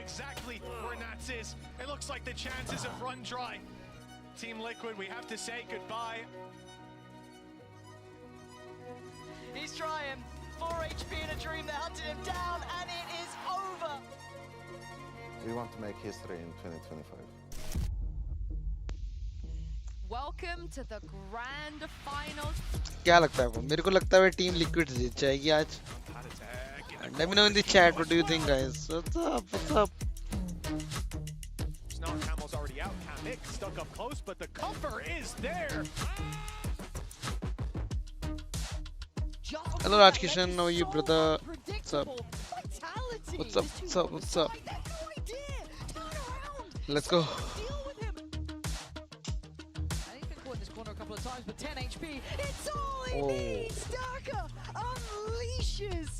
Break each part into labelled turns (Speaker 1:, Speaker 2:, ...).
Speaker 1: exactly where Nats is. It looks like the chances have run dry. Team Liquid, we have to say goodbye.
Speaker 2: He's trying. 4 HP in a dream, they hunted him down, and it is over.
Speaker 3: We want to make history in 2025.
Speaker 4: Welcome to the grand finals.
Speaker 5: क्या लगता है आपको? मेरे को लगता है team liquid जीत जाएगी आज. Let me know in the chat what do you think, guys. What's up? What's up?
Speaker 1: Snar Camel's already out. Kamik stuck up close, but the cover is there.
Speaker 5: Hello Rajkishan, how are you, brother? What's up? What's up? What's up? What's up? Let's go.
Speaker 2: He's been caught in this corner a couple of times, but 10 HP, it's all he needs. Darker unleashes.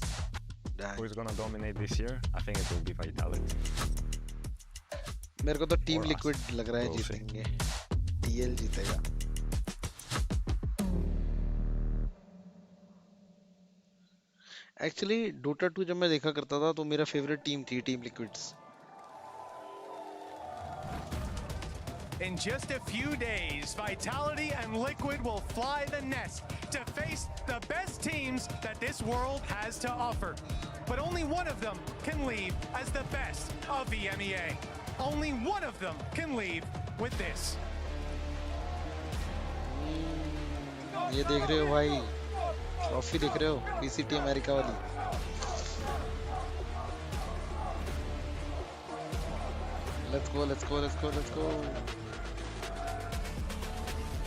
Speaker 6: Who's gonna dominate this year? I think it will be Vitality.
Speaker 5: मेरे को तो team liquid लग रहा है जीतेंगे. TL जीतेगा. Actually, Dota 2 जब मैं देखा करता था तो मेरा फेवरेट टीम थी team liquids.
Speaker 1: In just a few days, Vitality and Liquid will fly the nest to face the best teams that this world has to offer. But only one of them can leave as the best of the EMEA. Only one of them can leave with this.
Speaker 5: ये देख रहे हो भाई? Trophy देख रहे हो? VCT America वाली. Let's go, let's go, let's go, let's go.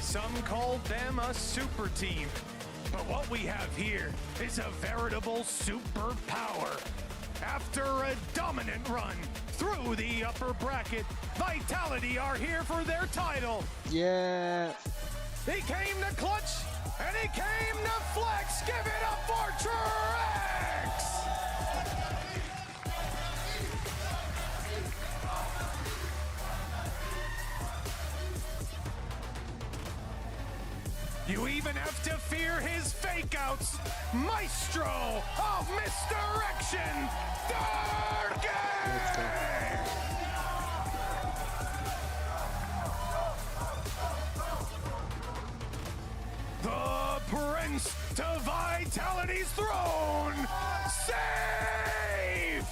Speaker 1: Some called them a super team, but what we have here is a veritable superpower. After a dominant run through the upper bracket, Vitality are here for their title.
Speaker 5: Yeah.
Speaker 1: He came to clutch, and he came to flex. Give it up for Trex! You even have to fear his fake outs. Maestro of misdirection, Dargan! The Prince to Vitality's throne, safe!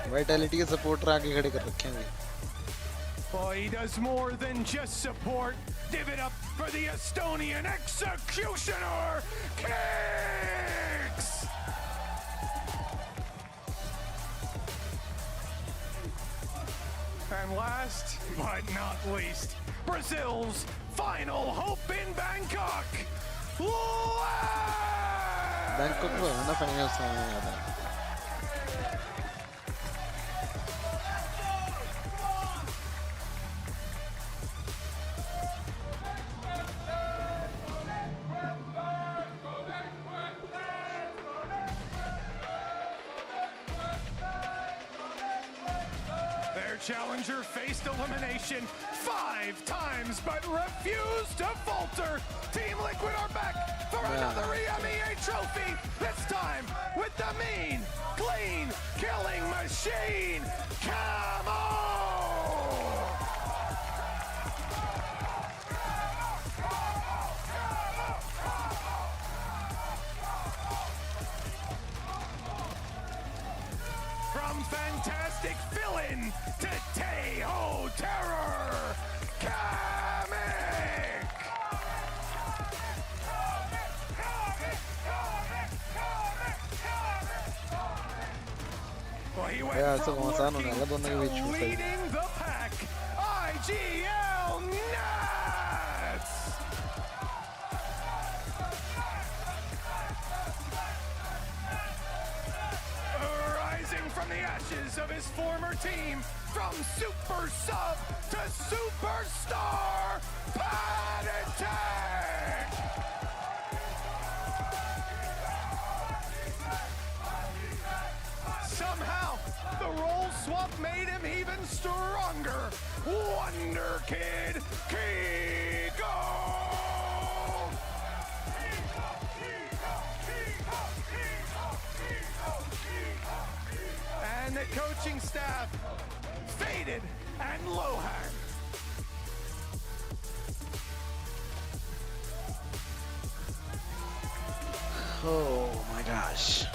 Speaker 5: Vitality के supporter आगे खड़े कर रखे हैं.
Speaker 1: Oh, he does more than just support. Give it up for the Estonian executioner, Kicks! And last but not least, Brazil's final hope in Bangkok,
Speaker 5: Bangkok में है ना finals में याद है.
Speaker 1: Challenger faced elimination 5 times but refused to falter. Team Liquid are back for another EMEA trophy, this time with the mean, clean, killing machine, Camo! From fantastic fill-in to Teho Terror, Kamik! Well, he went from lurking to leading the pack, IGL Nats! From the ashes of his former team, from super sub to superstar, Panatek! Somehow, the role swap made him even stronger. Wonder Kid Kiko! coaching staff, Faded and Lohan.
Speaker 5: Oh my gosh.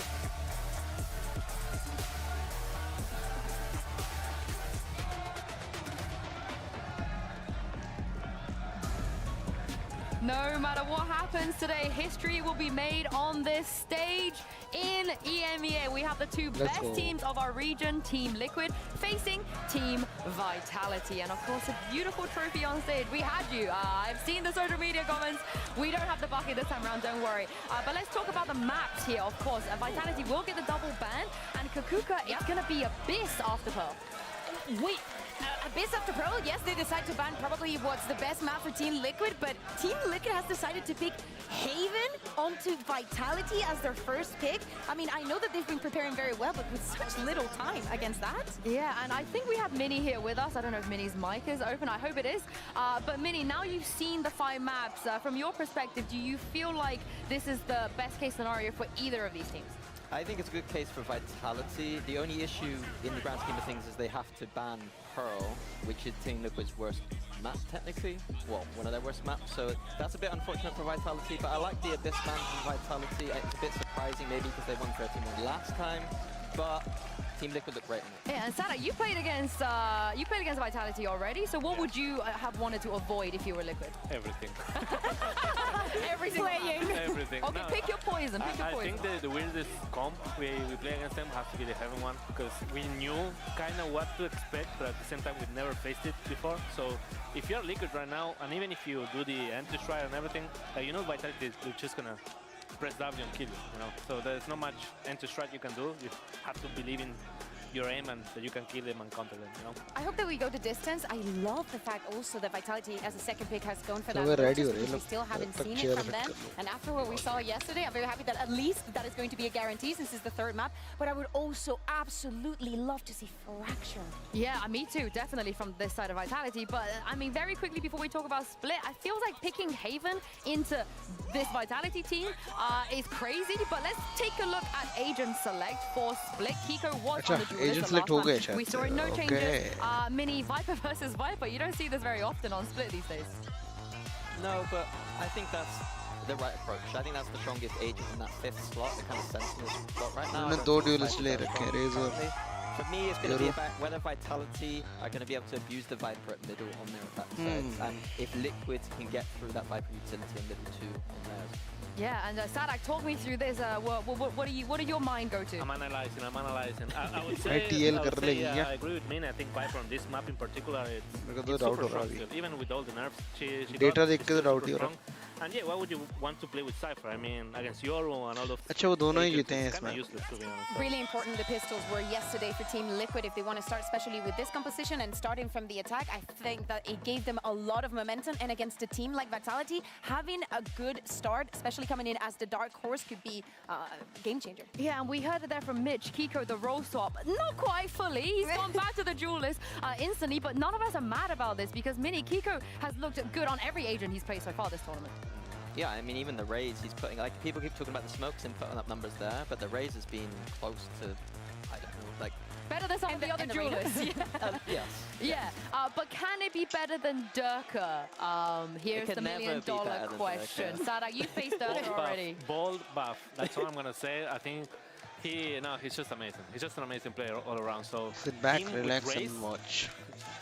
Speaker 4: No matter what happens today, history will be made on this stage in EMEA. We have the two best teams of our region, Team Liquid, facing Team Vitality. And of course, a beautiful trophy on stage. We had you. I've seen the social media comments. We don't have the bucket this time around, don't worry. But let's talk about the maps here, of course. Vitality will get the double ban, and Kakuka, it's going to be Abyss after Pearl.
Speaker 7: Wait, Abyss after Pearl? Yes, they decide to ban probably what's the best map for Team Liquid, but Team Liquid has decided to pick Haven onto Vitality as their first pick. I mean, I know that they've been preparing very well, but with such little time against that.
Speaker 4: Yeah, and I think we have Minnie here with us. I don't know if Minnie's mic is open. I hope it is. But Minnie, now you've seen the 5 maps. From your perspective, do you feel like this is the best case scenario for either of these teams?
Speaker 8: I think it's a good case for Vitality. The only issue in the grand scheme of things is they have to ban Pearl, which is Team Liquid's worst map technically. Well, one of their worst maps, so that's a bit unfortunate for Vitality, but I like the Abyss ban from Vitality. It's a bit surprising maybe because they won 13-1 last time, but Team Liquid looked great on it.
Speaker 4: Yeah, and Sada, you played against Vitality already, so what would you have wanted to avoid if you were Liquid?
Speaker 9: Everything.
Speaker 4: Everything.
Speaker 7: Playing.
Speaker 9: Everything.
Speaker 4: Okay,
Speaker 9: No,
Speaker 4: pick your poison, pick your
Speaker 9: I
Speaker 4: poison.
Speaker 9: think the weirdest comp we play against them has to be the Heaven one, because we knew kind of what to expect, but at the same time we've never faced it before. So if you're Liquid right now, and even if you do the anti-strike and everything, you know Vitality is just gonna press W and kill you, you know? So there's not much anti-strike you can do. You have to believe in your aim and that you can kill them and counter them, you know?
Speaker 7: I hope that we go to distance. I love the fact also that Vitality as a second pick has gone for
Speaker 5: So
Speaker 7: that
Speaker 5: we're
Speaker 7: approach,
Speaker 5: ready,
Speaker 7: because we
Speaker 5: look,
Speaker 7: still haven't
Speaker 5: tak
Speaker 7: seen
Speaker 5: chair
Speaker 7: it from
Speaker 5: fit
Speaker 7: them.
Speaker 5: kar lo.
Speaker 7: And after what we saw yesterday, I'm very happy that at least that is going to be a guarantee since it's the 3rd map. But I would also absolutely love to see Fracture.
Speaker 4: Yeah, me too, definitely from this side of Vitality. But I mean, very quickly before we talk about Split, I feel like picking Haven into this Vitality team is crazy. But let's take a look at Agent Select for Split. Kiko was on the duelist
Speaker 5: Agent
Speaker 4: the
Speaker 5: Select
Speaker 4: last
Speaker 5: ho gaya
Speaker 4: time.
Speaker 5: shayad
Speaker 4: We saw
Speaker 5: se.
Speaker 4: no changes.
Speaker 5: Okay.
Speaker 4: Mini Viper versus Viper. You don't see this very often on Split these days.
Speaker 8: No, but I think that's the right approach. I think that's the strongest agent in that 5th slot, the kind of sentinel slot right now. I
Speaker 5: उन्होंने
Speaker 8: don't
Speaker 5: 2
Speaker 8: think
Speaker 5: duelists
Speaker 8: Viper's
Speaker 5: ले
Speaker 8: very
Speaker 5: रखे
Speaker 8: strong
Speaker 5: हैं, Razor.
Speaker 8: currently. For me, it's going to be
Speaker 5: Yoru.
Speaker 8: about whether Vitality are going to be able to abuse the Viper at middle on their attack side, and if Liquid can get through that Viper utility in middle too on theirs.
Speaker 4: Yeah, and Sadak, talk me through this. What do your mind go to?
Speaker 9: I'm analyzing. I would
Speaker 5: भाई
Speaker 9: say,
Speaker 5: TL कर लेंगे क्या?
Speaker 9: I agree with Min. I think Viper on this map in particular,
Speaker 5: मेरे को
Speaker 9: it's
Speaker 5: तो doubt
Speaker 9: super
Speaker 5: हो रहा है
Speaker 9: strong
Speaker 5: अभी.
Speaker 9: still. Even with all the nerfs, she
Speaker 5: Data
Speaker 9: got,
Speaker 5: देख
Speaker 9: she's
Speaker 5: के तो
Speaker 9: still
Speaker 5: doubt ही
Speaker 9: super
Speaker 5: हो रहा
Speaker 9: strong. And yeah, why would you want to play with Cypher? I mean, against Yoru and all those.
Speaker 5: अच्छा वो दोनों ही
Speaker 9: agents,
Speaker 5: जीते हैं
Speaker 9: it's
Speaker 5: इसमें.
Speaker 9: kinda useless, to be honest.
Speaker 7: Really important the pistols were yesterday for Team Liquid if they want to start, especially with this composition and starting from the attack. I think that it gave them a lot of momentum, and against a team like Vitality, having a good start, especially coming in as the dark horse, could be a game changer.
Speaker 4: Yeah, and we heard it there from Mitch. Kiko, the role swap, not quite fully. He's gone back to the duelist instantly, but none of us are mad about this because Mini Kiko has looked good on every agent he's played so far this tournament.
Speaker 8: Yeah, I mean, even the Raze he's putting, like, people keep talking about the smokes and putting up numbers there, but the Raze has been close to, I don't know, like...
Speaker 4: Better than some of the other duelists.
Speaker 8: Yes.
Speaker 4: Yeah, but can it be better than Durka? Here's
Speaker 8: can
Speaker 4: the
Speaker 8: never be
Speaker 4: million-dollar
Speaker 8: better than
Speaker 4: question.
Speaker 8: Durka.
Speaker 4: Sadak, you faced Durka already.
Speaker 9: Bold buff. That's all I'm gonna say. I think he's just amazing. He's just an amazing player all around. So
Speaker 5: Sit back,
Speaker 9: him with
Speaker 5: relax
Speaker 9: Raze,
Speaker 5: and watch.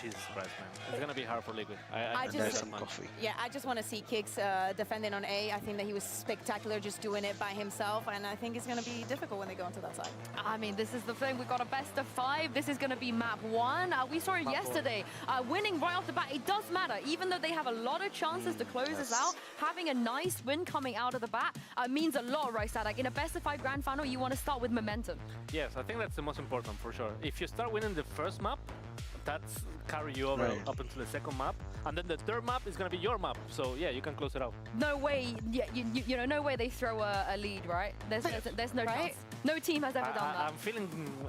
Speaker 9: Jesus Christ, man. It's gonna be hard for Liquid.
Speaker 7: I
Speaker 9: can
Speaker 7: just-
Speaker 9: say
Speaker 5: Some
Speaker 9: that much.
Speaker 5: coffee.
Speaker 7: Yeah, I just want to see Kix defending on A. I think that he was spectacular just doing it by himself, and I think it's going to be difficult when they go onto that side.
Speaker 4: I mean, this is the thing. We've got a best of 5. This is going to be map 1. We saw it yesterday. Winning right off the bat, it does matter. Even though they have a lot of chances to close this out, having a nice win coming out of the bat means a lot, right, Sadak? In a best of 5 grand final, you want to start with momentum.
Speaker 9: Yes, I think that's the most important for sure. If you start winning the first map, that's carry you over
Speaker 5: Right.
Speaker 9: up into the second map, and then the third map is gonna be your map. So yeah, you can close it out.
Speaker 4: No way, yeah, you know, no way they throw a lead, right? There's no chance. No team has ever done that.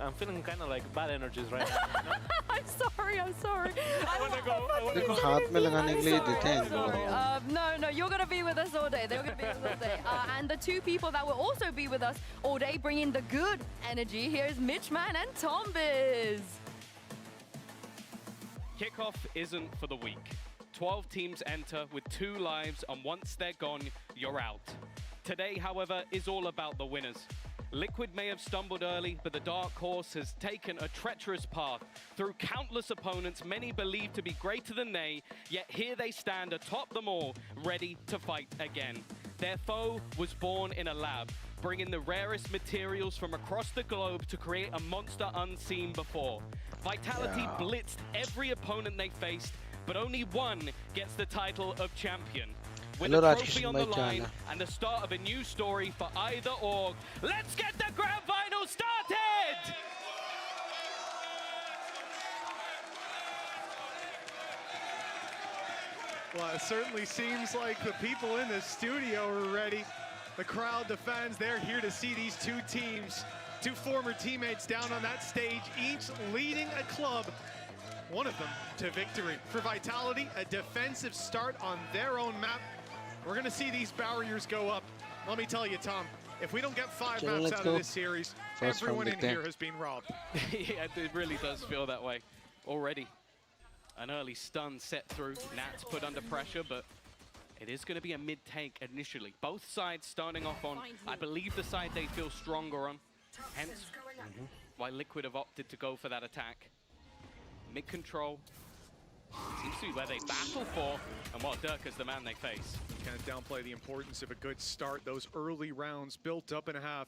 Speaker 9: I'm feeling kind of like bad energies right now. You know?
Speaker 4: I'm sorry.
Speaker 9: I wanna go.
Speaker 5: देखो हाथ में लगाने के लिए देते हैं इनको लोग।
Speaker 4: No, you're gonna be with us all day. They're gonna be with us all day. And the two people that will also be with us all day, bringing the good energy. Here's Mitchman and Tombiz.
Speaker 10: Kickoff isn't for the weak. 12 teams enter with 2 lives, and once they're gone, you're out. Today, however, is all about the winners. Liquid may have stumbled early, but the Dark Horse has taken a treacherous path through countless opponents, many believed to be greater than they, yet here they stand atop them all, ready to fight again. Their foe was born in a lab, bringing the rarest materials from across the globe to create a monster unseen before. Vitality blitzed every opponent they faced, but only one gets the title of champion. With
Speaker 5: Hello,
Speaker 10: a
Speaker 5: Rajkish
Speaker 10: trophy on the
Speaker 5: bhai,
Speaker 10: line
Speaker 5: kya
Speaker 10: and the start of a new story for either org, let's get the grand final started!
Speaker 1: Well, it certainly seems like the people in the studio are ready. The crowd, the fans, they're here to see these two teams, two former teammates down on that stage, each leading a club, one of them to victory. For Vitality, a defensive start on their own map. We're going to see these barriers go up. Let me tell you, Tom, if we don't get 5 maps out of this series, everyone in here has been robbed.
Speaker 10: Yeah, it really does feel that way already. An early stun set through. Nats put under pressure, but it is going to be a mid-take initially. Both sides starting off on, I believe, the side they feel stronger on. Hence why Liquid have opted to go for that attack. Mid-control seems to be where they battle for, and while Durka's the man they face.
Speaker 1: Can't downplay the importance of a good start. Those early rounds built up in a half.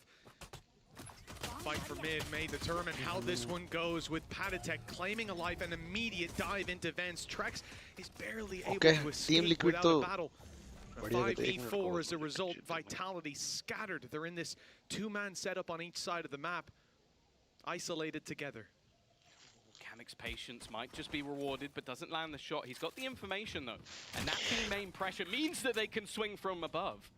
Speaker 1: Fight for mid may determine how this one goes, with Patatek claiming a life, an immediate dive into Vance. Trex is barely able to escape without a battle. A 5v4 as a result. Vitality scattered. They're in this 2-man setup on each side of the map, isolated together.
Speaker 10: Kamik's patience might just be rewarded, but doesn't land the shot. He's got the information, though. And that team main pressure means that they can swing from above.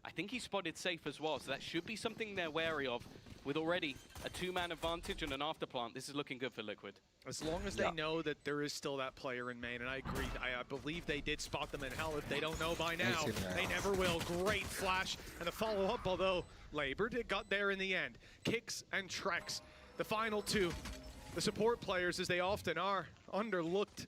Speaker 10: I think he spotted safe as well, so that should be something they're wary of. With already a 2-man advantage and an afterplant, this is looking good for Liquid.
Speaker 1: As long as they know that there is still that player in main, and I agree, I believe they did spot them in hell. If they don't know by now, they never will. Great flash and the follow-up, although labored, it got there in the end. Kicks and Trex, the final two. The support players, as they often are, underlooked.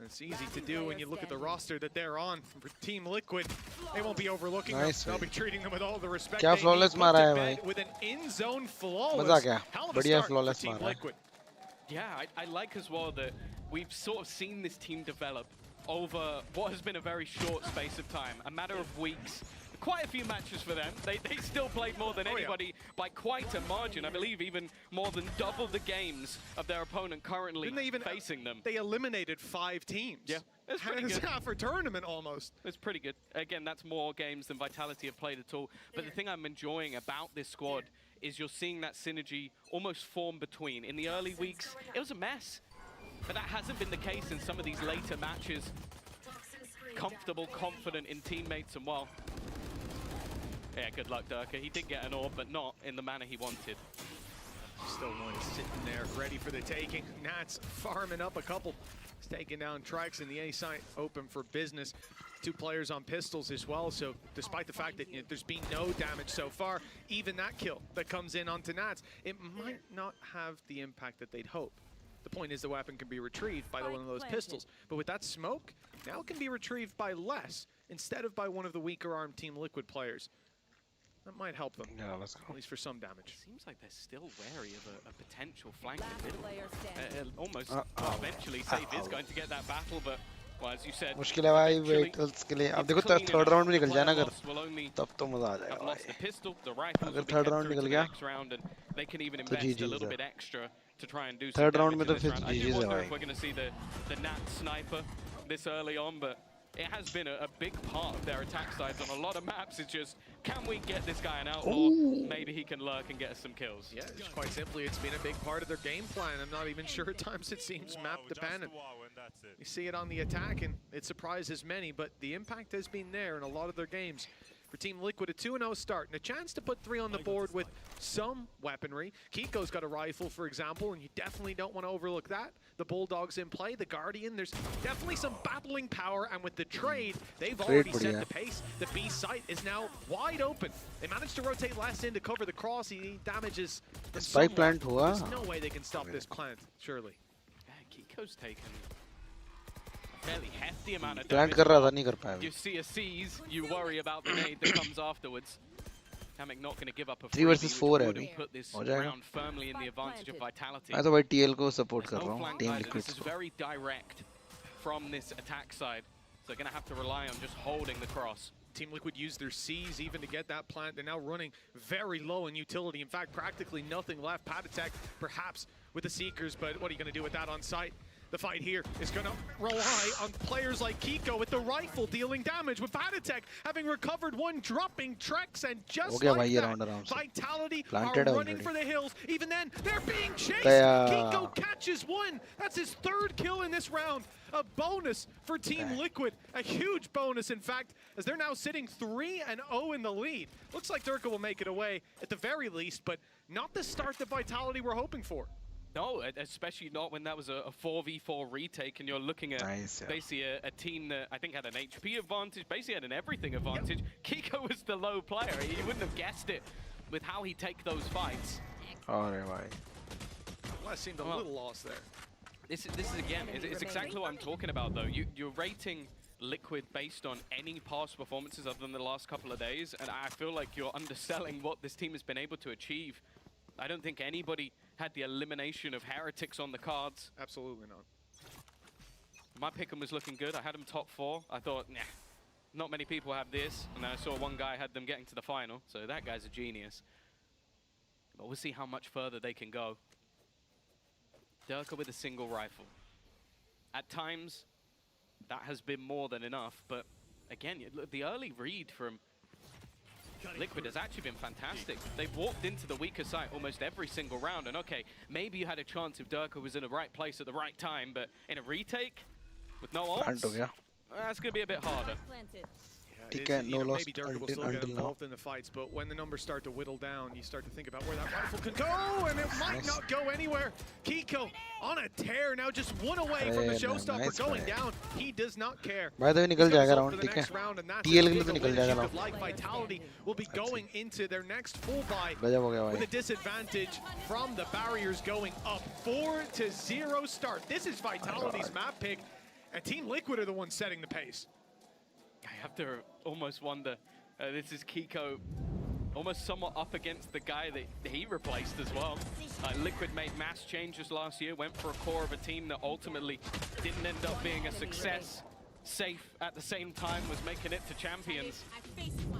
Speaker 1: It's easy to do when you look at the roster that they're on for Team Liquid. They won't be overlooking them. They'll be treating them with all the respect they need. With an in-zone flawless. Hell of a start for Team Liquid.
Speaker 10: Yeah, I like as well that we've sort of seen this team develop over what has been a very short space of time, a matter of weeks. Quite a few matches for them. They still played more than anybody by quite a margin. I believe even more than double the games of their opponent currently facing them.
Speaker 1: They eliminated 5 teams.
Speaker 10: Yeah, it's pretty good.
Speaker 1: Half a tournament almost.
Speaker 10: It's pretty good. Again, that's more games than Vitality have played at all. But the thing I'm enjoying about this squad is you're seeing that synergy almost form between. In the early weeks, it was a mess. But that hasn't been the case in some of these later matches. Comfortable, confident in teammates, and well, yeah, good luck, Durka. He did get an orb, but not in the manner he wanted.
Speaker 1: Still one sitting there, ready for the taking. Nats farming up a couple. He's taking down Trex, and the A site open for business. 2 players on pistols as well, so despite the fact that there's been no damage so far, even that kill that comes in onto Nats, it might not have the impact that they'd hope. The point is the weapon can be retrieved by one of those pistols, but with that smoke, now it can be retrieved by less instead of by one of the weaker armed Team Liquid players. That might help them, at least for some damage.
Speaker 10: Seems like they're still wary of a potential flank in the middle. Almost, eventually, Safe is going to get that battle, but well, as you said,
Speaker 5: मुश्किल है भाई वेटल्स के लिए. अब देखो third round में निकल जाए ना अगर, तब तो मजा आ जाएगा भाई. अगर थर्ड राउंड निकल गया, तो जीजी है. थर्ड राउंड में तो फिर जीजी है भाई.
Speaker 10: We're going to see the Nat sniper this early on, but it has been a big part of their attack sides on a lot of maps. It's just, can we get this guy an outlaw? Maybe he can lurk and get us some kills.
Speaker 11: Yeah, just quite simply, it's been a big part of their game plan. I'm not even sure at times it seems map dependent. You see it on the attack, and it surprises many, but the impact has been there in a lot of their games. For Team Liquid, a 2-0 start, and a chance to put 3 on the board with some weaponry. Kiko's got a rifle, for example, and you definitely don't want to overlook that. The Bulldog's in play, the Guardian, there's definitely some battling power, and with the trade, they've already set the pace. The B site is now wide open. They managed to rotate last in to cover the cross. He damages them somewhat. There's no way they can stop this plant, surely.
Speaker 10: Yeah, Kiko's taken a fairly hefty amount of damage. You see a seize, you worry about the nade that comes afterwards. Kamek not going to give up a
Speaker 5: 3 versus 4 है
Speaker 10: and put this round firmly in the advantage of Vitality.
Speaker 5: मैं तो भाई TL को support कर रहा हूँ, Team
Speaker 10: Liquid.
Speaker 5: Liquid
Speaker 10: This is very direct from this attack side, so they're going to have to rely on just holding the cross.
Speaker 11: Team Liquid used their C's even to get that plant. They're now running very low in utility. In fact, practically nothing left. Patatech perhaps with the Seekers, but what are you going to do with that on site? The fight here is going to rely on players like Kiko with the rifle dealing damage, with Patatech having recovered one, dropping Trex, and just like that, Vitality are running for the hills. Even then, they're being chased. Kiko catches one. That's his 3rd kill in this round. A bonus for Team Liquid. A huge bonus, in fact, as they're now sitting 3-0 in the lead. Looks like Durka will make it away at the very least, but not the start that Vitality were hoping for.
Speaker 10: No, especially not when that was a 4v4 retake and you're looking at basically a team that I think had an HP advantage, basically had an everything advantage. Kiko was the low player. You wouldn't have guessed it with how he take those fights.
Speaker 11: Well, that seemed a little lost there.
Speaker 10: This is again, it's exactly what I'm talking about though. You're rating Liquid based on any past performances other than the last couple of days, and I feel like you're underselling what this team has been able to achieve. I don't think anybody had the elimination of Heretics on the cards.
Speaker 11: Absolutely not.
Speaker 10: My pick'em was looking good. I had them top 4. I thought, nah, not many people have this. And then I saw one guy had them getting to the final. So that guy's a genius. But we'll see how much further they can go. Durka with a single rifle. At times, that has been more than enough. But again, the early read from Liquid has actually been fantastic. They've walked into the weaker side almost every single round, and okay, maybe you had a chance if Durka was in the right place at the right time, but in a retake with no ults, that's going to be a bit harder.
Speaker 11: Maybe Durka will still get involved in the fights, but when the numbers start to whittle down, you start to think about where that rifle could go, and it might not go anywhere. Kiko on a tear, now just one away from the showstopper going down. He does not care.
Speaker 5: By the way, निकल जाएगा round, ठीक है? TL के लिए तो निकल जाएगा round.
Speaker 11: Like Vitality will be going into their next full buy with a disadvantage from the barriers going up. 4-0 start. This is Vitality's map pick, and Team Liquid are the ones setting the pace.
Speaker 10: I have to almost wonder, this is Kiko almost somewhat up against the guy that he replaced as well. Liquid made mass changes last year, went for a core of a team that ultimately didn't end up being a success. Safe at the same time was making it to champions.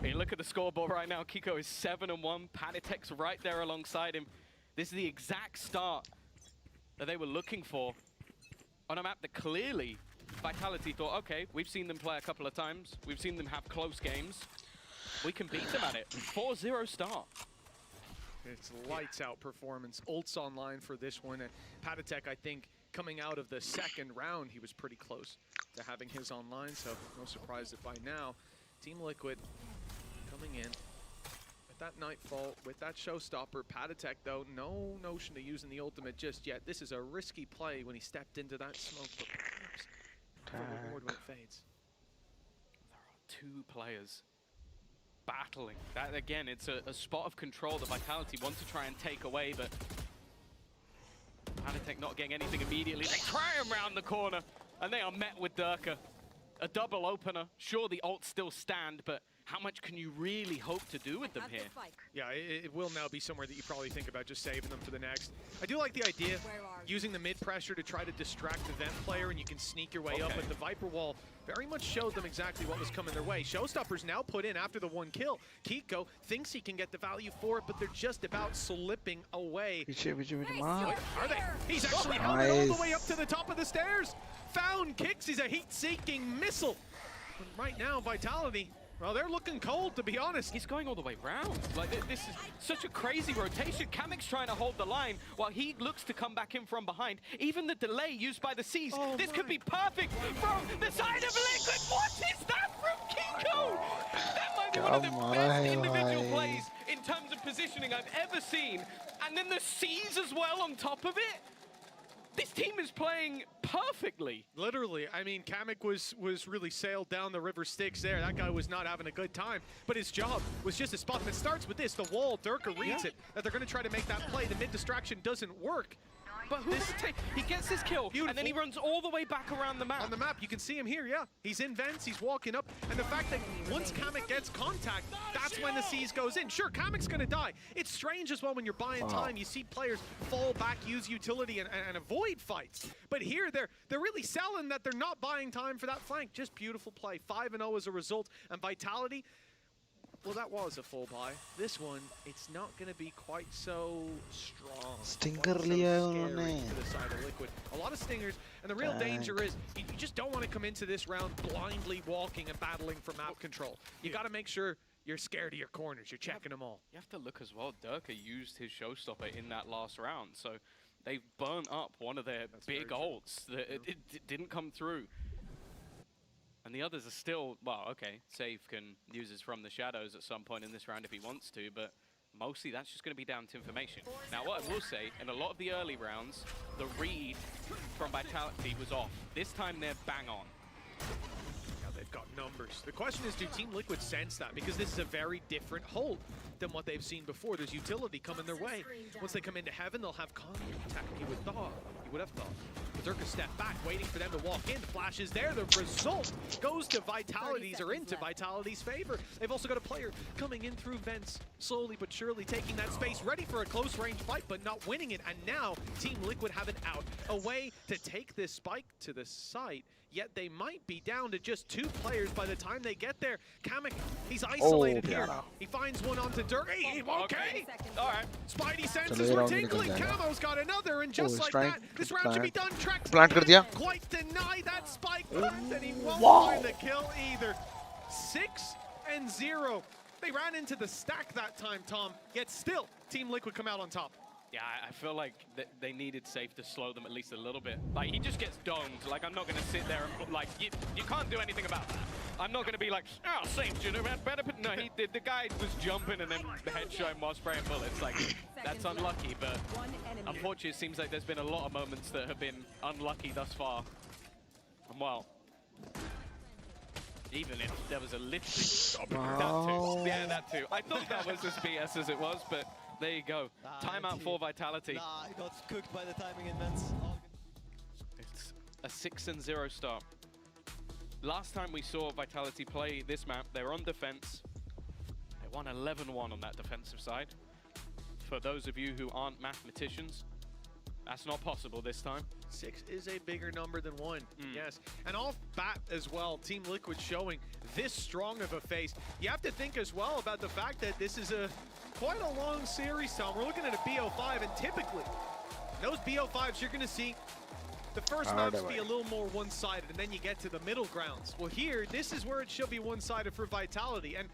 Speaker 10: Hey, look at the scoreboard right now. Kiko is 7-1. Patatech's right there alongside him. This is the exact start that they were looking for on a map that clearly Vitality thought, okay, we've seen them play a couple of times. We've seen them have close games. We can beat them at it. 4-0 start.
Speaker 11: It's lights out performance. Ults online for this one. And Patatech, I think, coming out of the 2nd round, he was pretty close to having his online. So no surprise that by now, Team Liquid coming in with that Nightfall, with that showstopper. Patatech, though, no notion of using the ultimate just yet. This is a risky play when he stepped into that smoke. But reward when it fades.
Speaker 10: There are 2 players battling. That again, it's a spot of control that Vitality want to try and take away, but Patatech not getting anything immediately. They try him round the corner, and they are met with Durka. A double opener. Sure, the ults still stand, but how much can you really hope to do with them here?
Speaker 11: Yeah, it will now be somewhere that you probably think about just saving them for the next. I do like the idea, using the mid pressure to try to distract the vent player, and you can sneak your way up, but the Viper wall very much showed them exactly what was coming their way. Showstopper's now put in after the 1 kill. Kiko thinks he can get the value for it, but they're just about slipping away. Are they? He's actually held it all the way up to the top of the stairs. Found kicks, he's a heat-seeking missile. Right now, Vitality, well, they're looking cold, to be honest.
Speaker 10: He's going all the way round. Like, this is such a crazy rotation. Kamik's trying to hold the line while he looks to come back in from behind. Even the delay used by the C's. This could be perfect from the side of Liquid. What is that from Kinko? That might be one of the best individual plays in terms of positioning I've ever seen. And then the C's as well on top of it. This team is playing perfectly.
Speaker 11: Literally, I mean, Kamik was really sailed down the river Styx there. That guy was not having a good time, but his job was just to spot them. It starts with this, the wall. Durka reads it, that they're going to try to make that play. The mid distraction doesn't work.
Speaker 10: But he gets his kill, and then he runs all the way back around the map.
Speaker 11: On the map, you can see him here, yeah. He's in vents, he's walking up, and the fact that once Kamik gets contact, that's when the C's goes in. Sure, Kamik's gonna die. It's strange as well when you're buying time. You see players fall back, use utility, and avoid fights. But here, they're really selling that they're not buying time for that flank. Just beautiful play. 5-0 as a result, and Vitality, well, that was a full buy. This one, it's not going to be quite so strong.
Speaker 5: Stinger
Speaker 11: liya unhone. To the side of Liquid. A lot of stingers, and the real danger is you just don't want to come into this round blindly walking and battling for map control. You got to make sure you're scared of your corners. You're checking them all.
Speaker 10: You have to look as well. Durka used his showstopper in that last round, so they burnt up one of their big ults. It didn't come through. And the others are still, well, okay, Save can use his From the Shadows at some point in this round if he wants to, but mostly that's just going to be down to information. Now, what I will say, in a lot of the early rounds, the read from Vitality was off. This time, they're bang on.
Speaker 11: Now they've got numbers. The question is, do Team Liquid sense that? Because this is a very different hold than what they've seen before. There's utility coming their way. Once they come into heaven, they'll have contact, you would have thought. Durka step back, waiting for them to walk in. Flashes there. The result goes to Vitality's, or into Vitality's favor. They've also got a player coming in through vents, slowly but surely taking that space, ready for a close range fight, but not winning it. And now Team Liquid have it out. A way to take this spike to the site, yet they might be down to just 2 players by the time they get there. Kamik, he's isolated here. He finds one onto Durka. Okay.
Speaker 10: All right.
Speaker 11: Spidey senses were tingling. Camo's got another, and just like that, this round should be done.
Speaker 5: Plant कर दिया.
Speaker 11: Quite deny that spike plant, and he won't find the kill either. 6-0. They ran into the stack that time, Tom, yet still, Team Liquid come out on top.
Speaker 10: Yeah, I feel like they needed Safe to slow them at least a little bit. Like, he just gets domed. Like, I'm not going to sit there and, like, you can't do anything about that. I'm not going to be like, oh, Safe should have had better. But no, the guy was jumping and then the headshot him while spraying bullets. Like, that's unlucky. But unfortunately, it seems like there's been a lot of moments that have been unlucky thus far. And, well, even if there was a lifting. That too. Yeah, that too. I thought that was as BS as it was, but there you go. Timeout for Vitality.
Speaker 2: Nah, he got cooked by the timing in vents.
Speaker 10: It's a 6-0 start. Last time we saw Vitality play this map, they were on defense. They won 11-1 on that defensive side. For those of you who aren't mathematicians, that's not possible this time.
Speaker 11: 6 is a bigger number than 1, yes. And off bat as well, Team Liquid showing this strong of a face. You have to think as well about the fact that this is quite a long series, Tom. We're looking at a BO5, and typically, those BO5s you're going to see the first maps be a little more one-sided, and then you get to the middle grounds. Well, here, this is where it should be one-sided for Vitality, and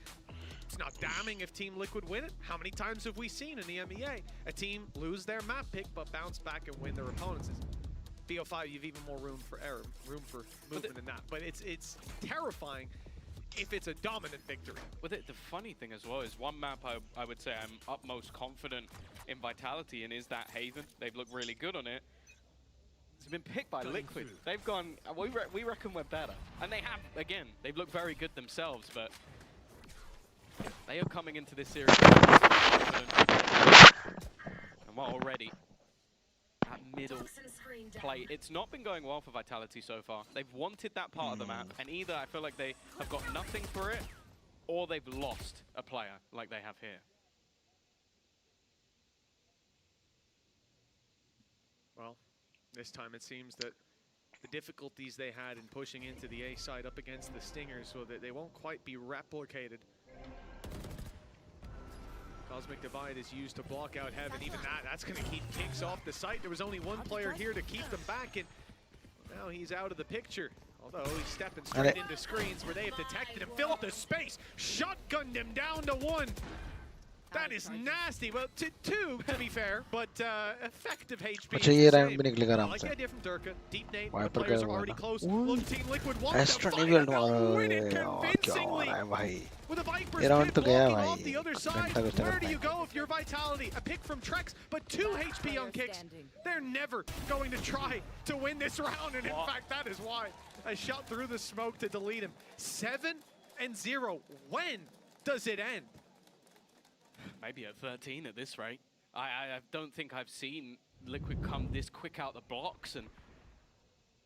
Speaker 11: it's not damning if Team Liquid win it. How many times have we seen in the EMEA a team lose their map pick but bounce back and win their opponents? BO5, you've even more room for error, room for movement than that. But it's terrifying if it's a dominant victory.
Speaker 10: Well, the funny thing as well is one map I would say I'm utmost confident in Vitality in is that Haven. They've looked really good on it. It's been picked by Liquid. They've gone, we reckon we're better. And they have, again, they've looked very good themselves, but they are coming into this series confident. And well, already, that middle play, it's not been going well for Vitality so far. They've wanted that part of the map, and either I feel like they have got nothing for it, or they've lost a player like they have here.
Speaker 11: Well, this time it seems that the difficulties they had in pushing into the A side up against the Stingers, so that they won't quite be replicated. Cosmic Divide is used to block out Heaven. Even that's going to keep Kicks off the site. There was only one player here to keep them back, and now he's out of the picture. Although he's stepping straight into screens where they have detected him, fill up the space, shotgunned him down to 1. That is nasty. Well, two to be fair, but effective HP.
Speaker 5: अच्छा ये round भी निकलेगा आराम
Speaker 11: like
Speaker 5: से.
Speaker 11: the idea from Durka. Deep nade.
Speaker 5: Viper
Speaker 11: The players
Speaker 5: का
Speaker 11: are already
Speaker 5: हुआ
Speaker 11: close.
Speaker 5: ना.
Speaker 11: Look, Team Liquid wants to
Speaker 5: Astro
Speaker 11: fight
Speaker 5: निकल
Speaker 11: it. They'll win it
Speaker 5: क्या हो
Speaker 11: convincingly.
Speaker 5: रहा है भाई.
Speaker 11: With a Viper's
Speaker 5: ये round
Speaker 11: pit
Speaker 5: तो गया
Speaker 11: blocking
Speaker 5: भाई.
Speaker 11: off the other side.
Speaker 5: घंटा कुछ
Speaker 11: Where
Speaker 5: करता
Speaker 11: do you
Speaker 5: है.
Speaker 11: go if you're Vitality? A pick from Trex, but 2 HP on kicks. They're never going to try to win this round, and in fact, that is why. A shot through the smoke to delete him. 7-0. When does it end?
Speaker 10: Maybe at 13 at this rate. I don't think I've seen Liquid come this quick out the blocks and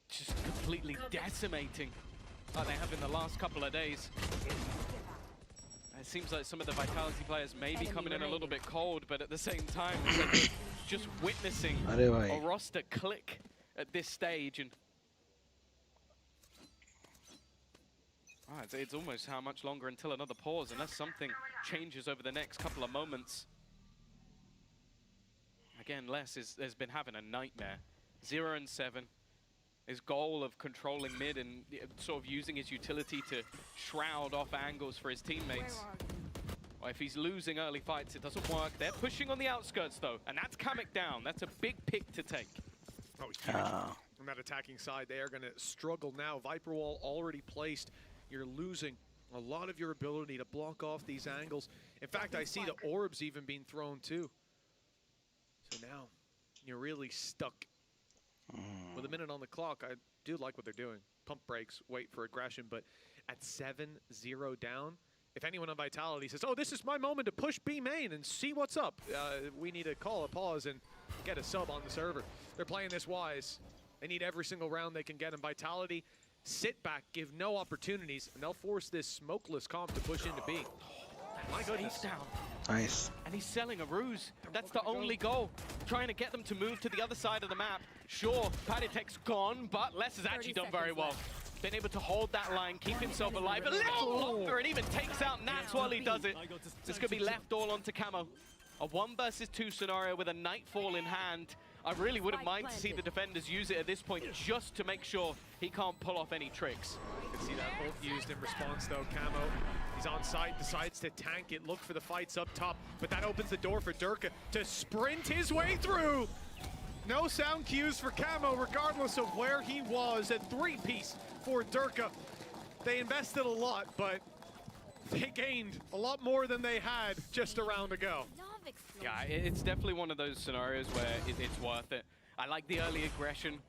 Speaker 10: just completely decimating like they have in the last couple of days. It seems like some of the Vitality players may be coming in a little bit cold, but at the same time, it's just witnessing a roster click at this stage. And it's almost how much longer until another pause, unless something changes over the next couple of moments. Again, Les has been having a nightmare. 0-7. His goal of controlling mid and sort of using his utility to shroud off angles for his teammates. Well, if he's losing early fights, it doesn't work. They're pushing on the outskirts, though, and that's Kamek down. That's a big pick to take.
Speaker 11: Oh, huge. On that attacking side, they are going to struggle now. Viper wall already placed. You're losing a lot of your ability to block off these angles. In fact, I see the orbs even being thrown too. So now you're really stuck. With a minute on the clock, I do like what they're doing. Pump brakes, wait for aggression, but at 7-0 down, if anyone on Vitality says, oh, this is my moment to push B main and see what's up, we need to call a pause and get a sub on the server. They're playing this wise. They need every single round they can get, and Vitality sit back, give no opportunities, and they'll force this smokeless comp to push into B. My goodness.
Speaker 10: Down.
Speaker 5: Nice.
Speaker 10: And he's selling a ruse. That's the only goal. Trying to get them to move to the other side of the map. Sure, Paditek's gone, but Les has actually done very well. Been able to hold that line, keep himself alive a little longer, and even takes out Nats while he does it. This could be left all onto Camo. A 1 versus 2 scenario with a Nightfall in hand. I really wouldn't mind to see the defenders use it at this point just to make sure he can't pull off any tricks.
Speaker 11: You can see that ult used in response though. Camo, he's on site, decides to tank it, look for the fights up top, but that opens the door for Durka to sprint his way through. No sound cues for Camo regardless of where he was. A 3-piece for Durka. They invested a lot, but they gained a lot more than they had just a round ago.
Speaker 10: Yeah, it's definitely one of those scenarios where it's worth it. I like the early aggression,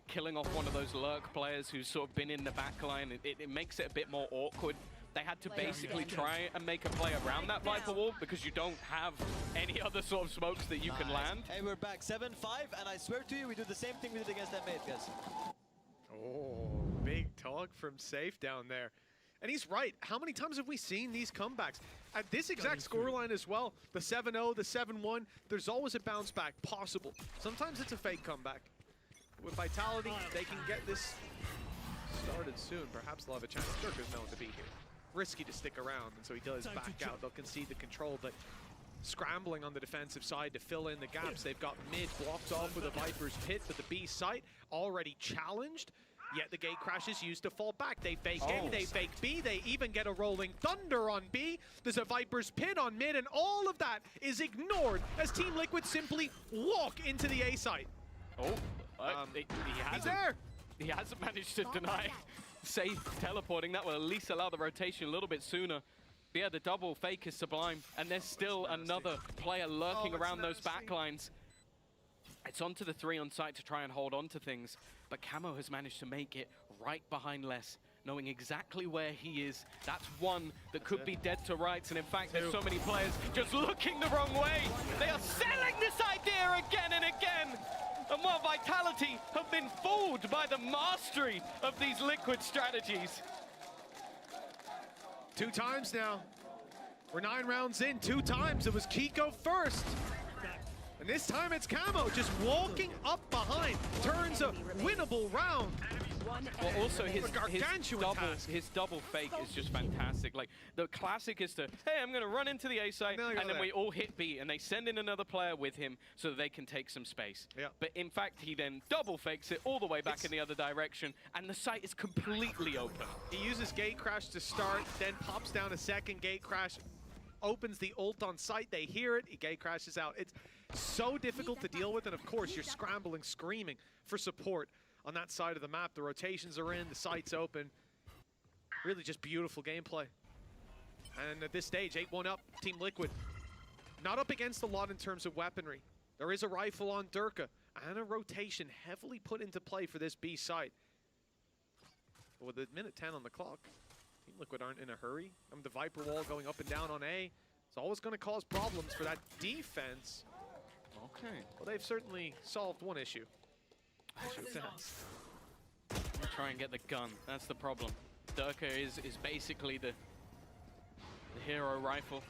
Speaker 10: killing off one of those lurk players who's sort of been in the back line. It makes it a bit more awkward. They had to basically try and make a play around that Viper wall because you don't have any other sort of smokes that you can land.
Speaker 12: Hey, we're back 7-5, and I swear to you, we do the same thing we did against M8, guys.
Speaker 11: Oh, big talk from Safe down there. And he's right. How many times have we seen these comebacks? At this exact scoreline as well, the 7-0, the 7-1, there's always a bounce back possible. Sometimes it's a fake comeback. With Vitality, they can get this started soon. Perhaps they'll have a chance. Durka's known to be here. Risky to stick around, and so he does back out. They'll concede the control, but scrambling on the defensive side to fill in the gaps. They've got mid blocked off with a Viper's pit, but the B site already challenged. Yet the gate crashes used to fall back. They fake A, they fake B, they even get a rolling thunder on B. There's a Viper's pit on mid, and all of that is ignored as Team Liquid simply walk into the A site.
Speaker 10: He hasn't managed to deny Safe teleporting. That will at least allow the rotation a little bit sooner. But yeah, the double fake is sublime, and there's still another player lurking around those backlines. It's onto the 3 on site to try and hold on to things, but Camo has managed to make it right behind Les, knowing exactly where he is. That's one that could be dead to rights, and in fact, there's so many players just looking the wrong way. They are selling this idea again and again. And while Vitality have been fooled by the mastery of these Liquid strategies.
Speaker 11: 2 times now. We're 9 rounds in, 2 times. It was Kiko first. And this time it's Camo just walking up behind. Turns a winnable round
Speaker 10: Well, also his double fake is just fantastic. Like, the classic is to, hey, I'm going to run into the A site, and then we all hit B, and they send in another player with him so that they can take some space.
Speaker 11: Yeah.
Speaker 10: But in fact, he then double fakes it all the way back in the other direction, and the site is completely open.
Speaker 11: He uses gate crash to start, then pops down a second gate crash, opens the ult on site, they hear it, he gate crashes out. It's so difficult to deal with, and of course you're scrambling, screaming for support on that side of the map. The rotations are in, the site's open. Really just beautiful gameplay. And at this stage, 8-1 up, Team Liquid. Not up against a lot in terms of weaponry. There is a rifle on Durka, and a rotation heavily put into play for this B site. But with a minute 10 on the clock, Team Liquid aren't in a hurry. The Viper wall going up and down on A. It's always going to cause problems for that defense.
Speaker 10: Okay.
Speaker 11: Well, they've certainly solved one issue.
Speaker 10: Try and get the gun. That's the problem. Durka is basically the hero rifle.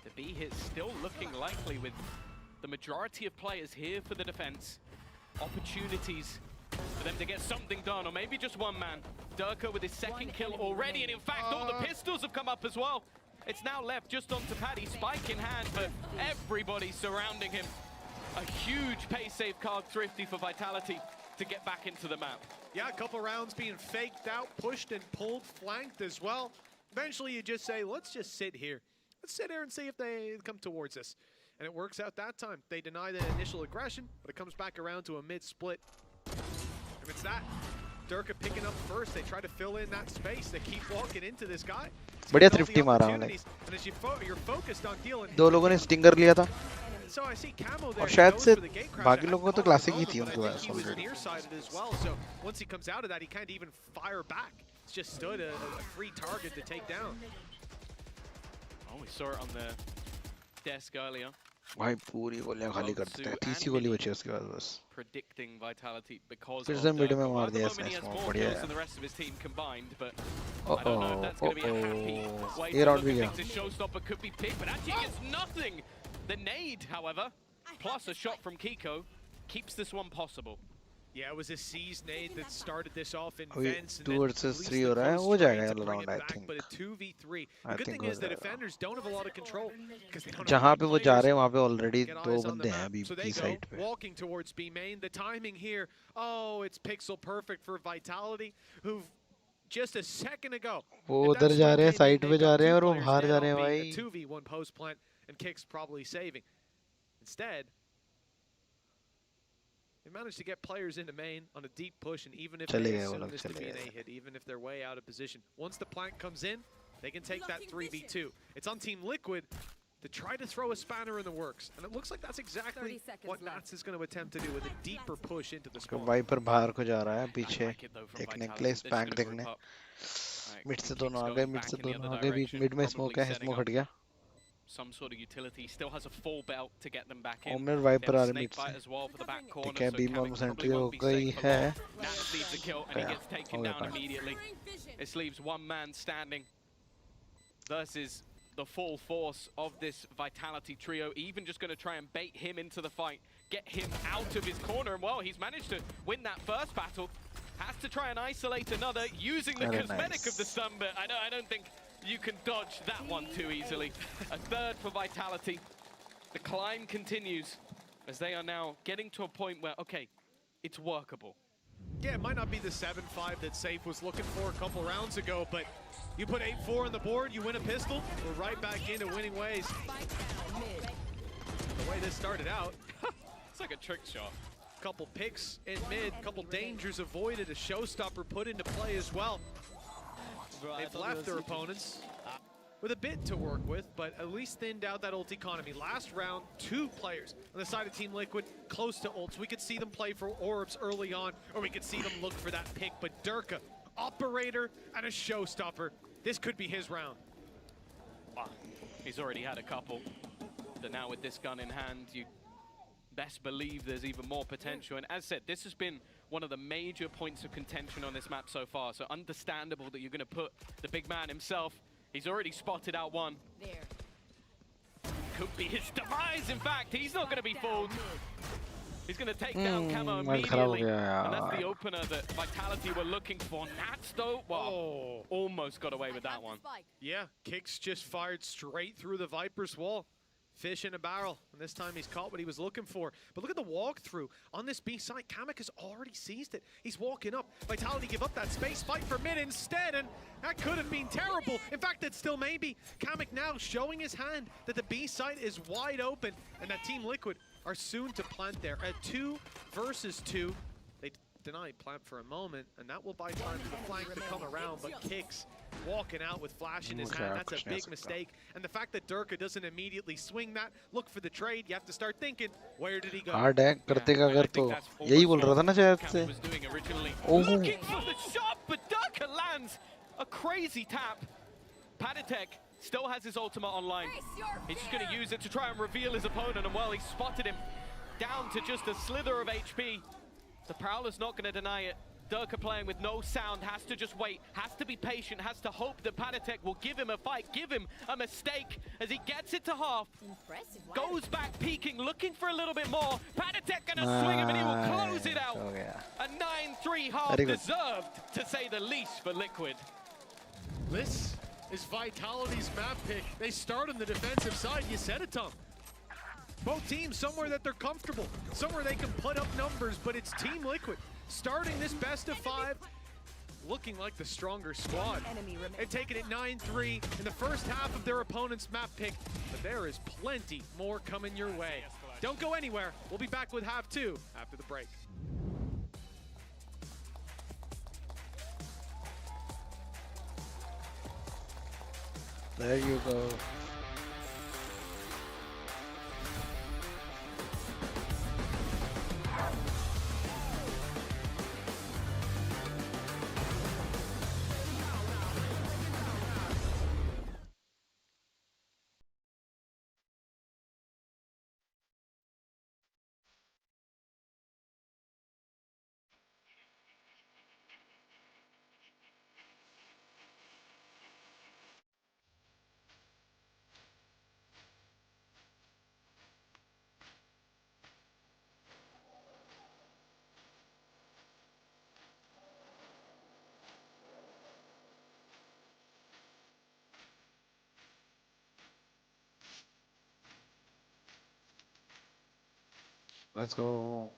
Speaker 10: The B hit still looking likely with the majority of players here for the defense. Opportunities for them to get something done, or maybe just one man. Durka with his second kill already, and in fact all the pistols have come up as well. It's now left just onto Paddy, spike in hand, but everybody surrounding him. A huge pace save card thrifty for Vitality to get back into the map.
Speaker 11: Yeah, a couple rounds being faked out, pushed and pulled, flanked as well. Eventually you just say, let's just sit here. Let's sit here and see if they come towards us. And it works out that time. They deny the initial aggression, but it comes back around to a mid-split. And it's that. Durka picking up first. They try to fill in that space. They keep walking into this guy.
Speaker 5: बढ़िया thrifty मारा हमने.
Speaker 11: And as you're focused on dealing.
Speaker 5: दो लोगों ने stinger लिया था.
Speaker 11: So I see Camo there.
Speaker 5: और शायद से बाकी लोगों को तो classic ही थी उनके पास
Speaker 11: He was
Speaker 5: already.
Speaker 11: nearsighted as well. So once he comes out of that, he can't even fire back. It's just stood a free target to take down.
Speaker 10: Oh, we saw it on the desk earlier.
Speaker 5: भाई पूरी गोलियां खाली कर देता है. 30 गोली बची उसके बाद बस.
Speaker 10: Predicting Vitality because
Speaker 5: फिर
Speaker 10: of
Speaker 5: से मिड में
Speaker 10: Durka.
Speaker 5: मार
Speaker 10: At the
Speaker 5: दिया
Speaker 10: moment, he
Speaker 5: इसने.
Speaker 10: has more
Speaker 5: बढ़िया
Speaker 10: kills
Speaker 5: है.
Speaker 10: than the rest of his team combined, but I don't know if that's going to be a happy way
Speaker 5: ये
Speaker 10: to
Speaker 5: round
Speaker 10: look
Speaker 5: भी
Speaker 10: at
Speaker 5: गया.
Speaker 10: things. His showstopper could be picked, but actually gets nothing. The nade, however, plus a shot from Kiko, keeps this one possible.
Speaker 11: Yeah, it was a C's nade that started this off in
Speaker 5: अभी
Speaker 11: Vents.
Speaker 5: 2 versus 3 हो रहा है. हो जाएगा ये round I think.
Speaker 11: But a 2v3. The
Speaker 5: I
Speaker 11: good
Speaker 5: think
Speaker 11: thing
Speaker 5: हो
Speaker 11: is that
Speaker 5: जाएगा.
Speaker 11: defenders don't have a lot of control. Because they don't
Speaker 5: जहाँ
Speaker 11: have
Speaker 5: पे वो
Speaker 11: players
Speaker 5: जा रहे हैं वहाँ पे already
Speaker 11: get
Speaker 5: 2
Speaker 11: eyes on the
Speaker 5: बंदे हैं
Speaker 11: map.
Speaker 5: अभी
Speaker 11: So they
Speaker 5: B
Speaker 11: go
Speaker 5: side पे.
Speaker 11: walking towards B main. The timing here, oh, it's pixel perfect for Vitality, who just a second ago.
Speaker 5: वो उधर जा रहे हैं, side पे जा रहे हैं और वो बाहर जा रहे हैं भाई.
Speaker 11: 2v1 post plant and Kicks probably saving. Instead, they managed to get players into main on a deep push, and even if they assume this to be an A hit, even if they're way out of position, once the plant comes in, they can take that 3v2. It's on Team Liquid to try to throw a spanner in the works, and it looks like that's exactly what Nats is going to attempt to do with a deeper push into the spawn.
Speaker 5: Viper बाहर को जा रहा है पीछे देखने के लिए SPAC देखने. मिड से दोनों आ गए, मिड से दोनों आ गए, बीच मिड में स्मोक है, स्मोक हट गया.
Speaker 10: Some sort of utility, still has a full belt to get them back in.
Speaker 5: Omen or Viper आ रहे
Speaker 10: Snake
Speaker 5: मिड
Speaker 10: bite
Speaker 5: से.
Speaker 10: as well for the back corner,
Speaker 5: ठीक है,
Speaker 10: so
Speaker 5: beam
Speaker 10: Kamik
Speaker 5: almost
Speaker 10: probably
Speaker 5: entry हो
Speaker 10: won't be
Speaker 5: गई
Speaker 10: safe for
Speaker 5: है.
Speaker 10: long. Nats leaves the kill and he gets taken down immediately. This leaves one man standing versus the full force of this Vitality trio. Even just going to try and bait him into the fight, get him out of his corner, and well, he's managed to win that first battle. Has to try and isolate another using the cosmetic of the stun, but I don't think you can dodge that one too easily. A third for Vitality. The climb continues as they are now getting to a point where, okay, it's workable.
Speaker 11: Yeah, it might not be the 7-5 that Safe was looking for a couple rounds ago, but you put 8-4 on the board, you win a pistol, we're right back into winning ways. The way this started out,
Speaker 10: it's like a trick shot.
Speaker 11: Couple picks in mid, couple dangers avoided, a showstopper put into play as well. They've left their opponents with a bit to work with, but at least thinned out that ult economy. Last round, 2 players on the side of Team Liquid close to ults. We could see them play for orbs early on, or we could see them look for that pick, but Durka, operator and a showstopper. This could be his round.
Speaker 10: Wow. He's already had a couple, but now with this gun in hand, you best believe there's even more potential. And as said, this has been one of the major points of contention on this map so far, so understandable that you're going to put the big man himself. He's already spotted out one. Could be his demise, in fact. He's not going to be fooled. He's going to take down Camo immediately. And that's the opener that Vitality were looking for. Nats, though, well, almost got away with that one.
Speaker 11: Yeah, Kicks just fired straight through the Viper's wall. Fish in a barrel, and this time he's caught what he was looking for. But look at the walkthrough on this B side. Kamek has already seized it. He's walking up. Vitality give up that space, fight for mid instead, and that could have been terrible. In fact, it still may be. Kamek now showing his hand that the B side is wide open, and that Team Liquid are soon to plant there. At 2 versus 2, they denied plant for a moment, and that will buy time for the flank to come around, but Kicks walking out with flash in his hand. That's a big mistake. And the fact that Durka doesn't immediately swing that, look for the trade, you have to start thinking, where did he go?
Speaker 5: Hard है करते का कर तो यही बोल रहा था ना शायद से.
Speaker 10: Looking for the shot, but Durka lands a crazy tap. Patatek still has his ultimate online. He's just going to use it to try and reveal his opponent, and well, he spotted him down to just a slither of HP. The Prowler's not going to deny it. Durka playing with no sound, has to just wait, has to be patient, has to hope that Patatek will give him a fight, give him a mistake as he gets it to half. Goes back peeking, looking for a little bit more. Patatek gonna swing him and he will close it out. A 9-3 half deserved, to say the least, for Liquid.
Speaker 11: This is Vitality's map pick. They start on the defensive side. You said it, Tom. Both teams somewhere that they're comfortable, somewhere they can put up numbers, but it's Team Liquid starting this best of 5, looking like the stronger squad. They've taken it 9-3 in the first half of their opponent's map pick, but there is plenty more coming your way. Don't go anywhere. We'll be back with half 2 after the break.
Speaker 5: There you go. Let's go.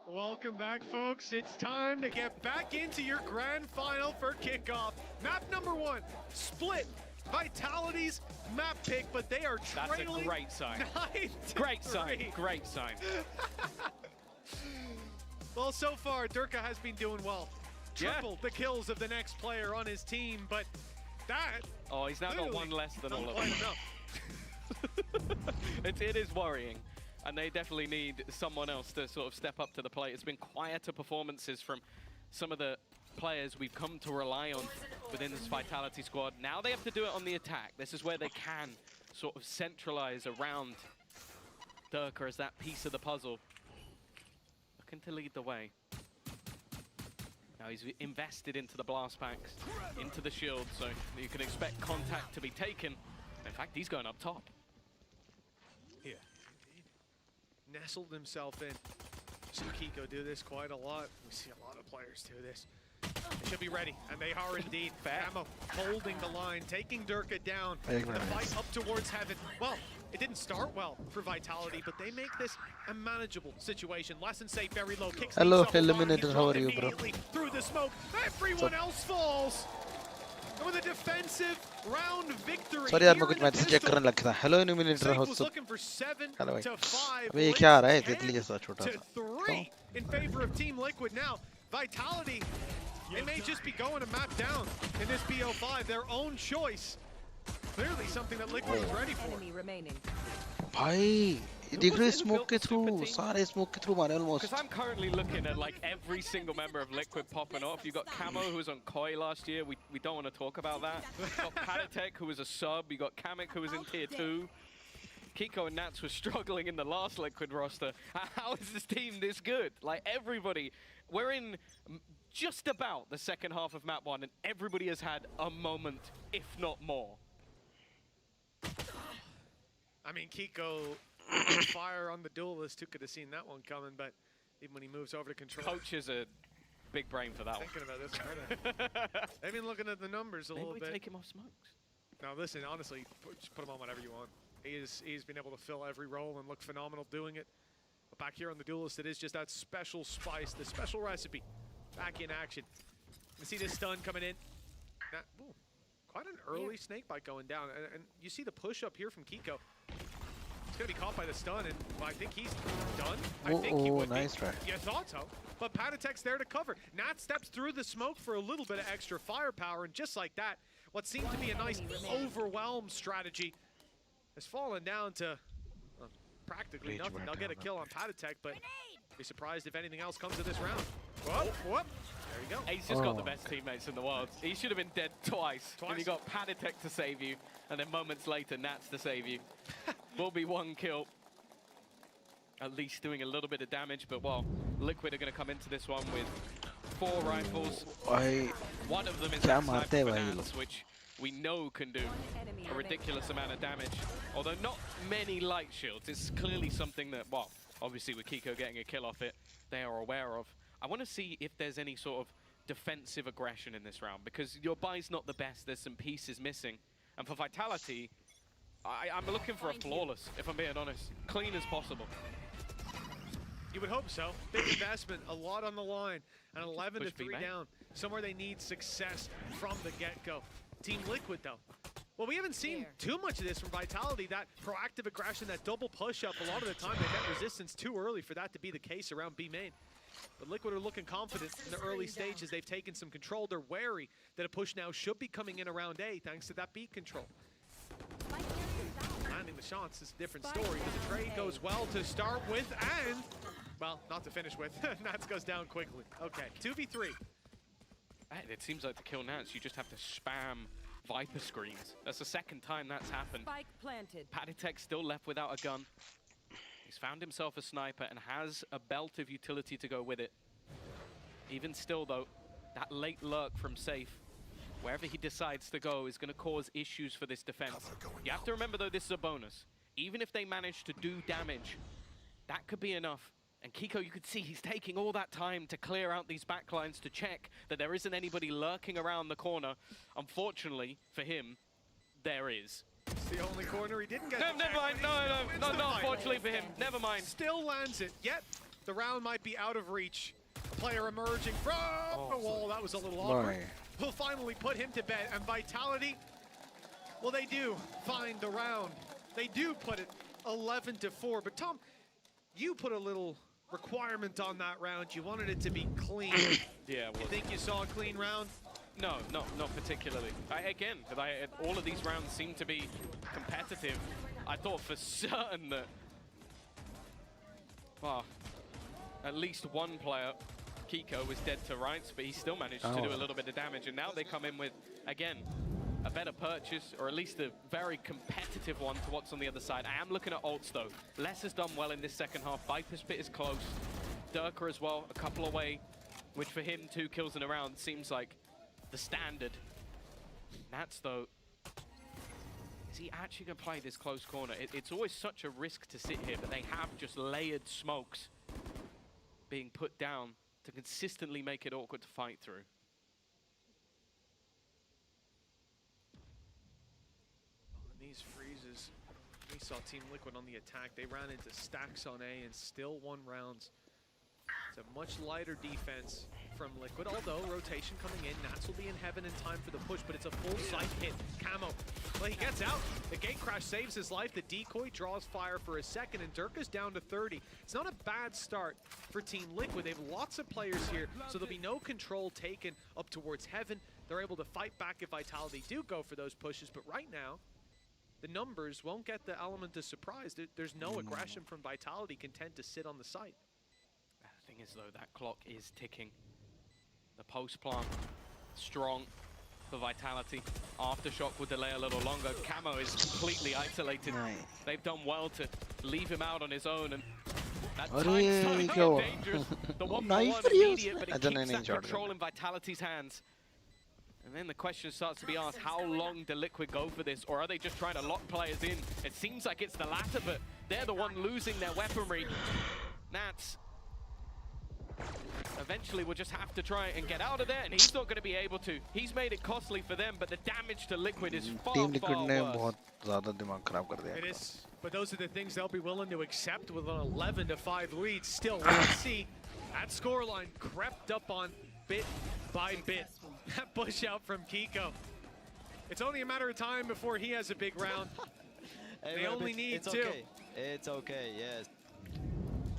Speaker 11: Welcome back, folks. It's time to get back into your grand final for kickoff. Map number 1, split. Vitality's map pick, but they are trailing.
Speaker 10: That's a great sign.
Speaker 11: 9-3.
Speaker 10: Great sign. Great sign.
Speaker 11: Well, so far, Durka has been doing well. Triple the kills of the next player on his team, but that...
Speaker 10: Oh, he's now got one less than all of them. It is worrying. And they definitely need someone else to sort of step up to the plate. It's been quieter performances from some of the players we've come to rely on within this Vitality squad. Now they have to do it on the attack. This is where they can sort of centralize around Durka as that piece of the puzzle. Looking to lead the way. Now he's invested into the blast packs, into the shield, so you can expect contact to be taken. In fact, he's going up top.
Speaker 11: Yeah. Nestled himself in. So Kiko do this quite a lot. We see a lot of players do this. They should be ready, and they are indeed. Camo holding the line, taking Durka down. The fight up towards heaven. Well, it didn't start well for Vitality, but they make this a manageable situation. Lesson safe, very low. Kicks
Speaker 5: Hello, Eliminator. How are you, bro?
Speaker 11: Through the smoke, everyone else falls. And with a defensive round victory.
Speaker 5: Sorry यार मैं कुछ match check करने लगा था. Hello, Eliminator. How are you? Hello भाई. अबे ये क्या आ रहा है? तितली जैसा छोटा सा.
Speaker 11: In favor of Team Liquid now. Vitality, they may just be going a map down in this BO5, their own choice. Clearly something that Liquid is ready for.
Speaker 5: भाई देख रहे smoke के through सारे smoke के through मारे almost.
Speaker 10: Because I'm currently looking at like every single member of Liquid popping off. You got Camo who was on Koi last year. We don't want to talk about that. You got Patatek who was a sub. You got Kamek who was in tier 2. Kiko and Nats were struggling in the last Liquid roster. How is this team this good? Like everybody, we're in just about the second half of map 1 and everybody has had a moment, if not more.
Speaker 11: I mean, Kiko fire on the duelist. Who could have seen that one coming? But even when he moves over to control.
Speaker 10: Coach is a big brain for that
Speaker 11: Thinking about this one. They've been looking at the numbers a little bit.
Speaker 10: Maybe take him off smokes.
Speaker 11: Now listen, honestly, just put him on whatever you want. He's been able to fill every role and look phenomenal doing it. But back here on the duelist, it is just that special spice, the special recipe. Back in action. You see this stun coming in. Now, ooh, quite an early snake bite going down. And you see the push up here from Kiko. He's going to be caught by the stun, and well, I think he's done. I think he would
Speaker 5: nice
Speaker 11: be.
Speaker 5: try.
Speaker 11: You thought so. But Patatek's there to cover. Nat steps through the smoke for a little bit of extra firepower, and just like that, what seemed to be a nice overwhelm strategy has fallen down to practically nothing. They'll get a kill on Patatek, but be surprised if anything else comes to this round. Whoop, whoop. There you go.
Speaker 10: He's just got the best teammates in the world. He should have been dead twice. And you got Patatek to save you, and then moments later, Nats to save you. Will be 1 kill. At least doing a little bit of damage, but well, Liquid are going to come into this one with 4 rifles. One of them is that sniper Nats, which we know can do a ridiculous amount of damage. Although not many light shields. It's clearly something that, well, obviously with Kiko getting a kill off it, they are aware of. I want to see if there's any sort of defensive aggression in this round, because your buy's not the best. There's some pieces missing. And for Vitality, I'm looking for a flawless, if I'm being honest. Clean as possible.
Speaker 11: You would hope so. Big investment, a lot on the line. An 11 to 3 down. Somewhere they need success from the get-go. Team Liquid, though. Well, we haven't seen too much of this from Vitality. That proactive aggression, that double push-up, a lot of the time they get resistance too early for that to be the case around B main. But Liquid are looking confident in the early stages. They've taken some control. They're wary that a push now should be coming in around A thanks to that beat control. Landing the shots is a different story, but the trade goes well to start with and, well, not to finish with. Nats goes down quickly. Okay, 2v3.
Speaker 10: It seems like to kill Nats, you just have to spam Viper screens. That's the second time that's happened.
Speaker 7: Spike planted.
Speaker 10: Patatek still left without a gun. He's found himself a sniper and has a belt of utility to go with it. Even still, though, that late lurk from Safe, wherever he decides to go, is going to cause issues for this defense. You have to remember, though, this is a bonus. Even if they manage to do damage, that could be enough. And Kiko, you could see he's taking all that time to clear out these backlines to check that there isn't anybody lurking around the corner. Unfortunately for him, there is.
Speaker 11: It's the only corner he didn't get.
Speaker 10: No, never mind. No, not unfortunately for him. Never mind.
Speaker 11: Still lands it. Yet the round might be out of reach. Player emerging from the wall. That was a little awkward. We'll finally put him to bed. And Vitality, well, they do find the round. They do put it 11 to 4. But Tom, you put a little requirement on that round. You wanted it to be clean.
Speaker 10: Yeah.
Speaker 11: You think you saw a clean round?
Speaker 10: No, not particularly. All of these rounds seem to be competitive. I thought for certain that, well, at least one player, Kiko, was dead to rights, but he still managed to do a little bit of damage. And now they come in with, again, a better purchase, or at least a very competitive one to what's on the other side. I am looking at ults, though. Les has done well in this second half. Viper's Pit is close. Durka as well, a couple away, which for him, 2 kills in a round seems like the standard. Nats, though, is he actually going to play this close corner? It's always such a risk to sit here, but they have just layered smokes being put down to consistently make it awkward to fight through.
Speaker 11: These freezes, we saw Team Liquid on the attack. They ran into stacks on A and still won rounds. It's a much lighter defense from Liquid, although rotation coming in. Nats will be in heaven in time for the push, but it's a full sight hit. Camo, well, he gets out. The gate crash saves his life. The decoy draws fire for a second, and Durka's down to 30. It's not a bad start for Team Liquid. They have lots of players here, so there'll be no control taken up towards heaven. They're able to fight back if Vitality do go for those pushes, but right now, the numbers won't get the element of surprise. There's no aggression from Vitality, content to sit on the site.
Speaker 10: The thing is, though, that clock is ticking. The post plant, strong for Vitality. Aftershock will delay a little longer. Camo is completely isolated. They've done well to leave him out on his own, and that time's starting to get dangerous. The 1-for-1 immediate, but it keeps that control in Vitality's hands. And then the question starts to be asked, how long do Liquid go for this? Or are they just trying to lock players in? It seems like it's the latter, but they're the one losing their weaponry. Nats eventually will just have to try and get out of there, and he's not going to be able to. He's made it costly for them, but the damage to Liquid is far, far worse.
Speaker 11: It is, but those are the things they'll be willing to accept with an 11-5 lead. Still, let's see, that scoreline crept up on bit by bit. That push out from Kiko. It's only a matter of time before he has a big round. They only need two.
Speaker 12: It's okay, yes.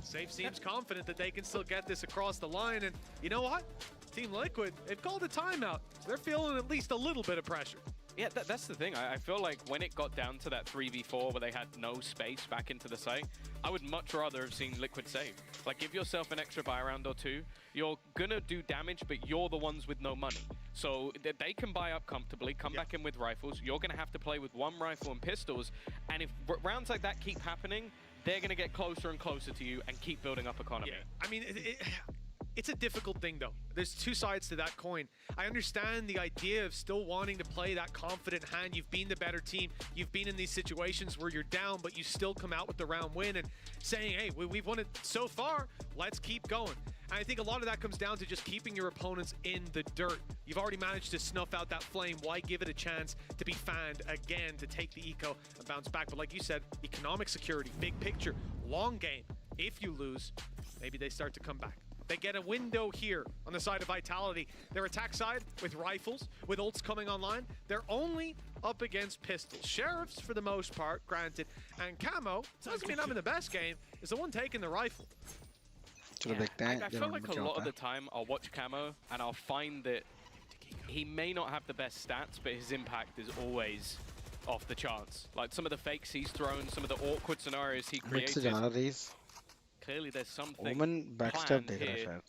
Speaker 11: Safe seems confident that they can still get this across the line, and you know what? Team Liquid, they've called a timeout. They're feeling at least a little bit of pressure.
Speaker 10: Yeah, that's the thing. I feel like when it got down to that 3v4 where they had no space back into the site, I would much rather have seen Liquid save. Like, give yourself an extra buy round or two. You're gonna do damage, but you're the ones with no money. So they can buy up comfortably, come back in with rifles. You're gonna have to play with one rifle and pistols. And if rounds like that keep happening, they're gonna get closer and closer to you and keep building up economy.
Speaker 11: Yeah, I mean, it's a difficult thing, though. There's two sides to that coin. I understand the idea of still wanting to play that confident hand. You've been the better team. You've been in these situations where you're down, but you still come out with the round win and saying, hey, we've won it so far, let's keep going. And I think a lot of that comes down to just keeping your opponents in the dirt. You've already managed to snuff out that flame. Why give it a chance to be fanned again, to take the eco and bounce back? But like you said, economic security, big picture, long game. If you lose, maybe they start to come back. They get a window here on the side of Vitality. Their attack side with rifles, with ults coming online, they're only up against pistols. Sheriffs for the most part, granted. And Camo, doesn't mean having the best game, is the one taking the rifle.
Speaker 10: Yeah, I feel like a lot of the time I'll watch Camo and I'll find that he may not have the best stats, but his impact is always off the charts. Like some of the fakes he's thrown, some of the awkward scenarios he created. Clearly there's something planned here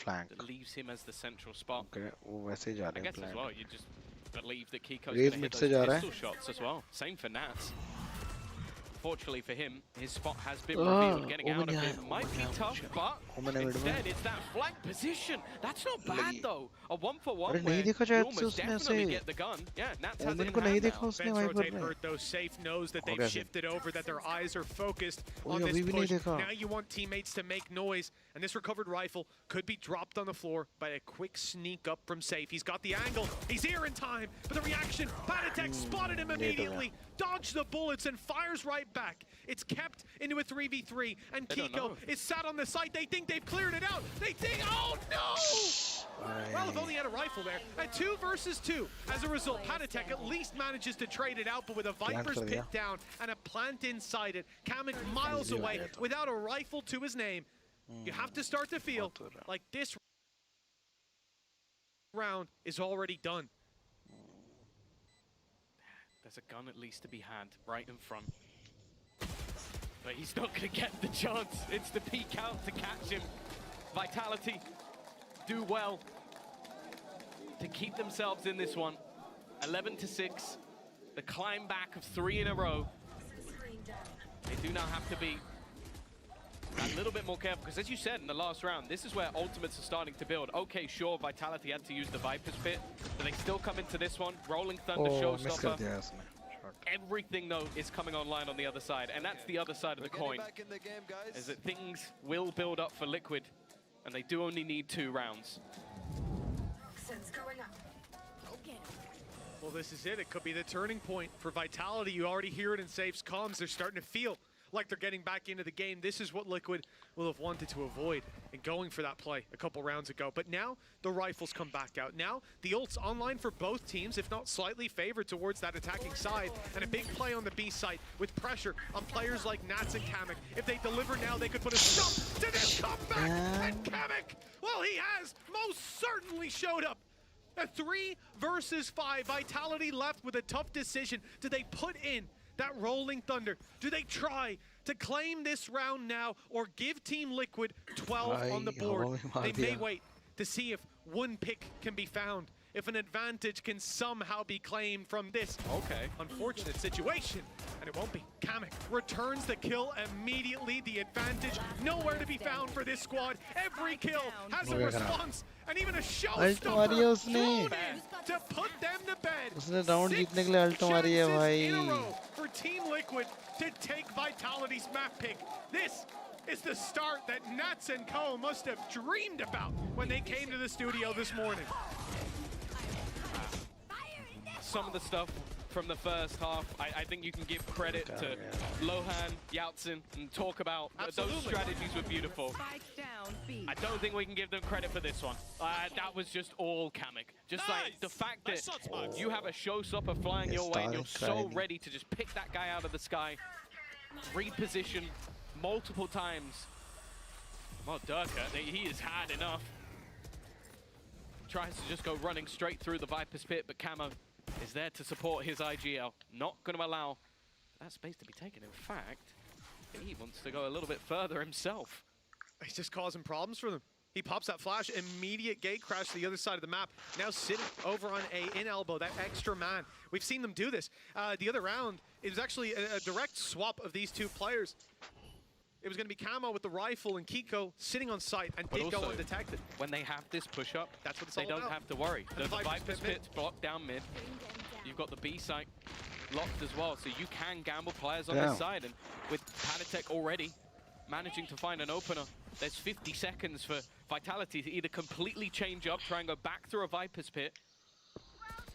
Speaker 10: that leaves him as the central spot. I guess as well, you just believe that Kiko's going to hit those pistol shots as well. Same for Nats. Fortunately for him, his spot has been revealed. Getting out of it might be tough, but instead it's that flank position. That's not bad though. A 1-for-1 where you almost definitely get the gun. Yeah, Nats has it in hand now.
Speaker 11: Ben's rotate hurt though. Safe knows that they've shifted over, that their eyes are focused on this push. Now you want teammates to make noise, and this recovered rifle could be dropped on the floor by a quick sneak up from Safe. He's got the angle. He's here in time, but the reaction, Patatek spotted him immediately, dodged the bullets, and fires right back. It's kept into a 3v3, and Kiko is sat on the site. They think they've cleared it out. They think, oh no! Well, if only had a rifle there. A 2 versus 2. As a result, Patatek at least manages to trade it out, but with a Viper's pit down and a plant inside it, Kamek miles away without a rifle to his name. You have to start to feel like this round is already done.
Speaker 10: There's a gun at least to be had right in front. But he's not going to get the chance. It's the peek out to catch him. Vitality do well to keep themselves in this one. 11-6. The climb back of 3 in a row. They do now have to be a little bit more careful, because as you said in the last round, this is where ultimates are starting to build. Okay, sure, Vitality had to use the Viper's pit, but they still come into this one. Rolling Thunder, Showstopper. Everything, though, is coming online on the other side, and that's the other side of the coin.
Speaker 12: Back in the game, guys.
Speaker 10: Is that things will build up for Liquid, and they do only need 2 rounds.
Speaker 11: Well, this is it. It could be the turning point for Vitality. You already hear it in Safe's comms. They're starting to feel like they're getting back into the game. This is what Liquid will have wanted to avoid in going for that play a couple rounds ago. But now the rifles come back out. Now the ult's online for both teams, if not slightly favored towards that attacking side. And a big play on the B site with pressure on players like Nats and Kamek. If they deliver now, they could put a stop to this comeback. And Kamek, well, he has most certainly showed up A 3 versus 5. Vitality left with a tough decision. Do they put in that Rolling Thunder? Do they try to claim this round now or give Team Liquid 12 on the board? They may wait to see if one pick can be found, if an advantage can somehow be claimed from this unfortunate situation. And it won't be. Kamek returns the kill immediately. The advantage nowhere to be found for this squad. Every kill has a response and even a showstopper thrown in to put them to bed. 6 chances in a row for Team Liquid to take Vitality's map pick. This is the start that Nats and Co must have dreamed about when they came to the studio this morning.
Speaker 10: Some of the stuff from the first half, I think you can give credit to Lohan, Yaltsin, and talk about those strategies were beautiful. I don't think we can give them credit for this one. That was just all Kamek. Just like the fact that you have a showstopper flying your way and you're so ready to just pick that guy out of the sky, reposition multiple times. Well, Durka, he has had enough. Tries to just go running straight through the Viper's pit, but Camo is there to support his IGL. Not going to allow that space to be taken. In fact, he wants to go a little bit further himself.
Speaker 11: He's just causing problems for them. He pops that flash, immediate gate crash to the other side of the map. Now sitting over on A in elbow, that extra man. We've seen them do this. The other round, it was actually a direct swap of these two players. It was going to be Camo with the rifle and Kiko sitting on site and did go undetected.
Speaker 10: When they have this push-up,
Speaker 11: that's what
Speaker 10: they don't have to worry. The Viper's pit's blocked down mid. You've got the B site locked as well, so you can gamble players on this side. And with Panatek already managing to find an opener, there's 50 seconds for Vitality to either completely change up, try and go back through a Viper's pit,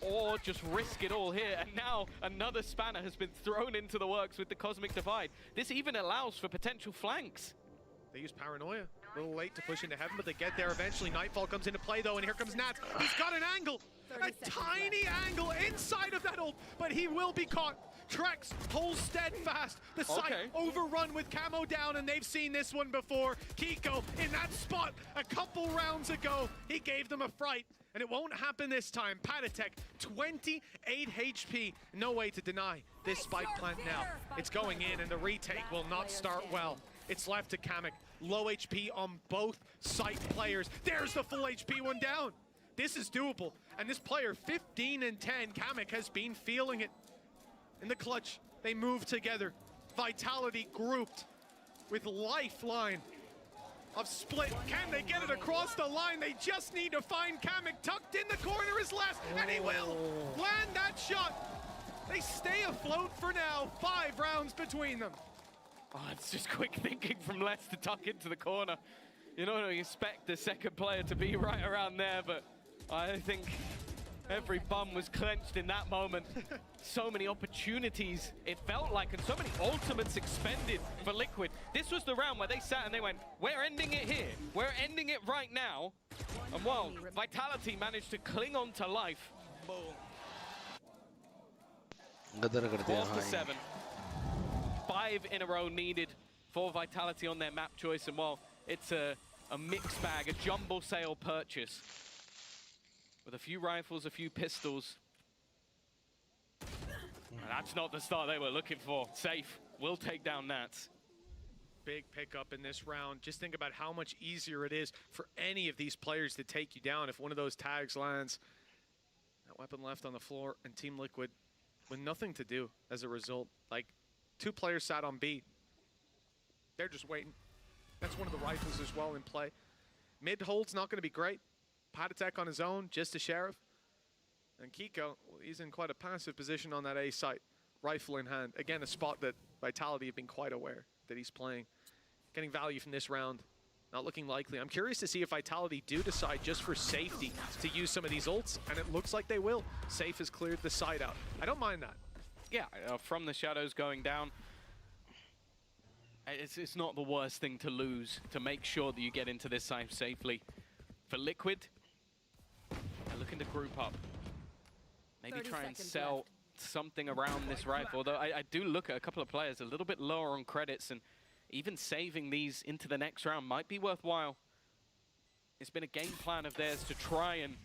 Speaker 10: or just risk it all here. And now another spanner has been thrown into the works with the Cosmic Divide. This even allows for potential flanks.
Speaker 11: They use Paranoia. A little late to push into heaven, but they get there eventually. Nightfall comes into play though, and here comes Nats. He's got an angle, a tiny angle inside of that ult, but he will be caught. Trex holds steadfast. The site overrun with Camo down, and they've seen this one before. Kiko in that spot a couple rounds ago. He gave them a fright, and it won't happen this time. Patatek, 28 HP. No way to deny this spike plant now. It's going in, and the retake will not start well. It's left to Kamek. Low HP on both site players. There's the full HP one down. This is doable. And this player, 15 and 10, Kamek has been feeling it. In the clutch, they move together. Vitality grouped with Lifeline of Split. Can they get it across the line? They just need to find Kamek. Tucked in the corner is last, and he will land that shot. They stay afloat for now. 5 rounds between them.
Speaker 10: Oh, it's just quick thinking from Les to tuck into the corner. You don't expect the second player to be right around there, but I think every bum was clenched in that moment. So many opportunities, it felt like, and so many ultimates expended for Liquid. This was the round where they sat and they went, we're ending it here. We're ending it right now. And well, Vitality managed to cling on to life. 4-7. 5 in a row needed for Vitality on their map choice, and well, it's a mixed bag, a jumble sale purchase with a few rifles, a few pistols. And that's not the start they were looking for. Safe will take down Nats.
Speaker 11: Big pickup in this round. Just think about how much easier it is for any of these players to take you down if one of those tags lands. That weapon left on the floor, and Team Liquid with nothing to do as a result. Like, 2 players sat on B. They're just waiting. That's one of the rifles as well in play. Mid hold's not going to be great. Patatek on his own, just a sheriff. And Kiko, well, he's in quite a passive position on that A site. Rifle in hand. Again, a spot that Vitality have been quite aware that he's playing. Getting value from this round, not looking likely. I'm curious to see if Vitality do decide just for safety to use some of these ults, and it looks like they will. Safe has cleared the side out. I don't mind that.
Speaker 10: Yeah, from the shadows going down, it's not the worst thing to lose, to make sure that you get into this side safely. For Liquid, they're looking to group up. Maybe try and sell something around this rifle, although I do look at a couple of players a little bit lower on credits, and even saving these into the next round might be worthwhile. It's been a game plan of theirs to try and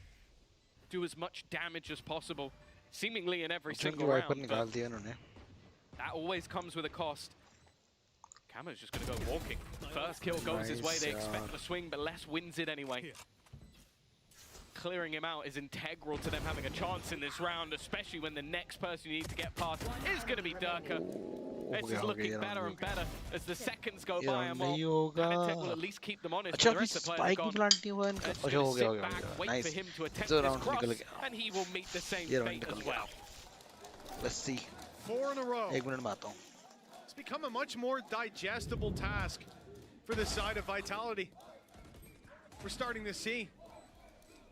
Speaker 10: do as much damage as possible, seemingly in every single round. But that always comes with a cost. Camo's just going to go walking. First kill goes his way. They expect the swing, but Les wins it anyway. Clearing him out is integral to them having a chance in this round, especially when the next person you need to get past is going to be Durka. This is looking better and better as the seconds go by, and while Panetek will at least keep them honest, the rest of the players are gone. Let's just sit back, wait for him to attempt this cross, and he will meet the same fate as well.
Speaker 5: Let's see.
Speaker 11: 4 in a row.
Speaker 5: 1 minute में आता हूँ.
Speaker 11: It's become a much more digestible task for the side of Vitality. We're starting to see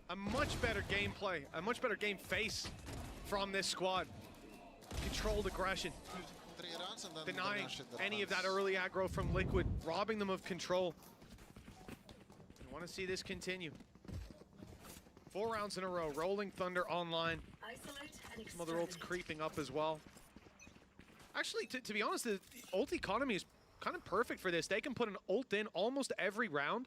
Speaker 11: a much better gameplay, a much better game face from this squad. Controlled aggression, denying any of that early aggro from Liquid, robbing them of control. I want to see this continue. 4 rounds in a row, Rolling Thunder online. Some other ults creeping up as well. Actually, to be honest, the ult economy is kind of perfect for this. They can put an ult in almost every round.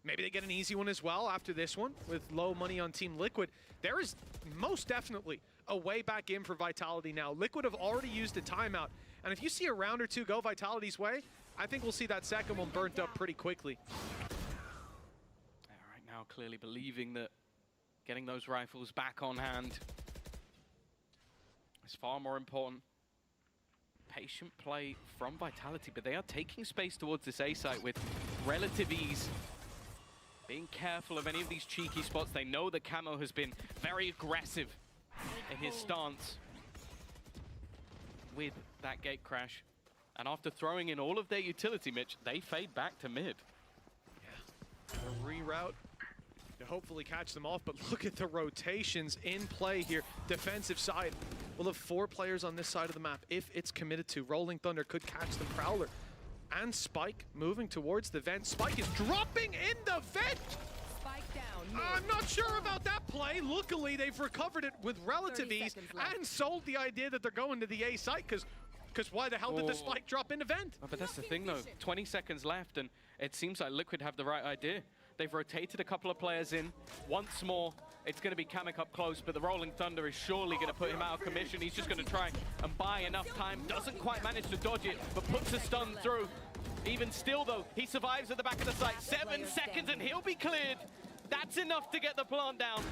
Speaker 11: Maybe they get an easy one as well after this one with low money on Team Liquid. There is most definitely a way back in for Vitality now. Liquid have already used a timeout. And if you see a round or two go Vitality's way, I think we'll see that second one burnt up pretty quickly.
Speaker 10: Right now, clearly believing that getting those rifles back on hand is far more important. Patient play from Vitality, but they are taking space towards this A site with relative ease. Being careful of any of these cheeky spots. They know that Camo has been very aggressive in his stance with that gate crash. And after throwing in all of their utility, Mitch, they fade back to mid.
Speaker 11: Yeah, a reroute to hopefully catch them off, but look at the rotations in play here. Defensive side, we'll have 4 players on this side of the map if it's committed to. Rolling Thunder could catch them. Prowler and Spike moving towards the vent. Spike is dropping in the vent!
Speaker 2: Spike down.
Speaker 11: I'm not sure about that play. Luckily, they've recovered it with relative ease and sold the idea that they're going to the A site, because why the hell did the Spike drop in the vent?
Speaker 10: Oh, but that's the thing, though. 20 seconds left, and it seems like Liquid have the right idea. They've rotated a couple of players in. Once more, it's going to be Kamek up close, but the Rolling Thunder is surely going to put him out of commission. He's just going to try and buy enough time. Doesn't quite manage to dodge it, but puts a stun through. Even still, though, he survives at the back of the site. 7 seconds, and he'll be cleared. That's enough to get the plant down.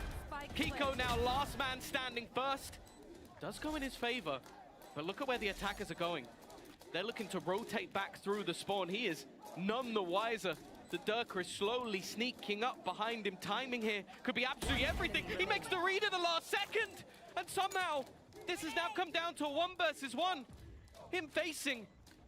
Speaker 10: Kiko now last man standing first. Does go in his favor, but look at where the attackers are going. They're looking to rotate back through the spawn. He is none the wiser. The Durka is slowly sneaking up behind him. Timing here could be absolutely everything. He makes the read at the last second. And somehow, this has now come down to a 1 versus 1. Him facing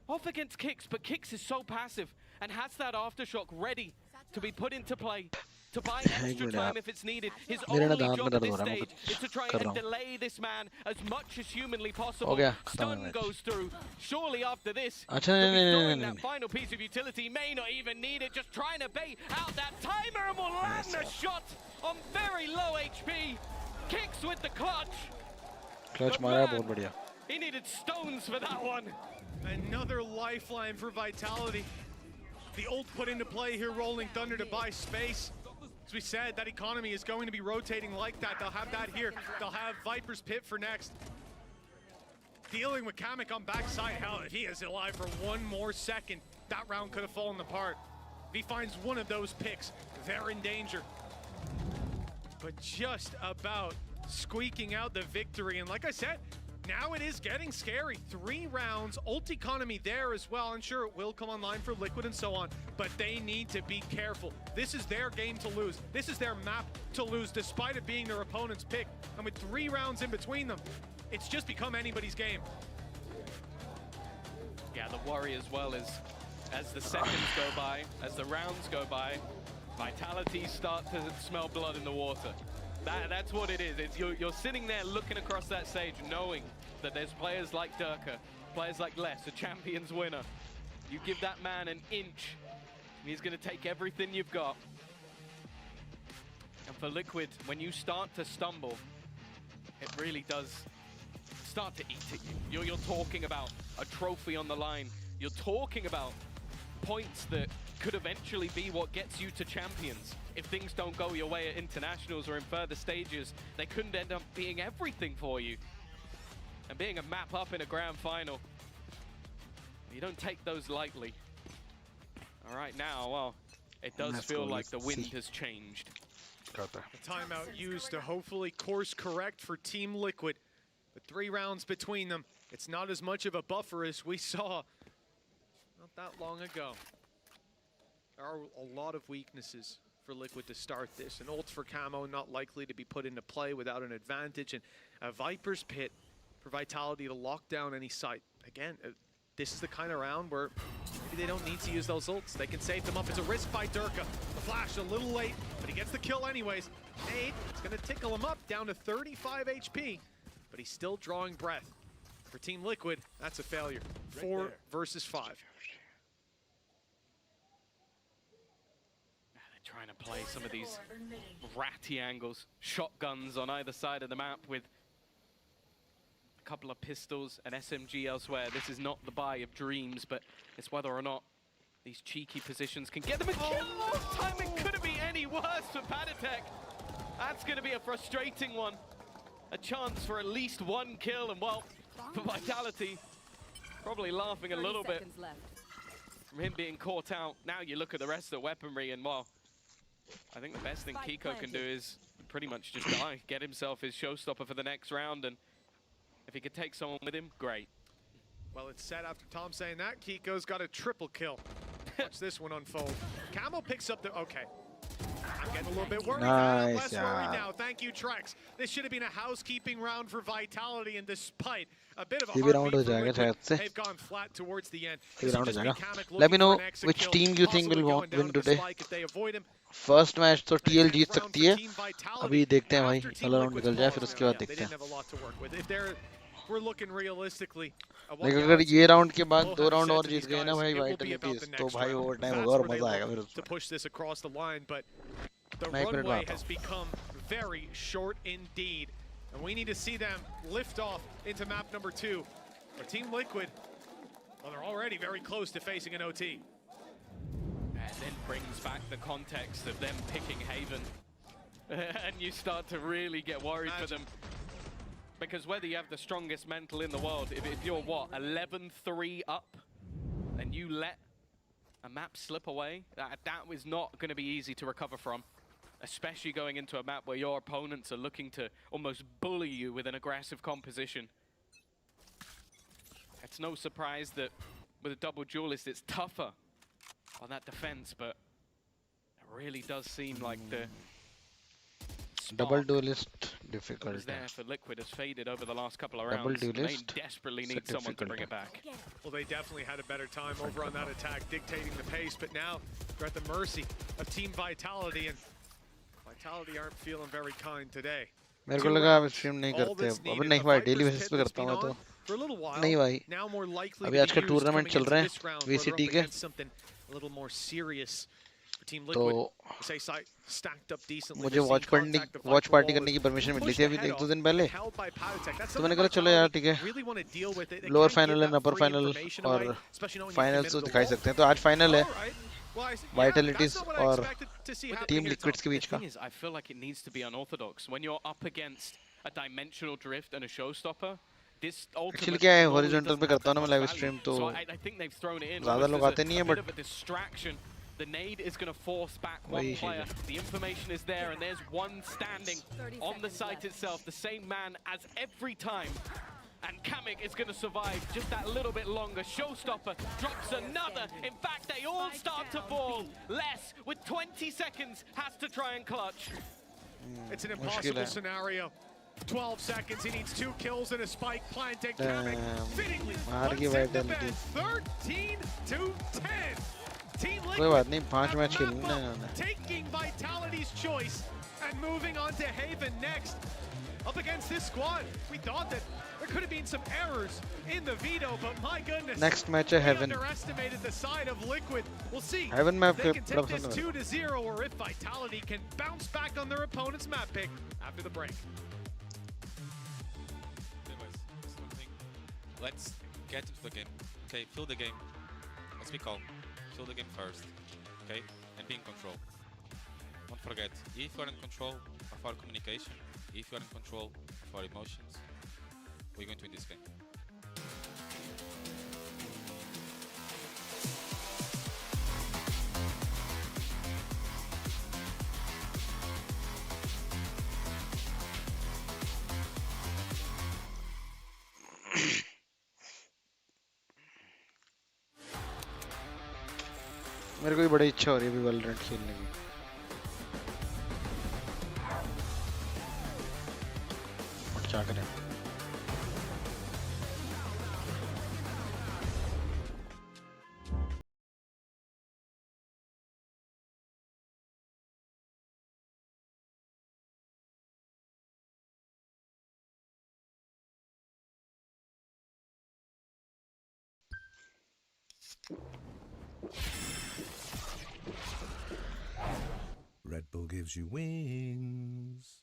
Speaker 10: off against Kix, but Kix is so passive and has that aftershock ready to be put into play. To buy extra time if it's needed. His only job at this stage is to try and delay this man as much as humanly possible. Stun goes through. Surely after this, that final piece of utility, may not even need it. Just trying to bait out that timer and will land a shot on very low HP. Kicks with the clutch.
Speaker 5: Clutch मारा बहुत बढ़िया.
Speaker 10: He needed stones for that one.
Speaker 11: Another lifeline for Vitality. The ult put into play here, Rolling Thunder to buy space. As we said, that economy is going to be rotating like that. They'll have that here. They'll have Viper's Pit for next. Dealing with Kamek on backside. Hell, if he is alive for 1 more second, that round could have fallen apart. If he finds one of those picks, they're in danger. But just about squeaking out the victory. And like I said, now it is getting scary. 3 rounds, ult economy there as well. And sure, it will come online for Liquid and so on, but they need to be careful. This is their game to lose. This is their map to lose, despite it being their opponent's pick. And with 3 rounds in between them, it's just become anybody's game.
Speaker 10: Yeah, the worry as well is, as the seconds go by, as the rounds go by, Vitality start to smell blood in the water. That's what it is. You're sitting there looking across that stage knowing that there's players like Durka, players like Les, a Champions winner. You give that man an inch, and he's going to take everything you've got. And for Liquid, when you start to stumble, it really does start to eat at you. You're talking about a trophy on the line. You're talking about points that could eventually be what gets you to champions. If things don't go your way at internationals or in further stages, they couldn't end up being everything for you. And being a map up in a grand final, you don't take those lightly. All right, now, well, it does feel like the wind has changed.
Speaker 11: A timeout used to hopefully course correct for Team Liquid. The 3 rounds between them, it's not as much of a buffer as we saw not that long ago. There are a lot of weaknesses for Liquid to start this. An ult for Camo not likely to be put into play without an advantage, and a Viper's Pit for Vitality to lock down any site. Again, this is the kind of round where maybe they don't need to use those ults. They can save them up. It's a risk by Durka. The flash a little late, but he gets the kill anyways. Nade, it's going to tickle him up down to 35 HP, but he's still drawing breath. For Team Liquid, that's a failure. 4 versus 5.
Speaker 10: They're trying to play some of these ratty angles. Shotguns on either side of the map with a couple of pistols, an SMG elsewhere. This is not the buy of dreams, but it's whether or not these cheeky positions can get them a kill. Oh, timing couldn't be any worse for Padatek. That's going to be a frustrating one. A chance for at least 1 kill, and well, for Vitality, probably laughing a little bit from him being caught out. Now you look at the rest of the weaponry, and well, I think the best thing Kiko can do is pretty much just die, get himself his showstopper for the next round, and if he could take someone with him, great.
Speaker 11: Well, it's set after Tom saying that. Kiko's got a triple kill. Watch this one unfold. Camo picks up the... Okay. I'm getting a little bit worried.
Speaker 5: Nice,
Speaker 11: Less worried now. Thank you, Trex. This should have been a housekeeping round for Vitality, and despite a bit of a heartbeat from Liquid, they've gone flat towards the end.
Speaker 5: Let me know which team you think will win today. First match तो TL जीत सकती है. अभी देखते हैं भाई. अगला round निकल जाए फिर उसके बाद देखते हैं.
Speaker 11: We're looking realistically.
Speaker 5: लेकिन अगर ये राउंड के बाद 2 राउंड और जीत गए ना भाई वाइटलिटीज तो भाई ओवर टाइम होगा और मजा आएगा फिर उसमें.
Speaker 11: To push this across the line, but the runway has become very short indeed, and we need to see them lift off into map number 2. But Team Liquid, well, they're already very close to facing an OT.
Speaker 10: And then brings back the context of them picking Haven, and you start to really get worried for them. Because whether you have the strongest mental in the world, if you're, what, 11-3 up, and you let a map slip away, that was not going to be easy to recover from. Especially going into a map where your opponents are looking to almost bully you with an aggressive composition. It's no surprise that with a double duelist, it's tougher on that defense, but it really does seem like the
Speaker 5: double duelist difficult.
Speaker 10: Was there for Liquid has faded over the last couple of rounds. They desperately need someone to bring it back.
Speaker 11: Well, they definitely had a better time over on that attack, dictating the pace, but now they're at the mercy of Team Vitality, and Vitality aren't feeling very kind today.
Speaker 5: मेरे को लगा अब stream नहीं करते अब नहीं भाई daily basis पे करता हूं तो नहीं भाई अभी आज का टूर्नामेंट चल रहा है VCT के तो मुझे वॉच पार्टी करने की परमिशन मिली थी अभी 1-2 दिन पहले तो मैंने कहा चलो यार ठीक है lower final and upper final और फाइनल्स तो दिखाई सकते हैं तो आज फाइनल है Vitalities और Team Liquids के बीच का.
Speaker 10: I feel like it needs to be unorthodox when you're up against a dimensional drift and a showstopper. This
Speaker 5: actually क्या है horizontal पे करता हूँ ना मैं live stream तो ज़्यादा लोग आते नहीं हैं but
Speaker 10: the nade is going to force back one player. The information is there, and there's one standing on the site itself, the same man as every time. And Kamik is going to survive just that little bit longer. Showstopper drops another. In fact, they all start to fall. Les, with 20 seconds, has to try and clutch.
Speaker 11: It's an impossible scenario. 12 seconds, he needs 2 kills and a spike planted. Kamik fittingly puts it to bed. 13-10. Team Liquid taking Vitality's choice and moving on to Haven next. Up against this squad, we thought that there could have been some errors in the veto, but my goodness.
Speaker 5: Next match Heaven.
Speaker 11: Underestimated the side of Liquid. We'll see.
Speaker 5: Heaven map
Speaker 11: they can take this 2-0, or if Vitality can bounce back on their opponent's map pick after the break.
Speaker 13: Let's get into the game. Okay, fill the game. Let's be calm. Fill the game first. okay? And be in control. Don't forget, if you are in control of our communication, if you are in control of our emotions, we're going to win this game.
Speaker 5: मेरे को भी बड़ी इच्छा हो रही है अभी Valorant खेलने की। क्या करें?
Speaker 14: Red Bull gives you wings.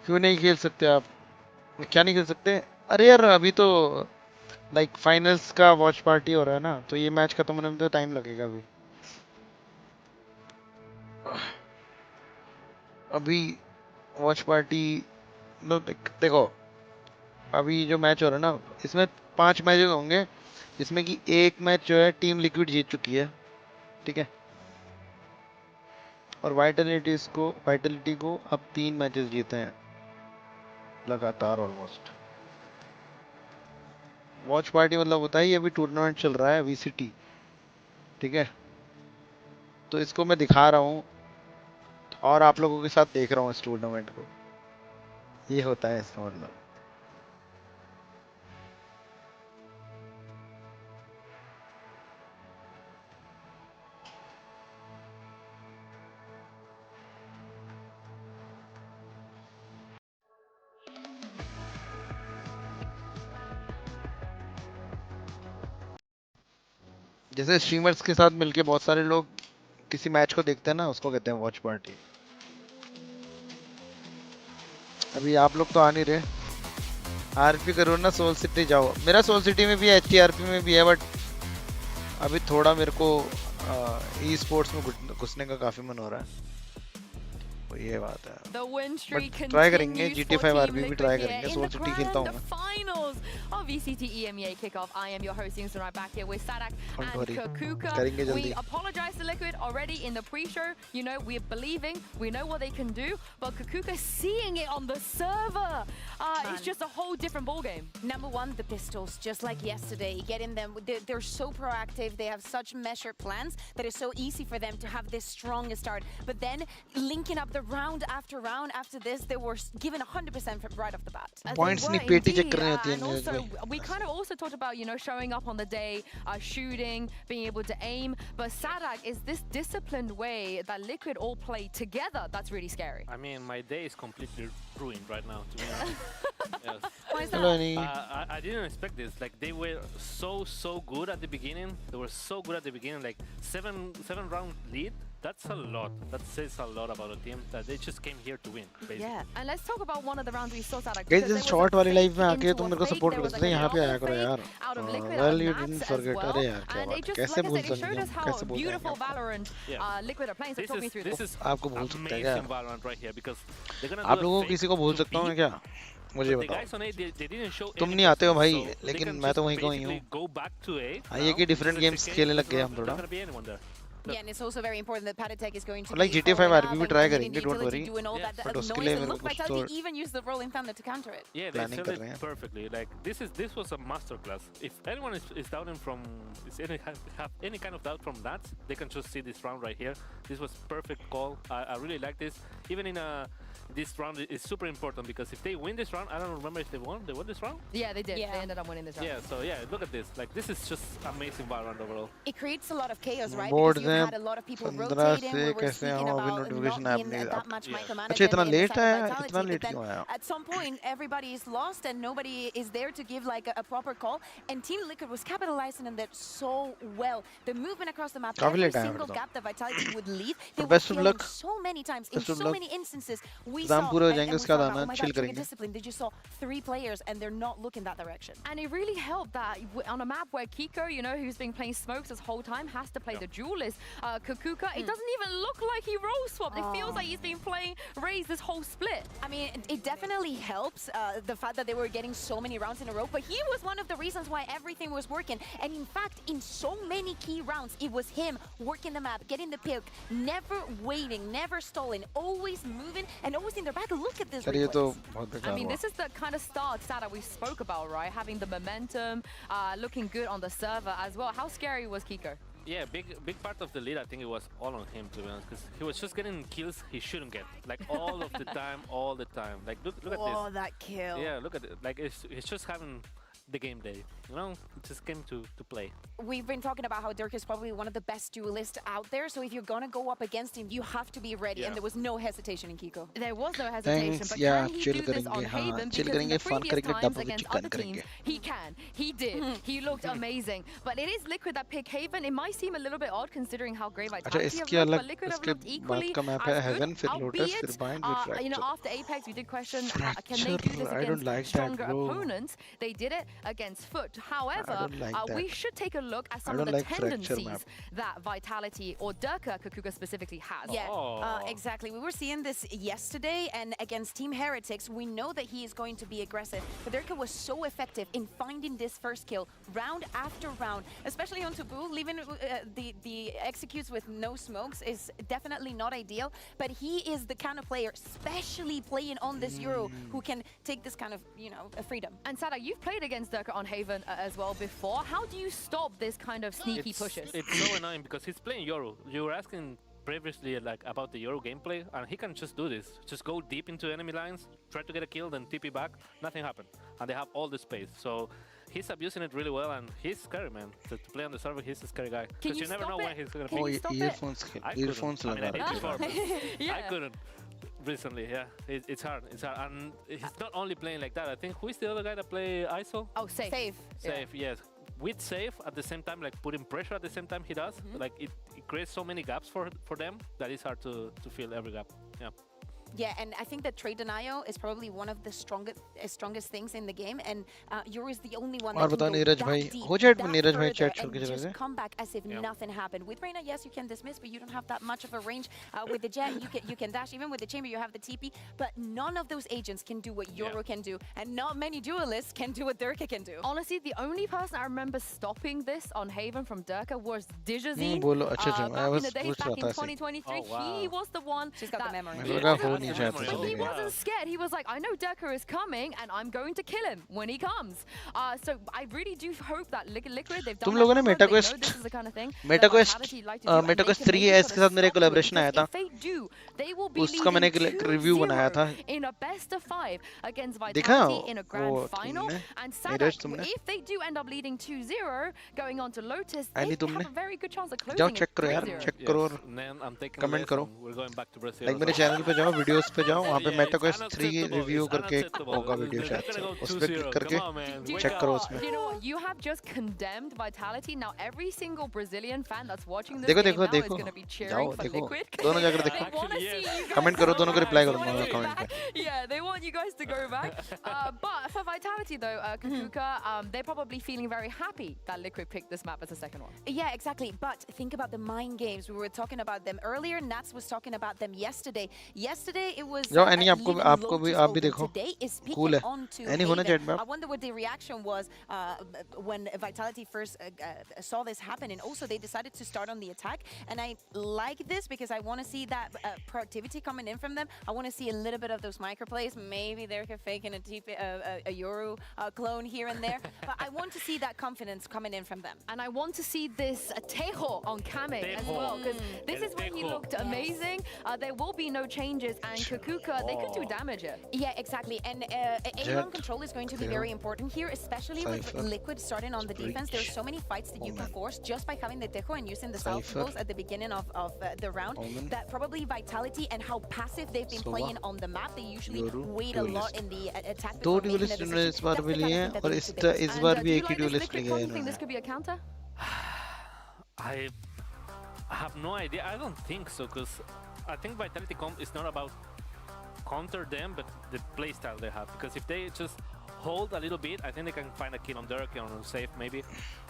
Speaker 5: क्यों नहीं खेल सकते आप? क्या नहीं खेल सकते? अरे यार अभी तो लाइक फाइनल्स का वॉच पार्टी हो रहा है ना, तो ये मैच खत्म होने में तो टाइम लगेगा अभी। अभी वॉच पार्टी देखो, अभी जो मैच हो रहा है ना, इसमें 5 मैचेस होंगे, जिसमें कि एक मैच जो है टीम लिक्विड जीत चुकी है, ठीक है, और वाइटलिटी को अब 3 मैचेस जीते हैं लगातार ऑलमोस्ट। वॉच पार्टी मतलब होता है ये अभी टूर्नामेंट चल रहा है VCT, ठीक है, तो इसको मैं दिखा रहा हूँ और आप लोगों के साथ देख रहा हूँ इस टूर्नामेंट को, ये होता है इसका मतलब। जैसे स्ट्रीमर्स के साथ मिलके बहुत सारे लोग किसी मैच को देखते हैं ना, उसको कहते हैं वॉच पार्टी। अभी आप लोग तो आ नहीं रहे, आरपी करो ना, सोल सिटी जाओ। मेरा सोल सिटी में भी है, HTRP में भी है, बट अभी थोड़ा मेरे को ई स्पोर्ट्स में घुसने का काफी मन हो रहा है, तो ये बात है। बट ट्राई करेंगे, GTA 5 RP भी ट्राई करेंगे, सोल सिटी खेलता हूँ मैं।
Speaker 4: Of VCT EMEA kickoff, I am your host, Yunsun, right back here with Sadak and Kakuka. We apologize to Liquid already in the pre-show. You know, we're believing, we know what they can do, but Kakuka seeing it on the server, it's just a whole different ball game.
Speaker 7: Number one, the pistols, just like yesterday, getting them, they're so proactive, they have such measured plans that it's so easy for them to have this strong start. But then linking up the round after this, they were given 100% right off the bat.
Speaker 5: Points नहीं पेटी check करनी होती है।
Speaker 4: And also, we kind of also talked about, you know, showing up on the day, shooting, being able to aim. But Sadak, is this disciplined way that Liquid all play together that's really scary?
Speaker 9: I mean, my day is completely ruined right now, to be honest. Yes.
Speaker 4: Why is that?
Speaker 9: I didn't expect this. Like, they were so good at the beginning. They were so good at the beginning. Like, seven round lead. That's a lot. That says a lot about a team that they just came here to win, basically.
Speaker 4: Yeah, and let's talk about one of the rounds we saw, Sadak.
Speaker 5: Guys, this short वाली live में आके तुम मेरे को support कर सकते हैं, यहाँ पे आया करो यार। Well, you didn't forget. अरे यार क्या बात है, कैसे भूल सकते हैं, कैसे भूल
Speaker 4: beautiful Valorant Liquid are playing. So talk me through this.
Speaker 5: आपको भूल सकते हैं क्या?
Speaker 9: Valorant right here because they're gonna
Speaker 5: आप लोगों को किसी को भूल सकता हूँ मैं क्या? मुझे बताओ। तुम नहीं आते हो भाई, लेकिन मैं तो वहीं का ही हूँ। आइए कि डिफरेंट गेम्स खेलने लग गए हम थोड़ा।
Speaker 7: Yeah, and it's also very important that Patatech is going to
Speaker 5: like
Speaker 7: be
Speaker 5: GTA 5
Speaker 7: following
Speaker 5: RB भी
Speaker 7: up
Speaker 5: try
Speaker 7: and
Speaker 5: करेंगे, don't worry.
Speaker 7: doing all that
Speaker 5: But
Speaker 7: noise
Speaker 5: उसके लिए
Speaker 7: and
Speaker 5: मेरे
Speaker 7: look,
Speaker 5: को कुछ
Speaker 7: Vitality
Speaker 5: तो
Speaker 7: even used the Rolling Thunder to counter it.
Speaker 9: Yeah, they
Speaker 5: planning
Speaker 9: sold
Speaker 5: कर रहे
Speaker 9: it
Speaker 5: हैं.
Speaker 9: perfectly. Like this was a masterclass. If anyone is doubting from have any kind of doubt from that, they can just see this round right here. This was perfect call. I really like this. Even in this round is super important because if they win this round, I don't remember if they won. They won this round?
Speaker 4: Yeah, they did.
Speaker 7: Yeah.
Speaker 4: They ended up winning this round.
Speaker 9: Yeah, so yeah, look at this. Like this is just amazing Valorant overall.
Speaker 7: It creates a lot of chaos, right?
Speaker 5: Board
Speaker 7: Because you've had a lot of people rotating. We were speaking about not being that much micromanaged.
Speaker 5: अच्छा इतना
Speaker 7: in the
Speaker 5: late
Speaker 7: side of
Speaker 5: आया,
Speaker 7: Vitality,
Speaker 5: इतना
Speaker 7: but
Speaker 5: late
Speaker 7: then
Speaker 5: क्यों आया?
Speaker 7: at some point, everybody is lost and nobody is there to give like a proper call. And Team Liquid was capitalizing on that so well. The movement across the map,
Speaker 5: काफी
Speaker 7: every
Speaker 5: late आया
Speaker 7: single
Speaker 5: फिर तो.
Speaker 7: gap that Vitality would leave, they were
Speaker 5: Best of
Speaker 7: killing
Speaker 5: luck.
Speaker 7: so many times in
Speaker 5: Best of
Speaker 7: so
Speaker 5: luck.
Speaker 7: many instances. We
Speaker 5: exam
Speaker 7: saw
Speaker 5: पूरे हो
Speaker 7: and
Speaker 5: जाएंगे
Speaker 7: we
Speaker 5: उसके बाद
Speaker 7: saw,
Speaker 5: आना,
Speaker 7: oh my
Speaker 5: chill
Speaker 7: God,
Speaker 5: करेंगे.
Speaker 7: discipline. They just saw 3 players and they're not looking that direction.
Speaker 4: And it really helped that on a map where Kiko, you know, who's been playing smokes this whole time, has to play the duelist, Kukuka, it doesn't even look like he role swapped. It feels like he's been playing Raze this whole split.
Speaker 7: I mean, it definitely helps the fact that they were getting so many rounds in a row, but he was one of the reasons why everything was working. And in fact, in so many key rounds, it was him working the map, getting the pick, never waiting, never stalling, always moving, and always in their back. Look at this
Speaker 5: sir ये तो
Speaker 7: replays.
Speaker 5: बहुत
Speaker 4: I
Speaker 5: बेकार
Speaker 4: mean,
Speaker 5: हुआ.
Speaker 4: this is the kind of start that we spoke about, right? Having the momentum, looking good on the server as well. How scary was Kiko?
Speaker 9: Yeah, big part of the lead, I think it was all on him, to be honest, because he was just getting kills he shouldn't get, like all of the time, all the time. Like look at this.
Speaker 7: Oh, that kill.
Speaker 9: Yeah, look at it. Like it's just having the game day, you know? It just came to play.
Speaker 7: We've been talking about how Dirk is probably one of the best duelists out there, so if you're gonna go up against him, you have to be ready, and there was no hesitation in Kiko.
Speaker 4: There was no hesitation,
Speaker 5: Thanks,
Speaker 4: but
Speaker 5: yeah,
Speaker 4: can he
Speaker 5: chill
Speaker 4: do this on
Speaker 5: करेंगे, हाँ,
Speaker 4: Haven?
Speaker 5: chill
Speaker 4: Because in the
Speaker 5: करेंगे, fun
Speaker 4: previous
Speaker 5: करेंगे,
Speaker 4: times
Speaker 5: double
Speaker 4: against
Speaker 5: chicken
Speaker 4: other teams,
Speaker 5: करेंगे.
Speaker 4: he can, he did, he looked amazing. But it is Liquid that pick Haven. It might seem a little bit odd considering how great
Speaker 5: अच्छा
Speaker 4: Vitality have
Speaker 5: इसके
Speaker 4: looked,
Speaker 5: अलग
Speaker 4: but Liquid have
Speaker 5: इसके
Speaker 4: looked equally
Speaker 5: बाद का map है
Speaker 4: as
Speaker 5: Heaven,
Speaker 4: good,
Speaker 5: फिर Lotus,
Speaker 4: albeit,
Speaker 5: फिर Bind, फिर
Speaker 4: you know,
Speaker 5: Fracture.
Speaker 4: after Apex, we did question, can they do this
Speaker 5: I don't
Speaker 4: against
Speaker 5: like that,
Speaker 4: stronger
Speaker 5: bro.
Speaker 4: opponents? They did it against Foot. However,
Speaker 5: don't like
Speaker 4: we
Speaker 5: that.
Speaker 4: should take a look at
Speaker 5: I
Speaker 4: some of
Speaker 5: don't
Speaker 4: the
Speaker 5: like Fracture
Speaker 4: tendencies
Speaker 5: map.
Speaker 4: that Vitality or Durka Kukuka specifically has.
Speaker 7: Yeah, exactly. We were seeing this yesterday, and against Team Heretics, we know that he is going to be aggressive. But Durka was so effective in finding this first kill, round after round, especially on Taboo. Leaving the executes with no smokes is definitely not ideal, but he is the kind of player, especially playing on this Euro, who can take this kind of, you know, freedom.
Speaker 4: And Sada, you've played against Durka on Haven as well before. How do you stop this kind of sneaky pushes?
Speaker 9: It's so annoying because he's playing Euro. You were asking previously like about the Euro gameplay, and he can just do this. Just go deep into enemy lines, try to get a kill, then TP back. Nothing happened, and they have all the space. So he's abusing it really well, and he's scary, man. To play on the server, he's a scary guy because you never know when he's gonna.
Speaker 5: Oh, earphones
Speaker 9: earphones
Speaker 5: लगा
Speaker 9: I did before, but
Speaker 4: Yeah.
Speaker 9: I couldn't recently. Yeah, it's hard. It's hard, and he's not only playing like that. I think who is the other guy that play ISO?
Speaker 4: Oh, Safe.
Speaker 9: Safe, yes. With Safe at the same time, like putting pressure at the same time he does, like it creates so many gaps for them that it's hard to fill every gap. Yeah.
Speaker 7: Yeah, and I think that trade denial is probably one of the strongest things in the game, and Euro is the only one
Speaker 5: और
Speaker 7: that
Speaker 5: बता
Speaker 7: can go
Speaker 5: Neeraj
Speaker 7: that
Speaker 5: भाई
Speaker 7: deep,
Speaker 5: हो जाए
Speaker 7: that
Speaker 5: Neeraj भाई
Speaker 7: further,
Speaker 5: chat छोड़
Speaker 7: and
Speaker 5: के चले
Speaker 7: just
Speaker 5: गए
Speaker 7: come back as if nothing happened. With Reyna, yes, you can dismiss, but you don't have that much of a range. With the Jet, you can dash. Even with the Chamber, you have the TP, but none of those agents can do what Euro can do, and not many duelists can do what Durka can do.
Speaker 4: Honestly, the only person I remember stopping this on Haven from Durka was Dijazine.
Speaker 5: बोलो अच्छा अच्छा मैं
Speaker 4: back in
Speaker 5: बस
Speaker 4: the days,
Speaker 5: पूछ
Speaker 4: back
Speaker 5: रहा
Speaker 4: in
Speaker 5: था ऐसे
Speaker 4: 2023,
Speaker 9: Oh, wow.
Speaker 4: he was the one.
Speaker 7: She's got the memory.
Speaker 5: मेरे को हो नहीं चाहता
Speaker 4: But he
Speaker 5: था
Speaker 4: wasn't scared. He was like, I know Durka is coming, and I'm going to kill him when he comes. So I really do hope that Liquid, they've done
Speaker 5: तुम लोगों ने
Speaker 4: that before,
Speaker 5: MetaQuest
Speaker 4: they know this is the kind of thing that
Speaker 5: MetaQuest
Speaker 4: Vitality like to do, and they
Speaker 5: MetaQuest
Speaker 4: can make
Speaker 5: 3S
Speaker 4: sure
Speaker 5: के साथ
Speaker 4: to
Speaker 5: मेरे
Speaker 4: stop it,
Speaker 5: collaboration आया
Speaker 4: because
Speaker 5: था
Speaker 4: if they do, they will be
Speaker 5: उसका मैंने
Speaker 4: leading
Speaker 5: review बनाया था
Speaker 4: 2-0 in a best of 5 against
Speaker 5: देखा
Speaker 4: Vitality in a grand
Speaker 5: वो
Speaker 4: final.
Speaker 5: तुमने
Speaker 4: And
Speaker 5: नीरज
Speaker 4: Sadak,
Speaker 5: तुमने
Speaker 4: if they do end up leading 2-0 going on to Lotus,
Speaker 5: ऐनी
Speaker 4: they
Speaker 5: तुमने
Speaker 4: have a very good chance of
Speaker 5: जाओ
Speaker 4: closing
Speaker 5: check
Speaker 4: it
Speaker 5: करो यार
Speaker 4: 3-0.
Speaker 5: Check करो और
Speaker 9: Then I'm taking
Speaker 5: comment
Speaker 9: a
Speaker 5: करो
Speaker 9: lesson. We're going back to Brazil.
Speaker 5: Like मेरे channel पे जाओ वीडियोस पे जाओ वहाँ पे
Speaker 9: Yeah,
Speaker 5: MetaQuest
Speaker 9: it's
Speaker 5: 3
Speaker 9: unacceptable.
Speaker 5: Review
Speaker 9: It's
Speaker 5: करके
Speaker 9: unacceptable.
Speaker 5: होगा वीडियो
Speaker 9: They're
Speaker 5: शायद
Speaker 9: gonna
Speaker 5: से
Speaker 9: go
Speaker 5: उस पे
Speaker 9: 2-0.
Speaker 5: क्लिक करके
Speaker 9: Come on, man.
Speaker 4: Do you
Speaker 5: check
Speaker 4: know
Speaker 5: करो
Speaker 4: what?
Speaker 5: उसमें
Speaker 4: Do you know what? You have just condemned Vitality. Now every single Brazilian fan that's watching this
Speaker 5: देखो
Speaker 4: game
Speaker 5: देखो
Speaker 4: now is
Speaker 5: देखो
Speaker 4: going to be
Speaker 5: जाओ
Speaker 4: cheering for
Speaker 5: देखो
Speaker 4: Liquid.
Speaker 5: दोनों जाकर
Speaker 4: They
Speaker 5: देखो
Speaker 4: want to see you guys
Speaker 5: Comment करो, दोनों को reply
Speaker 4: go
Speaker 5: करूँगा
Speaker 4: back.
Speaker 5: comment पे.
Speaker 4: Yeah, they want you guys to go back. But for Vitality though, Kakuka, they're probably feeling very happy that Liquid picked this map as a second one.
Speaker 7: Yeah, exactly. But think about the mind games. We were talking about them earlier. Nats was talking about them yesterday. Yesterday it was.
Speaker 5: जाओ Annie, आपको भी आप भी देखो.
Speaker 7: Today is
Speaker 5: Cool है. Annie होना chat में.
Speaker 7: I wonder what the reaction was when Vitality first saw this happen, and also they decided to start on the attack. And I like this because I want to see that proactivity coming in from them. I want to see a little bit of those microplays. Maybe they're faking a Yoru clone here and there. But I want to see that confidence coming in from them.
Speaker 4: And I want to see this Tejo on Kame as well, because this is when he looked amazing. There will be no changes, and Kakuka, they could do damage here.
Speaker 7: Yeah, exactly. And A-Run control is going to be very important here, especially with Liquid starting on the defense. There's so many fights that you can force just by having the Tejo and using the Southpaws at the beginning of the round. That probably Vitality and how passive they've been playing on the map. They usually wait a lot in the attack.
Speaker 5: दो duelist इन्होंने इस बार भी लिए हैं और इस बार भी एक ही duelist लिए हैं.
Speaker 4: Do you think this could be a counter?
Speaker 9: I have no idea. I don't think so, because I think Vitality Comp is not about counter them, but the playstyle they have. Because if they just hold a little bit, I think they can find a kill on Dirk and on Safe maybe.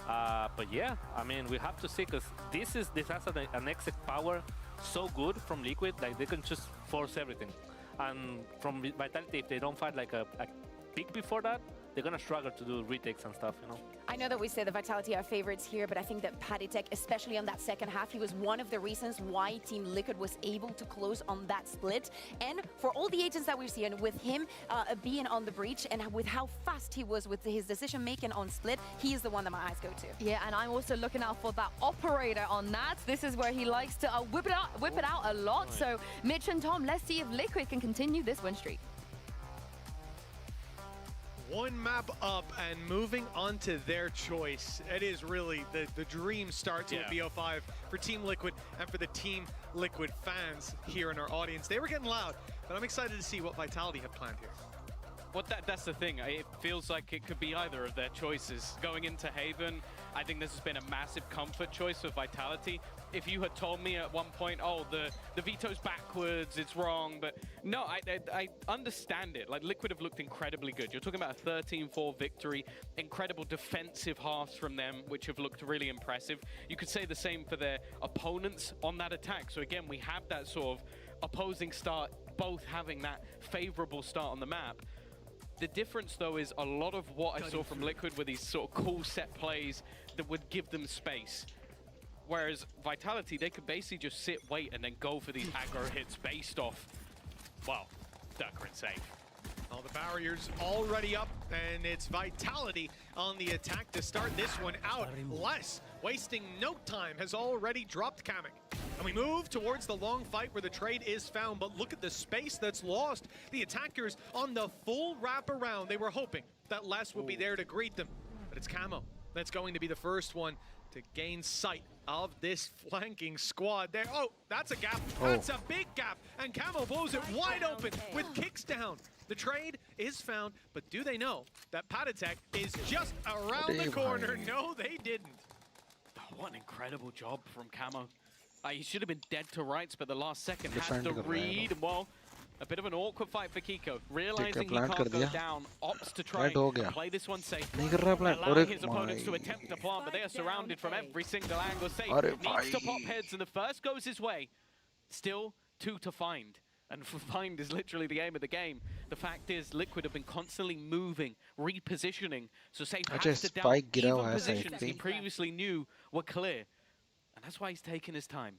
Speaker 9: But yeah, I mean, we have to see, because this has an exit power so good from Liquid, like they can just force everything. And from Vitality, if they don't fight like a pick before that, they're gonna struggle to do retakes and stuff, you know.
Speaker 7: I know that we say the Vitality are favorites here, but I think that Patitech, especially on that second half, he was one of the reasons why Team Liquid was able to close on that split. And for all the agents that we've seen, with him being on the breach and with how fast he was with his decision making on split, he is the one that my eyes go to.
Speaker 4: Yeah, and I'm also looking out for that operator on Nats. This is where he likes to whip it out a lot. So Mitch and Tom, let's see if Liquid can continue this win streak.
Speaker 11: One map up and moving on to their choice. It is really the dream start to a BO5 for Team Liquid and for the Team Liquid fans here in our audience. They were getting loud, but I'm excited to see what Vitality have planned here.
Speaker 10: Well, that's the thing. It feels like it could be either of their choices. Going into Haven, I think this has been a massive comfort choice for Vitality. If you had told me at one point, oh, the veto's backwards, it's wrong, but no, I understand it. Like, Liquid have looked incredibly good. You're talking about a 13-4 victory, incredible defensive halves from them, which have looked really impressive. You could say the same for their opponents on that attack. So again, we have that sort of opposing start, both having that favorable start on the map. The difference, though, is a lot of what I saw from Liquid were these sort of cool set plays that would give them space. Whereas Vitality, they could basically just sit, wait, and then go for these aggro hits based off, well, Dirk and Safe.
Speaker 11: All the barriers already up, and it's Vitality on the attack to start this one out. Less, wasting no time, has already dropped Kamek. And we move towards the long fight where the trade is found, but look at the space that's lost. The attackers on the full wraparound. They were hoping that Les would be there to greet them, but it's Camo that's going to be the first one to gain sight of this flanking squad there. Oh, that's a gap. That's a big gap. And Camo blows it wide open with kicks down. The trade is found, but do they know that Patitech is just around the corner? No, they didn't.
Speaker 10: Oh, what an incredible job from Camo. He should have been dead to rights, but the last second has to read. Well, a bit of an awkward fight for Kiko. Realizing he can't go down, opts to try and play this one safe. Allowing his opponents to attempt to plant, but they are surrounded from every single angle. Safe needs to pop heads, and the first goes his way. Still 2 to find. And find is literally the aim of the game. The fact is, Liquid have been constantly moving, repositioning. So Safe has to down even positions he previously knew were clear. And that's why he's taking his time,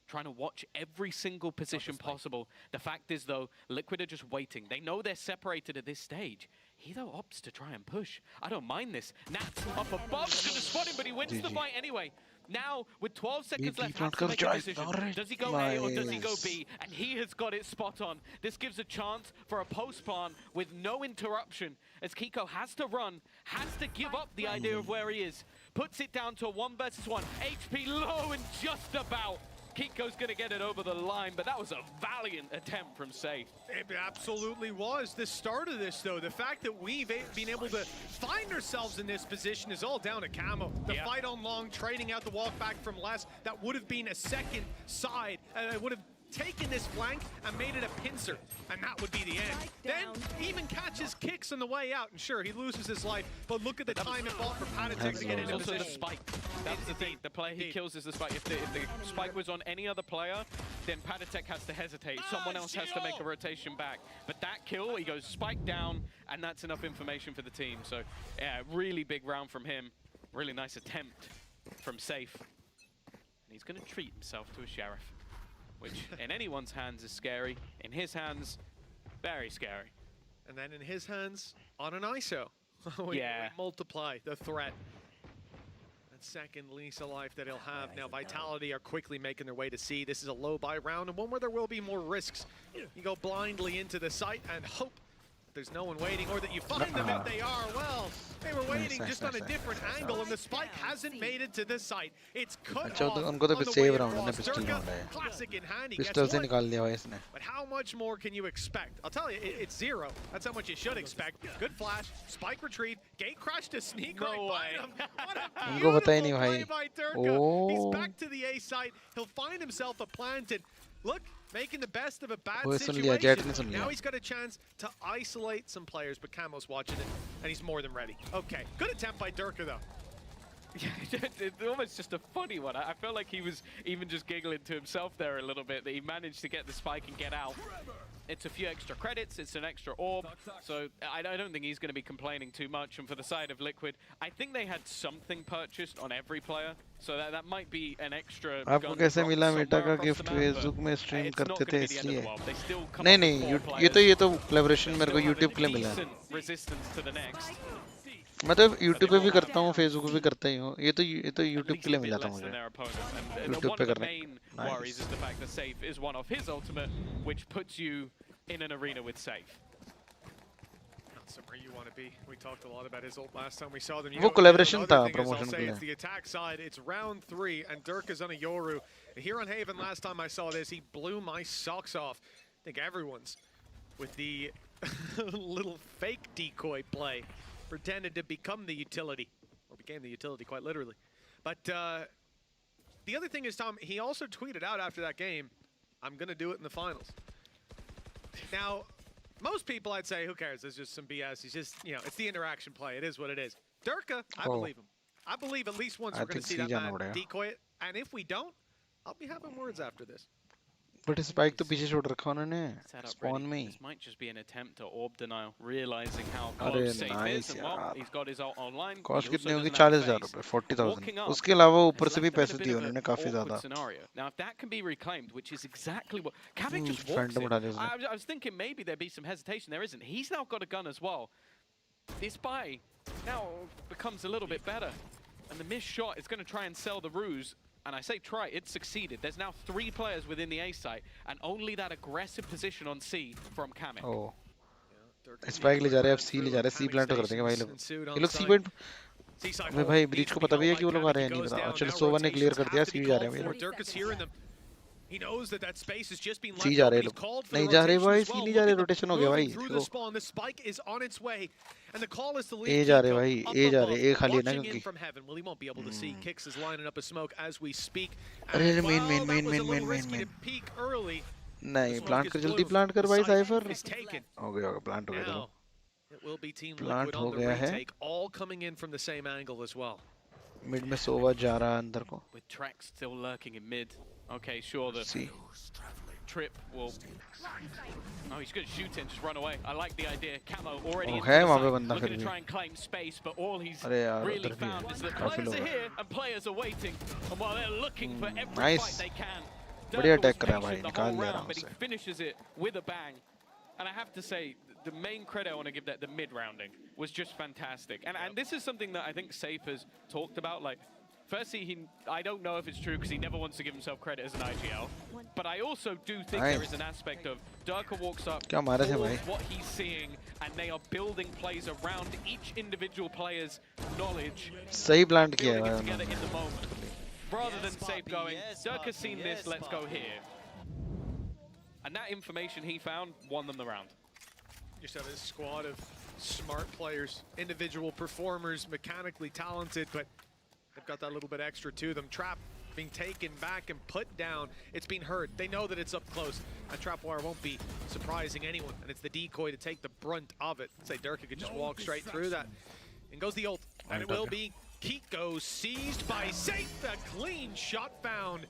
Speaker 10: trying to watch every single position possible. The fact is, though, Liquid are just waiting. They know they're separated at this stage. He, though, opts to try and push. I don't mind this. Nats up above, should have spotted, but he wins the fight anyway. Now, with 12 seconds left, has to make a decision. Does he go A or does he go B? And he has got it spot on. This gives a chance for a post-plant with no interruption, as Kiko has to run, has to give up the idea of where he is. Puts it down to a 1 versus 1. HP low and just about. Kiko's going to get it over the line, but that was a valiant attempt from Safe.
Speaker 11: It absolutely was. The start of this, though, the fact that we've been able to find ourselves in this position is all down to Camo. The fight on long, trading out the walk back from Les, that would have been a second side. It would have taken this flank and made it a pincer, and that would be the end. Then even catches kicks on the way out, and sure, he loses his life, but look at the time involved for Patatech to get into
Speaker 10: Also the
Speaker 11: position.
Speaker 10: spike. That's the thing. The player he kills is the spike. If the spike was on any other player, then Patatech has to hesitate. Someone else has to make a rotation back. But that kill, he goes spike down, and that's enough information for the team. So yeah, really big round from him. Really nice attempt from Safe. And he's going to treat himself to a Sheriff, which in anyone's hands is scary. In his hands, very scary.
Speaker 11: And then in his hands, on an ISO. we multiply the threat. That second lease of life that he'll have. Now Vitality are quickly making their way to C. This is a low buy round, and one where there will be more risks. You go blindly into the site and hope there's no one waiting, or that you find them if they are. Well, they were waiting just on a different angle, and the spike hasn't made it to the site. It's cut off on the way across. Durka, classic in hand, he gets one. But how much more can you expect? I'll tell you, it's 0. That's how much you should expect. Good flash, spike retrieve, gate crash to sneak right by him. What a beautiful play by Durka. He's back to the A site. He'll find himself a plant, and look, making the best of a bad situation. Now he's got a chance to isolate some players, but Camo's watching it, and he's more than ready. Okay, good attempt by Durka, though.
Speaker 10: It's almost just a funny one. I felt like he was even just giggling to himself there a little bit, that he managed to get the spike and get out. It's a few extra credits, it's an extra orb, so I don't think he's going to be complaining too much. And for the side of Liquid, I think they had something purchased on every player, so that might be an extra.
Speaker 5: आपको कैसे मिला Meta का gift Facebook में stream करते थे इसलिए नहीं ये तो कोलैबोरेशन मेरे को YouTube के लिए मिला है मैं तो YouTube पे भी करता हूँ Facebook पे भी करता ही हूँ ये तो YouTube के लिए मिला था मुझे YouTube पे करने
Speaker 10: worries is the fact that Safe is one of his ultimate, which puts you in an arena with Safe.
Speaker 11: Not somewhere you want to be. We talked a lot about his ult last time we saw them.
Speaker 5: वो collaboration था promotion के लिए.
Speaker 11: It's the attack side. It's round 3, and Durka's on a Yoru. Here on Haven, last time I saw this, he blew my socks off. I think everyone's with the little fake decoy play, pretended to become the utility, or became the utility quite literally. But the other thing is, Tom, he also tweeted out after that game, I'm going to do it in the finals. Now, most people, I'd say, who cares? There's just some BS. He's just, you know, it's the interaction play. It is what it is. Durka, I believe him. I believe at least once we're going to see that man decoy it. And if we don't, I'll be having words after this.
Speaker 5: But spike तो पीछे छोड़ रखा उन्होंने. Spawn में.
Speaker 10: This might just be an attempt to orb denial, realizing how close Safe is, and well, he's got his ult online.
Speaker 5: Cost कितनी होगी? 40,000 रुपए, 40,000. उसके अलावा ऊपर से भी पैसे दिए उन्होंने काफी ज़्यादा.
Speaker 10: Now, if that can be reclaimed, which is exactly what Kavik just walks in. I was thinking maybe there'd be some hesitation. There isn't. He's now got a gun as well. This buy now becomes a little bit better, and the missed shot is going to try and sell the ruse. And I say try, it succeeded. There's now 3 players within the A site, and only that aggressive position on C from Kamik.
Speaker 5: Oh. Spike ले जा रहे हैं, C ले जा रहे हैं, C plant कर देंगे भाई लोग. ये लोग C point. मैं भाई ब्रीच को पता भी है कि वो लोग आ रहे हैं नहीं पता. चलो सोवन ने क्लियर कर दिया, C जा रहे हैं भाई लोग.
Speaker 11: He knows that that space has just been left.
Speaker 5: C जा रहे लोग. नहीं जा रहे भाई, C नहीं जा रहे, rotation हो गया भाई.
Speaker 11: देखो. The spike is on its way, and the call is to leave.
Speaker 5: A जा रहे भाई, A जा रहे, A खाली है ना क्योंकि.
Speaker 11: From heaven, well, he won't be able to see. Kicks is lining up a smoke as we speak.
Speaker 5: अरे main. नहीं, plant कर जल्दी plant कर भाई Cypher. हो गया plant हो गया चलो.
Speaker 11: It will be team
Speaker 5: Liquid
Speaker 11: on the retake, all coming in from the same angle as well.
Speaker 5: Mid में Sova जा रहा है अंदर को.
Speaker 10: With Trex still lurking in mid. Okay, sure, the trip will... Oh, he's going to shoot and just run away. I like the idea. Camo already looking to try and claim space, but all he's really found is that players are here and players are waiting. And while they're looking for every fight they can,
Speaker 5: बढ़िया attack कर रहा है भाई,
Speaker 10: the
Speaker 5: निकाल
Speaker 10: whole
Speaker 5: लिया
Speaker 10: round, but he finishes it with a bang. And I have to say, the main credit I want to give that the mid-rounding was just fantastic. And this is something that I think Safe has talked about, like, firstly, I don't know if it's true because he never wants to give himself credit as an IGL. But I also do think there is an aspect of Durka walks up, what he's seeing, and they are building plays around each individual player's knowledge.
Speaker 5: सही plant किया
Speaker 10: है together in the moment. Rather than Safe going, Durka's seen this, let's go here. And that information he found won them the round.
Speaker 11: Just have a squad of smart players, individual performers, mechanically talented, but they've got that little bit extra to them. Trap being taken back and put down. It's been heard. They know that it's up close. And Trapwire won't be surprising anyone. And it's the decoy to take the brunt of it. Say Durka could just walk straight through that. And goes the ult. And it will be Kiko seized by Safe. A clean shot found.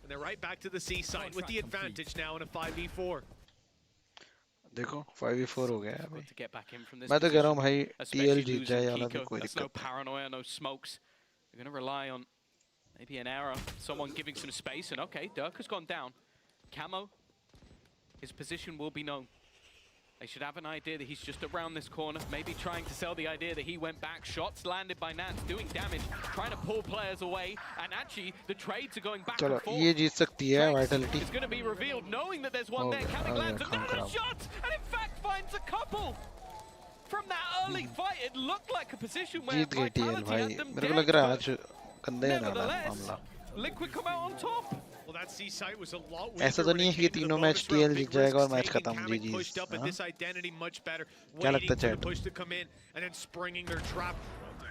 Speaker 11: And they're right back to the C site with the advantage now in a 5v4.
Speaker 5: देखो 5v4 हो गया अभी
Speaker 10: to get back in from this
Speaker 5: मैं तो कह रहा हूँ भाई
Speaker 10: especially
Speaker 5: TL जीत जाए
Speaker 10: losing
Speaker 5: वाला तो
Speaker 10: Kiko.
Speaker 5: कोई
Speaker 10: That's
Speaker 5: दिक्कत
Speaker 10: no paranoia, no smokes. They're going to rely on maybe an error, someone giving some space, and okay, Dirk has gone down. Camo, his position will be known. They should have an idea that he's just around this corner, maybe trying to sell the idea that he went back. Shots landed by Nats, doing damage, trying to pull players away, and actually the trades are going back
Speaker 5: चलो
Speaker 10: and forth.
Speaker 5: ये जीत सकती है Vitality
Speaker 10: It's going to be revealed, knowing that there's one there. Coming lands another shot, and in fact finds a couple. From that early fight, it looked like a position where
Speaker 5: जीत गई TL
Speaker 10: Vitality
Speaker 5: भाई
Speaker 10: had them
Speaker 5: मेरे को
Speaker 10: dead,
Speaker 5: लग रहा है
Speaker 10: but
Speaker 5: आज कंधे ना मामला
Speaker 11: Liquid come out on top. Well, that C site was a lot weaker.
Speaker 5: ऐसा तो नहीं है कि तीनों मैच TL जीत जाएगा और मैच खत्म जी जी
Speaker 11: pushed up, but this identity much better.
Speaker 5: क्या लगता है
Speaker 11: Waiting for the
Speaker 5: chat
Speaker 11: push to come in and then springing their trap.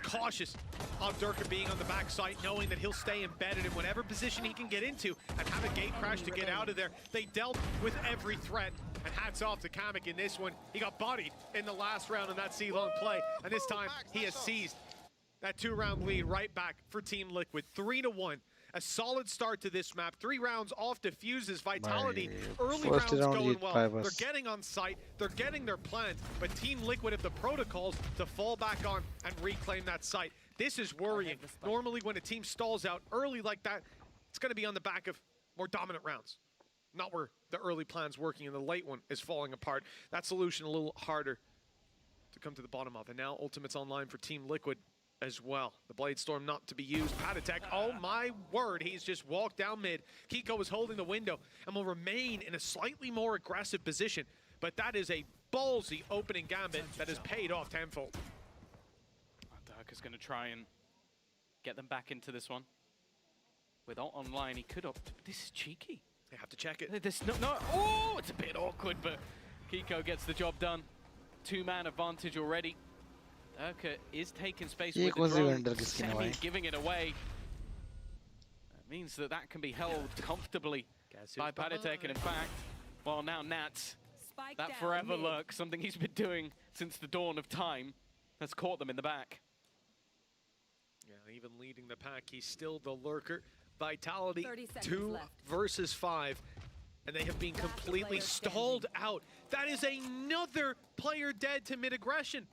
Speaker 11: Cautious of Durka being on the backside, knowing that he'll stay embedded in whatever position he can get into and have a gate crash to get out of there. They dealt with every threat, and hats off to Kamek in this one. He got bodied in the last round in that C-long play, and this time he has seized that 2-round lead right back for Team Liquid. 3-1. A solid start to this map. 3 rounds off diffuses. Vitality, early rounds going well. They're getting on site. They're getting their plant. But Team Liquid have the protocols to fall back on and reclaim that site. This is worrying. Normally when a team stalls out early like that, it's going to be on the back of more dominant rounds. Not where the early plan's working and the late one is falling apart. That solution a little harder to come to the bottom of. And now Ultimate's online for Team Liquid as well. The Blade Storm not to be used. Patatek, oh my word, he's just walked down mid. Kiko is holding the window and will remain in a slightly more aggressive position. But that is a ballsy opening gambit that has paid off tenfold.
Speaker 10: Dirk is going to try and get them back into this one. With ult online, he could opt. This is cheeky.
Speaker 11: They have to check it.
Speaker 10: There's no. Oh, it's a bit awkward, but Kiko gets the job done. 2-man advantage already. Durka is taking space with the drone. Semi giving it away. That means that that can be held comfortably by Patatek, and in fact, well, now Nats, that forever look, something he's been doing since the dawn of time, has caught them in the back.
Speaker 11: Yeah, even leading the pack, he's still the lurker. Vitality 2 versus 5, and they have been completely stalled out. That is another player dead to mid-aggression.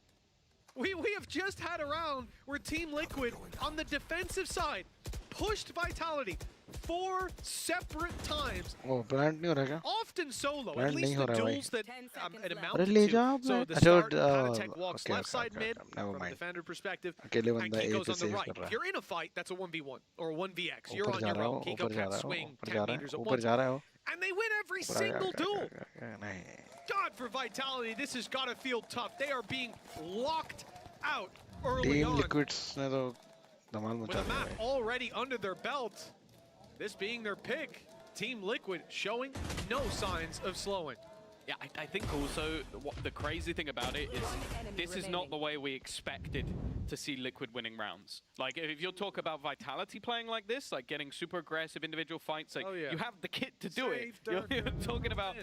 Speaker 11: We have just had a round where Team Liquid on the defensive side pushed Vitality 4 separate times.
Speaker 5: Oh, plant नहीं हो रहा क्या?
Speaker 11: Often solo,
Speaker 5: Plant
Speaker 11: at least
Speaker 5: नहीं
Speaker 11: the
Speaker 5: हो रहा भाई.
Speaker 11: duels that it
Speaker 5: अरे
Speaker 11: amounted
Speaker 5: ले
Speaker 11: to.
Speaker 5: जाओ
Speaker 11: So
Speaker 5: मैं.
Speaker 11: the
Speaker 5: अच्छा
Speaker 11: start, Patatek walks
Speaker 5: okay,
Speaker 11: left side
Speaker 5: okay,
Speaker 11: mid
Speaker 5: never
Speaker 11: from a
Speaker 5: mind.
Speaker 11: defender perspective,
Speaker 5: अकेले
Speaker 11: and
Speaker 5: बंदा A
Speaker 11: Kiko's
Speaker 5: पे
Speaker 11: on the
Speaker 5: save
Speaker 11: right.
Speaker 5: कर रहा
Speaker 11: If
Speaker 5: है.
Speaker 11: you're in a fight, that's a 1v1 or a 1vx. You're
Speaker 5: ऊपर
Speaker 11: on
Speaker 5: जा
Speaker 11: your
Speaker 5: रहा
Speaker 11: own.
Speaker 5: हो,
Speaker 11: Kiko
Speaker 5: ऊपर जा
Speaker 11: can't
Speaker 5: रहा हो,
Speaker 11: swing
Speaker 5: ऊपर
Speaker 11: 10
Speaker 5: जा रहा
Speaker 11: meters
Speaker 5: है,
Speaker 11: at
Speaker 5: ऊपर
Speaker 11: once.
Speaker 5: जा रहा हो.
Speaker 11: And they win every
Speaker 5: ऊपर
Speaker 11: single duel.
Speaker 5: नहीं.
Speaker 11: God, for Vitality, this has got to feel tough. They are being locked out early
Speaker 5: Team
Speaker 11: on.
Speaker 5: Liquids ने तो धमाल
Speaker 11: With
Speaker 5: मचा
Speaker 11: a
Speaker 5: दिया
Speaker 11: map
Speaker 5: भाई.
Speaker 11: already under their belt, this being their pick, Team Liquid showing no signs of slowing.
Speaker 10: Yeah, I think also the crazy thing about it is this is not the way we expected to see Liquid winning rounds. Like, if you'll talk about Vitality playing like this, like getting super aggressive individual fights, like you have the kit to do it. You're talking about,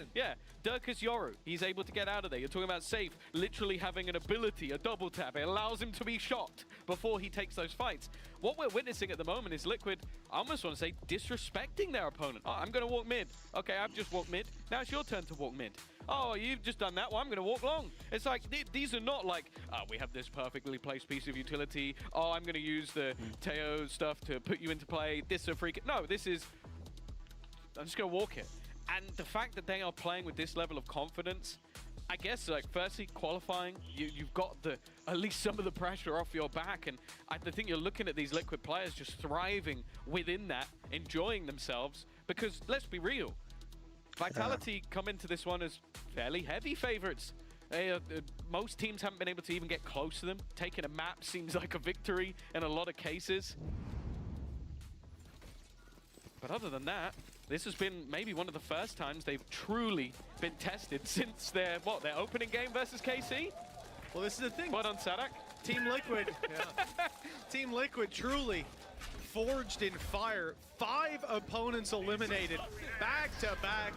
Speaker 10: Durka's Yoru. He's able to get out of there. You're talking about Safe literally having an ability, a double tap. It allows him to be shot before he takes those fights. What we're witnessing at the moment is Liquid, I almost want to say, disrespecting their opponent. Oh, I'm going to walk mid. Okay, I've just walked mid. Now it's your turn to walk mid. Oh, you've just done that. Well, I'm going to walk long. It's like, these are not like, we have this perfectly placed piece of utility. Oh, I'm going to use the Teo stuff to put you into play. This is a free kick. No, this is, I'm just going to walk it. And the fact that they are playing with this level of confidence, I guess, like, firstly, qualifying, you've got at least some of the pressure off your back. And I think you're looking at these Liquid players just thriving within that, enjoying themselves. Because, let's be real, Vitality come into this one as fairly heavy favorites. Most teams haven't been able to even get close to them. Taking a map seems like a victory in a lot of cases. But other than that, this has been maybe one of the first times they've truly been tested since their opening game versus KC?
Speaker 11: Well, this is the thing.
Speaker 10: What on Sadak?
Speaker 11: Team Liquid, Team Liquid truly forged in fire. 5 opponents eliminated. Back to back.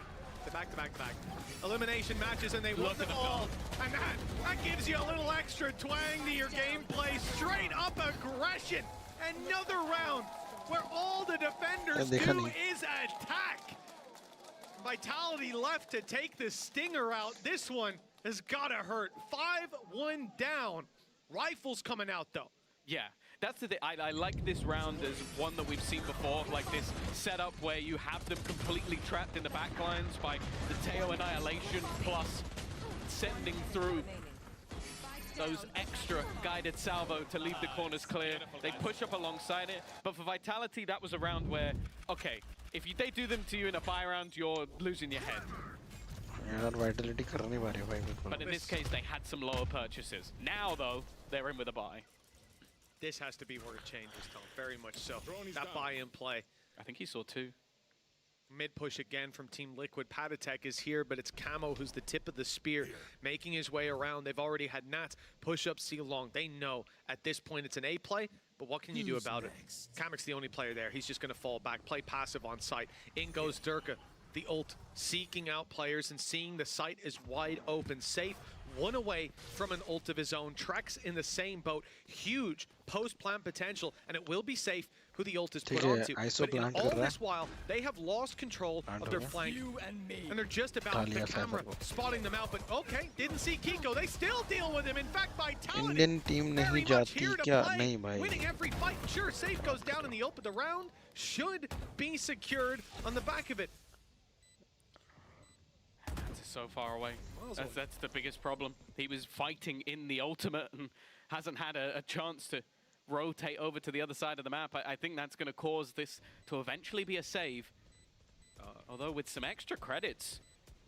Speaker 11: Elimination matches, and they won them all. And that gives you a little extra twang to your gameplay. Straight up aggression. Another round where all the defenders do is attack. Vitality left to take the stinger out. This one has gotta hurt. 5-1 down. Rifles coming out though.
Speaker 10: Yeah, that's the thing. I like this round as one that we've seen before, like this setup where you have them completely trapped in the backlines by the Teo annihilation plus sending through those extra guided salvo to leave the corners clear. They push up alongside it, but for Vitality, that was a round where, okay, if they do them to you in a buy round, you're losing your head. But in this case, they had some lower purchases. Now, though, they're in with a buy.
Speaker 11: This has to be where it changes, Tom. Very much so. That buy-in play.
Speaker 10: I think he saw 2.
Speaker 11: Mid push again from Team Liquid. Patatek is here, but it's Camo who's the tip of the spear, making his way around. They've already had Nats push up C long. They know at this point it's an A play, but what can you do about it? Kamek's the only player there. He's just going to fall back, play passive on site. In goes Durka, the ult, seeking out players and seeing the site is wide open, safe. 1 away from an ult of his own. Trex in the same boat. Huge post-plant potential, and it will be safe who the ult is put onto. But in all this while, they have lost control of their flank, and they're just about the camera spotting them out. But okay, didn't see Kiko. They still deal with him. In fact, Vitality
Speaker 5: Indian team
Speaker 11: very
Speaker 5: nahi
Speaker 11: much
Speaker 5: jati
Speaker 11: here to
Speaker 5: kya?
Speaker 11: play,
Speaker 5: Nahi bhai.
Speaker 11: winning every fight. Sure, safe goes down in the ult, but the round should be secured on the back of it.
Speaker 10: So far away. That's the biggest problem. He was fighting in the ultimate and hasn't had a chance to rotate over to the other side of the map. I think that's going to cause this to eventually be a save. Although with some extra credits,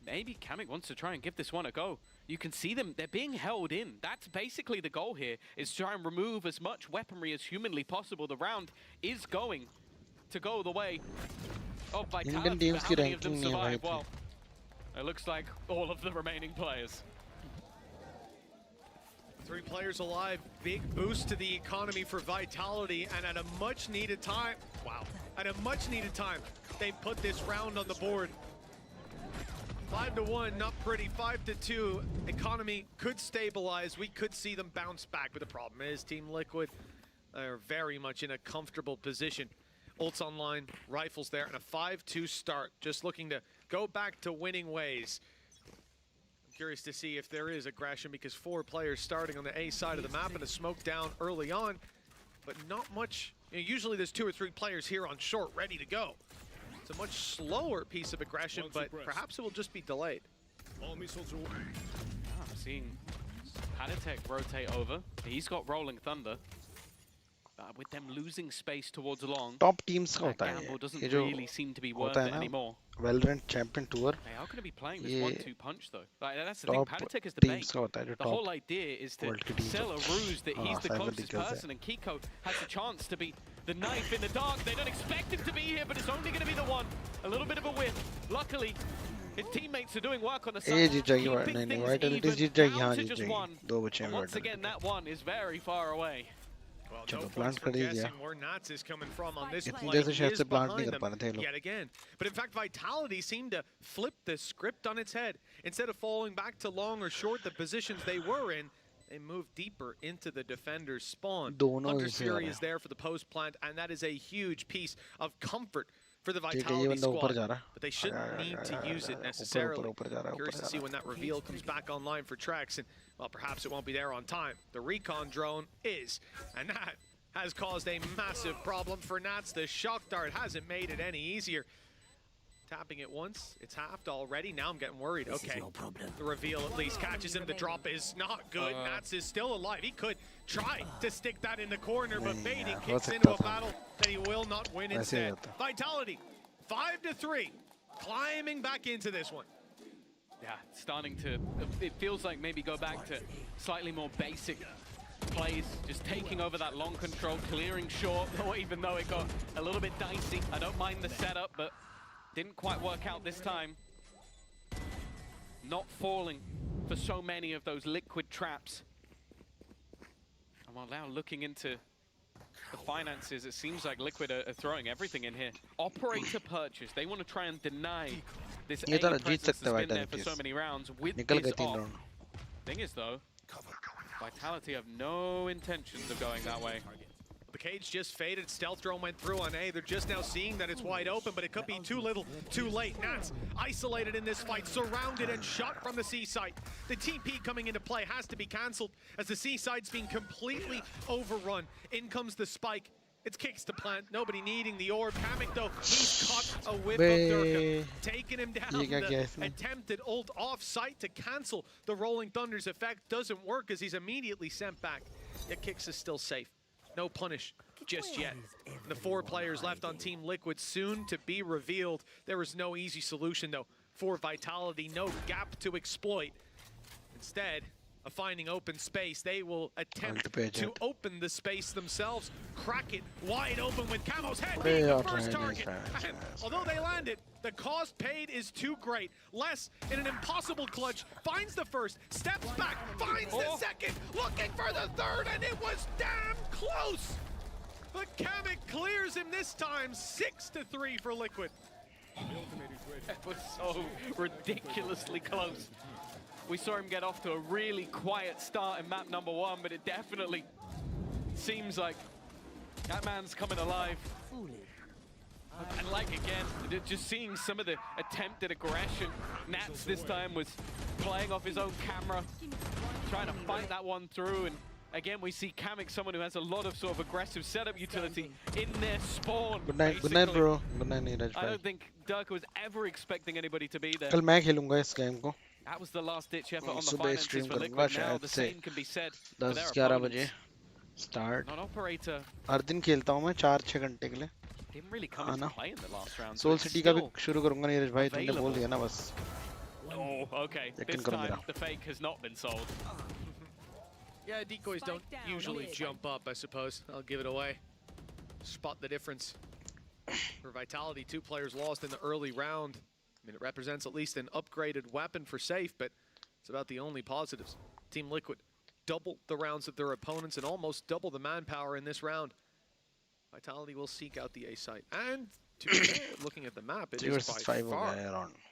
Speaker 10: maybe Kamek wants to try and give this one a go. You can see them, they're being held in. That's basically the goal here, is to try and remove as much weaponry as humanly possible. The round is going to go the way of Vitality.
Speaker 5: Indian teams ki ranking nahi hai bhai.
Speaker 10: Well, it looks like all of the remaining players.
Speaker 11: 3 players alive, big boost to the economy for Vitality, and at a much needed time, at a much needed time, they put this round on the board. 5-1, not pretty. 5-2, economy could stabilize. We could see them bounce back, but the problem is Team Liquid are very much in a comfortable position. Ults online, rifles there, and a 5-2 start. Just looking to go back to winning ways. I'm curious to see if there is aggression, because 4 players starting on the A side of the map and a smoke down early on, but not much. You know, usually there's 2 or 3 players here on short ready to go. It's a much slower piece of aggression, but perhaps it will just be delayed.
Speaker 10: I'm seeing Patatek rotate over. He's got Rolling Thunder. With them losing space towards long,
Speaker 5: top teams का होता है
Speaker 10: gamble doesn't
Speaker 5: ये जो
Speaker 10: really seem to be worth it anymore.
Speaker 5: Valorant Champion Tour
Speaker 10: They are going to be playing this 1-2 punch though. Like, that's the thing.
Speaker 5: top
Speaker 10: Patatek is the
Speaker 5: teams
Speaker 10: bait.
Speaker 5: का होता है जो
Speaker 10: The whole idea is to sell a ruse that he's the closest person, and Kiko has a chance to be the knife in the dark. They don't expect him to be here, but it's only going to be the one. A little bit of a whiff. Luckily, his teammates are doing work on the side.
Speaker 5: जीत जाएगी नहीं नहीं Vitality जीत जाएगी हाँ जीत जाएगी 2 बचे हैं
Speaker 10: Once again, that one is very far away.
Speaker 11: Well,
Speaker 5: चलो
Speaker 11: no
Speaker 5: plant
Speaker 11: points
Speaker 5: कर
Speaker 11: for
Speaker 5: ही दिया
Speaker 11: guessing where Nats is coming from on this
Speaker 5: इतनी
Speaker 11: play.
Speaker 5: देर से
Speaker 11: He
Speaker 5: शायद
Speaker 11: is
Speaker 5: से प्लांट नहीं
Speaker 11: behind
Speaker 5: कर पा रहे थे ये
Speaker 11: them
Speaker 5: लोग
Speaker 11: yet again. But in fact, Vitality seemed to flip the script on its head. Instead of falling back to long or short the positions they were in, they moved deeper into the defender's spawn. Hunter's Fury is there for the post plant, and that is a huge piece of comfort for the Vitality squad. But they shouldn't need to use it necessarily. Curious to see when that reveal comes back online for Trex, and well, perhaps it won't be there on time. The recon drone is, and that has caused a massive problem for Nats. The shock dart hasn't made it any easier. Tapping it once, it's halved already. Now I'm getting worried. Okay, the reveal at least catches him. The drop is not good. Nats is still alive. He could try to stick that in the corner, but Fading kicks into a battle that he will not win instead. Vitality, 5-3, climbing back into this one.
Speaker 10: Yeah, starting to, it feels like maybe go back to slightly more basic plays, just taking over that long control, clearing short, even though it got a little bit dicey. I don't mind the setup, but didn't quite work out this time. Not falling for so many of those liquid traps. And while now looking into the finances, it seems like Liquid are throwing everything in here. Operator purchase. They want to try and deny this A presence that's been there for so many rounds with this op. Thing is, though, Vitality have no intentions of going that way.
Speaker 11: The cage just faded. Stealth drone went through on A. They're just now seeing that it's wide open, but it could be too little, too late. Nats isolated in this fight, surrounded and shot from the C site. The TP coming into play has to be cancelled as the C site's being completely overrun. In comes the spike. It's kicks to plant. Nobody needing the orb. Kamik, though, he's caught a whip of Durka, taking him down. The attempted ult off site to cancel the Rolling Thunder's effect doesn't work as he's immediately sent back. Yet Kicks is still safe. No punish just yet. The 4 players left on Team Liquid soon to be revealed. There is no easy solution, though, for Vitality. No gap to exploit. Instead of finding open space, they will attempt to open the space themselves. Crack it wide open with Camo's head being the first target. And although they land it, the cost paid is too great. Les, in an impossible clutch, finds the first, steps back, finds the second, looking for the third, and it was damn close. But Kamik clears him this time, 6-3 for Liquid.
Speaker 10: It was so ridiculously close. We saw him get off to a really quiet start in map number 1, but it definitely seems like that man's coming alive. And like again, just seeing some of the attempted aggression. Nats this time was playing off his own camera, trying to fight that one through. And again, we see Kamik, someone who has a lot of sort of aggressive setup utility in their spawn.
Speaker 5: Good night, bro. Good night, Neeraj.
Speaker 10: I don't think Durka was ever expecting anybody to be there.
Speaker 5: कल मैं खेलूंगा इस game को.
Speaker 10: That was the last ditch effort on the finances for Liquid. Now the same can be said for their
Speaker 5: 10-11
Speaker 10: opponents.
Speaker 5: बजे start.
Speaker 10: Non-operator
Speaker 5: हर दिन खेलता हूँ मैं 4-6 घंटे के लिए.
Speaker 10: didn't really come into play in the last round.
Speaker 5: Soul City का भी शुरू करूँगा नीरज भाई, तुमने बोल दिया ना बस.
Speaker 10: Oh, okay. This time the fake has not been sold.
Speaker 11: Yeah, decoys don't usually jump up, I suppose. I'll give it away. Spot the difference. For Vitality, 2 players lost in the early round. I mean, it represents at least an upgraded weapon for Safe, but it's about the only positives. Team Liquid double the rounds of their opponents and almost double the manpower in this round. Vitality will seek out the A site. And to be fair, looking at the map, it is by far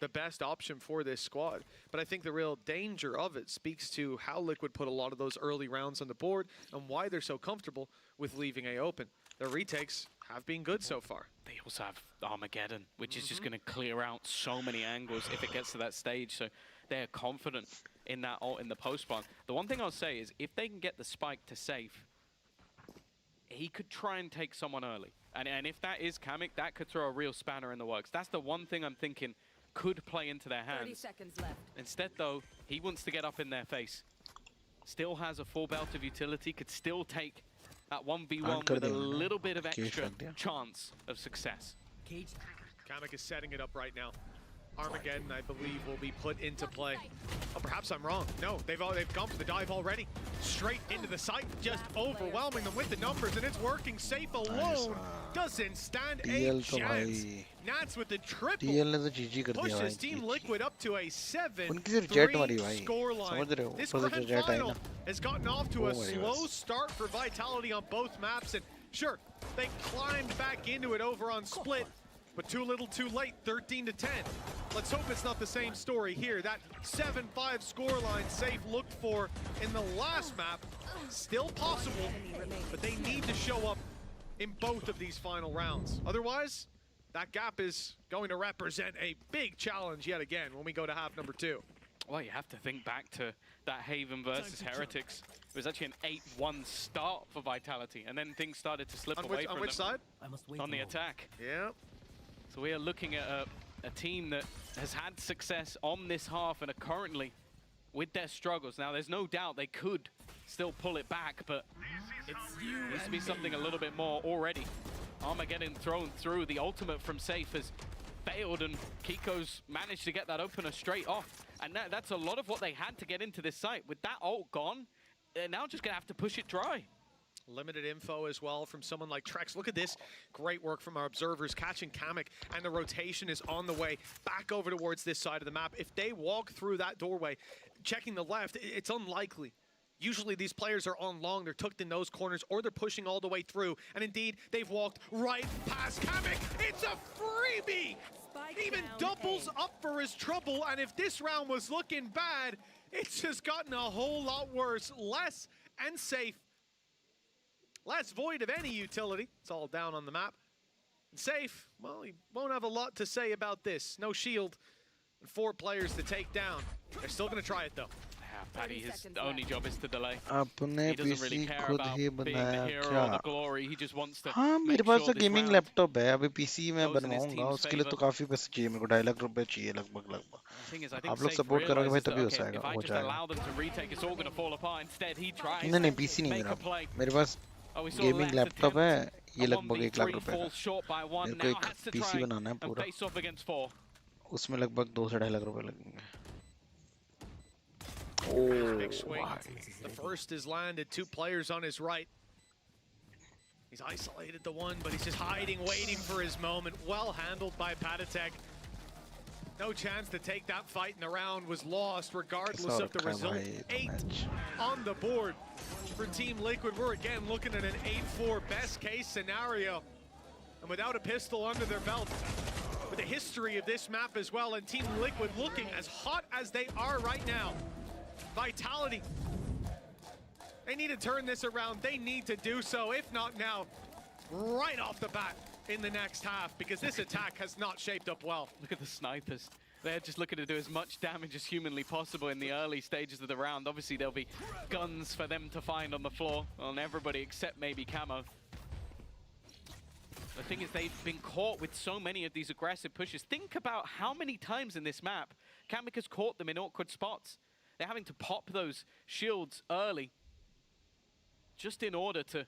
Speaker 11: the best option for this squad. But I think the real danger of it speaks to how Liquid put a lot of those early rounds on the board and why they're so comfortable with leaving A open. Their retakes have been good so far.
Speaker 10: They also have Armageddon, which is just going to clear out so many angles if it gets to that stage. So they're confident in that ult in the post-spawn. The one thing I'll say is if they can get the spike to Safe, he could try and take someone early. And if that is Kamik, that could throw a real spanner in the works. That's the one thing I'm thinking could play into their hands.
Speaker 2: 30 seconds left.
Speaker 10: Instead, though, he wants to get up in their face. Still has a full belt of utility, could still take that 1v1 with a little bit of extra chance of success.
Speaker 11: Kamik is setting it up right now. Armageddon, I believe, will be put into play. Oh, perhaps I'm wrong. No, they've gone for the dive already. Straight into the site, just overwhelming them with the numbers, and it's working. Safe alone doesn't stand a chance. Nats with the triple pushes Team Liquid up to a 7-3 scoreline. This grand final has gotten off to a slow start for Vitality on both maps, and sure, they climbed back into it over on Split, but too little too late, 13-10. Let's hope it's not the same story here. That 7-5 scoreline Safe looked for in the last map, still possible, but they need to show up in both of these final rounds. Otherwise, that gap is going to represent a big challenge yet again when we go to half number 2.
Speaker 10: Well, you have to think back to that Haven versus Heretics. It was actually an 8-1 start for Vitality, and then things started to slip away from them.
Speaker 11: On which side?
Speaker 10: On the attack.
Speaker 11: Yeah.
Speaker 10: So we are looking at a team that has had success on this half and are currently with their struggles. Now, there's no doubt they could still pull it back, but it needs to be something a little bit more already. Armageddon thrown through. The ultimate from Safe has failed, and Kiko's managed to get that opener straight off. And that's a lot of what they had to get into this site. With that ult gone, they're now just going to have to push it dry.
Speaker 11: Limited info as well from someone like Trex. Look at this. Great work from our observers catching Kamik, and the rotation is on the way back over towards this side of the map. If they walk through that doorway, checking the left, it's unlikely Usually these players are on long, they're tucked in those corners, or they're pushing all the way through. And indeed, they've walked right past Kamek. It's a freebie! Even doubles up for his trouble, and if this round was looking bad, it's just gotten a whole lot worse. Less and safe. Less void of any utility. It's all down on the map. And safe, well, he won't have a lot to say about this. No shield and 4 players to take down. They're still going to try it, though.
Speaker 10: Paddy, his only job is to delay.
Speaker 5: अपने
Speaker 10: He doesn't really
Speaker 5: PC
Speaker 10: care
Speaker 5: खुद
Speaker 10: about
Speaker 5: he
Speaker 10: being the
Speaker 5: बनाया
Speaker 10: hero or
Speaker 5: क्या?
Speaker 10: the glory. He just wants to
Speaker 5: हाँ मेरे
Speaker 10: make
Speaker 5: पास
Speaker 10: sure
Speaker 5: तो
Speaker 10: this
Speaker 5: gaming
Speaker 10: round
Speaker 5: laptop है अभी PC में
Speaker 10: goes in his
Speaker 5: बनवाऊंगा
Speaker 10: team's
Speaker 5: उसके लिए तो
Speaker 10: favor.
Speaker 5: काफी पैसे चाहिए मेरे को 2.5 लाख रुपए चाहिए लगभग
Speaker 10: The thing is, I think
Speaker 5: आप लोग
Speaker 10: Safe
Speaker 5: सपोर्ट करोगे भाई
Speaker 10: realizes
Speaker 5: तभी हो
Speaker 10: that, okay, if I
Speaker 5: हो
Speaker 10: just
Speaker 5: जाएगा
Speaker 10: allow them to retake, it's all going to fall apart. Instead, he tries
Speaker 5: नहीं नहीं
Speaker 10: to
Speaker 5: पीसी नहीं
Speaker 10: make
Speaker 5: मेरा
Speaker 10: a play.
Speaker 5: मेरे पास
Speaker 10: Oh, we saw
Speaker 5: gaming
Speaker 10: Left
Speaker 5: laptop है
Speaker 10: attempt
Speaker 5: ये
Speaker 10: a
Speaker 5: लगभग 1 लाख
Speaker 10: 1v3
Speaker 5: रुपए का
Speaker 10: falls short by one.
Speaker 5: मेरे को
Speaker 10: Now
Speaker 5: एक
Speaker 10: has to
Speaker 5: पीसी
Speaker 10: try
Speaker 5: बनाना है
Speaker 10: and
Speaker 5: पूरा
Speaker 10: face off against 4.
Speaker 5: उसमें लगभग 2 से 2.5 लाख रुपए लगेंगे
Speaker 11: Big swing. The first is landed. 2 players on his right. He's isolated the one, but he's just hiding, waiting for his moment. Well handled by Patatek. No chance to take that fight, and the round was lost regardless of the result. 8 on the board for Team Liquid. We're again looking at an 8-4 best case scenario. And without a pistol under their belt, with the history of this map as well, and Team Liquid looking as hot as they are right now. Vitality. They need to turn this around. They need to do so, if not now, right off the bat in the next half, because this attack has not shaped up well.
Speaker 10: Look at the snipers. They're just looking to do as much damage as humanly possible in the early stages of the round. Obviously, there'll be guns for them to find on the floor on everybody except maybe Camo. The thing is, they've been caught with so many of these aggressive pushes. Think about how many times in this map Kamek has caught them in awkward spots. They're having to pop those shields early just in order to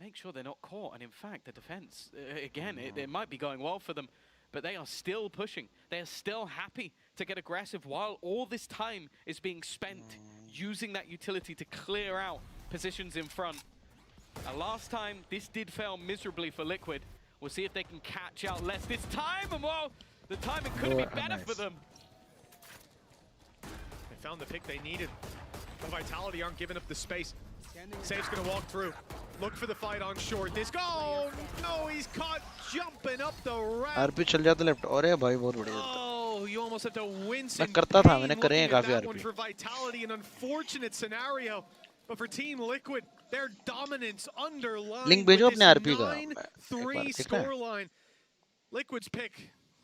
Speaker 10: make sure they're not caught. And in fact, the defense, again, it might be going well for them, but they are still pushing. They are still happy to get aggressive while all this time is being spent using that utility to clear out positions in front. Last time, this did fail miserably for Liquid. We'll see if they can catch out less this time, and well, the timing couldn't be better for them.
Speaker 11: They found the pick they needed. The Vitality aren't giving up the space. Safe's gonna walk through. Look for the fight on short. This go! No, he's caught jumping up the ramp.
Speaker 5: RP चल जाता left अरे भाई बहुत बढ़िया
Speaker 11: Oh, you almost have to wince
Speaker 5: मैं
Speaker 11: in
Speaker 5: करता था
Speaker 11: pain
Speaker 5: मैंने करे हैं
Speaker 11: looking at
Speaker 5: काफी
Speaker 11: that one
Speaker 5: RP
Speaker 11: for Vitality, an unfortunate scenario. But for Team Liquid, their dominance underlined
Speaker 5: link
Speaker 11: with
Speaker 5: भेजो
Speaker 11: this
Speaker 5: अपने आरपी का
Speaker 11: 9-3 scoreline. Liquid's pick,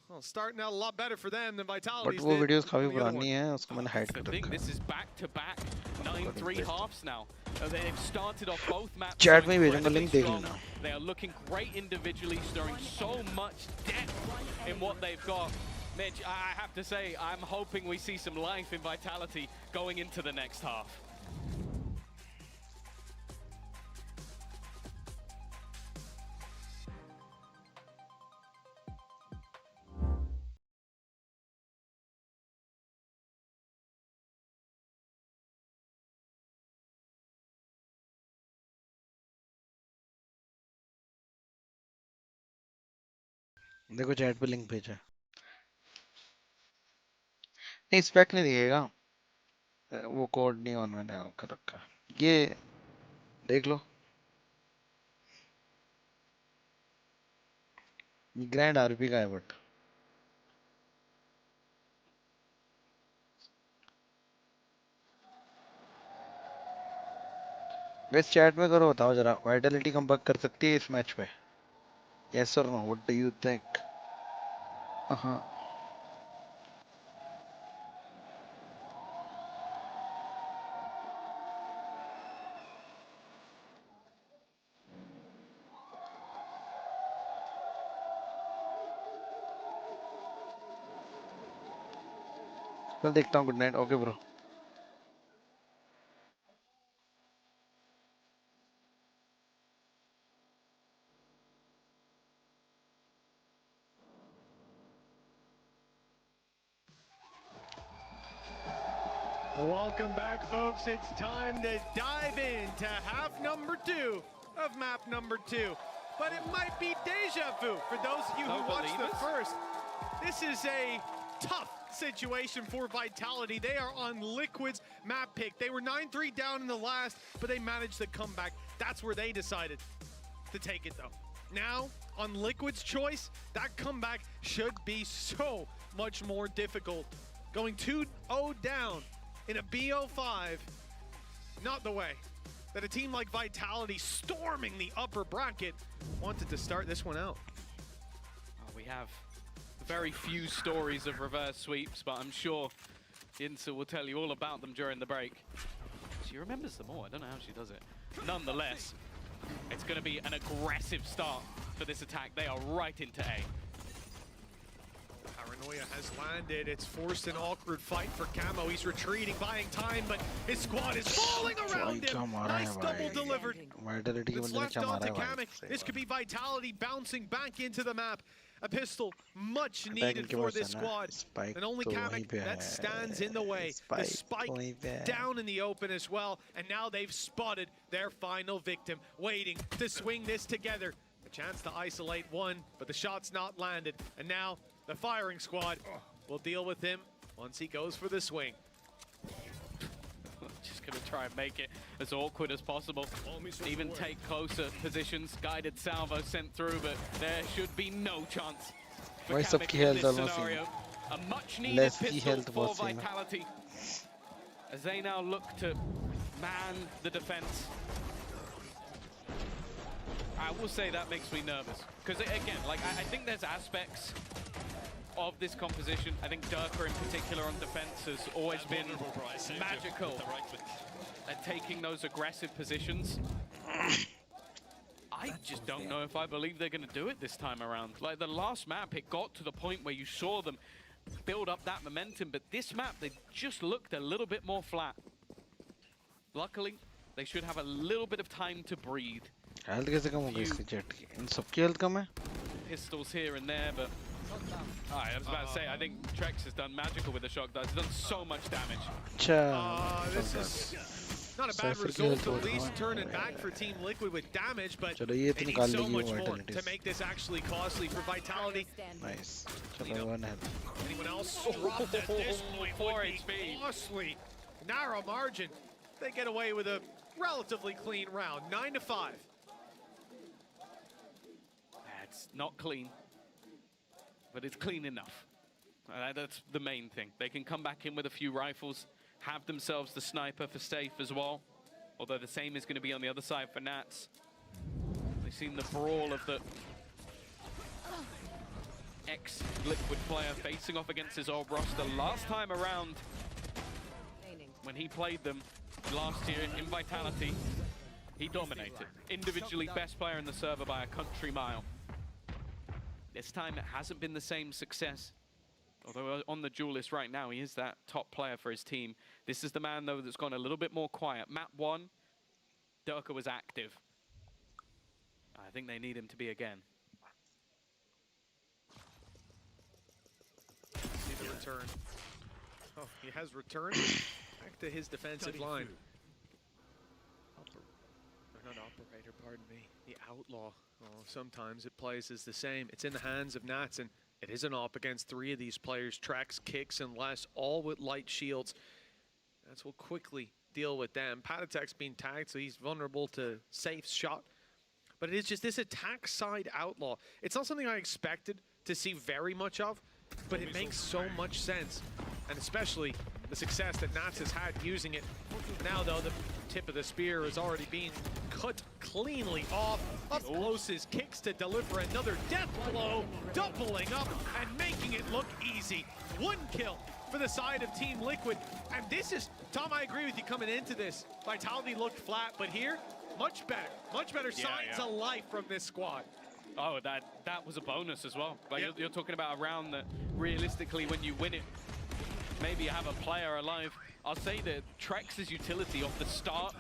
Speaker 11: well, starting out a lot better for them than Vitality's
Speaker 5: but वो
Speaker 11: did
Speaker 5: videos
Speaker 11: on
Speaker 5: काफी
Speaker 11: the other
Speaker 5: पुरानी
Speaker 11: one.
Speaker 5: है उसको मैंने hide कर
Speaker 10: I think
Speaker 5: रखा
Speaker 10: this is back-to-back 9-3 halves now. They've started off both maps.
Speaker 5: Chat
Speaker 10: so
Speaker 5: में भेजूंगा
Speaker 10: incredibly
Speaker 5: लिंक देख
Speaker 10: strong.
Speaker 5: लेना
Speaker 10: They are looking great individually, showing so much depth in what they've got. Mitch, I have to say, I'm hoping we see some life in Vitality going into the next half.
Speaker 5: देखो chat पे link भेजा है नहीं spec नहीं दिखेगा वो code नहीं on मैंने ऑन कर रखा ये देख लो ग्रैंड आरपी का है बट वैसे चैट में करो बताओ जरा वाइटलिटी कम बैक कर सकती है इस मैच पे यस और know what do you think हाँ कल देखता हूँ good night okay bro
Speaker 1: Welcome back, folks. It's time to dive into half number 2 of map number 2. But it might be deja vu for those of you who watched the first. This is a tough
Speaker 11: situation for Vitality. They are on Liquid's map pick. They were 9-3 down in the last, but they managed the comeback. That's where they decided to take it, though. Now, on Liquid's choice, that comeback should be so much more difficult. Going 2-0 down in a BO5, not the way that a team like Vitality, storming the upper bracket, wanted to start this one out.
Speaker 10: We have very few stories of reverse sweeps, but I'm sure Insa will tell you all about them during the break. She remembers them all. I don't know how she does it. Nonetheless, it's going to be an aggressive start for this attack. They are right into A.
Speaker 11: Paranoia has landed. It's forced an awkward fight for Camo. He's retreating, buying time, but his squad is falling around him. Nice double delivered. It's left on to Kamek. This could be Vitality bouncing back into the map. A pistol much needed for this squad. And only Kamek that stands in the way. The spike down in the open as well. And now they've spotted their final victim, waiting to swing this together. A chance to isolate one, but the shot's not landed. And now the firing squad will deal with him once he goes for the swing.
Speaker 10: Just gonna try and make it as awkward as possible. Even take closer positions. Guided salvo sent through, but there should be no chance for Kamek in this scenario. A much needed pistol for Vitality as they now look to man the defense. I will say that makes me nervous because again, like I think there's aspects of this composition. I think Durka in particular on defense has always been magical at taking those aggressive positions. I just don't know if I believe they're going to do it this time around. Like the last map, it got to the point where you saw them build up that momentum, but this map, they just looked a little bit more flat. Luckily, they should have a little bit of time to breathe.
Speaker 5: Health कैसे कम हो गई इसकी jet की? इन सबकी health कम है?
Speaker 10: Pistols here and there, but I was about to say, I think Trex has done magical with the shock darts. He's done so much damage.
Speaker 11: This is not a bad result, at least turning back for Team Liquid with damage, but they need so much more to make this actually costly for Vitality.
Speaker 5: Nice.
Speaker 11: Anyone else dropped at this point would be costly. Narrow margin. They get away with a relatively clean round, 9-5.
Speaker 10: It's not clean, but it's clean enough. That's the main thing. They can come back in with a few rifles, have themselves the sniper for safe as well, although the same is going to be on the other side for Nats. We've seen the brawl of the ex-Liquid player facing off against his old roster. Last time around, when he played them last year in Vitality, he dominated. Individually best player in the server by a country mile. This time it hasn't been the same success. Although on the duel list right now, he is that top player for his team. This is the man, though, that's gone a little bit more quiet. Map 1, Durka was active. I think they need him to be again.
Speaker 11: See the return. Oh, he has returned back to his defensive line. Not operator, pardon me. The outlaw. Oh, sometimes it plays as the same. It's in the hands of Nats, and it is an op against 3 of these players. Trex, Kicks, and Les, all with light shields. Nats will quickly deal with them. Patatek's being tagged, so he's vulnerable to safe shot. But it is just this attack side outlaw. It's not something I expected to see very much of, but it makes so much sense. And especially the success that Nats has had using it. Now, though, the tip of the spear is already being cut cleanly off. Up close is Kicks to deliver another death blow, doubling up and making it look easy. 1 kill for the side of Team Liquid. And this is, Tom, I agree with you coming into this. Vitality looked flat, but here, much better signs of life from this squad.
Speaker 10: Oh, that was a bonus as well. Like you're talking about a round that realistically, when you win it, maybe you have a player alive. I'll say that Trex's utility off the start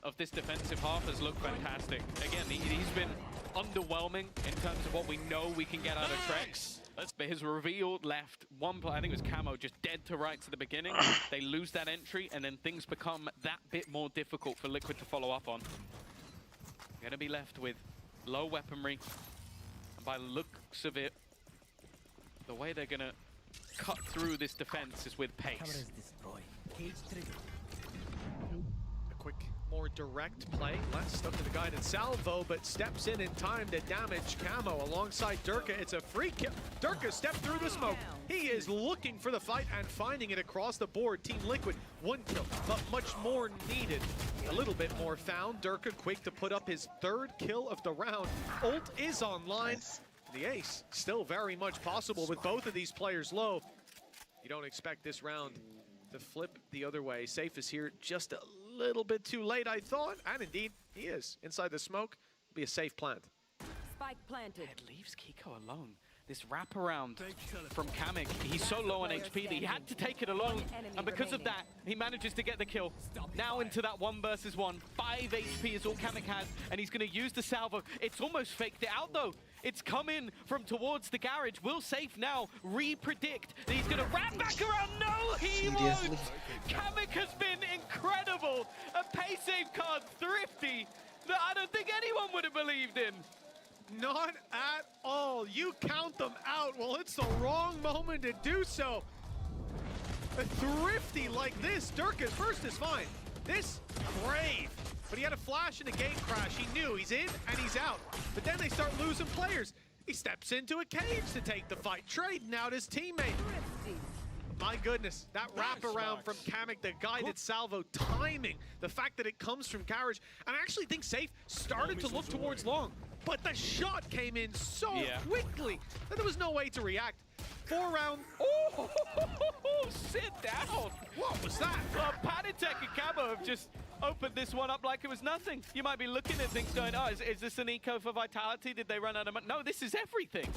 Speaker 10: of this defensive half has looked fantastic. Again, he's been underwhelming in terms of what we know we can get out of Trex. But his reveal left one player, I think it was Camo, just dead to rights at the beginning. They lose that entry, and then things become that bit more difficult for Liquid to follow up on. You're going to be left with low weaponry. And by the looks of it, the way they're going to cut through this defense is with pace.
Speaker 11: A quick, more direct play. Less stuck to the guided salvo, but steps in time to damage Camo alongside Durka. It's a free kill. Durka stepped through the smoke. He is looking for the fight and finding it across the board. Team Liquid, 1 kill, but much more needed. A little bit more found. Durka quick to put up his 3rd kill of the round. Ult is online. The ace still very much possible with both of these players low. You don't expect this round to flip the other way. Safe is here just a little bit too late, I thought. And indeed, he is. Inside the smoke, be a safe plant.
Speaker 7: Spike planted.
Speaker 10: It leaves Kiko alone. This wraparound from Kamek, he's so low on HP that he had to take it alone. And because of that, he manages to get the kill. Now into that 1 versus 1. 5 HP is all Kamek has, and he's going to use the salvo. It's almost faked it out, though. It's come in from towards the garage. Will Safe now re-predict that he's going to wrap back around? No, he won't! Kamek has been incredible. A pay save card, thrifty, that I don't think anyone would have believed in.
Speaker 11: Not at all. You count them out. Well, it's the wrong moment to do so. A thrifty like this. Durka's first is fine. This, brave. But he had a flash and a gate crash. He knew he's in and he's out. But then they start losing players. He steps into a cage to take the fight, trading out his teammate. My goodness, that wraparound from Kamek, the guided salvo, timing, the fact that it comes from Garage. And I actually think Safe started to look towards long. But the shot came in so quickly that there was no way to react. 4 round.
Speaker 10: Oh, sit down.
Speaker 11: What was that?
Speaker 10: Well, Panitek and Camo have just opened this one up like it was nothing. You might be looking at things going, oh, is this an eco for Vitality? Did they run out of money? No, this is everything.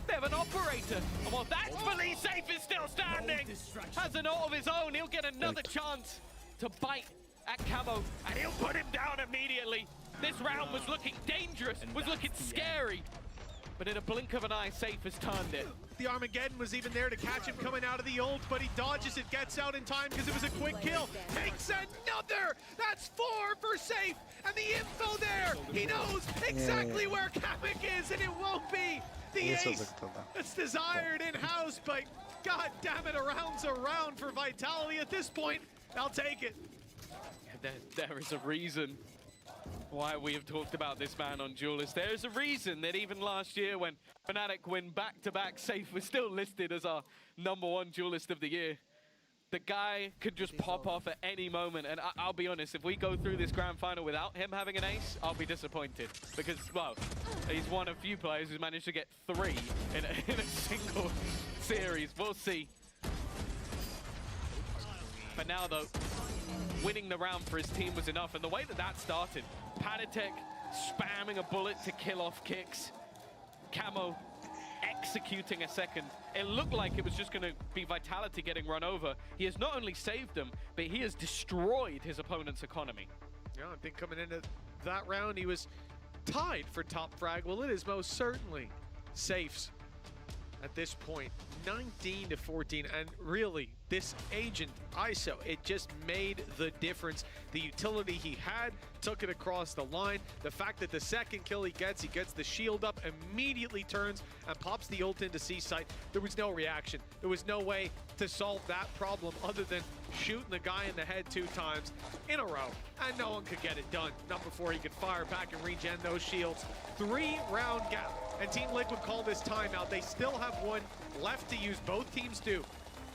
Speaker 10: They have an operator. And while that's Believe Safe is still standing. Has an ult of his own. He'll get another chance to bite at Camo, and he'll put him down immediately. This round was looking dangerous, was looking scary. But in a blink of an eye, Safe has turned it.
Speaker 11: The Armageddon was even there to catch him coming out of the ult, but he dodges it, gets out in time because it was a quick kill. Takes another! That's 4 for Safe! And the info there! He knows exactly where Kamek is, and it won't be the ace that's desired in-house, but god damn it, a round's a round for Vitality at this point. I'll take it.
Speaker 10: There is a reason why we have talked about this man on Duelist. There is a reason that even last year when Fnatic win back-to-back, Safe was still listed as our #1 Duelist of the year. The guy could just pop off at any moment, and I'll be honest, if we go through this grand final without him having an ace, I'll be disappointed. Because, well, he's one of few players who's managed to get 3 in a single series. We'll see. But now, though, winning the round for his team was enough, and the way that that started, Panitek spamming a bullet to kill off kicks, Camo executing a second. It looked like it was just going to be Vitality getting run over. He has not only saved them, but he has destroyed his opponent's economy.
Speaker 11: Yeah, I think coming into that round, he was tied for top frag. Well, it is most certainly Safe's at this point. 19 to 14, and really, this agent ISO, it just made the difference. The utility he had took it across the line. The fact that the second kill he gets the shield up, immediately turns and pops the ult into C-site. There was no reaction. There was no way to solve that problem other than shooting the guy in the head 2 times in a row, and no one could get it done. Not before he could fire back and regen those shields. 3-round gap, and Team Liquid called this timeout. They still have 1 left to use. Both teams do.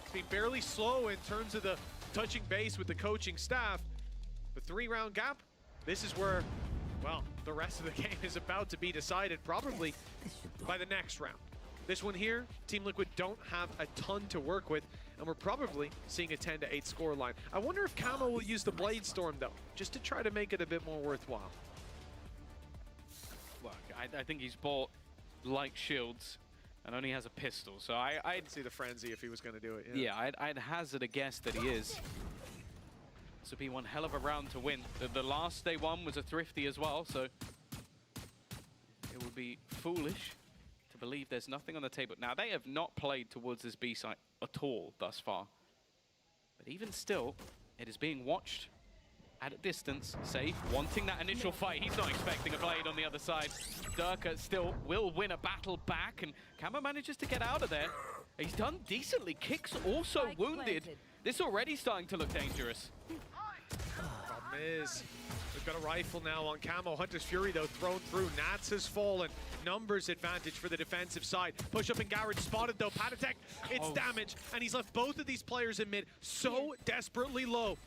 Speaker 11: It's been fairly slow in terms of the touching base with the coaching staff. The 3-round gap, this is where, well, the rest of the game is about to be decided, probably by the next round. This one here, Team Liquid don't have a ton to work with, and we're probably seeing a 10 to 8 score line. I wonder if Camo will use the Blade Storm, though, just to try to make it a bit more worthwhile.
Speaker 10: Look, I think he's bought light shields and only has a pistol, so I'd
Speaker 11: see the frenzy if he was going to do it.
Speaker 10: Yeah, I'd hazard a guess that he is. This would be one hell of a round to win. The last they won was a thrifty as well, so it would be foolish to believe there's nothing on the table. Now, they have not played towards this B site at all thus far. But even still, it is being watched at a distance. Safe, wanting that initial fight. He's not expecting a blade on the other side. Durka still will win a battle back, and Camo manages to get out of there. He's done decently. Kicks also wounded. This already starting to look dangerous.
Speaker 11: Problem is, we've got a rifle now on Camo. Hunter's Fury, though, thrown through. Nats has fallen. Numbers advantage for the defensive side. Push up in Garage spotted, though. Patatek, it's damage, and he's left both of these players in mid so desperately low.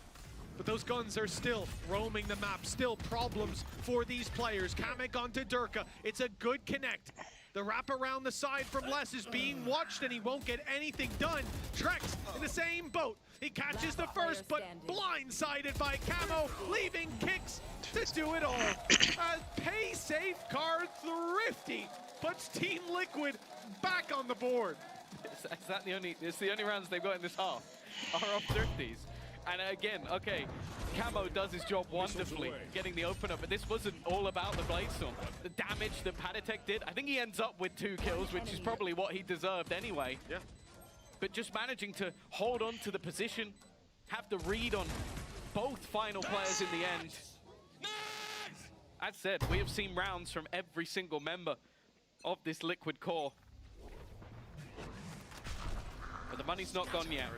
Speaker 11: But those guns are still roaming the map. Still problems for these players. Kamek onto Durka. It's a good connect. The wrap around the side from Les is being watched, and he won't get anything done. Trex in the same boat. He catches the first, but blindsided by Camo, leaving Kicks to do it all. A pay safe card thrifty puts Team Liquid back on the board.
Speaker 10: It's the only rounds they've got in this half are off thrifties. And again, okay, Camo does his job wonderfully, getting the opener, but this wasn't all about the Bladestorm. The damage that Patatek did, I think he ends up with 2 kills, which is probably what he deserved anyway.
Speaker 11: Yeah.
Speaker 10: But just managing to hold on to the position, have the read on both final players in the end. That said, we have seen rounds from every single member of this Liquid core. But the money's not gone yet.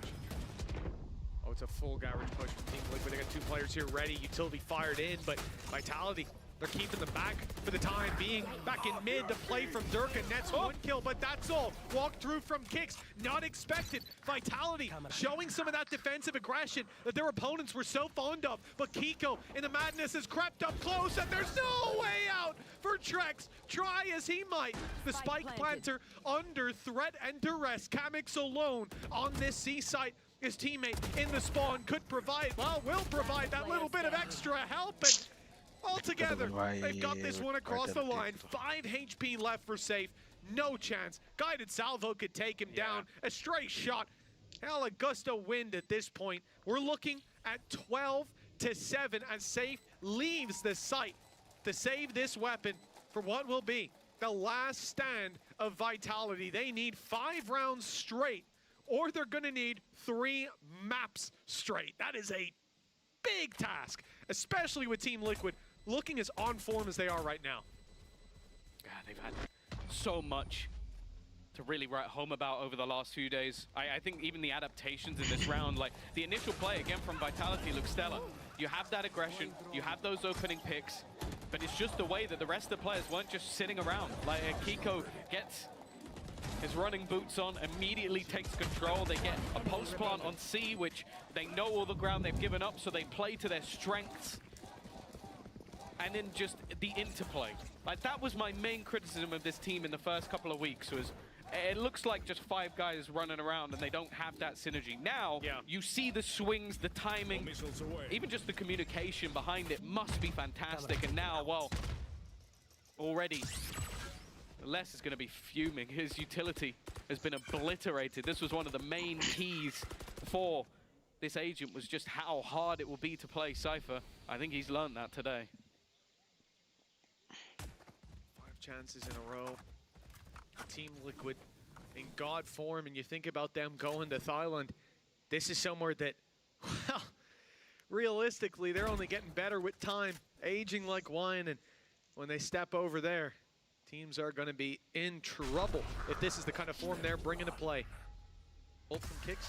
Speaker 11: Oh, it's a full Garage push from Team Liquid. They got 2 players here ready. Utility fired in, but Vitality, they're keeping them back for the time being. Back in mid, the play from Durka. Nets 1 kill, but that's all. Walk through from Kicks, not expected. Vitality showing some of that defensive aggression that their opponents were so fond of. But Kiko in the madness has crept up close, and there's no way out for Trex. Try as he might. The spike planter under threat and duress. Kamix alone on this C site. His teammate in the spawn could provide, well, will provide that little bit of extra help, and altogether, they've got this one across the line. 5 HP left for safe, no chance. Guided salvo could take him down, a stray shot. Hell, a gust of wind at this point. We're looking at 12-7 as Safe leaves the site to save this weapon for what will be the last stand of Vitality. They need 5 rounds straight, or they're gonna need 3 maps straight. That is a big task, especially with Team Liquid looking as on form as they are right now.
Speaker 10: God, they've had so much to really write home about over the last few days. I think even the adaptations in this round, like the initial play again from Vitality looks stellar. You have that aggression, you have those opening picks, but it's just the way that the rest of the players weren't just sitting around. Like Kiko gets his running boots on, immediately takes control. They get a post plant on C, which they know all the ground they've given up, so they play to their strengths. And then just the interplay. Like, that was my main criticism of this team in the first couple of weeks, was it looks like just 5 guys running around and they don't have that synergy. Now, you see the swings, the timing, even just the communication behind it must be fantastic. And now, well, already Les is going to be fuming. His utility has been obliterated. This was one of the main keys for this agent, was just how hard it will be to play Cypher. I think he's learned that today.
Speaker 11: 5 chances in a row. Team Liquid in God form, and you think about them going to Thailand. This is somewhere that, well, realistically, they're only getting better with time, aging like wine, and when they step over there, teams are going to be in trouble if this is the kind of form they're bringing to play. Ult from Kicks,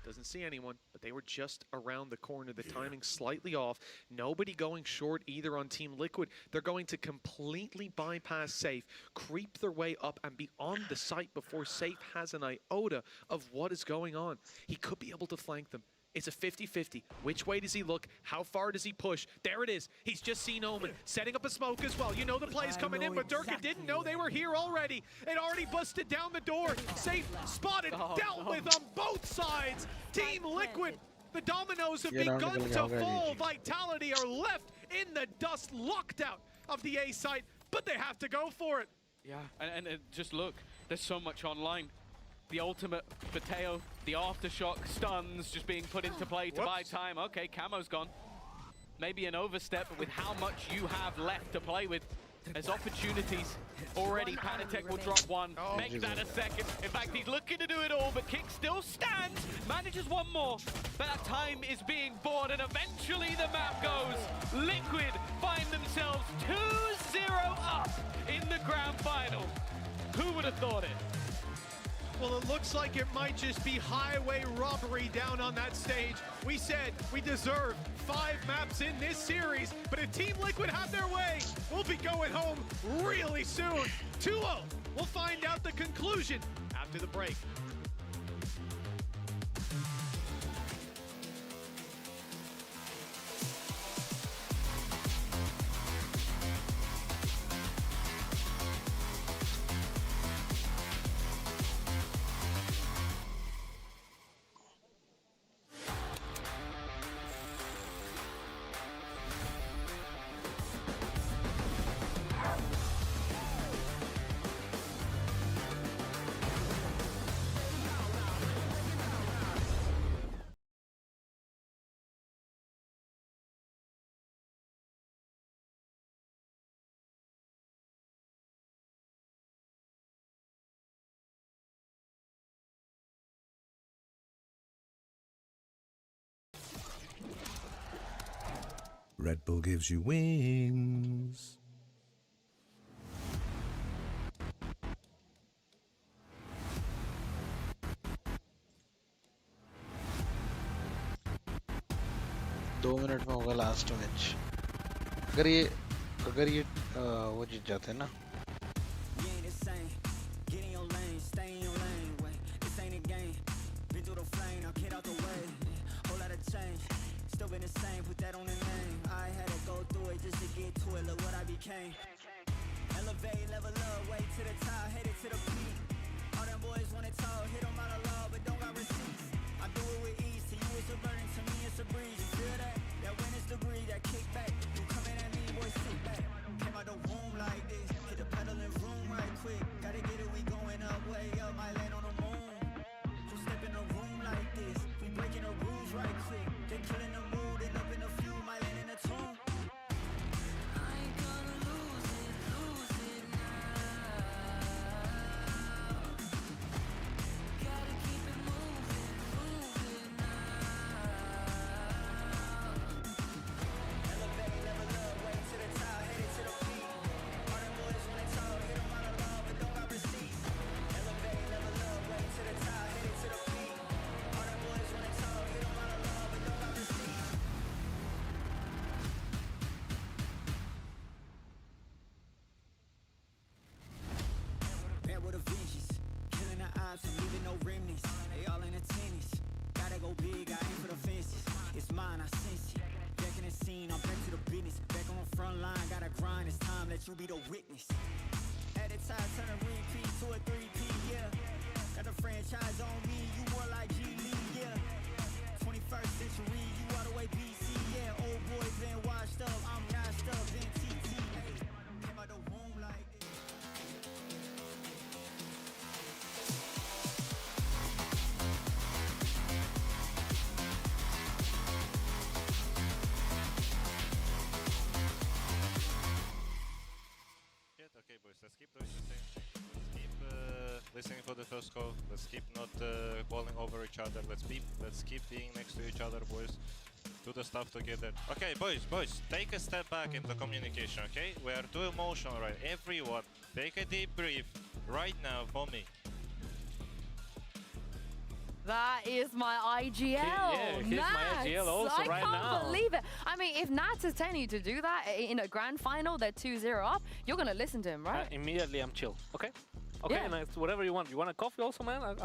Speaker 11: doesn't see anyone, but they were just around the corner. The timing slightly off. Nobody going short either on Team Liquid. They're going to completely bypass Safe, creep their way up, and be on the site before Safe has an iota of what is going on. He could be able to flank them. It's a 50-50. Which way does he look? How far does he push? There it is. He's just seen Omen setting up a smoke as well. You know the play's coming in, but Durka didn't know they were here already. It already busted down the door. Safe spotted, dealt with on both sides. Team Liquid, the dominoes have begun to fall. Vitality are left in the dust, locked out of the A site, but they have to go for it.
Speaker 10: Yeah, and just look, there's so much online. The ultimate for Teo, the aftershock, stuns just being put into play to buy time. Okay, Camo's gone. Maybe an overstep, but with how much you have left to play with, there's opportunities already. Panatek will drop 1, make that a second. In fact, he's looking to do it all, but Kick still stands, manages 1 more. But that time is being bought, and eventually the map goes. Liquid find themselves 2-0 up in the grand final. Who would have thought it?
Speaker 11: Well, it looks like it might just be highway robbery down on that stage. We said we deserve 5 maps in this series, but if Team Liquid have their way, we'll be going home really soon. 2-0. We'll find out the conclusion after the break.
Speaker 14: Red Bull gives you wings.
Speaker 5: दो minute में होगा last match अगर ये वो जीत जाते हैं ना
Speaker 15: Still been the same, put that on the name. I had to go through it just to get to it, look what I became. Elevate, level up, way to the top, headed to the peak. All them boys wanna talk, hit them out of law, but don't got receipts. I do it with ease, to you it's a burden, to me it's a breeze. You feel that? That witness degree, that kickback. You coming at me, boy, sit back. Came out the womb like this, hit the pedal and room right quick. Gotta get it, we going up, way up, might land on the moon. Just step in the room like this, we breaking the rules right quick. They killing the mood, end up in a few, might land in a tomb. I ain't gonna lose it now. Gotta keep it moving now. Elevate, level up, way to the top, headed to the peak. All them boys wanna talk, hit them out of law, but don't got receipts. Elevate, level up, way to the top, headed to the peak. All them boys wanna talk, hit them out of law, but don't got receipts. Bad with a vengeance, killing the odds and leaving no remnants. They all in attendance. Gotta go big, I aim for the fences. It's mine, I sense it. Back in the scene, I'm back to the business. Back on the front line, gotta grind. It's time, let you be the witness. At the time, turn a repeat to a 3P, yeah. Got the franchise on me, you more like G League, yeah. 21st century, you all the way BC, yeah. Old boy been washed up, I'm washed up, then TT, hey. Came out the womb like this.
Speaker 16: Okay, boys, let's keep doing the same thing. Let's keep listening for the first call. Let's keep not calling over each other. Let's keep being next to each other, boys. Do the stuff together. Okay, boys, take a step back in the communication, okay? We are too emotional, right? Everyone, take a deep breath right now for me.
Speaker 4: That is my IGL.
Speaker 9: Yeah, here's my IGL also right now.
Speaker 4: I can't believe it. I mean, if Nats is telling you to do that in a grand final, they're 2-0 up, you're going to listen to him, right?
Speaker 9: Immediately I'm chill, okay? Okay,
Speaker 4: Yeah.
Speaker 9: and it's whatever you want. You want a coffee also, man? I'm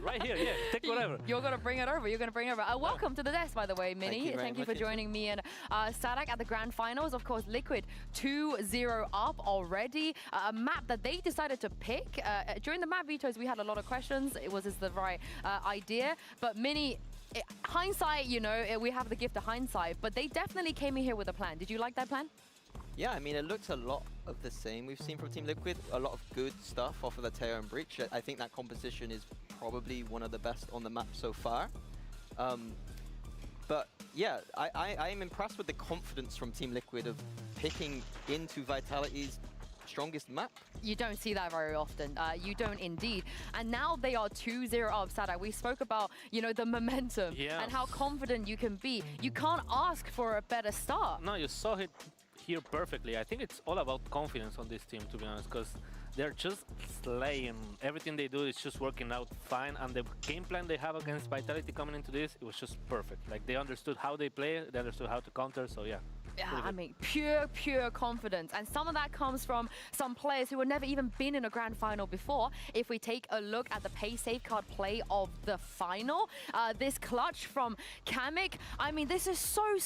Speaker 9: right here, yeah. Take whatever.
Speaker 4: You're going to bring it over. You're going to bring it over. Welcome to the desk, by the way, Mini. Thank you for joining me and Sadak at the grand finals. Of course, Liquid 2-0 up already. A map that they decided to pick. During the map vetoes, we had a lot of questions. Was this the right idea? But Mini, hindsight, you know, we have the gift of hindsight, but they definitely came in here with a plan. Did you like that plan?
Speaker 8: Yeah, I mean, it looks a lot of the same we've seen from Team Liquid. A lot of good stuff off of the Teo and Breach. I think that composition is probably one of the best on the map so far. But yeah, I am impressed with the confidence from Team Liquid of picking into Vitality's strongest map.
Speaker 4: You don't see that very often. You don't indeed. And now they are 2-0 up, Sadak. We spoke about, you know, the momentum and how confident you can be. You can't ask for a better start.
Speaker 9: No, you saw it here perfectly. I think it's all about confidence on this team, to be honest, because they're just slaying. Everything they do is just working out fine, and the game plan they have against Vitality coming into this, it was just perfect. Like, they understood how they play, they understood how to counter, so yeah.
Speaker 4: Yeah, I mean, pure confidence. And some of that comes from some players who have never even been in a grand final before. If we take a look at the pay safeguard play of the final, this clutch from Kamik, I mean, this is so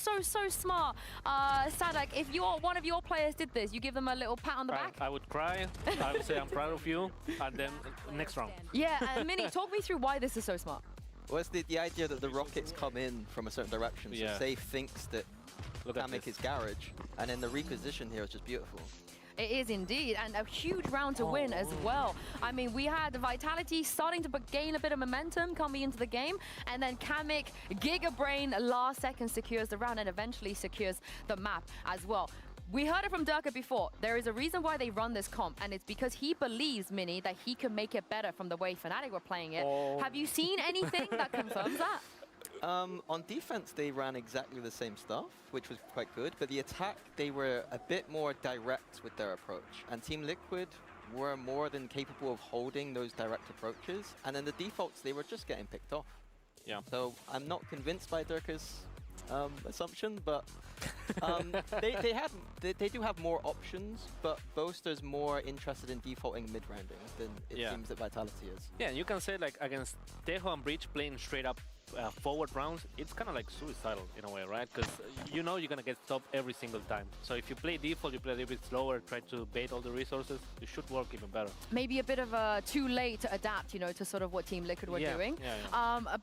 Speaker 4: smart. Sadak, if one of your players did this, you give them a little pat on the back?
Speaker 9: I would cry, I would say I'm proud of you, and then next round.
Speaker 4: Yeah, Mini, talk me through why this is so smart.
Speaker 8: Well, it's the idea that the rockets come in from a certain direction, so Safe thinks that Kamik is garage, and then the reposition here is just beautiful.
Speaker 4: It is indeed, and a huge round to win as well. I mean, we had Vitality starting to gain a bit of momentum coming into the game, and then Kamik, Giga Brain, last second secures the round and eventually secures the map as well. We heard it from Durka before. There is a reason why they run this comp, and it's because he believes, Mini, that he can make it better from the way Fnatic were playing it. Have you seen anything that confirms that?
Speaker 8: On defense, they ran exactly the same stuff, which was quite good. But the attack, they were a bit more direct with their approach. And Team Liquid were more than capable of holding those direct approaches. And then the defaults, they were just getting picked off.
Speaker 9: Yeah.
Speaker 8: So I'm not convinced by Durka's assumption, but they do have more options. But Boaster's more interested in defaulting mid-rounding than it seems that Vitality is.
Speaker 9: Yeah, you can say like against Tejo and Breach playing straight up forward rounds, it's kind of like suicidal in a way, right? Because you know you're going to get stopped every single time. So if you play default, you play a little bit slower, try to bait all the resources, it should work even better. Maybe
Speaker 4: a bit of too late to adapt, you know, to sort of what Team Liquid were doing.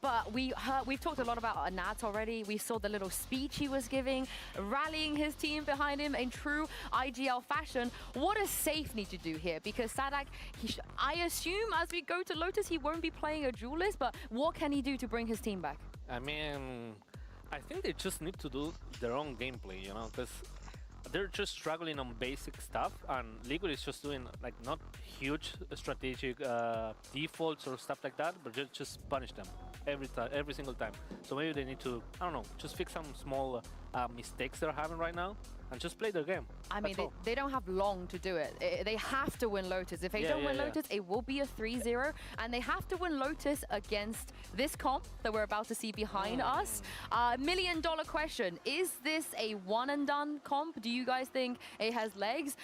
Speaker 4: But we've talked a lot about Nat already. We saw the little speech he was giving, rallying his team behind him in true IGL fashion. What does Safe need to do here? Because Sadak, I assume as we go to Lotus, he won't be playing a duelist, but what can he do to bring his team back?
Speaker 9: I mean, I think they just need to do their own gameplay, you know, because they're just struggling on basic stuff, and Liquid is just doing like not huge strategic defaults or stuff like that, but just punish them every single time. So maybe they need to, I don't know, just fix some small mistakes they're having right now and just play their game.
Speaker 4: I mean, they don't have long to do it. They have to win Lotus. If they don't win Lotus, it will be a 3-0, and they have to win Lotus against this comp that we're about to see behind us. $1,000,000 question, is this a one-and-done comp? Do you guys think it has legs?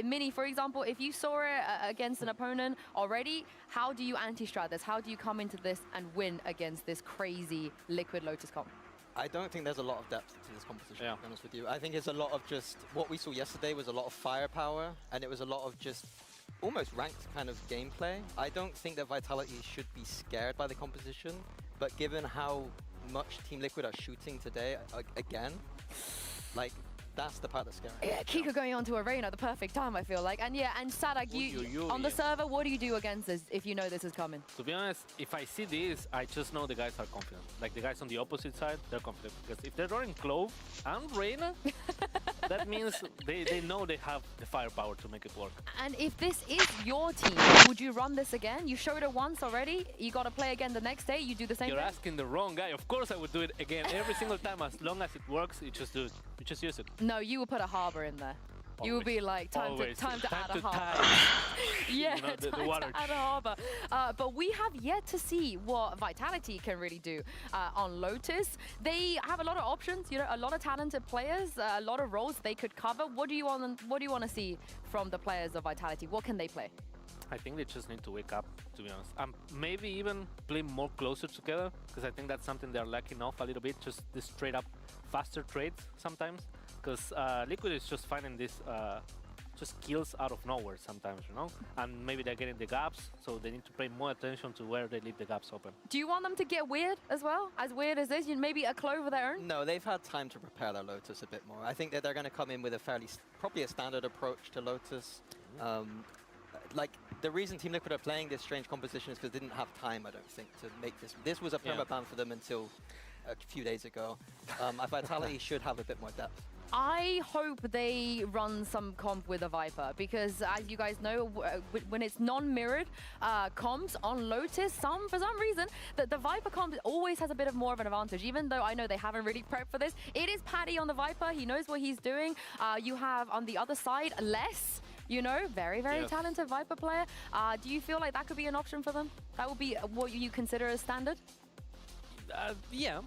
Speaker 4: Mini, for example, if you saw it against an opponent already, how do you anti-strat this? How do you come into this and win against this crazy Liquid Lotus comp?
Speaker 8: I don't think there's a lot of depth to this competition, to be honest with you. I think it's a lot of just, what we saw yesterday was a lot of firepower, and it was a lot of just almost ranked kind of gameplay. I don't think that Vitality should be scared by the composition, but given how much Team Liquid are shooting today, again, like, that's the part that's scary.
Speaker 4: Yeah, Kiko going on to Arena at the perfect time, I feel like. And yeah, and Sadak, on the server, what do you do against this if you know this is coming?
Speaker 9: To be honest, if I see this, I just know the guys are confident. Like the guys on the opposite side, they're confident. Because if they're running Clove and Reyna, that means they know they have the firepower to make it work.
Speaker 4: And if this is your team, would you run this again? You showed it once already. You got to play again the next day. You do the same thing?
Speaker 9: You're asking the wrong guy. Of course I would do it again every single time. As long as it works, you just do it. You just use it.
Speaker 4: No, you will put a harbor in there.
Speaker 9: Always.
Speaker 4: You will be like, time to add a harbor. Yeah,
Speaker 9: you know, the
Speaker 4: time
Speaker 9: water.
Speaker 4: to add a harbor. But we have yet to see what Vitality can really do on Lotus. They have a lot of options, you know, a lot of talented players, a lot of roles they could cover. What do you want to see from the players of Vitality? What can they play?
Speaker 9: I think they just need to wake up, to be honest. Maybe even play more closer together, because I think that's something they're lacking off a little bit, just this straight up faster trades sometimes. Because Liquid is just finding this just kills out of nowhere sometimes, you know? And maybe they're getting the gaps, so they need to pay more attention to where they leave the gaps open.
Speaker 4: Do you want them to get weird as well? As weird as this? Maybe a Clove of their own?
Speaker 8: No, they've had time to prepare their Lotus a bit more. I think that they're going to come in with a probably a standard approach to Lotus. Like, the reason Team Liquid are playing this strange composition is because they didn't have time, I don't think, to make this. This was a perma-ban for them until a few days ago. Vitality should have a bit more depth.
Speaker 4: I hope they run some comp with a Viper, because as you guys know, when it's non-mirrored comps on Lotus, for some reason, the Viper comp always has a bit more of an advantage, even though I know they haven't really prepped for this. It is Paddy on the Viper. He knows what he's doing. You have on the other side, Less, you know, very
Speaker 9: Yes.
Speaker 4: talented Viper player. Do you feel like that could be an option for them? That would be what you consider as standard?
Speaker 9: Yeah,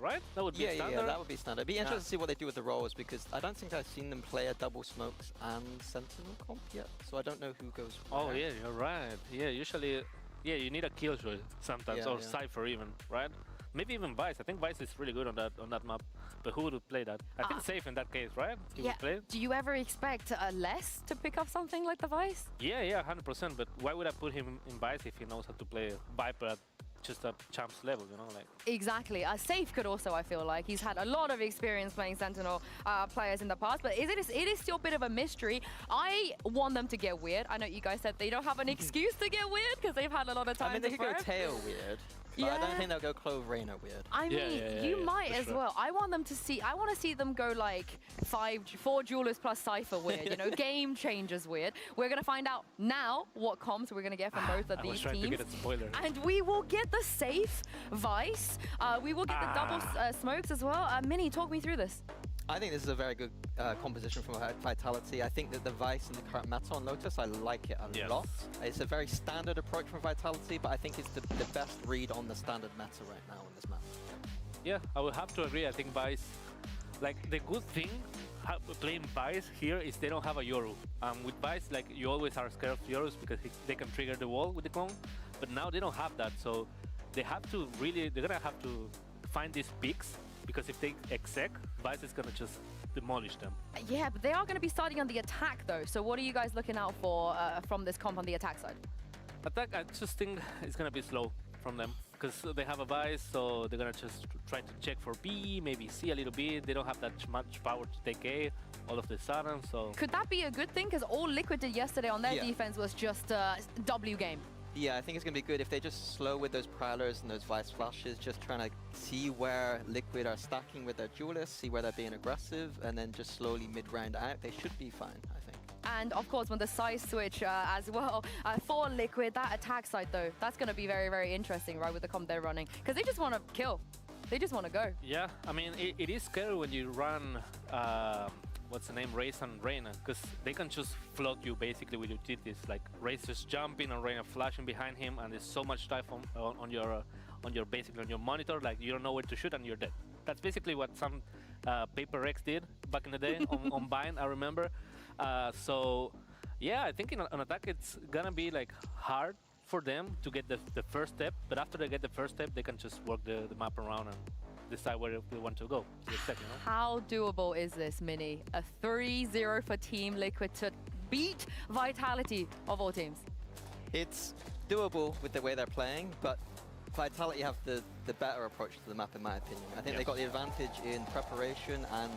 Speaker 9: right? That would be standard.
Speaker 8: Yeah, that would be standard. It'd be interesting to see what they do with the roles, because I don't think I've seen them play a double smokes and sentinel comp yet, so I don't know who goes where.
Speaker 9: Oh yeah, you're right. Yeah, usually, yeah, you need a killjoy sometimes,
Speaker 8: Yeah,
Speaker 9: or
Speaker 8: yeah.
Speaker 9: Cypher even, right? Maybe even Vice. I think Vice is really good on that map. But who would play that? I think Safe in that case, right? He would play.
Speaker 4: Do you ever expect Les to pick up something like the Vice?
Speaker 9: Yeah, 100%. But why would I put him in Vice if he knows how to play Viper at just a champs level, you know? Like.
Speaker 4: Exactly. Safe could also, I feel like. He's had a lot of experience playing Sentinel players in the past, but it is still a bit of a mystery. I want them to get weird. I know you guys said they don't have an excuse to get weird because they've had a lot of time.
Speaker 8: I mean, they could go tail weird. But I don't think they'll go Clove Reyna weird.
Speaker 4: I mean, you might as well. I want to see them go like 4 duelists plus Cypher weird, you know, game changers weird. We're going to find out now what comps we're going to get from both of these teams.
Speaker 9: To get a spoiler.
Speaker 4: And we will get the Safe Vice. We will get the double smokes as well. Mini, talk me through this.
Speaker 8: I think this is a very good composition from Vitality. I think that the Vice and the current meta on Lotus, I like it a lot. It's a very standard approach from Vitality, but I think it's the best read on the standard meta right now on this map.
Speaker 9: Yeah, I would have to agree. I think Vice, like the good thing playing Vice here is they don't have a Yoru. With Vice, like you always are scared of Yorus because they can trigger the wall with the clone, but now they don't have that. So they have to really, they're gonna have to find these peaks. Because if they exec, Vice is going to just demolish them.
Speaker 4: Yeah, but they are going to be starting on the attack, though. So what are you guys looking out for from this comp on the attack side?
Speaker 9: Attack, I just think it's going to be slow from them. Because they have a Vice, so they're going to just try to check for B, maybe C a little bit. They don't have that much power to take A all of the sudden, so...
Speaker 4: Could that be a good thing? Because all Liquid did yesterday on their defense was just W game.
Speaker 8: Yeah, I think it's going to be good if they just slow with those Prowlers and those Vice Flashes, just trying to see where Liquid are stacking with their duelists, see where they're being aggressive, and then just slowly mid-round out. They should be fine, I think.
Speaker 4: And of course, when the size switch as well for Liquid, that attack side though, that's going to be very interesting, right, with the comp they're running. Because they just want to kill. They just want to go.
Speaker 9: Yeah, I mean, it is scary when you run... what's the name, Raze and Reyna, because they can just float you basically with utilities, like Raze just jumping and Reyna flashing behind him, and there's so much time on your basically on your monitor, like you don't know where to shoot and you're dead. That's basically what some Paper Rex did back in the day on Bind, I remember. So yeah, I think on attack it's gonna be like hard for them to get the first step, but after they get the first step, they can just work the map around and decide where they want to go to the second, you know?
Speaker 4: How doable is this, Mini? A 3-0 for Team Liquid to beat Vitality of all teams.
Speaker 8: It's doable with the way they're playing, but Vitality have the better approach to the map, in my opinion. I think they got the advantage in preparation and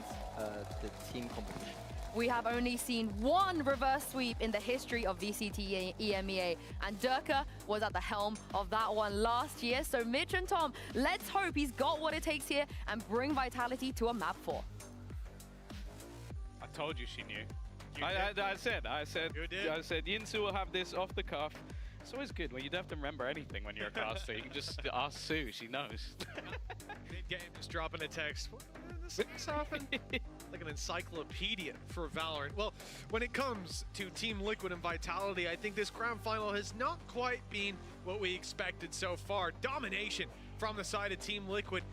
Speaker 8: the team competition.
Speaker 4: We have only seen one reverse sweep in the history of VCT EMEA, and Durka was at the helm of that one last year. So Mitch and Tom, let's hope he's got what it takes here and bring Vitality to a map 4.
Speaker 17: I told you she knew. I said Yinsu will have this off the cuff. It's always good when you don't have to remember anything when you're a caster. You can just ask Sue, she knows.
Speaker 11: Mid-game, just dropping a text. This often like an encyclopedia for Valorant. Well, when it comes to Team Liquid and Vitality, I think this grand final has not quite been what we expected so far. Domination from the side of Team Liquid,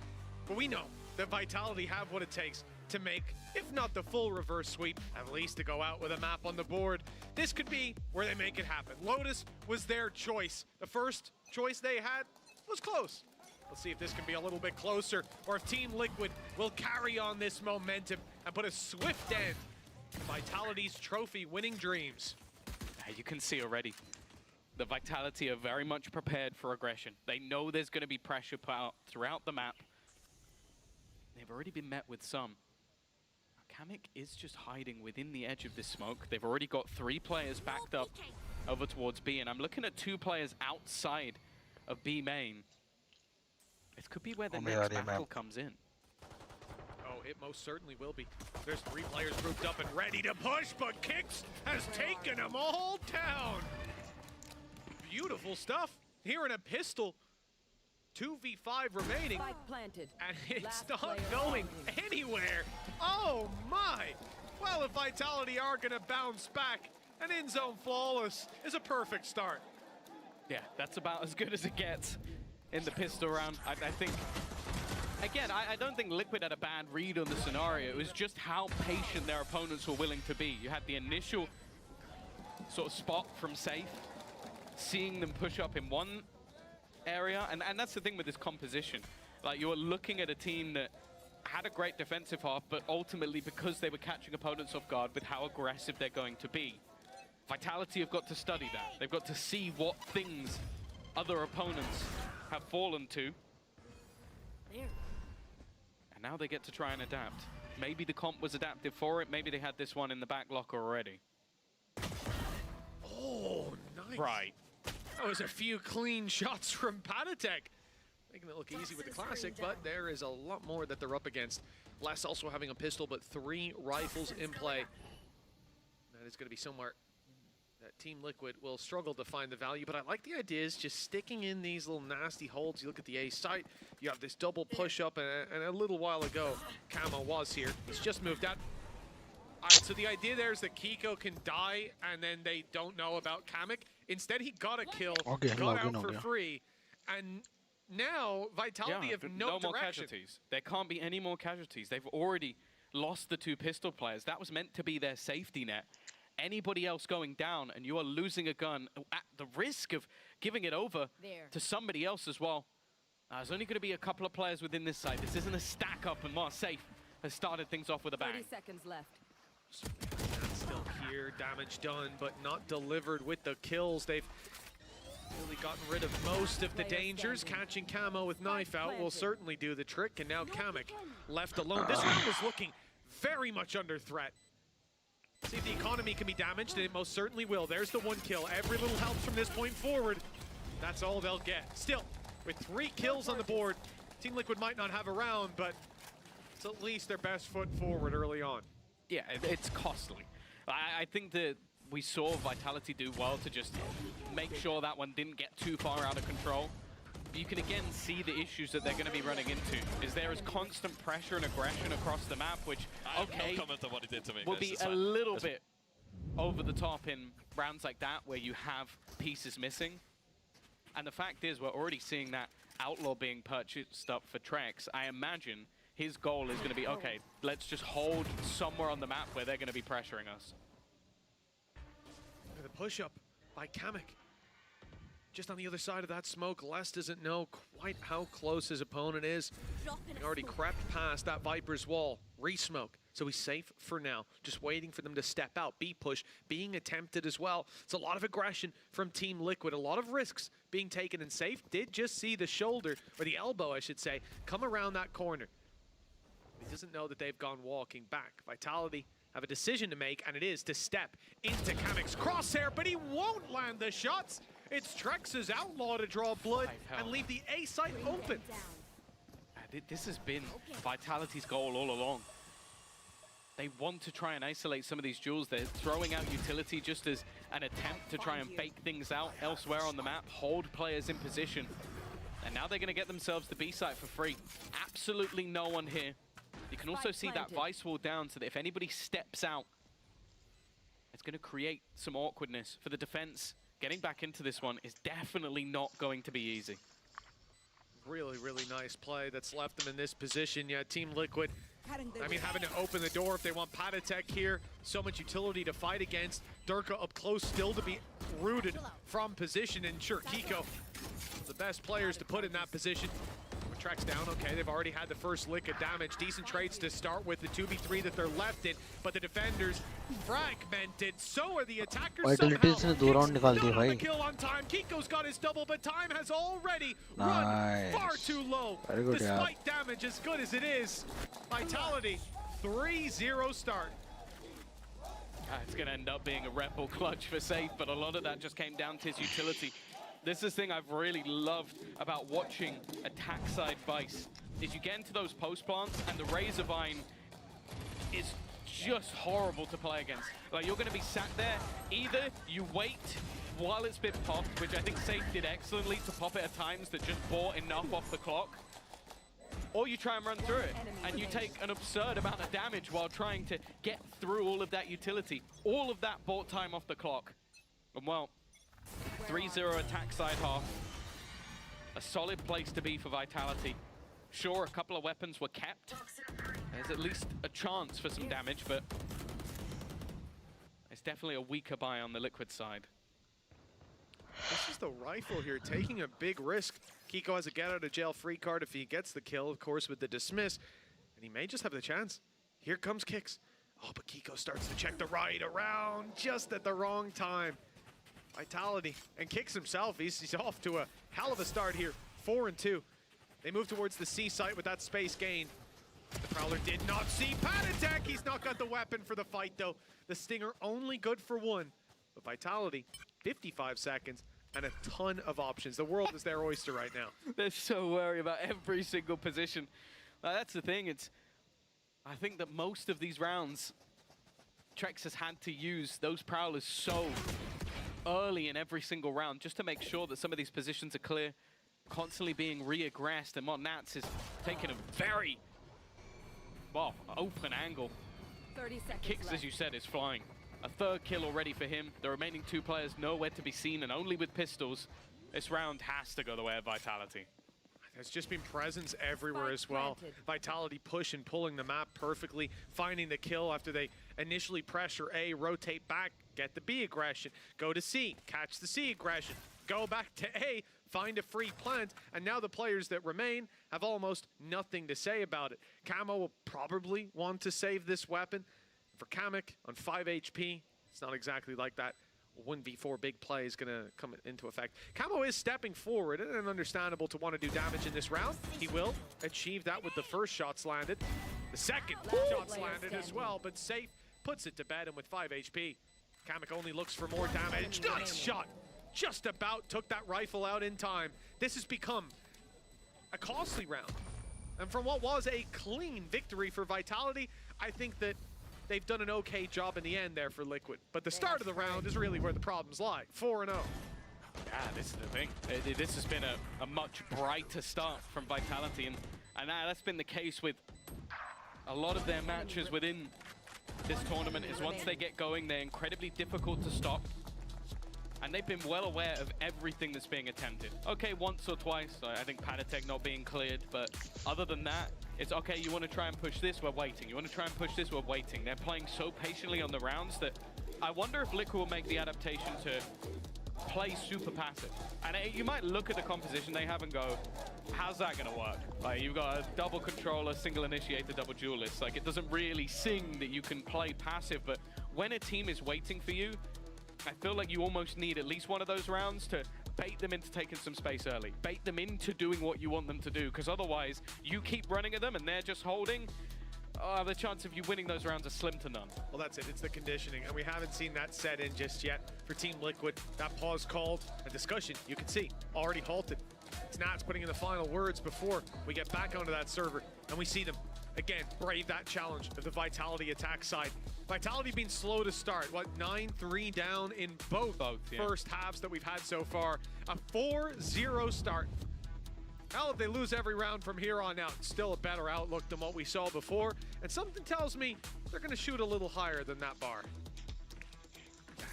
Speaker 11: but we know that Vitality have what it takes to make, if not the full reverse sweep, at least to go out with a map on the board. This could be where they make it happen. Lotus was their choice. The first choice they had was close. Let's see if this can be a little bit closer, or if Team Liquid will carry on this momentum and put a swift end to Vitality's trophy-winning dreams.
Speaker 17: You can see already, the Vitality are very much prepared for aggression. They know there's going to be pressure put out throughout the map. They've already been met with some. Kamek is just hiding within the edge of this smoke. They've already got 3 players backed up over towards B, and I'm looking at 2 players outside of B main. It could be where the next battle comes in.
Speaker 11: Oh, it most certainly will be. There's 3 players grouped up and ready to push, but Kix has taken them all down. Beautiful stuff. Here in a pistol. 2v5 remaining.
Speaker 2: Planted.
Speaker 11: And it's not going anywhere. Oh my! Well, if Vitality are going to bounce back, And in-zone flawless is a perfect start.
Speaker 17: Yeah, that's about as good as it gets in the pistol round. I think, again, I don't think Liquid had a bad read on the scenario. It was just how patient their opponents were willing to be. You had the initial sort of spot from Safe, seeing them push up in one area, and that's the thing with this composition. Like, you were looking at a team that had a great defensive half, but ultimately, because they were catching opponents off guard with how aggressive they're going to be, Vitality have got to study that. They've got to see what things other opponents have fallen to. And now they get to try and adapt. Maybe the comp was adaptive for it. Maybe they had this one in the back locker already.
Speaker 11: Oh, nice.
Speaker 17: Right.
Speaker 11: That was a few clean shots from Patatek. Making it look easy with the Classic, but there is a lot more that they're up against. Les also having a pistol, but 3 rifles in play. That is going to be somewhere that Team Liquid will struggle to find the value, but I like the idea is just sticking in these little nasty holds. You look at the A site, you have this double push-up, and a little while ago, Camo was here. He's just moved out. All right, so the idea there is that Kiko can die, and then they don't know about Kamek. Instead, he got a kill, got out for free, and now Vitality have no
Speaker 17: more
Speaker 11: direction.
Speaker 17: casualties. There can't be any more casualties. They've already lost the 2 pistol players. That was meant to be their safety net. Anybody else going down, and you are losing a gun at the risk of giving it over to somebody else as well. There's only going to be a couple of players within this side. This isn't a stack up, and Safe has started things off with a bang.
Speaker 7: 30 seconds left.
Speaker 11: That's still here, damage done, but not delivered with the kills. They've really gotten rid of most of the dangers. Catching Camo with knife out will certainly do the trick, and now Kamek left alone. This round was looking very much under threat. See if the economy can be damaged, and it most certainly will. There's the 1 kill. Every little helps from this point forward. That's all they'll get. Still, with 3 kills on the board, Team Liquid might not have a round, but it's at least their best foot forward early on.
Speaker 17: Yeah, it's costly. I think that we saw Vitality do well to just make sure that one didn't get too far out of control. You can again see the issues that they're going to be running into. Is there is constant pressure and aggression across the map, which, okay,
Speaker 18: no comment on what he did to me.
Speaker 17: will be a little bit over the top in rounds like that where you have pieces missing. And the fact is, we're already seeing that Outlaw being purchased up for Trex. I imagine his goal is going to be, okay, let's just hold somewhere on the map where they're going to be pressuring us.
Speaker 11: The push-up by Kamek. Just on the other side of that smoke, Les doesn't know quite how close his opponent is. He already crept past that Viper's wall. Re-smoke. So he's safe for now. Just waiting for them to step out. B-push being attempted as well. It's a lot of aggression from Team Liquid. A lot of risks being taken, and Safe did just see the shoulder, or the elbow, I should say, come around that corner. He doesn't know that they've gone walking back. Vitality have a decision to make, and it is to step into Kamek's crosshair, but he won't land the shots. It's Trex's Outlaw to draw blood and leave the A site open.
Speaker 17: This has been Vitality's goal all along. They want to try and isolate some of these duels. They're throwing out utility just as an attempt to try and bake things out elsewhere on the map, hold players in position. And now they're going to get themselves the B site for free. Absolutely no one here. You can also see that Vice wall down so that if anybody steps out, it's going to create some awkwardness for the defense. Getting back into this one is definitely not going to be easy.
Speaker 11: Really, really nice play that's left them in this position. Yeah, Team Liquid, I mean, having to open the door if they want Patatek here. So much utility to fight against. Durka up close still to be rooted from position. And sure, Kiko, the best players to put in that position. Tracks down, okay, they've already had the first lick of damage. Decent trades to start with, the 2v3 that they're left in, but the defenders fragmented. So are the attackers somehow. The kill on time. Kiko's got his double, but time has already run far too low. Despite damage as good as it is, Vitality, 3-0 start.
Speaker 17: It's going to end up being a Rebel clutch for Safe, but a lot of that just came down to his utility. This is the thing I've really loved about watching attack side Vice, is you get into those post plants and the Razorvine is just horrible to play against. Like, you're going to be sat there, either you wait while it's been popped, which I think Safe did excellently to pop it at times that just bought enough off the clock, or you try and run through it, and you take an absurd amount of damage while trying to get through all of that utility. All of that bought time off the clock. And well, 3-0 attack side half. A solid place to be for Vitality. Sure, a couple of weapons were kept. There's at least a chance for some damage, but it's definitely a weaker buy on the Liquid side.
Speaker 11: This is the rifle here, taking a big risk. Kiko has a get-out-of-jail-free card if he gets the kill, of course, with the dismiss. And he may just have the chance. Here comes Kicks. Oh, but Kiko starts to check the right around just at the wrong time. Vitality. And Kicks himself, he's off to a hell of a start here. 4-2. They move towards the C site with that space gain. The Prowler did not see Patatek. He's not got the weapon for the fight, though. The Stinger only good for one. But Vitality, 55 seconds and a ton of options. The world is their oyster right now.
Speaker 17: They're so worried about every single position. That's the thing. I think that most of these rounds, Trex has had to use those Prowlers so early in every single round just to make sure that some of these positions are clear, constantly being re-aggressed. And what Nats is taking a very, well, open angle.
Speaker 7: 30 seconds
Speaker 17: Kicks,
Speaker 7: left.
Speaker 17: as you said, is flying. A third kill already for him. The remaining two players nowhere to be seen, and only with pistols. This round has to go the way of Vitality.
Speaker 11: There's just been presence everywhere as well. Vitality push and pulling the map perfectly, finding the kill after they initially pressure A, rotate back, get the B aggression, go to C, catch the C aggression, go back to A, find a free plant, and now the players that remain have almost nothing to say about it. Camo will probably want to save this weapon. For Kamek on 5 HP, it's not exactly like that 1v4 big play is going to come into effect. Camo is stepping forward, and understandable to want to do damage in this round. He will achieve that with the first shots landed. The second shots landed as well, but safe puts it to bed, and with 5 HP, Kamek only looks for more damage. Nice shot! Just about took that rifle out in time. This has become a costly round. And from what was a clean victory for Vitality, I think that they've done an okay job in the end there for Liquid. But the start of the round is really where the problems lie. 4-0.
Speaker 17: Yeah, this is the thing. This has been a much brighter start from Vitality, and that's been the case with a lot of their matches within this tournament. Is once they get going, they're incredibly difficult to stop. And they've been well aware of everything that's being attempted. Okay, once or twice, I think Patatek not being cleared, but other than that, it's okay, you want to try and push this, we're waiting. You want to try and push this, we're waiting. They're playing so patiently on the rounds that I wonder if Liquid will make the adaptation to play super passive. And you might look at the composition they have and go, how's that going to work? Like, you've got a double controller, single initiator, double duelist. Like, it doesn't really sing that you can play passive, but when a team is waiting for you, I feel like you almost need at least one of those rounds to bait them into taking some space early. Bait them into doing what you want them to do, because otherwise you keep running at them and they're just holding. The chance of you winning those rounds are slim to none.
Speaker 11: Well, that's it. It's the conditioning, and we haven't seen that set in just yet for Team Liquid. That pause called a discussion, you can see, already halted. It's Nats putting in the final words before we get back onto that server, and we see them, again, brave that challenge of the Vitality attack side. Vitality being slow to start, what, 9-3 down in both first halves that we've had so far. A 4-0 start. Hell, if they lose every round from here on out, still a better outlook than what we saw before. And something tells me they're going to shoot a little higher than that bar.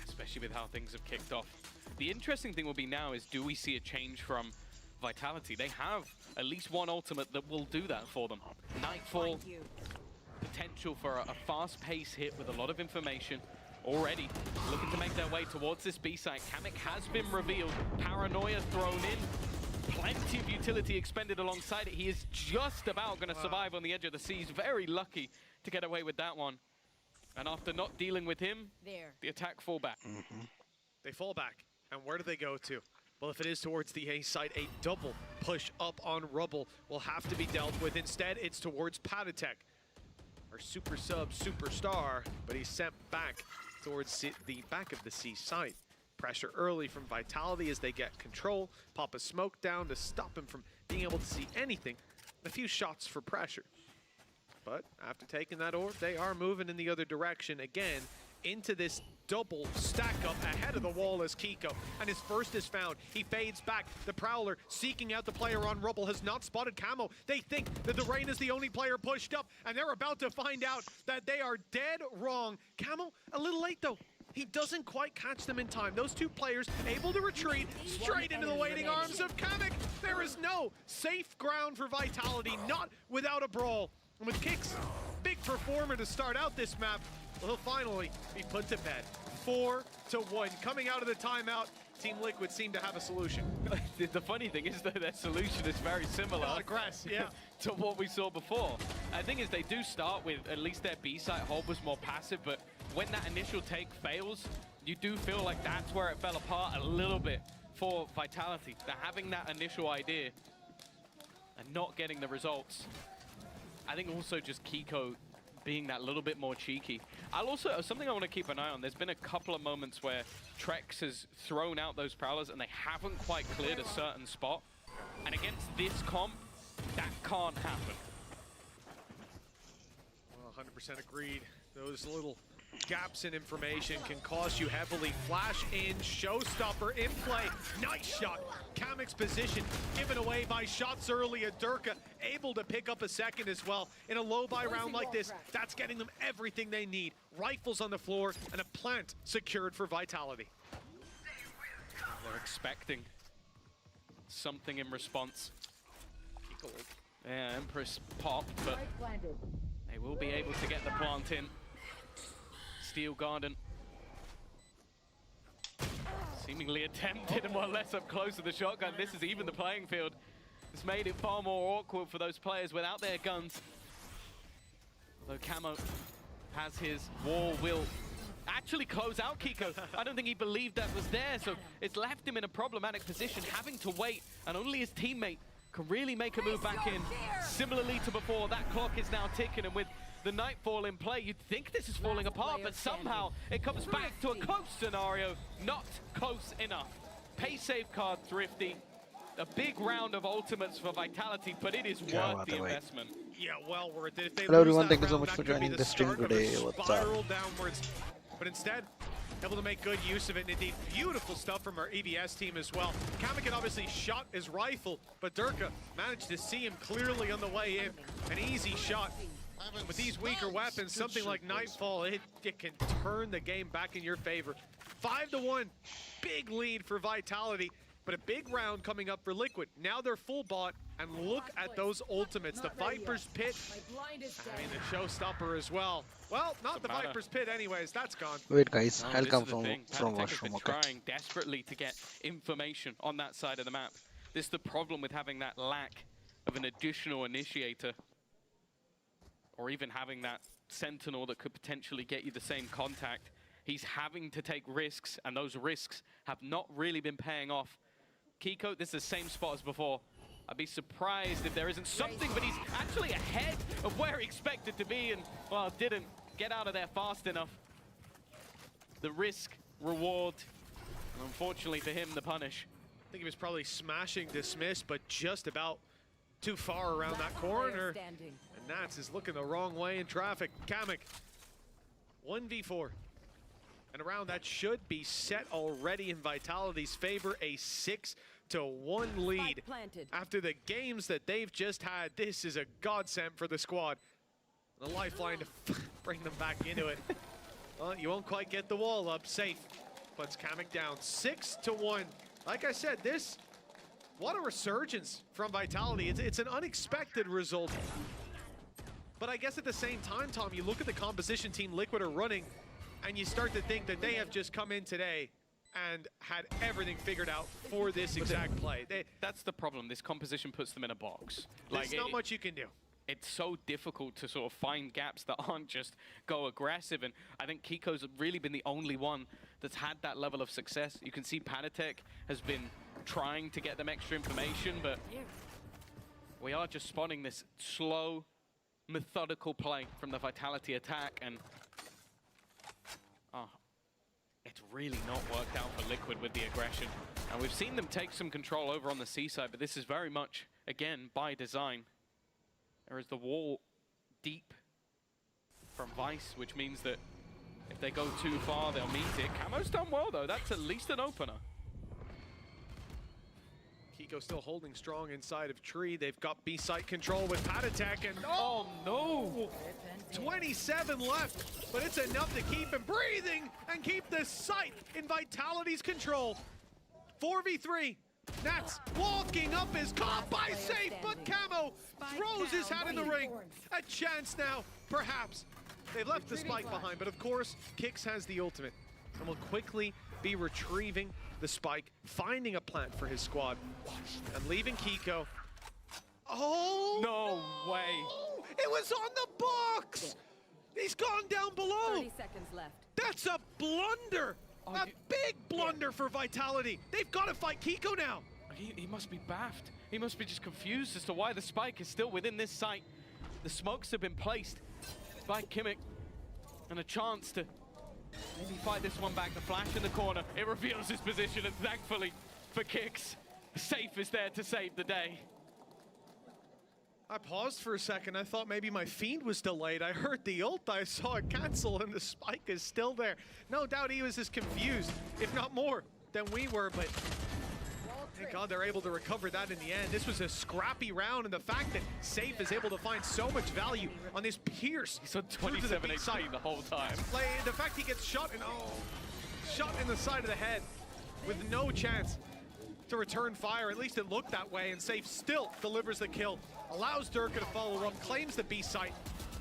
Speaker 17: Especially with how things have kicked off. The interesting thing will be now is, do we see a change from Vitality? They have at least one ultimate that will do that for them. Nightfall. Potential for a fast-paced hit with a lot of information already. Looking to make their way towards this B site. Kamek has been revealed. Paranoia thrown in. Plenty of utility expended alongside it. He is just about going to survive on the edge of the seas. Very lucky to get away with that one. And after not dealing with him, the attack fall back.
Speaker 11: They fall back. And where do they go to? Well, if it is towards the A site, a double push up on Rubble will have to be dealt with. Instead, it's towards Patatek. Our super sub superstar, but he's sent back towards the back of the C site. Pressure early from Vitality as they get control. Pop a smoke down to stop him from being able to see anything. A few shots for pressure. But after taking that orb, they are moving in the other direction again into this double stack up ahead of the wall as Kiko. And his first is found. He fades back. The Prowler seeking out the player on Rubble has not spotted Camo. They think that the Rain is the only player pushed up, and they're about to find out that they are dead wrong. Camo, a little late though. He doesn't quite catch them in time. Those two players able to retreat straight into the waiting arms of Kamek. There is no safe ground for Vitality, not without a brawl. And with Kicks, big performer to start out this map, will finally be put to bed. 4-1. Coming out of the timeout, Team Liquid seem to have a solution.
Speaker 17: The funny thing is that their solution is very similar to what we saw before. The thing is, they do start with at least their B-site hold was more passive, but when that initial take fails, you do feel like that's where it fell apart a little bit for Vitality. They're having that initial idea and not getting the results. I think also just Kiko being that little bit more cheeky. Something I want to keep an eye on, there's been a couple of moments where Trex has thrown out those Prowlers and they haven't quite cleared a certain spot. And against this comp, that can't happen.
Speaker 11: Well, 100% agreed. Those little gaps in information can cost you heavily. Flash in, showstopper in play. Nice shot. Kamek's position given away by shots early. Durka able to pick up a second as well. In a low buy round like this, that's getting them everything they need. Rifles on the floor and a plant secured for Vitality.
Speaker 17: They're expecting something in response. Yeah, Empress popped, but they will be able to get the plant in. Steel Garden seemingly attempted and more or less up close to the shotgun. This is even the playing field. It's made it far more awkward for those players without their guns. Although Camo has his wall, will actually close out Kiko. I don't think he believed that was there, so it's left him in a problematic position, having to wait, and only his teammate can really make a move back in. Similarly to before, that clock is now ticking, and with the Nightfall in play, you'd think this is falling apart, but somehow it comes back to a close scenario. Not close enough. Pace save card Thrifty. A big round of ultimates for Vitality, but it is worth the investment.
Speaker 11: Yeah, well worth it.
Speaker 5: Hello everyone, thank you so much for joining the stream today. What's up?
Speaker 11: Downwards, but instead, able to make good use of it. And indeed, beautiful stuff from our EVS team as well. Kamikan obviously shot his rifle, but Durka managed to see him clearly on the way in. An easy shot. With these weaker weapons, something like Nightfall, it can turn the game back in your favor. 5-1, big lead for Vitality, but a big round coming up for Liquid. Now they're full bot, and look at those ultimates. The Viper's Pit, I mean the Showstopper as well. Well, not the Viper's Pit anyways, that's gone.
Speaker 5: Wait guys,
Speaker 17: No,
Speaker 5: I'll come
Speaker 17: Pattek
Speaker 5: from
Speaker 17: has
Speaker 5: washroom,
Speaker 17: been
Speaker 5: okay?
Speaker 17: trying desperately to get information on that side of the map. This is the problem with having that lack of an additional initiator, or even having that sentinel that could potentially get you the same contact. He's having to take risks, and those risks have not really been paying off. Kiko, this is the same spot as before. I'd be surprised if there isn't something, but he's actually ahead of where he expected to be, and, well, didn't get out of there fast enough. The risk, reward, and unfortunately for him, the punish.
Speaker 11: I think he was probably smashing Dismiss, but just about too far around that corner. And Nats is looking the wrong way in traffic. Kamek, 1v4. And a round that should be set already in Vitality's favor. A 6-1 lead. After the games that they've just had, this is a godsend for the squad. The lifeline to bring them back into it. Well, you won't quite get the wall up. Safe puts Kamek down 6-1. Like I said, what a resurgence from Vitality. It's an unexpected result. But I guess at the same time, Tom, you look at the composition Team Liquid are running, and you start to think that they have just come in today and had everything figured out for this exact play.
Speaker 17: That's the problem. This composition puts them in a box.
Speaker 11: There's not much you can do.
Speaker 17: It's so difficult to sort of find gaps that aren't just go aggressive, and I think Kiko's really been the only one that's had that level of success. You can see Pattek has been trying to get them extra information, but we are just spotting this slow, methodical play from the Vitality attack, and it's really not worked out for Liquid with the aggression. And we've seen them take some control over on the C side, but this is very much, again, by design. There is the wall deep from Vice, which means that If they go too far, they'll meet it. Camo's done well, though. That's at least an opener.
Speaker 11: Kiko still holding strong inside of Tree. They've got B site control with Patatek, and
Speaker 17: oh no!
Speaker 11: 27 left, but it's enough to keep him breathing and keep the site in Vitality's control. 4v3. Nats walking up is caught by Safe, but Camo throws his hat in the ring. A chance now, perhaps. They've left the spike behind, but of course, Kix has the ultimate and will quickly be retrieving the spike, finding a plant for his squad, and leaving Kiko. Oh!
Speaker 17: No way!
Speaker 11: It was on the box! He's gone down below!
Speaker 7: 30 seconds left.
Speaker 11: That's a blunder! A big blunder for Vitality. They've got to fight Kiko now.
Speaker 17: He must be baffed. He must be just confused as to why the spike is still within this site. The smokes have been placed by Kimmich, and a chance to maybe fight this one back. The flash in the corner, it reveals his position, and thankfully for Kix, Safe is there to save the day.
Speaker 11: I paused for a second. I thought maybe my feed was delayed. I heard the ult, I saw it cancel, and the spike is still there. No doubt he was as confused, if not more, than we were, but thank God they're able to recover that in the end. This was a scrappy round, and the fact that Safe is able to find so much value on this pierce.
Speaker 17: He's on 27 HP the whole time.
Speaker 11: Like, the fact he gets shot in the side of the head with no chance to return fire. At least it looked that way, and Safe still delivers the kill. Allows Durka to follow up, claims the B site.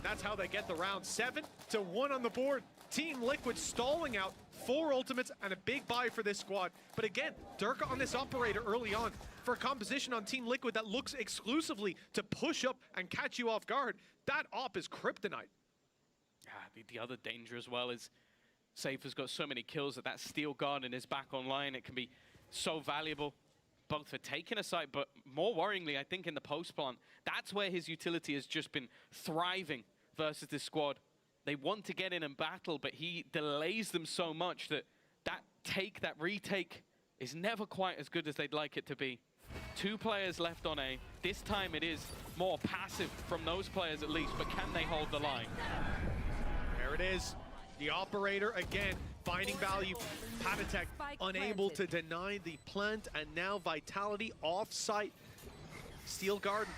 Speaker 11: That's how they get the round. 7-1 on the board. Team Liquid stalling out 4 ultimates and a big buy for this squad. But again, Durka on this operator early on for a composition on Team Liquid that looks exclusively to push up and catch you off guard. That op is kryptonite.
Speaker 17: The other danger as well is Safe has got so many kills that Steel Garden is back online. It can be so valuable, both for taking a site, but more worryingly, I think in the post plant, that's where his utility has just been thriving versus this squad. They want to get in and battle, but he delays them so much that that retake is never quite as good as they'd like it to be. 2 players left on A. This time it is more passive from those players at least, but can they hold the line?
Speaker 11: There it is. The operator again finding value. Patatek unable to deny the plant, and now Vitality off-site. Steel Garden,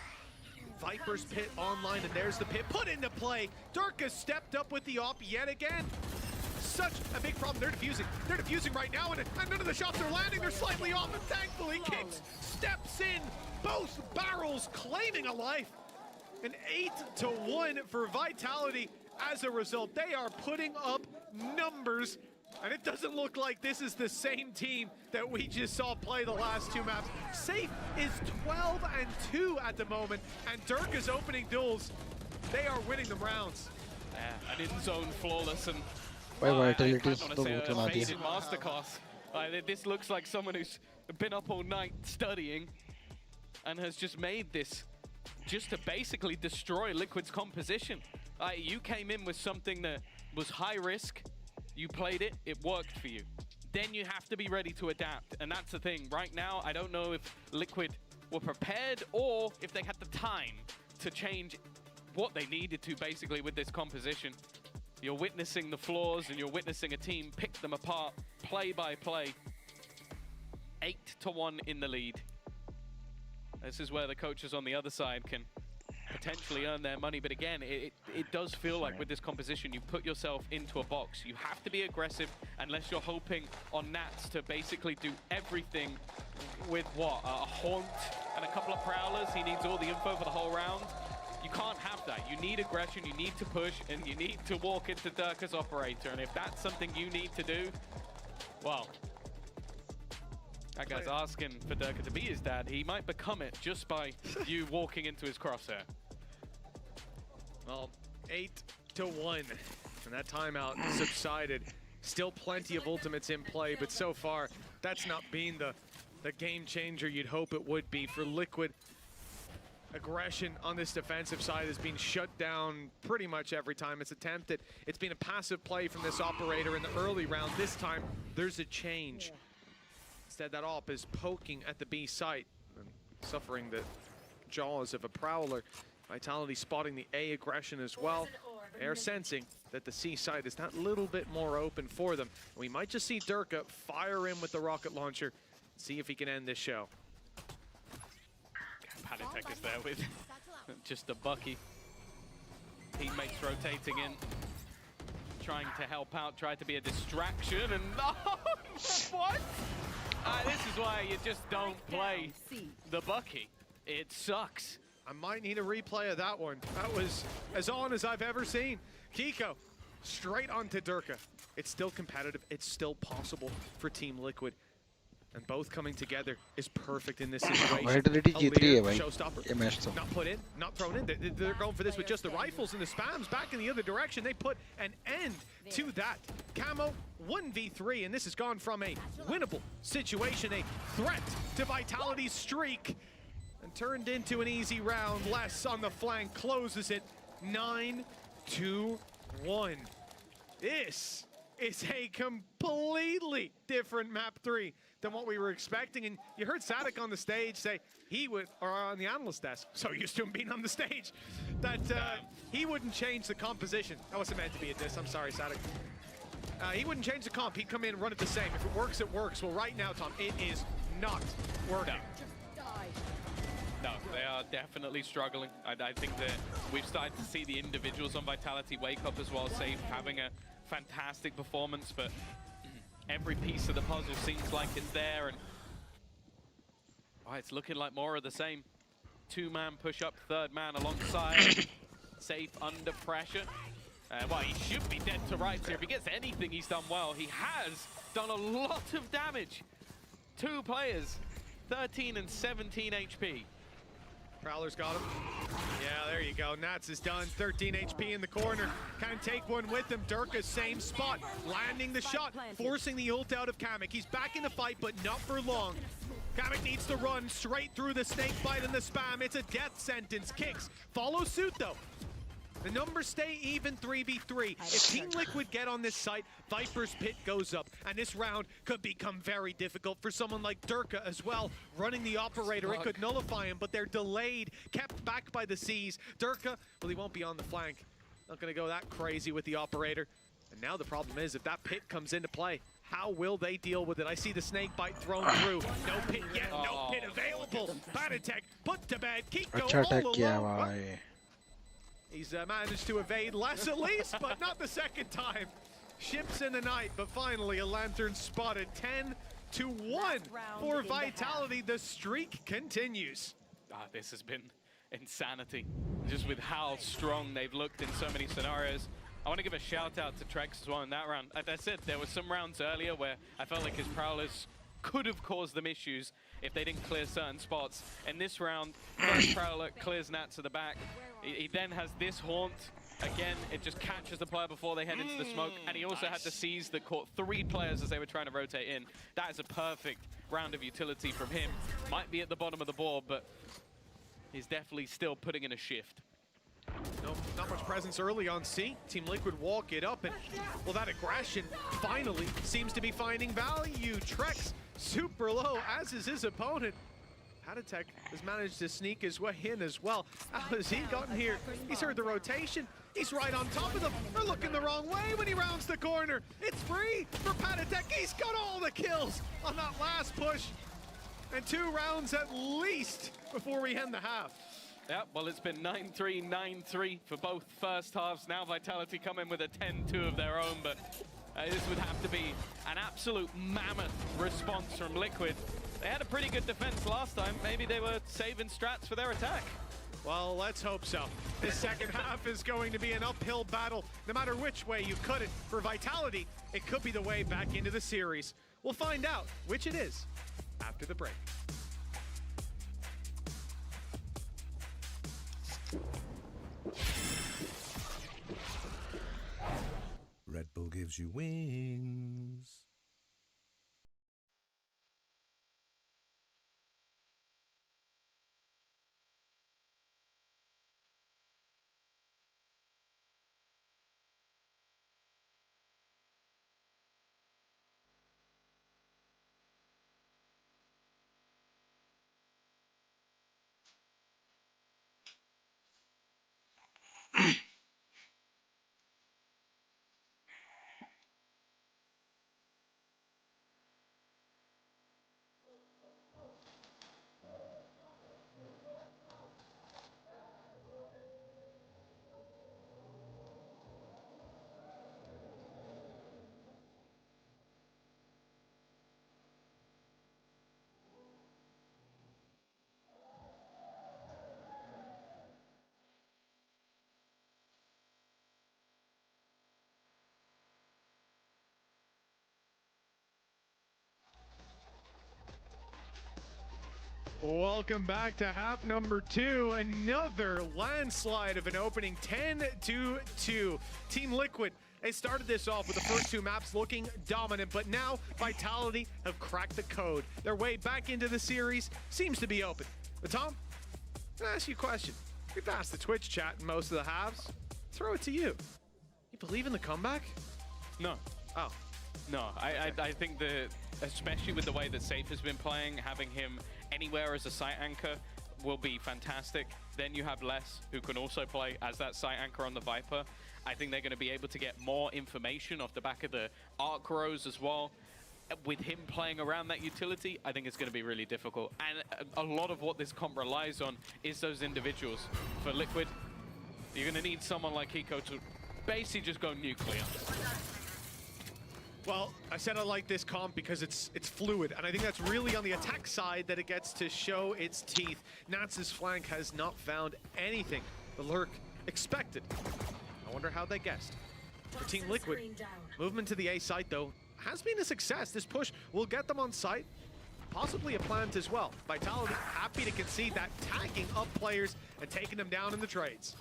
Speaker 11: Viper's pit online, and there's the pit put into play. Durka stepped up with the op yet again. Such a big problem. They're defusing. They're defusing right now, and none of the shots are landing. They're slightly off, and thankfully Kix steps in. Both barrels claiming a life. An 8-1 for Vitality. As a result, they are putting up numbers, and it doesn't look like this is the same team that we just saw play the last 2 maps. Safe is 12-2 at the moment, and Durka's opening duels, they are winning them rounds.
Speaker 17: Yeah, an in-zone flawless, and
Speaker 5: I want to say a
Speaker 17: faded masterclass. This looks like someone who's been up all night studying and has just made this just to basically destroy Liquid's composition. You came in with something that was high risk, you played it, it worked for you. Then you have to be ready to adapt, and that's the thing. Right now, I don't know if Liquid were prepared or if they had the time to change what they needed to basically with this composition. You're witnessing the flaws, and you're witnessing a team pick them apart play by play. 8-1 in the lead. This is where the coaches on the other side can potentially earn their money, but again, it does feel like with this composition, you put yourself into a box. You have to be aggressive unless you're hoping on Nats to basically do everything with what? A Haunt and a couple of Prowlers. He needs all the info for the whole round. You can't have that. You need aggression, you need to push, and you need to walk into Durka's operator, and if that's something you need to do, well, that guy's asking for Durka to be his dad. He might become it just by you walking into his crosshair.
Speaker 11: Well, 8-1, and that timeout subsided. Still plenty of ultimates in play, but so far, that's not been the game changer you'd hope it would be for Liquid. Aggression on this defensive side has been shut down pretty much every time it's attempted. It's been a passive play from this operator in the early round. This time, there's a change. Instead, that op is poking at the B site and suffering the jaws of a Prowler. Vitality spotting the A aggression as well. They're sensing that the C side is that little bit more open for them. We might just see Durka fire in with the rocket launcher, see if he can end this show.
Speaker 17: Panitek is there with just a Bucky. Teammates rotating in, trying to help out, try to be a distraction, and what? This is why you just don't play the Bucky. It sucks.
Speaker 11: I might need a replay of that one. That was as on as I've ever seen. Kiko, straight onto Durka. It's still competitive. It's still possible for Team Liquid. And both coming together is perfect in this situation.
Speaker 5: Vitality जीत रही है भाई
Speaker 11: showstopper.
Speaker 5: ये match तो.
Speaker 11: Not put in, not thrown in. They're going for this with just the rifles and the spams back in the other direction. They put an end to that. Camo 1v3, and this has gone from a winnable situation, a threat to Vitality's streak, and turned into an easy round. Less on the flank closes it 9-1. This is a completely different map 3 than what we were expecting. And you heard Sadek on the stage say he would, or on the analyst desk, so used to him being on the stage, that he wouldn't change the composition. That wasn't meant to be a diss, I'm sorry, Sadek. He wouldn't change the comp, he'd come in and run it the same. If it works, it works. Well, right now, Tom, it is not working.
Speaker 17: No, they are definitely struggling. I think that we've started to see the individuals on Vitality wake up as well, Safe having a fantastic performance, but every piece of the puzzle seems like it's there, and it's looking like more of the same. Two-man push-up, third man alongside. Safe under pressure. Well, he should be dead to rights here. If he gets anything, he's done well. He has done a lot of damage. Two players, 13 and 17 HP.
Speaker 11: Prowler's got him. Yeah, there you go. Nats is done. 13 HP in the corner. Can't take one with him. Durka, same spot. Landing the shot, forcing the ult out of Kamek. He's back in the fight, but not for long. Kamek needs to run straight through the snake bite and the spam. It's a death sentence. Kicks follow suit, though. The numbers stay even 3v3. If Team Liquid get on this site, Viper's pit goes up, and this round could become very difficult for someone like Durka as well. Running the operator, it could nullify him, but they're delayed, kept back by the C's. Durka, well, he won't be on the flank. Not gonna go that crazy with the operator. And now the problem is, if that pit comes into play, how will they deal with it? I see the snake bite thrown through. No pit yet, no pit available. Panitek put to bed. Kiko all alone. He's managed to evade less at least, but not the second time. Ships in the night, but finally a lantern spotted. 10-1 for Vitality. The streak continues.
Speaker 17: This has been insanity, just with how strong they've looked in so many scenarios. I want to give a shout out to Trex as well in that round. Like I said, there were some rounds earlier where I felt like his Prowlers could have caused them issues if they didn't clear certain spots. In this round, first Prowler clears Nats at the back. He then has this haunt. Again, it just catches the player before they head into the smoke. And he also had the seize that caught 3 players as they were trying to rotate in. That is a perfect round of utility from him. Might be at the bottom of the board, but he's definitely still putting in a shift.
Speaker 11: No, not much presence early on C. Team Liquid walk it up, and well, that aggression finally seems to be finding value. Trex super low, as is his opponent. Patatek has managed to sneak his way in as well. How has he gotten here? He's heard the rotation. He's right on top of them. They're looking the wrong way when he rounds the corner. It's free for Patatek. He's got all the kills on that last push. And 2 rounds at least before we end the half.
Speaker 17: Yeah, well, it's been 9-3, 9-3 for both first halves. Now Vitality come in with a 10-2 of their own, but this would have to be an absolute mammoth response from Liquid. They had a pretty good defense last time. Maybe they were saving strats for their attack.
Speaker 11: Well, let's hope so. This second half is going to be an uphill battle. No matter which way you cut it, for Vitality, it could be the way back into the series. We'll find out which it is after the break.
Speaker 14: Red Bull gives you wings.
Speaker 11: Welcome back to half number 2. Another landslide of an opening 10-2. Team Liquid, they started this off with the first 2 maps looking dominant, but now Vitality have cracked the code. Their way back into the series seems to be open. But Tom, I'm gonna ask you a question. We've asked the Twitch chat in most of the halves. Throw it to you. You believe in the comeback?
Speaker 17: No.
Speaker 11: Oh.
Speaker 17: No, I think that, especially with the way that Safe has been playing, having him anywhere as a site anchor will be fantastic. Then you have Les, who can also play as that site anchor on the Viper. I think they're going to be able to get more information off the back of the arc rows as well. With him playing around that utility, I think it's going to be really difficult. And a lot of what this comp relies on is those individuals. For Liquid, you're going to need someone like Hiko to basically just go nuclear.
Speaker 11: Well, I said I like this comp because it's fluid, and I think that's really on the attack side that it gets to show its teeth. Nats's flank has not found anything the Lurk expected. I wonder how they guessed. For Team Liquid, movement to the A site, though, has been a success. This push will get them on site, possibly a plant as well. Vitality happy to concede that, tagging up players and taking them down in the trades.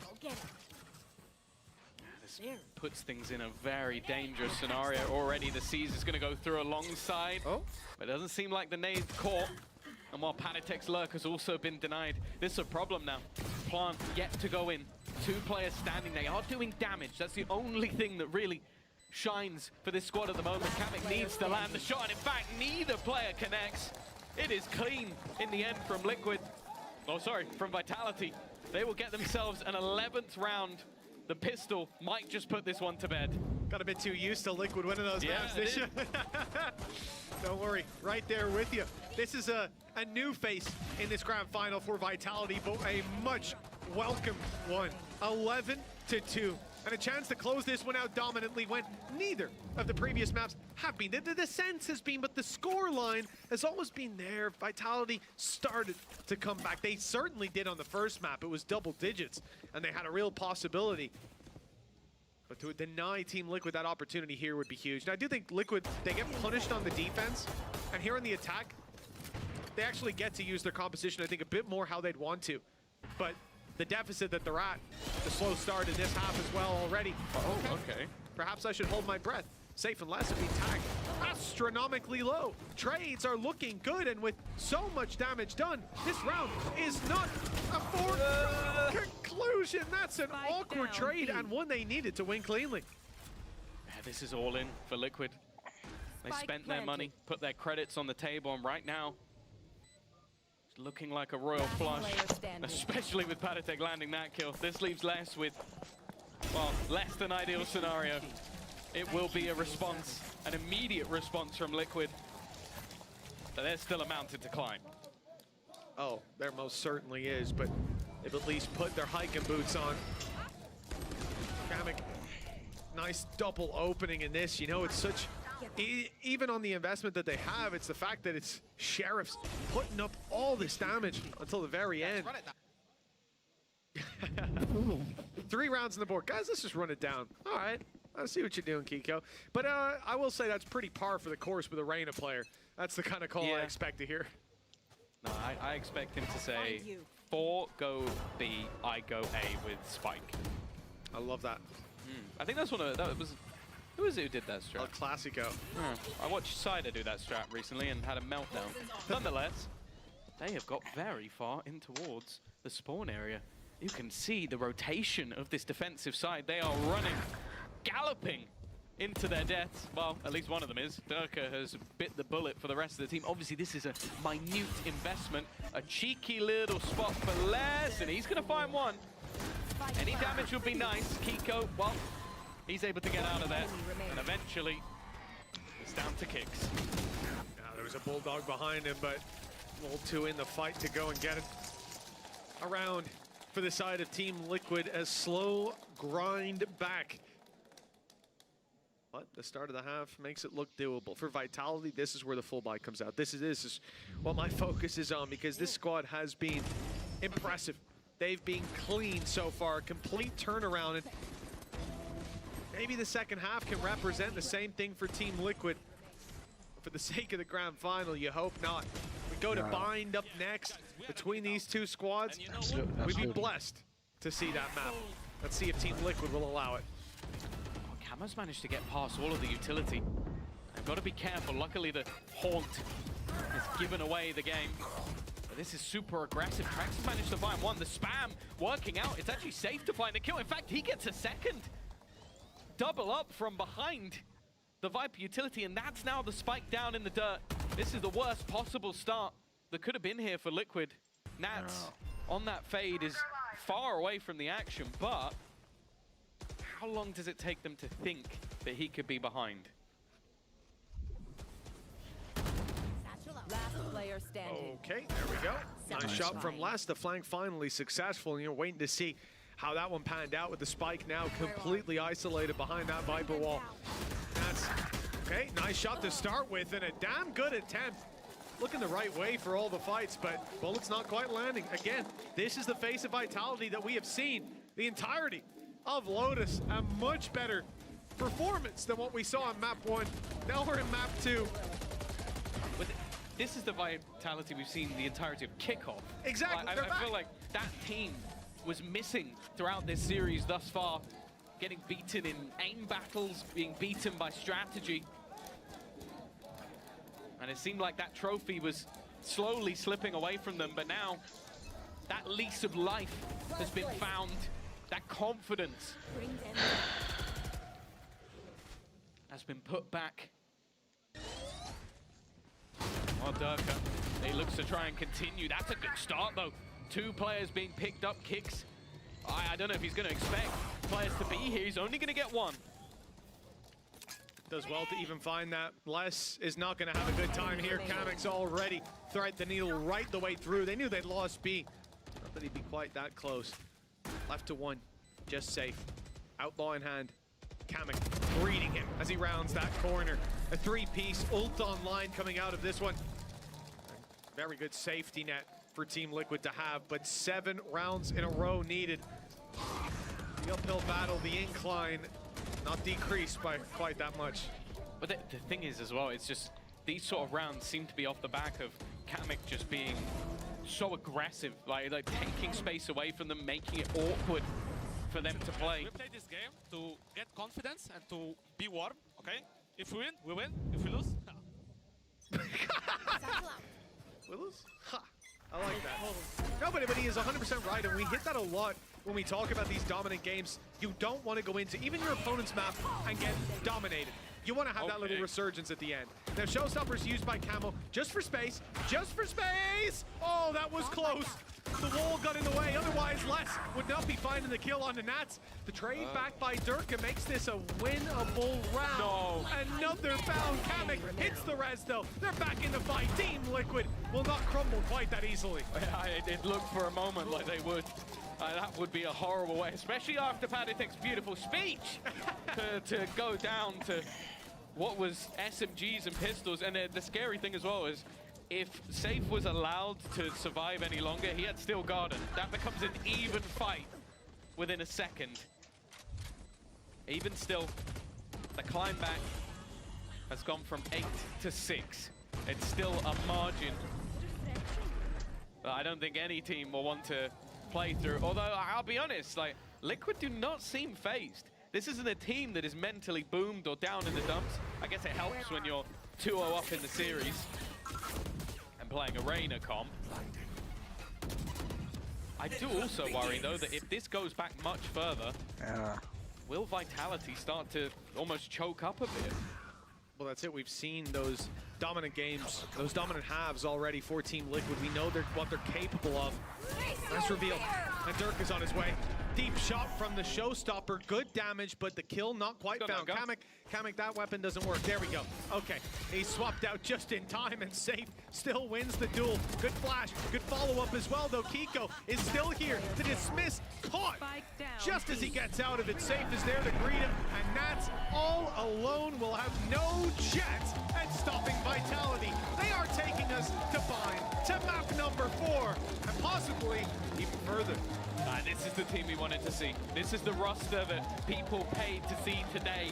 Speaker 17: This puts things in a very dangerous scenario already. The C's is going to go through alongside, but it doesn't seem like the nade caught. And while Panatek's Lurk has also been denied, this is a problem now. Plant yet to go in. 2 players standing. They are doing damage. That's the only thing that really shines for this squad at the moment. Kavik needs to land the shot, and in fact, neither player connects. It is clean in the end from Liquid. Oh, sorry, from Vitality. They will get themselves an 11th round. The pistol might just put this one to bed.
Speaker 11: Got a bit too used to Liquid winning those maps. Don't worry, right there with you. This is a new face in this grand final for Vitality, but a much welcome one. 11-2. And a chance to close this one out dominantly when neither of the previous maps have been. The sense has been, but the score line has always been there. Vitality started to come back. They certainly did on the first map. It was double digits, and they had a real possibility. But to deny Team Liquid that opportunity here would be huge. Now, I do think Liquid, they get punished on the defense, and here on the attack, they actually get to use their composition, I think, a bit more how they'd want to. But the deficit that they're at, the slow start in this half as well already.
Speaker 17: Oh, okay.
Speaker 11: Perhaps I should hold my breath. Safe and Les have been tagged astronomically low. Trades are looking good, and with so much damage done, this round is not a foregone conclusion. That's an awkward trade, and one they needed to win cleanly.
Speaker 17: Yeah, this is all in for Liquid. They spent their money, put their credits on the table, and right now, looking like a royal flush, especially with Panatek landing that kill. This leaves Les with, well, less than ideal scenario. It will be a response, an immediate response from Liquid. But there's still a mountain to climb.
Speaker 11: Oh, there most certainly is, but they've at least put their hiking boots on. Kavik, nice double opening in this. You know, it's such... even on the investment that they have, it's the fact that it's Sheriffs putting up all this damage until the very end. 3 rounds on the board. Guys, let's just run it down. All right, I see what you're doing, Kiko. But I will say that's pretty par for the course with a Reina player. That's the kind of call I expect to hear.
Speaker 17: No, I expect him to say, 4 go B, I go A with Spike.
Speaker 11: I love that.
Speaker 17: I think that's one of, that was... Who was it who did that strat?
Speaker 11: El Clasico.
Speaker 17: I watched Cider do that strat recently and had a meltdown. Nonetheless, they have got very far in towards the spawn area. You can see the rotation of this defensive side. They are running, galloping into their deaths. Well, at least one of them is. Durka has bit the bullet for the rest of the team. Obviously, this is a minute investment. A cheeky little spot for Les, and he's going to find one. Any damage would be nice. Kiko, well, he's able to get out of there, and eventually it's down to kicks.
Speaker 11: There was a Bulldog behind him, but a little too in the fight to go and get it. Around for the side of Team Liquid, a slow grind back. But the start of the half makes it look doable. For Vitality, this is where the full buy comes out. This is what my focus is on, because this squad has been impressive. They've been clean so far, complete turnaround, and maybe the second half can represent the same thing for Team Liquid. For the sake of the grand final, you hope not. We go to bind up next between these two squads. We'd be blessed to see that map. Let's see if Team Liquid will allow it.
Speaker 17: Oh, Camo's managed to get past all of the utility. I've got to be careful. Luckily, the Haunt has given away the game. But this is super aggressive. Trax has managed to find one. The spam working out. It's actually safe to find a kill. In fact, he gets a second. Double up from behind the Viper utility, and that's now the spike down in the dirt. This is the worst possible start that could have been here for Liquid. Nats on that fade is far away from the action, but how long does it take them to think that he could be behind?
Speaker 7: Last player standing.
Speaker 11: Okay, there we go. Nice shot from Les. The flank finally successful, and you're waiting to see how that one panned out with the spike now completely isolated behind that Viper wall. That's okay, nice shot to start with, and a damn good attempt. Looking the right way for all the fights, but bullets not quite landing. Again, this is the face of Vitality that we have seen the entirety of Lotus. A much better performance than what we saw in map 1. Now we're in map 2.
Speaker 17: But this is the Vitality we've seen the entirety of Kickoff.
Speaker 11: Exactly,
Speaker 17: I feel like that team was missing throughout this series thus far. Getting beaten in aim battles, being beaten by strategy. And it seemed like that trophy was slowly slipping away from them, but now that lease of life has been found, that confidence has been put back. Oh, Durka, he looks to try and continue. That's a good start, though. 2 players being picked up, kicks. I don't know if he's going to expect players to be here. He's only going to get 1.
Speaker 11: Does well to even find that. Les is not going to have a good time here. Kamek's already thread the needle right the way through. They knew they'd lost B. Not that he'd be quite that close. Left to 1, just safe. Outlaw in hand. Kamek greeting him as he rounds that corner. A 3-piece ult online coming out of this one. Very good safety net for Team Liquid to have, but 7 rounds in a row needed. The uphill battle, the incline, not decreased by quite that much.
Speaker 17: But the thing is as well, it's just these sort of rounds seem to be off the back of Kamek just being so aggressive, like taking space away from them, making it awkward for them to play.
Speaker 18: We play this game to get confidence and to be warm, okay? If we win, we win. If we lose,
Speaker 11: We lose? Ha! I like that. No, but he is 100% right, and we hit that a lot when we talk about these dominant games. You don't want to go into even your opponent's map and get dominated. You want to have that little resurgence at the end. Now, Showstopper's used by Camo just for space. Just for space! Oh, that was close. The wall got in the way. Otherwise, Les would not be finding the kill on the Nats. The trade back by Durka makes this a winnable round.
Speaker 17: No.
Speaker 11: Another found. Kamek hits the res, though. They're back in the fight. Team Liquid will not crumble quite that easily.
Speaker 17: It looked for a moment like they would. That would be a horrible way, especially after Paddytek's beautiful speech, to go down to what was SMGs and pistols. And the scary thing as well is, if Safe was allowed to survive any longer, he had Steel Garden. That becomes an even fight within a second. Even still, the climb back has gone from 8 to 6. It's still a margin. But I don't think any team will want to play through. Although, I'll be honest, like, Liquid do not seem phased. This isn't a team that is mentally boomed or down in the dumps. I guess it helps when you're 2-0 up in the series and playing a Reina comp. I do also worry, though, that if this goes back much further, will Vitality start to almost choke up a bit?
Speaker 11: Well, that's it. We've seen those dominant games, those dominant halves already for Team Liquid. We know what they're capable of. Nice reveal. And Dirk is on his way. Deep shot from the Showstopper. Good damage, but the kill not quite found. Kamek, that weapon doesn't work. There we go. Okay, he swapped out just in time, and Safe still wins the duel. Good flash, good follow-up as well, though. Kiko is still here to dismiss. Caught just as he gets out of it. Safe is there to greet him, and Nats all alone will have no chance at stopping Vitality. They are taking us to Bind, to map number 4, and possibly even further.
Speaker 17: This is the team we wanted to see. This is the roster that people paid to see today.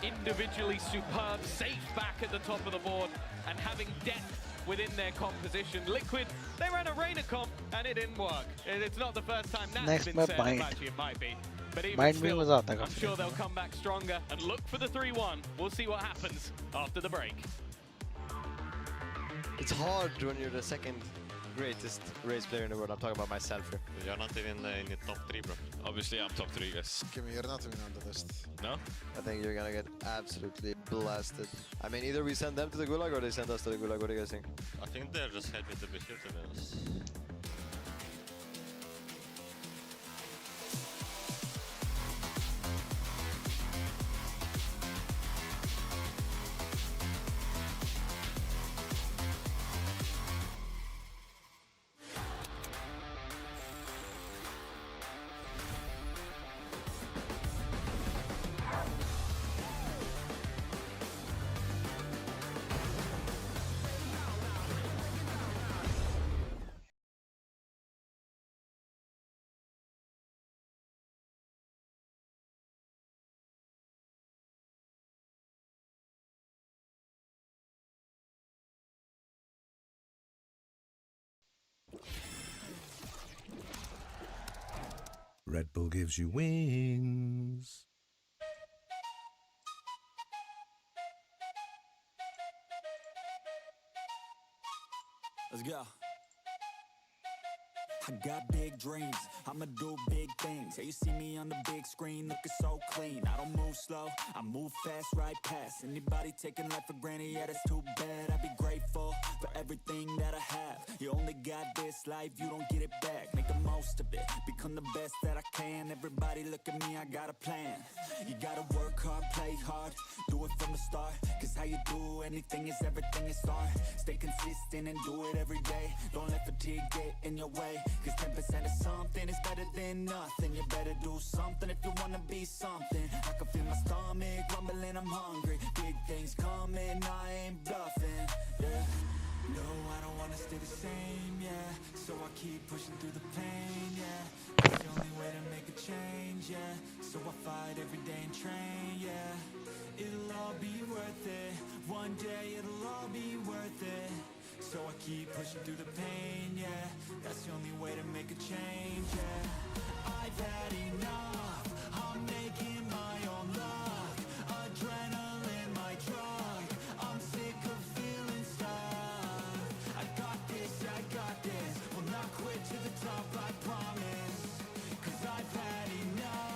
Speaker 17: Individually superb, Safe back at the top of the board, and having depth within their composition. Liquid, they ran a Reina comp and it didn't work. It's not the first time that's
Speaker 5: Next
Speaker 17: been
Speaker 5: map,
Speaker 17: said.
Speaker 5: Mind.
Speaker 17: Actually, it might be. But even
Speaker 5: Mind
Speaker 17: still,
Speaker 5: में मजा आता है
Speaker 17: I'm
Speaker 5: काफी
Speaker 17: sure
Speaker 5: देखने
Speaker 17: they'll come back stronger and look for the 3-1. We'll see what happens after the break.
Speaker 12: It's hard when you're the second greatest race player in the world. I'm talking about myself here.
Speaker 16: You're not even in the top 3, bro.
Speaker 13: Obviously, I'm top 3, guys.
Speaker 3: You're not even on the list.
Speaker 13: No?
Speaker 12: I think you're gonna get absolutely blasted. I mean, either we send them to the Gulag or they send us to the Gulag. What do you guys think?
Speaker 16: I think they're just happy to be here, to be honest.
Speaker 14: Red Bull gives you wings.
Speaker 15: Let's go. I got big dreams, I'ma do big things. Yeah, you see me on the big screen looking so clean. I don't move slow, I move fast right past anybody taking life for granted, yeah, that's too bad. I'd be grateful for everything that I have. You only got this life, you don't get it back. Make the most of it, become the best that I can. Everybody look at me, I got a plan. You gotta work hard, play hard, do it from the start. Cause how you do anything is everything is art. Stay consistent and do it every day. Don't let fatigue get in your way. Cause 10% of something is better than nothing. You better do something if you wanna be something. I can feel my stomach rumbling, I'm hungry. Big things coming, I ain't bluffing, yeah. No, I don't wanna stay the same, yeah. So I keep pushing through the pain, yeah. It's the only way to make a change, yeah. So I fight every day and train, yeah. It'll all be worth it. One day it'll all be worth it. So I keep pushing through the pain, yeah. That's the only way to make a change, yeah. I've had enough, I'm making my own luck. Adrenaline, my drug, I'm sick of feeling stuck. I got this, will not quit to the top, I promise. Cause I've had enough.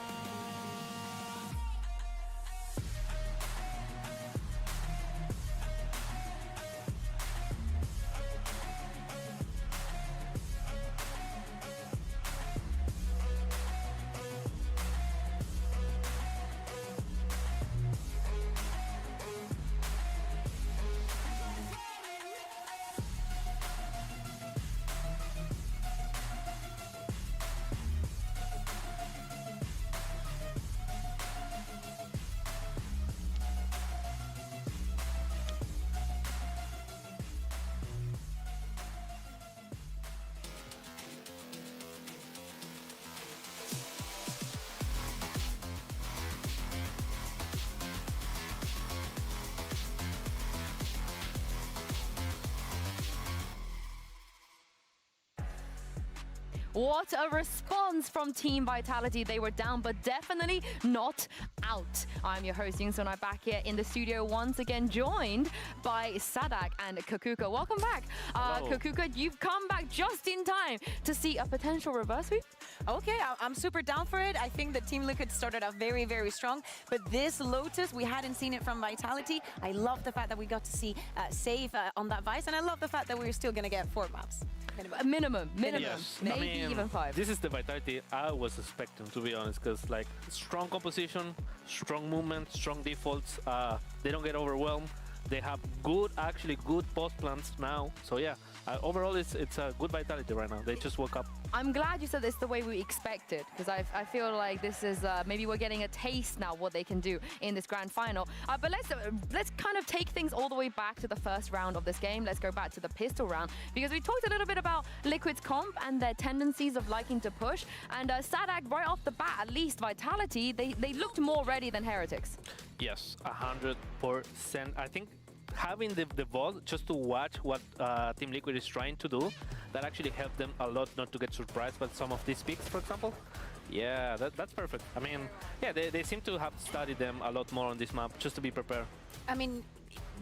Speaker 4: What a response from Team Vitality. They were down, but definitely not out. I'm your host, Yungsona, back here in the studio once again, joined by Sadak and Kakuka. Welcome back. Kakuka, you've come back just in time to see a potential reverse sweep.
Speaker 7: Okay, I'm super down for it. I think that Team Liquid started off very, very strong, but this Lotus, we hadn't seen it from Vitality. I love the fact that we got to see Save on that Vice, and I love the fact that we're still going to get 4 maps.
Speaker 4: Minimum.
Speaker 17: Yes.
Speaker 4: Maybe
Speaker 17: I mean,
Speaker 4: even 5.
Speaker 9: This is the Vitality I was expecting, to be honest, because like strong composition, strong movement, strong defaults. They don't get overwhelmed. They have actually good post plans now. So yeah, overall it's a good Vitality right now. They just woke up.
Speaker 4: I'm glad you said this the way we expected, because I feel like this is maybe we're getting a taste now what they can do in this grand final. But let's kind of take things all the way back to the first round of this game. Let's go back to the pistol round, because we talked a little bit about Liquid's comp and their tendencies of liking to push. And Sadak, right off the bat, at least Vitality, they looked more ready than Heretics.
Speaker 9: Yes, 100%. I think having the vault just to watch what Team Liquid is trying to do, that actually helped them a lot not to get surprised by some of these picks, for example. Yeah, that's perfect. I mean, yeah, they seem to have studied them a lot more on this map just to be prepared.
Speaker 7: I mean,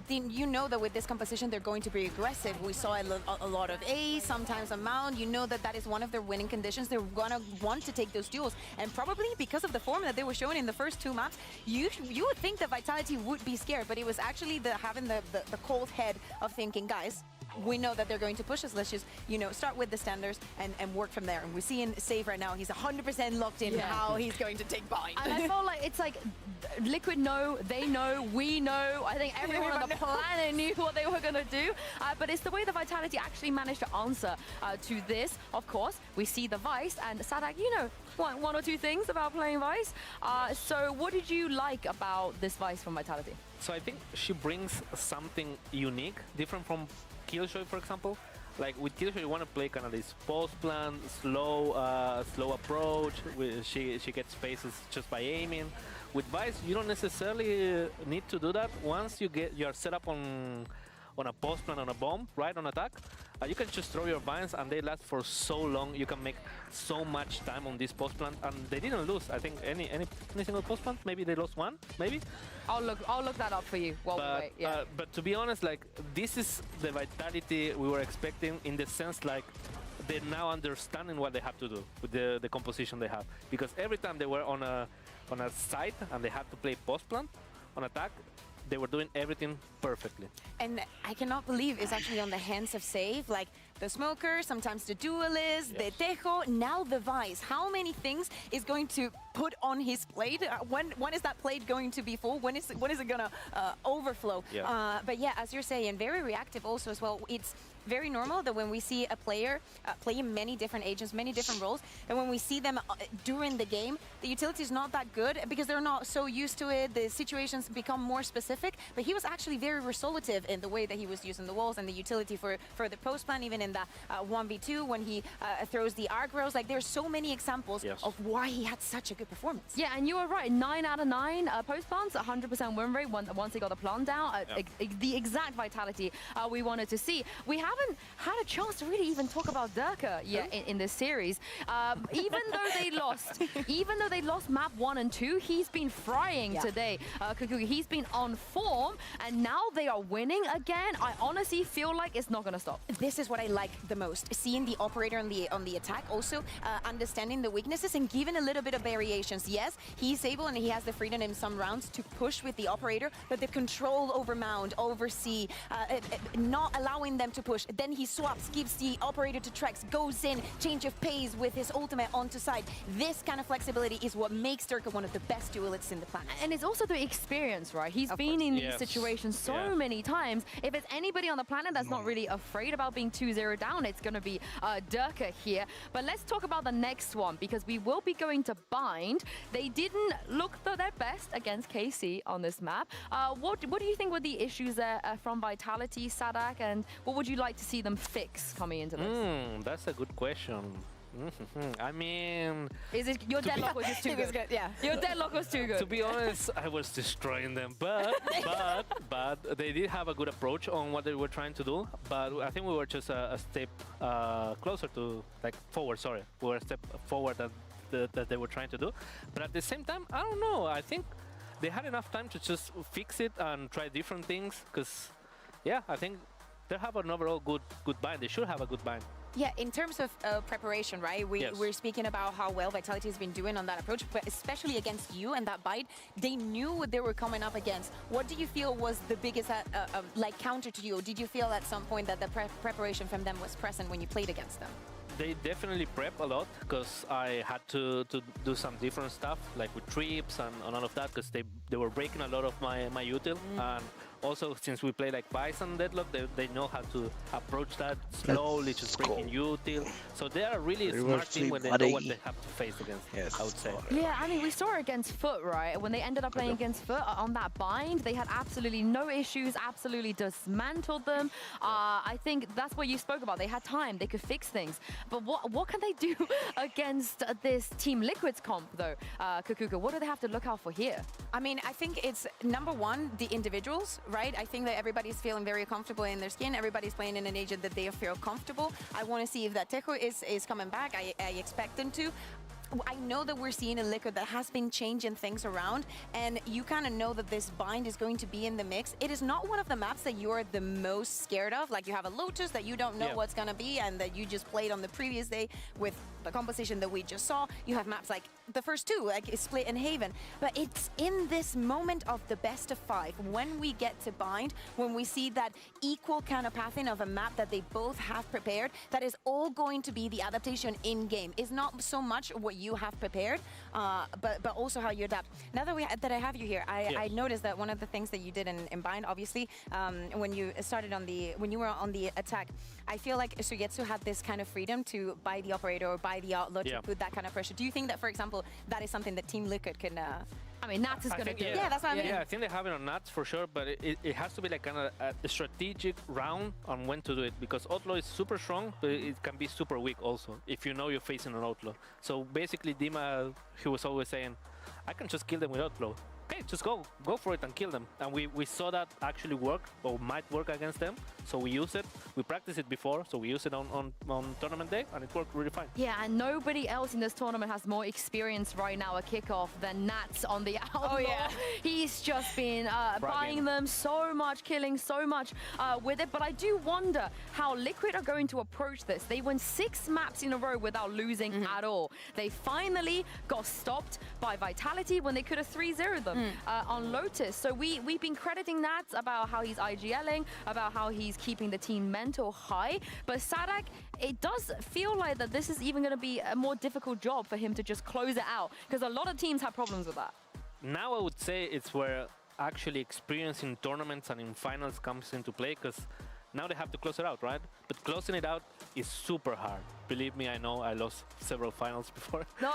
Speaker 7: you know that with this composition they're going to be aggressive. We saw a lot of A, sometimes a Mount. You know that is one of their winning conditions. They're gonna want to take those duels, and probably because of the form that they were showing in the first two maps, you would think that Vitality would be scared, but it was actually having the cold head of thinking, guys, we know that they're going to push us. Let's just, you know, start with the standards and work from there. And we're seeing Save right now. He's 100% locked in how he's going to take bind.
Speaker 4: And I felt like it's like Liquid know, they know, we know. I think everyone on the planet knew what they were going to do. But it's the way the Vitality actually managed to answer to this. Of course, we see the Vice and Sadak, you know, one or two things about playing Vice. So what did you like about this Vice from Vitality?
Speaker 9: So I think she brings something unique, different from Killjoy, for example. Like with Killjoy, you want to play kind of this post plan, slow approach. She gets spaces just by aiming. With Vice, you don't necessarily need to do that. Once you're set up on a post plan, on a bomb, right, on attack, you can just throw your vines and they last for so long. You can make so much time on this post plant, and they didn't lose. I think any single post plant. Maybe they lost one. Maybe.
Speaker 4: I'll look that up for you while we wait. Yeah.
Speaker 9: But to be honest, like this is the Vitality we were expecting, in the sense like they're now understanding what they have to do with the composition they have. Because every time they were on a site and they had to play post plant on attack, they were doing everything perfectly.
Speaker 7: And I cannot believe it's actually on the hands of Save, like the Smoker, sometimes the Duelist, the Tejo, now the Vice. How many things is going to put on his plate? When is that plate going to be full? When is it going to overflow?
Speaker 9: Yeah.
Speaker 7: But yeah, as you're saying, very reactive also as well. It's very normal that when we see a player playing many different agents, many different roles, and when we see them during the game, the utility is not that good because they're not so used to it. The situations become more specific, but he was actually very resolutive in the way that he was using the walls and the utility for the post plan, even in the 1v2 when he throws the arc rows. Like there's so many examples of why he had such a good performance.
Speaker 4: Yeah, and you were right. 9 out of 9 post plants, 100% win rate once he got the plant down. The exact Vitality we wanted to see. We haven't had a chance to really even talk about Durka yet in this series. Even though they lost map 1 and 2, he's been frying today. Kukugi, he's been on form, and now they are winning again. I honestly feel like it's not going to stop.
Speaker 7: This is what I like the most, seeing the operator on the attack, also understanding the weaknesses and giving a little bit of variations. Yes, he's able and he has the freedom in some rounds to push with the operator, but the control over Mound, over C, not allowing them to push. Then he swaps, gives the operator to Trex, goes in, change of pace with his ultimate onto side. This kind of flexibility is what makes Durka one of the best duelists in the planet.
Speaker 4: And it's also the experience, right? He's been in these situations so many times. If it's anybody on the planet that's not really afraid about being 2-0 down, it's going to be Durka here. But let's talk about the next one, because we will be going to Bind. They didn't look their best against KC on this map. What do you think were the issues there from Vitality, Sadak, and what would you like to see them fix coming into this?
Speaker 9: That's a good question. I mean,
Speaker 4: is it your deadlock was just too good?
Speaker 7: Yeah,
Speaker 4: your deadlock was too good.
Speaker 9: To be honest, I was destroying them, but they did have a good approach on what they were trying to do. But I think we were just a step closer to, like, forward. Sorry, we were a step forward that they were trying to do. But at the same time, I don't know. I think they had enough time to just fix it and try different things. Because, yeah, I think they have an overall good bind. They should have a good bind.
Speaker 7: Yeah, in terms of preparation, right? We're speaking about how well Vitality has been doing on that approach, but especially against you and that bite, they knew what they were coming up against. What do you feel was the biggest like counter to you? Or did you feel at some point that the preparation from them was present when you played against them?
Speaker 9: They definitely prep a lot, because I had to do some different stuff, like with trips and all of that, because they were breaking a lot of my util. And also, since we play like Vice and Deadlock, they know how to approach that slowly, just breaking util. So they are really smart team when they know what they have to face against, I would say.
Speaker 4: Yeah, I mean, we saw it against Foot, right? When they ended up playing against Foot on that bind, they had absolutely no issues, absolutely dismantled them. I think that's what you spoke about. They had time, they could fix things. But what can they do against this Team Liquid's comp, though, Kukuka? What do they have to look out for here?
Speaker 7: I mean, I think it's, number one, the individuals, right? I think that everybody's feeling very comfortable in their skin. Everybody's playing in an agent that they feel comfortable. I want to see if that Tejo is coming back. I expect them to. I know that we're seeing a Liquid that has been changing things around, and you kind of know that this bind is going to be in the mix. It is not one of the maps that you're the most scared of. Like, you have a Lotus that you don't know what's going to be, and that you just played on the previous day with the composition that we just saw. You have maps like the first two, like Split and Haven. But it's in this moment of the best of 5, when we get to bind, when we see that equal kind of pathing of a map that they both have prepared, that is all going to be the adaptation in-game. It's not so much what you have prepared, but also how you adapt. Now that I have you here, I noticed that one of the things that you did in bind, obviously, when you started when you were on the attack, I feel like Sugetsu had this kind of freedom to buy the operator or buy the outlet to put that kind of pressure. Do you think that, for example, that is something that Team Liquid can? I mean, Nats is going to do. Yeah, that's what I mean.
Speaker 9: Yeah, I think they have it on Nats for sure, but it has to be like kind of a strategic round on when to do it, because Outlaw is super strong, but it can be super weak also if you know you're facing an Outlaw. So basically, Dima, he was always saying, I can just kill them with Outlaw. Okay, just go for it and kill them. And we saw that actually work, or might work against them, so we use it. We practiced it before, so we use it on tournament day, and it worked really fine.
Speaker 4: Yeah, and nobody else in this tournament has more experience right now at kickoff than Nats on the Outlaw. Oh, yeah. He's just been buying them so much, killing so much with it. But I do wonder how Liquid are going to approach this. They won 6 maps in a row without losing at all. They finally got stopped by Vitality when they could have 3-0'd them. On Lotus. So we've been crediting Nats about how he's IGLing, about how he's keeping the team mental high. But Sadak, it does feel like that this is even going to be a more difficult job for him to just close it out, because a lot of teams have problems with that.
Speaker 9: Now I would say it's where actually experience in tournaments and in finals comes into play, because now they have to close it out, right? But closing it out is super hard. Believe me, I know I lost several finals before.
Speaker 7: No,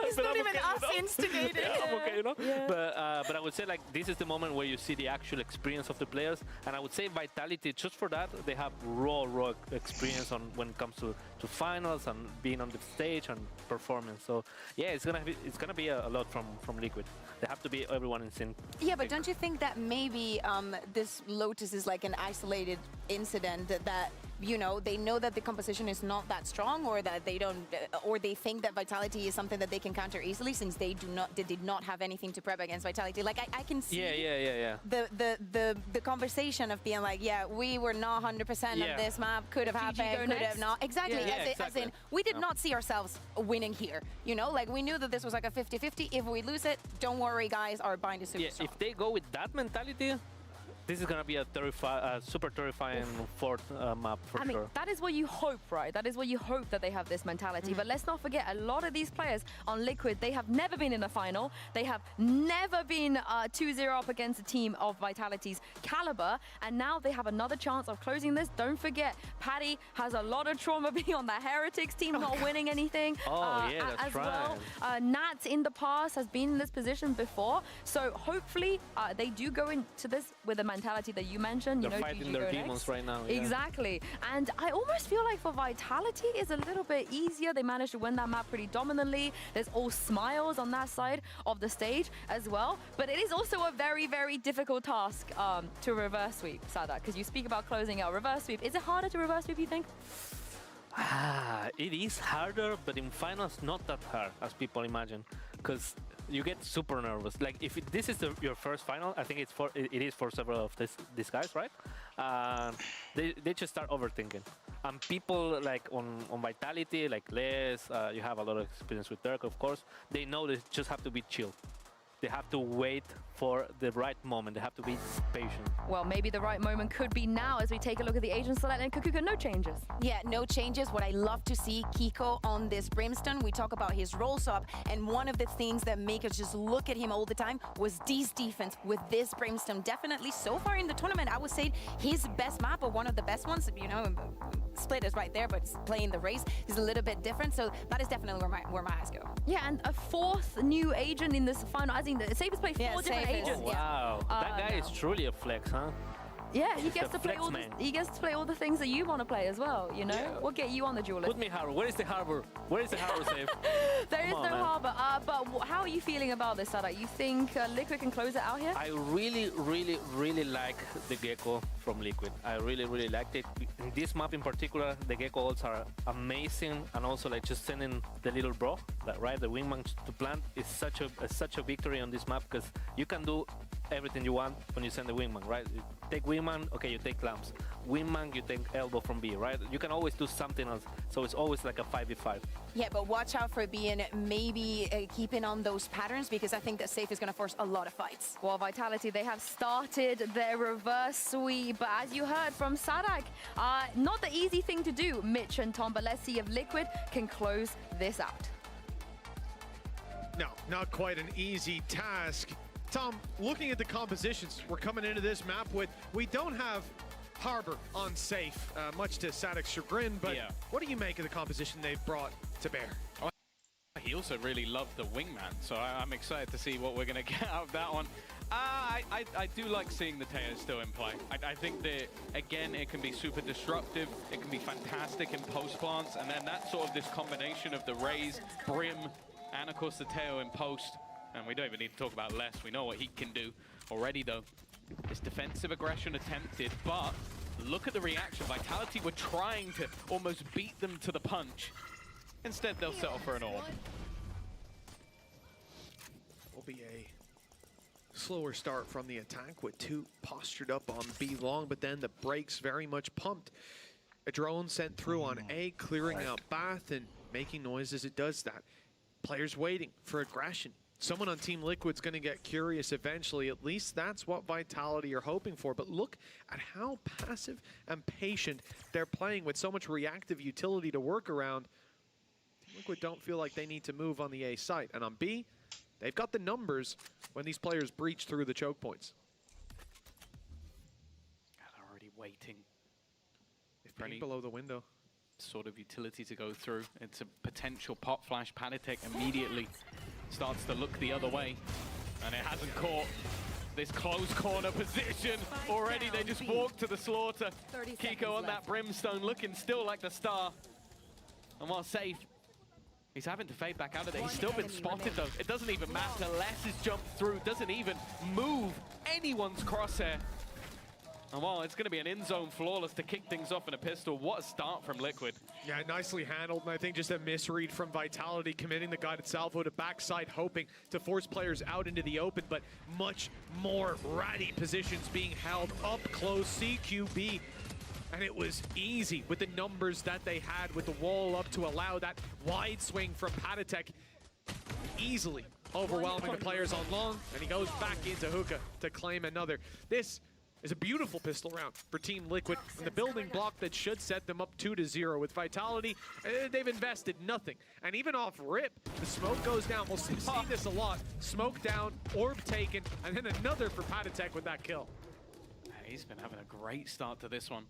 Speaker 7: it's not even us instigating.
Speaker 9: Yeah, I'm okay, you know? Yeah. But I would say, like, this is the moment where you see the actual experience of the players. And I would say Vitality, just for that, they have raw experience on when it comes to finals and being on the stage and performance. So yeah, it's gonna be a lot from Liquid. They have to be everyone in sync.
Speaker 7: Yeah, but don't you think that maybe this Lotus is like an isolated incident that you know, they know that the composition is not that strong, or that they don't, or they think that Vitality is something that they can counter easily, since they did not have anything to prep against Vitality. Like I can see the conversation of being like, yeah, we were not 100% of this map, could have happened, could have not. Exactly. As in, we did not see ourselves winning here. You know, like we knew that this was like a 50-50. If we lose it, don't worry, guys, our bind is super strong.
Speaker 9: If they go with that mentality, this is going to be a super terrifying fourth map for sure.
Speaker 4: I mean, that is what you hope, right? That is what you hope, that they have this mentality. But let's not forget, a lot of these players on Liquid, they have never been in a final. They have never been 2-0 up against a team of Vitality's caliber. And now they have another chance of closing this. Don't forget, Paddy has a lot of trauma being on the Heretics team, not winning anything.
Speaker 9: That's
Speaker 4: right. Nats in the past has been in this position before. So hopefully they do go into this with a mentality that you mentioned.
Speaker 9: They're fighting their demons right now. Yeah.
Speaker 4: Exactly. And I almost feel like for Vitality is a little bit easier. They managed to win that map pretty dominantly. There's all smiles on that side of the stage as well. But it is also a very, very difficult task to reverse sweep, Sadak, because you speak about closing out reverse sweep. Is it harder to reverse sweep, you think?
Speaker 9: It is harder, but in finals not that hard as people imagine, because you get super nervous. Like if this is your first final, I think it is for several of these guys, right? They just start overthinking. And people like on Vitality, like Les, you have a lot of experience with Dirk, of course. They know they just have to be chill. They have to wait for the right moment. They have to be patient.
Speaker 4: Well, maybe the right moment could be now as we take a look at the agent select, and Kukuka, no changes.
Speaker 7: Yeah, no changes. What I love to see Kiko on this Brimstone, we talk about his roll swap, and one of the things that make us just look at him all the time was D's defense with this Brimstone. Definitely so far in the tournament, I would say his best map, or one of the best ones. You know, Split is right there, but playing the race is a little bit different. So that is definitely where my eyes go.
Speaker 4: Yeah, and a fourth new agent in this final. I think the Safest play 4 different agents.
Speaker 9: Oh, wow. That guy is truly a flex, huh?
Speaker 4: Yeah, he
Speaker 9: He's
Speaker 4: gets
Speaker 9: the
Speaker 4: to play
Speaker 9: flex
Speaker 4: all
Speaker 9: man.
Speaker 4: he gets to play all the things that you want to play as well. You know,
Speaker 9: Yeah.
Speaker 4: we'll get you on the duel list.
Speaker 9: Put me harbor. Where is the harbor? Where is the harbor save?
Speaker 4: There is
Speaker 9: Come
Speaker 4: no
Speaker 9: on, man.
Speaker 4: harbor. But how are you feeling about this, Sadak? You think Liquid can close it out here?
Speaker 9: I really like the Gecko from Liquid. I really liked it. In this map in particular, the Gecko ults are amazing, and also like just sending the little bro, right, the wingman to plant is such a victory on this map, because you can do everything you want when you send the wingman, right? You take wingman, okay, you take lamps. Wingman, you take elbow from B, right? You can always do something else, so it's always like a 5v5.
Speaker 7: Yeah, but watch out for being maybe keeping on those patterns, because I think that Safe is going to force a lot of fights.
Speaker 4: Well, Vitality, they have started their reverse sweep, but as you heard from Sadak, not the easy thing to do, Mitch and Tom, but let's see if Liquid can close this out.
Speaker 11: No, not quite an easy task. Tom, looking at the compositions, we're coming into this map with, we don't have Harbor on Safe, much to Sadak's chagrin, but
Speaker 17: Yeah.
Speaker 11: what do you make of the composition they've brought to bear?
Speaker 17: He also really loved the wingman, so I'm excited to see what we're going to get out of that one. I do like seeing the Teo still in play. I think that, again, it can be super disruptive. It can be fantastic in post plants, and then that's sort of this combination of the Raze, Brim, and of course the Teo in post. And we don't even need to talk about Les. We know what he can do already, though. This defensive aggression attempted, but look at the reaction. Vitality were trying to almost beat them to the punch. Instead, they'll settle for an orb.
Speaker 11: Will be a slower start from the attack with two postured up on B long, but then the brakes very much pumped. A drone sent through on A, clearing out Bath and making noise as it does that. Players waiting for aggression. Someone on Team Liquid's going to get curious eventually. At least that's what Vitality are hoping for. But look at how passive and patient they're playing with so much reactive utility to work around. Team Liquid don't feel like they need to move on the A site. And on B, they've got the numbers when these players breach through the choke points.
Speaker 17: They're already waiting.
Speaker 11: They've been below the window.
Speaker 17: Sort of utility to go through. It's a potential pop flash. Panitek immediately starts to look the other way, and it hasn't caught this close corner position. Already they just walked to the slaughter. Kiko on that brimstone looking still like the star. And while Safe, he's having to fade back out of there. He's still been spotted though. It doesn't even matter. Les has jumped through, doesn't even move anyone's crosshair. And while it's going to be an in-zone flawless to kick things off in a pistol, what a start from Liquid.
Speaker 11: Yeah, nicely handled, and I think just a misread from Vitality, committing the guided salvo to backside, hoping to force players out into the open, but much more ratty positions being held up close. CQB, and it was easy with the numbers that they had with the wall up to allow that wide swing from Patatek, easily overwhelming the players on long, and he goes back into hookah to claim another. This is a beautiful pistol round for Team Liquid, and the building block that should set them up 2-0. With Vitality, they've invested nothing. And even off rip, the smoke goes down. We'll see this a lot. Smoke down, orb taken, and then another for Patatek with that kill.
Speaker 17: He's been having a great start to this one.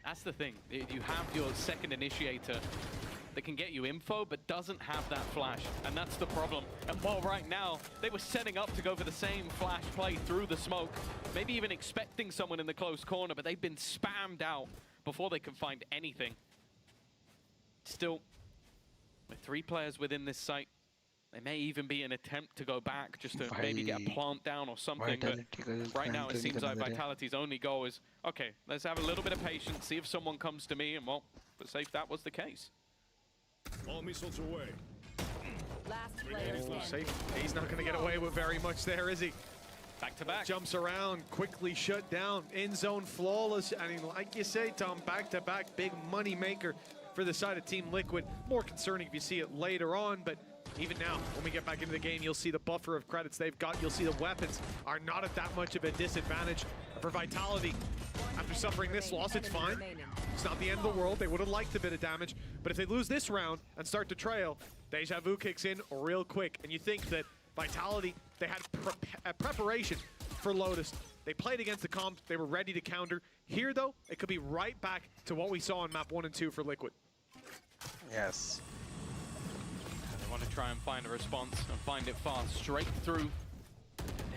Speaker 17: That's the thing. You have your second initiator that can get you info, but doesn't have that flash, and that's the problem. And while right now, they were setting up to go for the same flash play through the smoke, maybe even expecting someone in the close corner, but they've been spammed out before they can find anything. Still, with 3 players within this site, there may even be an attempt to go back just to maybe get a plant down or something, but right now it seems like Vitality's only goal is, okay, let's have a little bit of patience, see if someone comes to me, and well, for Safe, that was the case.
Speaker 19: All missiles away.
Speaker 7: Last player
Speaker 11: Safe. He's not going to get away with very much there, is he?
Speaker 17: Back to back.
Speaker 11: Jumps around, quickly shut down, in zone flawless. I mean, like you say, Tom, back to back, big money maker for the side of Team Liquid. More concerning if you see it later on, but even now, when we get back into the game, you'll see the buffer of credits they've got. You'll see the weapons are not at that much of a disadvantage for Vitality. After suffering this loss, it's fine. It's not the end of the world. They would have liked a bit of damage, but if they lose this round and start to trail, Deja Vu kicks in real quick. And you think that Vitality, they had a preparation for Lotus. They played against the comp. They were ready to counter. Here, though, it could be right back to what we saw in map 1 and 2 for Liquid.
Speaker 5: Yes.
Speaker 17: They want to try and find a response and find it fast, straight through.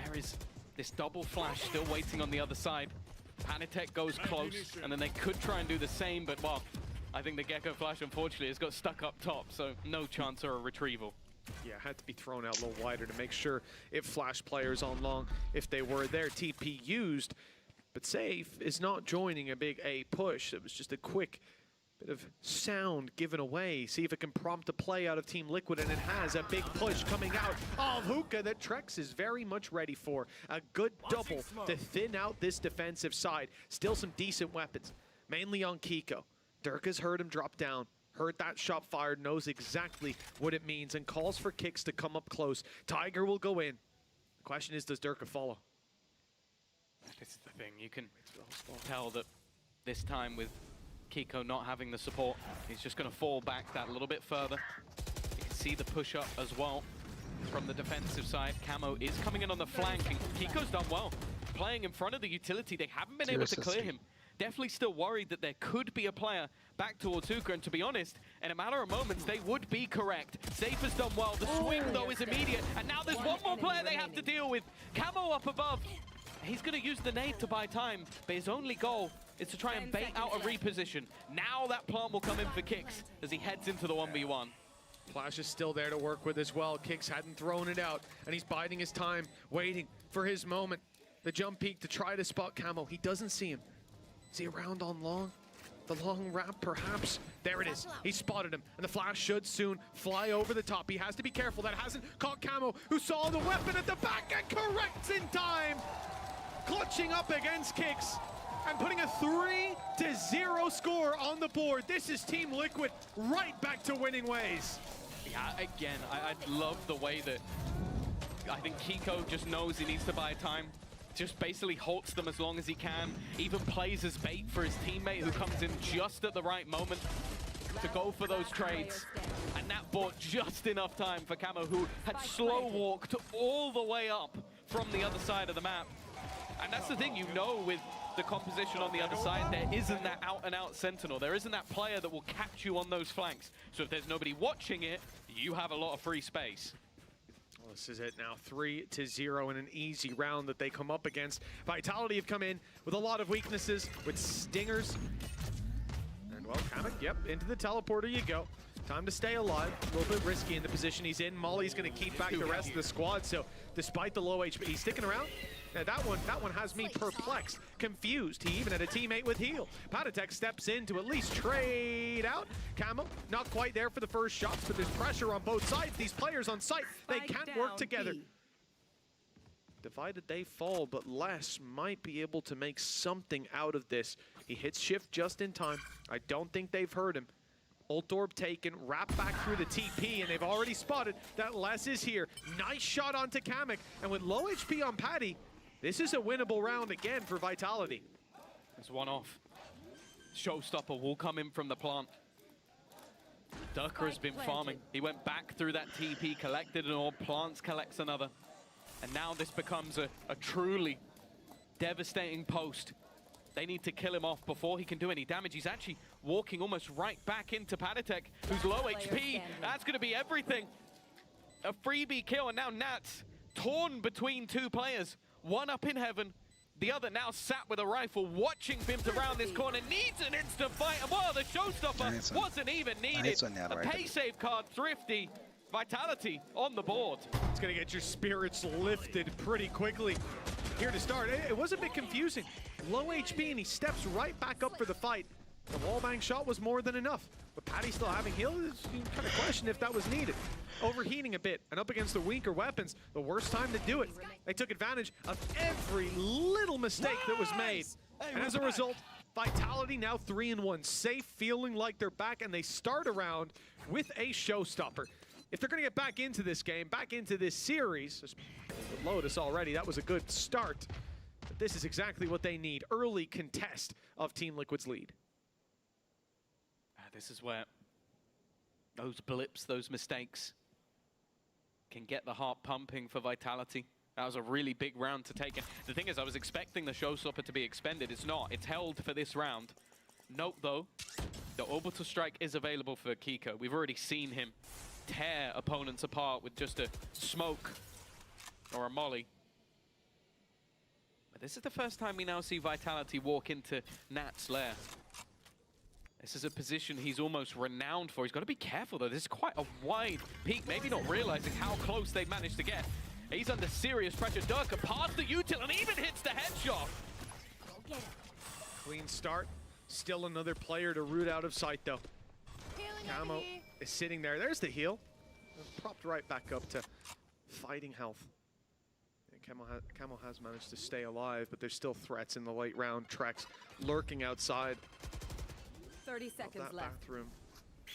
Speaker 17: There is this double flash still waiting on the other side. Panitek goes close, and then they could try and do the same, but well, I think the Gecko Flash, unfortunately, has got stuck up top, so no chance of a retrieval.
Speaker 11: Yeah, had to be thrown out a little wider to make sure it flashed players on long if they were there. TP used, but Safe is not joining a big A push. It was just a quick bit of sound given away. See if it can prompt a play out of Team Liquid, and it has a big push coming out of Hookah that Trex is very much ready for. A good double to thin out this defensive side. Still some decent weapons, mainly on Kiko. Durka's heard him drop down, heard that shot fired, knows exactly what it means, and calls for kicks to come up close. Tiger will go in. The question is, does Durka follow?
Speaker 17: This is the thing, you can tell that this time with Kiko not having the support, he's just going to fall back that little bit further. You can see the push-up as well from the defensive side. Camo is coming in on the flank, and Kiko's done well. Playing in front of the utility, they haven't been able to clear him. Definitely still worried that there could be a player back towards Hookah, and to be honest, in a matter of moments, they would be correct. Safe has done well. The swing, though, is immediate, and now there's one more player they have to deal with. Camo up above. He's going to use the nade to buy time, but his only goal is to try and bait out a reposition. Now that plant will come in for Kicks as he heads into the 1v1.
Speaker 11: Flash is still there to work with as well. Kicks hadn't thrown it out, and he's biding his time, waiting for his moment. The jump peek to try to spot Camo. He doesn't see him. Is he around on long? The long wrap, perhaps? There it is. He spotted him, and the flash should soon fly over the top. He has to be careful. That hasn't caught Camo, who saw the weapon at the back and corrects in time. Clutching up against Kicks and putting a 3-0 score on the board. This is Team Liquid right back to winning ways.
Speaker 17: Yeah, again, I love the way that I think Kiko just knows he needs to buy time. Just basically halts them as long as he can, even plays as bait for his teammate who comes in just at the right moment to go for those trades. And that bought just enough time for Camo, who had slow walked all the way up from the other side of the map. And that's the thing, you know, with the composition on the other side, there isn't that out-and-out sentinel. There isn't that player that will catch you on those flanks. So if there's nobody watching it, you have a lot of free space.
Speaker 11: Well, this is it now, 3-0 in an easy round that they come up against. Vitality have come in with a lot of weaknesses, with stingers. And well, Kamek, yep, into the teleporter you go. Time to stay alive. A little bit risky in the position he's in. Molly's going to keep back the rest of the squad, so despite the low HP, he's sticking around. Now that one has me perplexed, confused. He even had a teammate with heal. Patatek steps in to at least trade out. Camo, not quite there for the first shots, but there's pressure on both sides. These players on site, they can't work together. Divided they fall, but Les might be able to make something out of this. He hits shift just in time. I don't think they've heard him. Ult orb taken, wrap back through the TP, and they've already spotted that Les is here. Nice shot onto Kamek, and with low HP on Patty, this is a winnable round again for Vitality.
Speaker 17: There's one off. Showstopper will come in from the plant. Durka has been farming. He went back through that TP, collected an orb, plants collects another. And now this becomes a truly devastating post. They need to kill him off before he can do any damage. He's actually walking almost right back into Patatek, who's low HP. That's going to be everything. A freebie kill, and now Nats torn between two players. One up in heaven, the other now sat with a rifle, watching Bimt around this corner. Needs an instant fight, and well, the showstopper wasn't even needed. A pay save card, Thrifty. Vitality on the board.
Speaker 11: It's going to get your spirits lifted pretty quickly. Here to start, it was a bit confusing. Low HP, and he steps right back up for the fight. The wallbang shot was more than enough, but Patty still having heal, you kind of question if that was needed. Overheating a bit, and up against the weaker weapons, the worst time to do it. They took advantage of every little mistake that was made. And as a result, Vitality now 3-1, safe, feeling like they're back, and they start around with a showstopper. If they're going to get back into this game, back into this series, with Lotus already, that was a good start. But this is exactly what they need. Early contest of Team Liquid's lead.
Speaker 17: This is where those blips, those mistakes, can get the heart pumping for Vitality. That was a really big round to take. And the thing is, I was expecting the showstopper to be expended. It's not. It's held for this round. Note, though, the orbital strike is available for Kiko. We've already seen him tear opponents apart with just a smoke or a molly. But this is the first time we now see Vitality walk into Nat's lair. This is a position he's almost renowned for. He's got to be careful, though. This is quite a wide peak, maybe not realizing how close they managed to get. He's under serious pressure. Durka past the util and even hits the headshot.
Speaker 11: Clean start. Still another player to root out of sight, though. Camo is sitting there. There's the heal. Propped right back up to fighting health. And Camo has managed to stay alive, but there's still threats in the late round. Trex lurking outside
Speaker 7: 30 seconds
Speaker 11: that
Speaker 7: left.
Speaker 11: bathroom.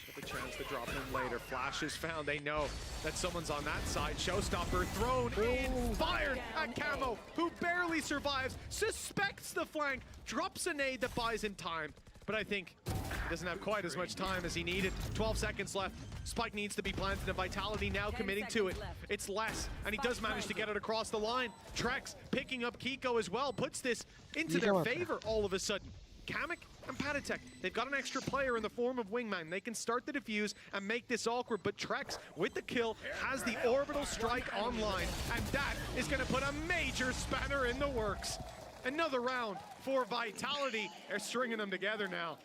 Speaker 11: With a chance to drop in later. Flash is found. They know that someone's on that side. Showstopper thrown in, fired at Camo, who barely survives, suspects the flank, drops a nade that buys him time. But I think he doesn't have quite as much time as he needed. 12 seconds left. Spike needs to be planted, and Vitality now committing to it. It's less, and he does manage to get it across the line. Trex picking up Kiko as well, puts this into their favor all of a sudden. Kamek and Patatek, they've got an extra player in the form of Wingman. They can start the defuse and make this awkward, but Trex, with the kill, has the orbital strike online, and that is going to put a major spanner in the works. Another round for Vitality. They're stringing them together now.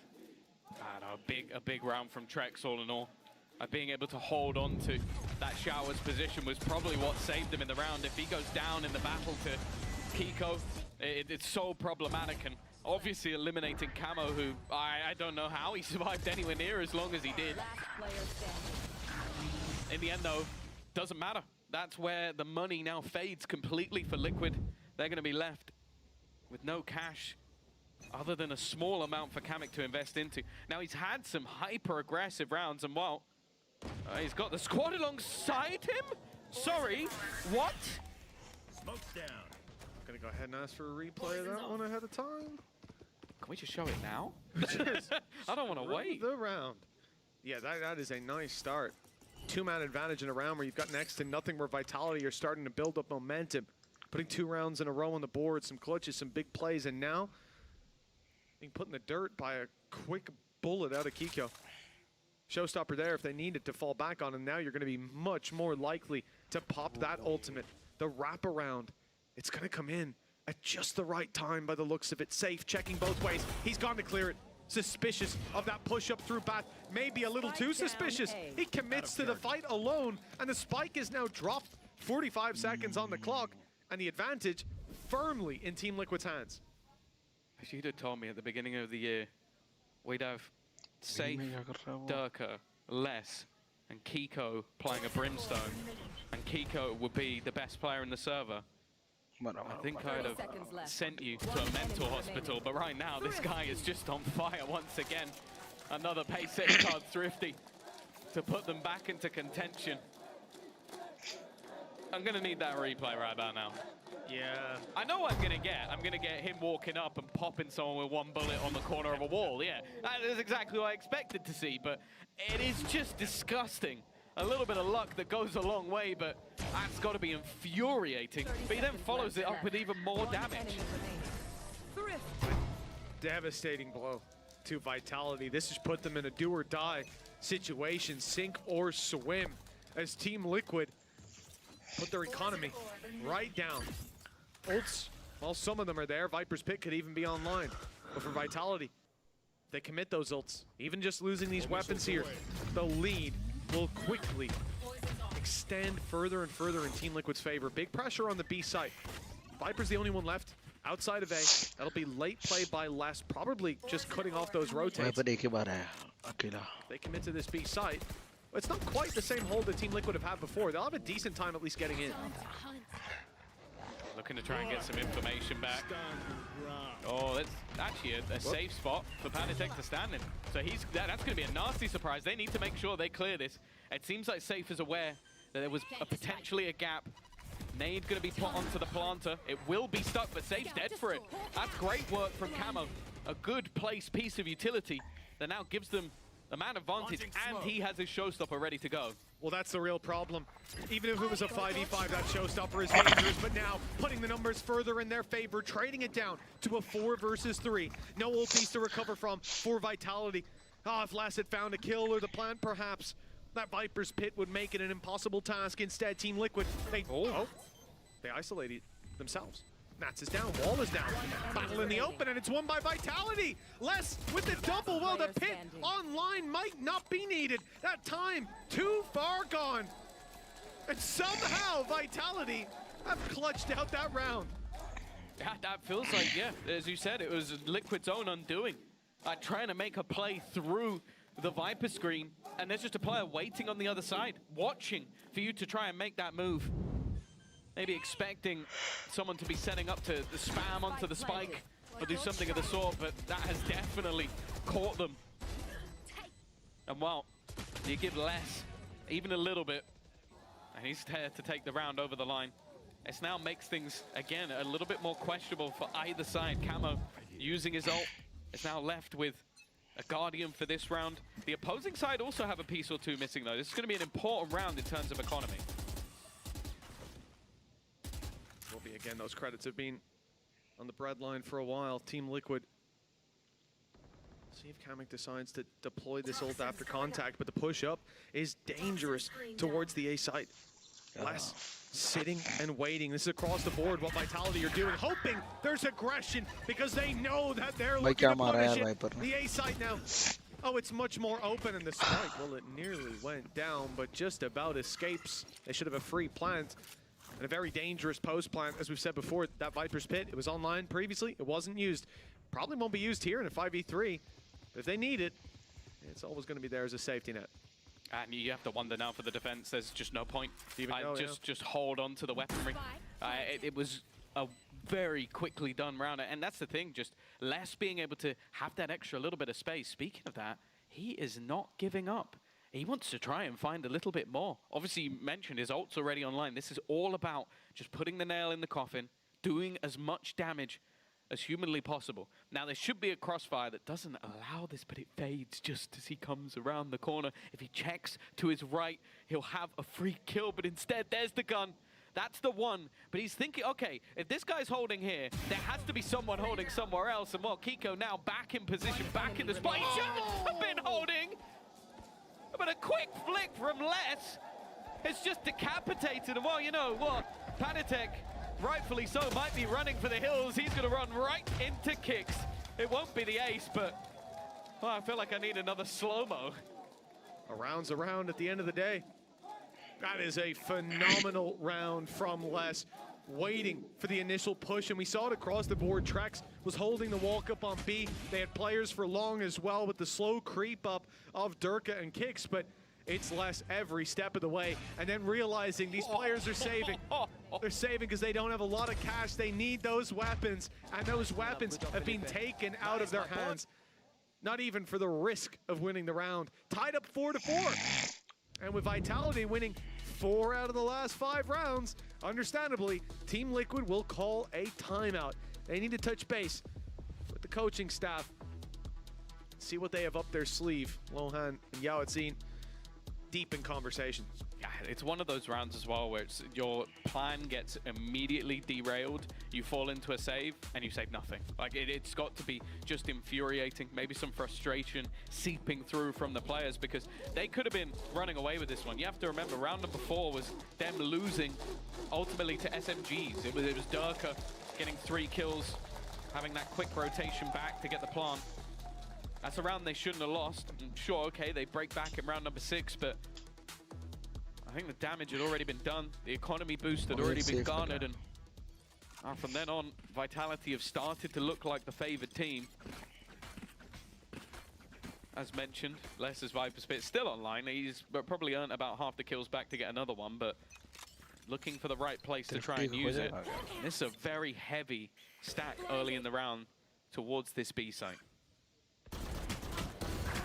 Speaker 17: A big round from Trex, all in all. Being able to hold on to that Shower's position was probably what saved him in the round. If he goes down in the battle to Kiko, it's so problematic. And obviously eliminating Camo, who I don't know how he survived anywhere near as long as he did. In the end, though, doesn't matter. That's where the money now fades completely for Liquid. They're going to be left with no cash other than a small amount for Kamek to invest into. Now, he's had some hyper-aggressive rounds, and well, he's got the squad alongside him? Sorry, what?
Speaker 11: Smoke's down. Gonna go ahead and ask for a replay of that one ahead of time.
Speaker 17: Can we just show it now? I don't want to wait.
Speaker 11: The round. Yeah, that is a nice start. Two-man advantage in a round where you've got next to nothing, where Vitality are starting to build up momentum. Putting 2 rounds in a row on the board, some clutches, some big plays, and now being put in the dirt by a quick bullet out of Kiko. Showstopper there if they needed to fall back on him. Now you're going to be much more likely to pop that ultimate. The wraparound, it's going to come in at just the right time by the looks of it. Safe, checking both ways. He's gone to clear it. Suspicious of that push up through Bat. Maybe a little too suspicious. He commits to the fight alone, and the spike is now dropped. 45 seconds on the clock, and the advantage firmly in Team Liquid's hands.
Speaker 17: If you'd have told me at the beginning of the year, we'd have Safe, Durka, Les, and Kiko playing a Brimstone, and Kiko would be the best player in the server, I think I'd have sent you to a mental hospital, but right now this guy is just on fire once again. Another pace set card Thrifty to put them back into contention. I'm gonna need that replay right about now.
Speaker 11: Yeah.
Speaker 17: I know what I'm gonna get. I'm gonna get him walking up and popping someone with 1 bullet on the corner of a wall. Yeah, that is exactly what I expected to see, but it is just disgusting. A little bit of luck that goes a long way, but that's got to be infuriating. But he then follows it up with even more damage.
Speaker 11: Devastating blow to Vitality. This has put them in a do-or-die situation, sink or swim, as Team Liquid put their economy right down. Ults, well, some of them are there. Viper's Pit could even be online. But for Vitality, they commit those ults. Even just losing these weapons here, the lead will quickly extend further and further in Team Liquid's favor. Big pressure on the B site. Viper's the only one left outside of A. That'll be late play by Les, probably just cutting off those rotates. They commit to this B site. It's not quite the same hold that Team Liquid have had before. They'll have a decent time at least getting in.
Speaker 17: Looking to try and get some information back. Oh, that's actually a safe spot for Panatek to stand in. So that's going to be a nasty surprise. They need to make sure they clear this. It seems like Safe is aware that there was potentially a gap. Nade going to be put onto the planter. It will be stuck, but Safe's dead for it. That's great work from Camo. A good placed piece of utility that now gives them the man advantage, and he has his showstopper ready to go.
Speaker 11: Well, that's the real problem. Even if it was a 5v5, that showstopper is dangerous, but now putting the numbers further in their favor, trading it down to a 4 versus 3. No ultis to recover from for Vitality. Oh, if Les had found a kill or the plant, perhaps that Viper's Pit would make it an impossible task. Instead, Team Liquid, they isolated themselves. Nats is down, Wall is down. Battle in the open, and it's won by Vitality. Les with the double. Well, the pit online might not be needed. That time too far gone. And somehow Vitality have clutched out that round.
Speaker 17: Yeah, that feels like, yeah, as you said, it was Liquid's own undoing. Trying to make a play through the Viper screen, and there's just a player waiting on the other side, watching for you to try and make that move. Maybe expecting someone to be setting up to spam onto the spike or do something of the sort, but that has definitely caught them. And well, you give less, even a little bit, and he's there to take the round over the line. This now makes things, again, a little bit more questionable for either side. Camo using his ult is now left with a Guardian for this round. The opposing side also have a piece or two missing, though. This is going to be an important round in terms of economy.
Speaker 11: Will be, again, those credits have been on the breadline for a while. Team Liquid. See if Kamek decides to deploy this ult after contact, but the push-up is dangerous towards the A site. Les sitting and waiting. This is across the board what Vitality are doing, hoping there's aggression because they know that they're looking to punish it. The A site now. Oh, it's much more open in the spike. Well, it nearly went down, but just about escapes. They should have a free plant and a very dangerous post plant. As we've said before, that Viper's Pit, it was online previously. It wasn't used. Probably won't be used here in a 5v3. But if they need it, it's always going to be there as a safety net.
Speaker 17: And you have to wonder now for the defense, there's just no point. Just hold on to the weaponry. It was a very quickly done round, and that's the thing, just Les being able to have that extra little bit of space. Speaking of that, he is not giving up. He wants to try and find a little bit more. Obviously, you mentioned his ult's already online. This is all about just putting the nail in the coffin, doing as much damage as humanly possible. Now, there should be a crossfire that doesn't allow this, but it fades just as he comes around the corner. If he checks to his right, he'll have a free kill, but instead, there's the gun. That's the one. But he's thinking, okay, if this guy's holding here, there has to be someone holding somewhere else. And well, Kiko now back in position, back in the spot. He shouldn't have been holding. But a quick flick from Les has just decapitated him. Well, you know what? Panatek, rightfully so, might be running for the hills. He's going to run right into kicks. It won't be the ace, but oh, I feel like I need another slow-mo.
Speaker 11: A round's a round at the end of the day. That is a phenomenal round from Les, waiting for the initial push, and we saw it across the board. Trex was holding the walk up on B. They had players for long as well with the slow creep up of Durka and Kicks, but it's Les every step of the way, and then realizing these players are saving. They're saving because they don't have a lot of cash. They need those weapons, and those weapons have been taken out of their hands. Not even for the risk of winning the round. Tied up 4-4. And with Vitality winning 4 out of the last 5 rounds, understandably, Team Liquid will call a timeout. They need to touch base with the coaching staff. See what they have up their sleeve. Lohan and Yao Atzin deep in conversation.
Speaker 17: Yeah, it's one of those rounds as well where your plan gets immediately derailed. You fall into a save and you save nothing. Like it's got to be just infuriating. Maybe some frustration seeping through from the players because they could have been running away with this one. You have to remember, round number 4 was them losing ultimately to SMGs. It was Durka getting 3 kills, having that quick rotation back to get the plant. That's a round they shouldn't have lost. And sure, okay, they break back in round number 6, but I think the damage had already been done. The economy boost had already been garnered, and from then on, Vitality have started to look like the favored team. As mentioned, Les's Viper Spit still online. He's probably earned about half the kills back to get another one, but looking for the right place to try and use it. This is a very heavy stack early in the round towards this B site.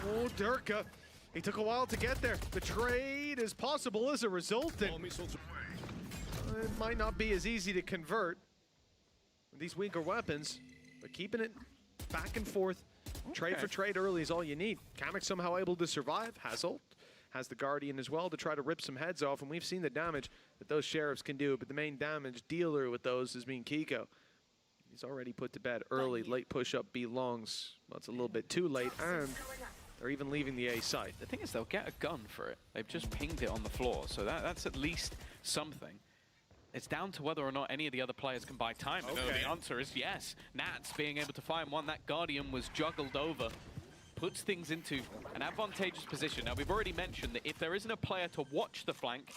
Speaker 11: Oh, Durka. He took a while to get there. The trade is possible as a result. And it might not be as easy to convert with these weaker weapons, but keeping it back and forth, trade for trade early is all you need. Kamek somehow able to survive. Has ult, has the Guardian as well to try to rip some heads off, and we've seen the damage that those Sheriffs can do, but the main damage dealer with those is being Kiko. He's already put to bed early. Late push-up belongs. Well, it's a little bit too late, and they're even leaving the A site.
Speaker 17: The thing is, they'll get a gun for it. They've just pinged it on the floor, so that's at least something. It's down to whether or not any of the other players can buy time. And the answer is yes. Nats being able to find one. That Guardian was juggled over. Puts things into an advantageous position. Now, we've already mentioned that if there isn't a player to watch the flank,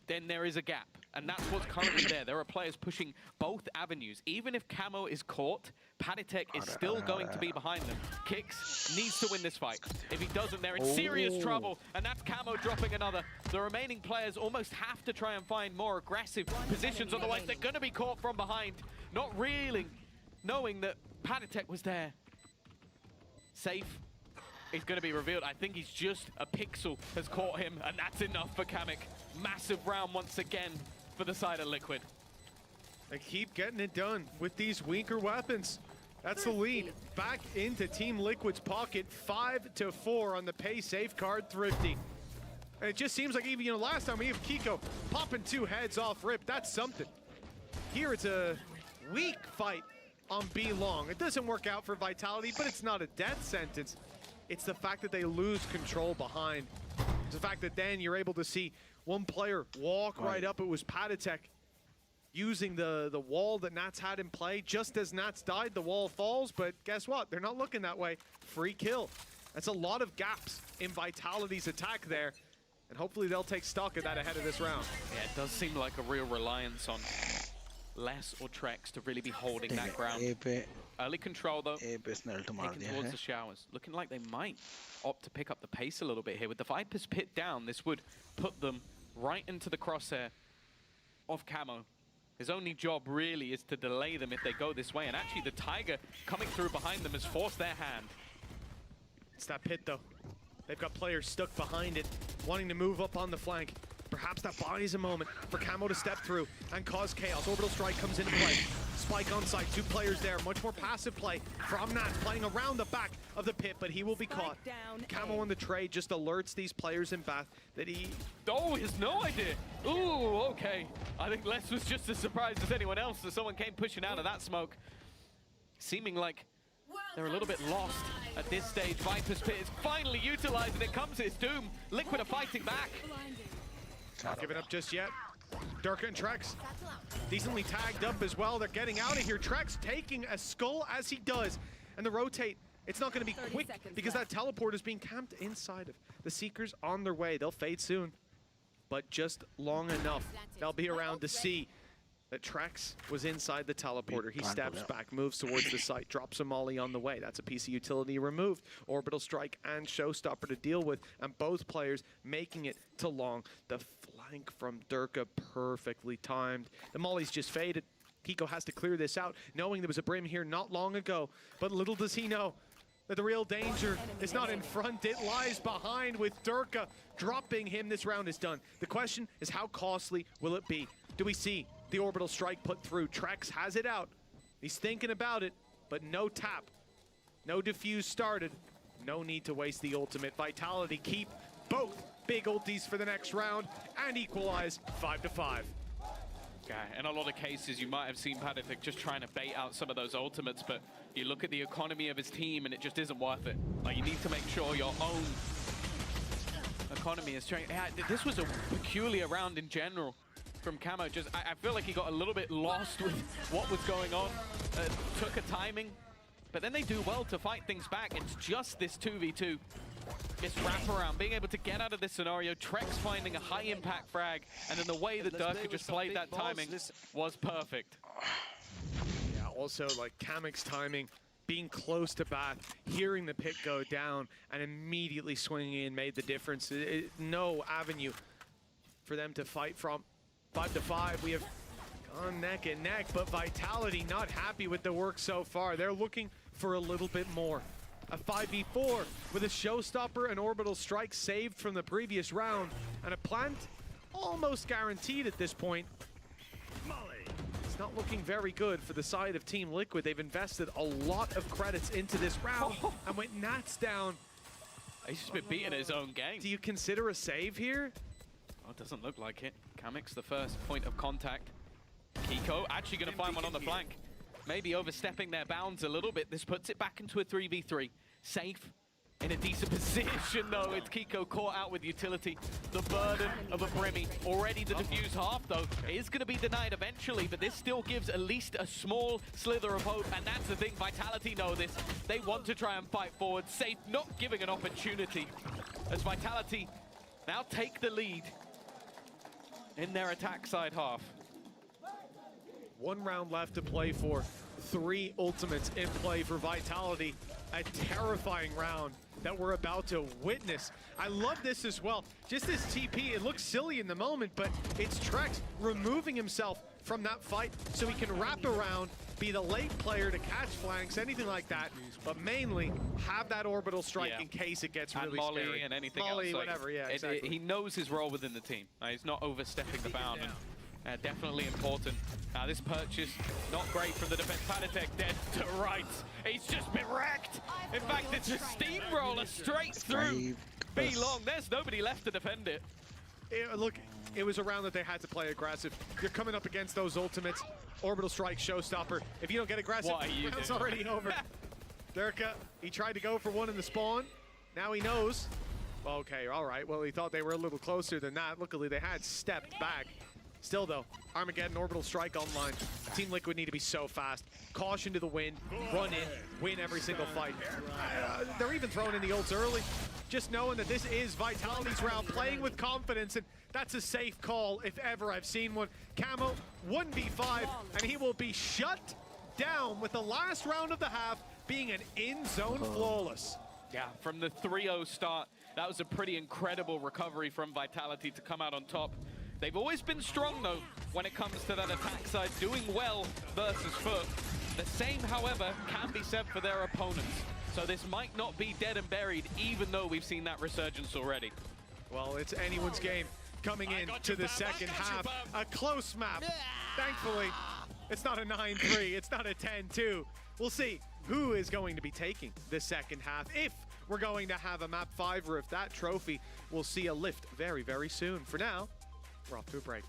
Speaker 17: then there is a gap. And that's what's currently there. There are players pushing both avenues. Even if Camo is caught, Paditek is still going to be behind them. Kicks needs to win this fight. If he doesn't, they're in serious trouble. And that's Camo dropping another. The remaining players almost have to try and find more aggressive positions. Otherwise, they're going to be caught from behind. Not really knowing that Paditek was there. Safe is going to be revealed. I think he's just a pixel has caught him, and that's enough for Kamek. Massive round once again for the side of Liquid.
Speaker 11: They keep getting it done with these weaker weapons. That's the lead. Back into Team Liquid's pocket, 5-4 on the pay safeguard Thrifty. And it just seems like even last time we have Kiko popping 2 heads off rip. That's something. Here it's a weak fight on B long. It doesn't work out for Vitality, but it's not a death sentence. It's the fact that they lose control behind. It's the fact that then you're able to see one player walk right up. It was Paditek using the wall that Nats had in play. Just as Nats died, the wall falls, but guess what? They're not looking that way. Free kill. That's a lot of gaps in Vitality's attack there, and hopefully they'll take stock of that ahead of this round.
Speaker 17: Yeah, it does seem like a real reliance on Les or Trex to really be holding that ground. Early control though, taking towards the showers. Looking like they might opt to pick up the pace a little bit here. With the Viper's pit down, this would put them right into the crosshair of Camo. His only job really is to delay them if they go this way. And actually the Tiger coming through behind them has forced their hand.
Speaker 11: It's that pit though. They've got players stuck behind it, wanting to move up on the flank. Perhaps that buys a moment for Camo to step through and cause chaos. Orbital Strike comes into play. Spike on site, 2 players there. Much more passive play from Nats, playing around the back of the pit, but he will be caught. Camo on the trade just alerts these players in Bath that he...
Speaker 17: Oh, he has no idea. Ooh, okay. I think Les was just as surprised as anyone else that someone came pushing out of that smoke. Seeming like they're a little bit lost at this stage. Viper's pit is finally utilized, and it comes to its doom. Liquid are fighting back.
Speaker 11: Not giving up just yet. Durka and Trex decently tagged up as well. They're getting out of here. Trex taking a skull as he does. And the rotate, it's not going to be quick because that teleport is being camped inside of the Seekers on their way. They'll fade soon, but just long enough. They'll be around to see that Trex was inside the teleporter. He steps back, moves towards the site, drops a molly on the way. That's a piece of utility removed. Orbital Strike and Showstopper to deal with, and both players making it to long. The flank from Durka perfectly timed. The molly's just faded. Kiko has to clear this out, knowing there was a brim here not long ago, but little does he know that the real danger is not in front, it lies behind with Durka. Dropping him, this round is done. The question is, how costly will it be? Do we see the Orbital Strike put through? Trex has it out. He's thinking about it, but no tap. No defuse started. No need to waste the ultimate. Vitality keep both big ultis for the next round and equalize 5-5.
Speaker 17: Yeah, in a lot of cases, you might have seen Paditek just trying to bait out some of those ultimates, but you look at the economy of his team and it just isn't worth it. Like, you need to make sure your own economy is trying. Yeah, this was a peculiar round in general from Camo. Just, I feel like he got a little bit lost with what was going on. Took a timing, but then they do well to fight things back. It's just this 2v2. This wraparound, being able to get out of this scenario, Trex finding a high impact frag, and then the way that Durka just played that timing was perfect.
Speaker 11: Yeah, also like Kamek's timing, being close to Bath, hearing the pit go down, and immediately swinging in made the difference. No avenue for them to fight from. 5-5, we have gone neck and neck, but Vitality not happy with the work so far. They're looking for a little bit more. A 5v4 with a Showstopper and Orbital Strike saved from the previous round, and a plant almost guaranteed at this point. It's not looking very good for the side of Team Liquid. They've invested a lot of credits into this round, and when Nats down,
Speaker 17: he's just been beating his own game.
Speaker 11: Do you consider a save here?
Speaker 17: Oh, it doesn't look like it. Kamek's the first point of contact. Kiko actually going to find one on the flank. Maybe overstepping their bounds a little bit. This puts it back into a 3v3. Safe in a decent position, though. It's Kiko caught out with utility. The burden of a Brimmy. Already the defuse half, though, is going to be denied eventually, but this still gives at least a small slither of hope, and that's the thing. Vitality know this. They want to try and fight forward. Safe not giving an opportunity, as Vitality now take the lead in their attack side half.
Speaker 11: 1 round left to play for. 3 ultimates in play for Vitality. A terrifying round that we're about to witness. I love this as well. Just this TP, it looks silly in the moment, but it's Trex removing himself from that fight so he can wrap around, be the late player to catch flanks, anything like that, but mainly have that orbital strike in case it gets really
Speaker 17: Molly
Speaker 11: scary.
Speaker 17: and anything
Speaker 11: Molly,
Speaker 17: else. Like,
Speaker 11: whatever, yeah, exactly.
Speaker 17: He knows his role within the team. He's not overstepping the bound. And, definitely important. Now this purchase, not great from the defense. Padatek dead to rights. He's just been wrecked. In fact, it's a steamroller straight through B-Long. There's nobody left to defend it.
Speaker 11: Look, it was a round that they had to play aggressive. You're coming up against those ultimates. Orbital strike, showstopper. If you don't get aggressive, the round's already over. Durka, he tried to go for one in the spawn. Now he knows. Okay, all right. Well, he thought they were a little closer than that. Luckily, they had stepped back. Still, though, Armageddon orbital strike online. Team Liquid need to be so fast. Caution to the wind, run in, win every single fight. They're even throwing in the ults early, just knowing that this is Vitality's round, playing with confidence, and that's a safe call if ever I've seen one. Camo, 1v5, and he will be shut down with the last round of the half being an in-zone flawless.
Speaker 17: Yeah, from the 3-0 start, that was a pretty incredible recovery from Vitality to come out on top. They've always been strong, though, when it comes to that attack side, doing well versus foot. The same, however, can be said for their opponents. So this might not be dead and buried, even though we've seen that resurgence already.
Speaker 11: Well, it's anyone's game coming in to the second half. A close map. Thankfully, it's not a 9-3, it's not a 10-2. We'll see who is going to be taking the second half. If we're going to have a map 5, or if that trophy will see a lift very, very soon. For now, we're off to a break.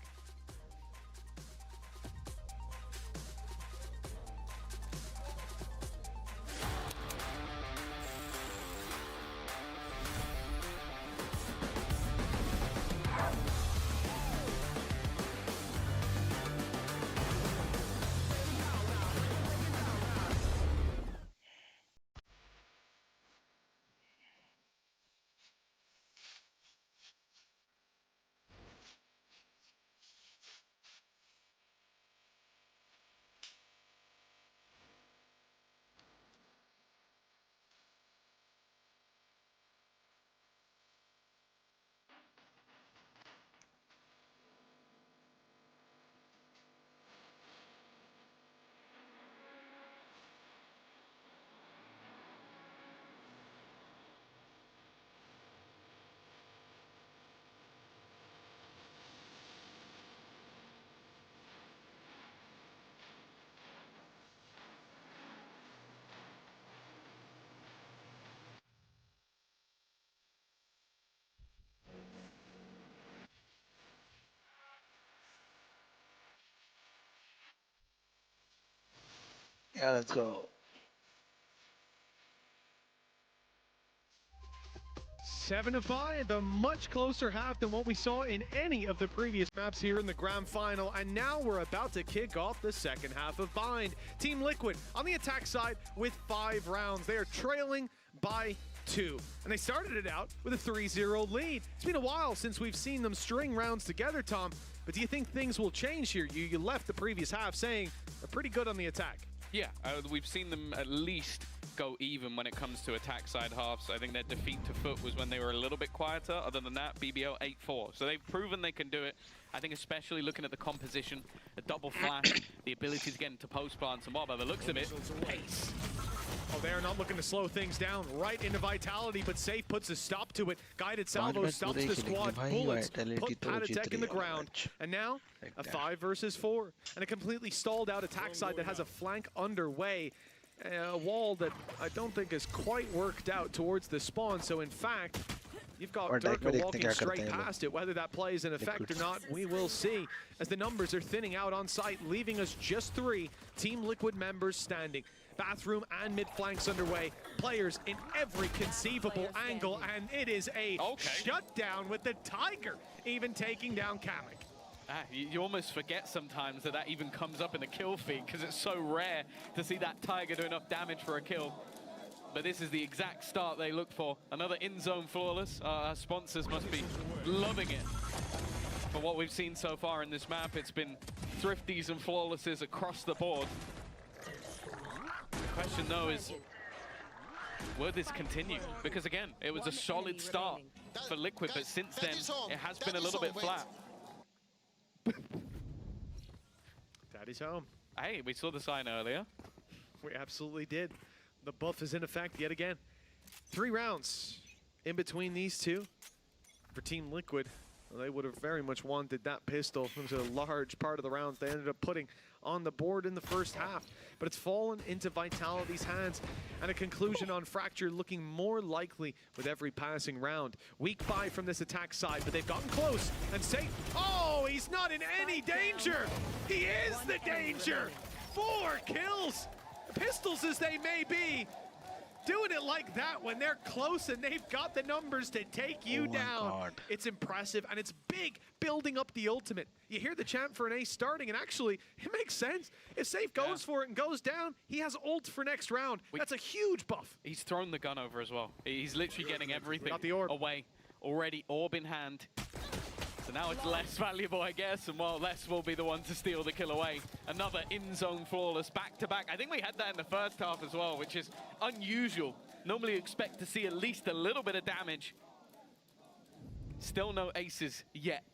Speaker 5: Yeah, let's go.
Speaker 11: 7-5, a much closer half than what we saw in any of the previous maps here in the grand final. And now we're about to kick off the second half of Bind. Team Liquid on the attack side with 5 rounds. They are trailing by 2. And they started it out with a 3-0 lead. It's been a while since we've seen them string rounds together, Tom. But do you think things will change here? You left the previous half saying they're pretty good on the attack.
Speaker 17: Yeah, we've seen them at least go even when it comes to attack side halves. I think their defeat to foot was when they were a little bit quieter. Other than that, BBL 8-4. So they've proven they can do it. I think especially looking at the composition, the double flash, the ability to get into post plants, and by the looks of it, pace.
Speaker 11: Oh, they're not looking to slow things down. Right into Vitality, but Safe puts a stop to it. Guided salvo stops the squad. Bullets put Padatek in the ground. And now, a 5 versus 4. And a completely stalled out attack side that has a flank underway. A wall that I don't think is quite worked out towards the spawn. So in fact, you've got Durka walking straight past it. Whether that plays an effect or not, we will see as the numbers are thinning out on site, leaving us just 3 Team Liquid members standing. bathroom and mid flanks underway. Players in every conceivable angle, and it is a shutdown with the Tiger even taking down Kamek.
Speaker 17: You almost forget sometimes that that even comes up in the kill feed because it's so rare to see that Tiger do enough damage for a kill. But this is the exact start they look for. Another in-zone flawless. Our sponsors must be loving it. For what we've seen so far in this map, it's been thrifties and flawlesses across the board. The question though is, will this continue? Because again, it was a solid start for Liquid, but since then, it has been a little bit flat.
Speaker 11: Daddy's home.
Speaker 17: Hey, we saw the sign earlier.
Speaker 11: We absolutely did. The buff is in effect yet again. 3 rounds in between these two. For Team Liquid, they would have very much wanted that pistol. It was a large part of the rounds they ended up putting on the board in the first half. But it's fallen into Vitality's hands, and a conclusion on Fracture looking more likely with every passing round. Weak buy from this attack side, but they've gotten close and safe. Oh, he's not in any danger. He is the danger. 4 kills. Pistols as they may be, doing it like that when they're close and they've got the numbers to take you down.
Speaker 5: God.
Speaker 11: It's impressive, and it's big, building up the ultimate. You hear the chant for an ace starting, and actually, it makes sense. If Safe goes for it and goes down, he has ult for next round. That's a huge buff.
Speaker 17: He's thrown the gun over as well. He's literally getting everything
Speaker 11: Got the orb.
Speaker 17: away. Already orb in hand. So now it's less valuable, I guess, and while less will be the one to steal the kill away. Another in-zone flawless back-to-back. I think we had that in the first half as well, which is unusual. Normally you expect to see at least a little bit of damage. Still no aces yet.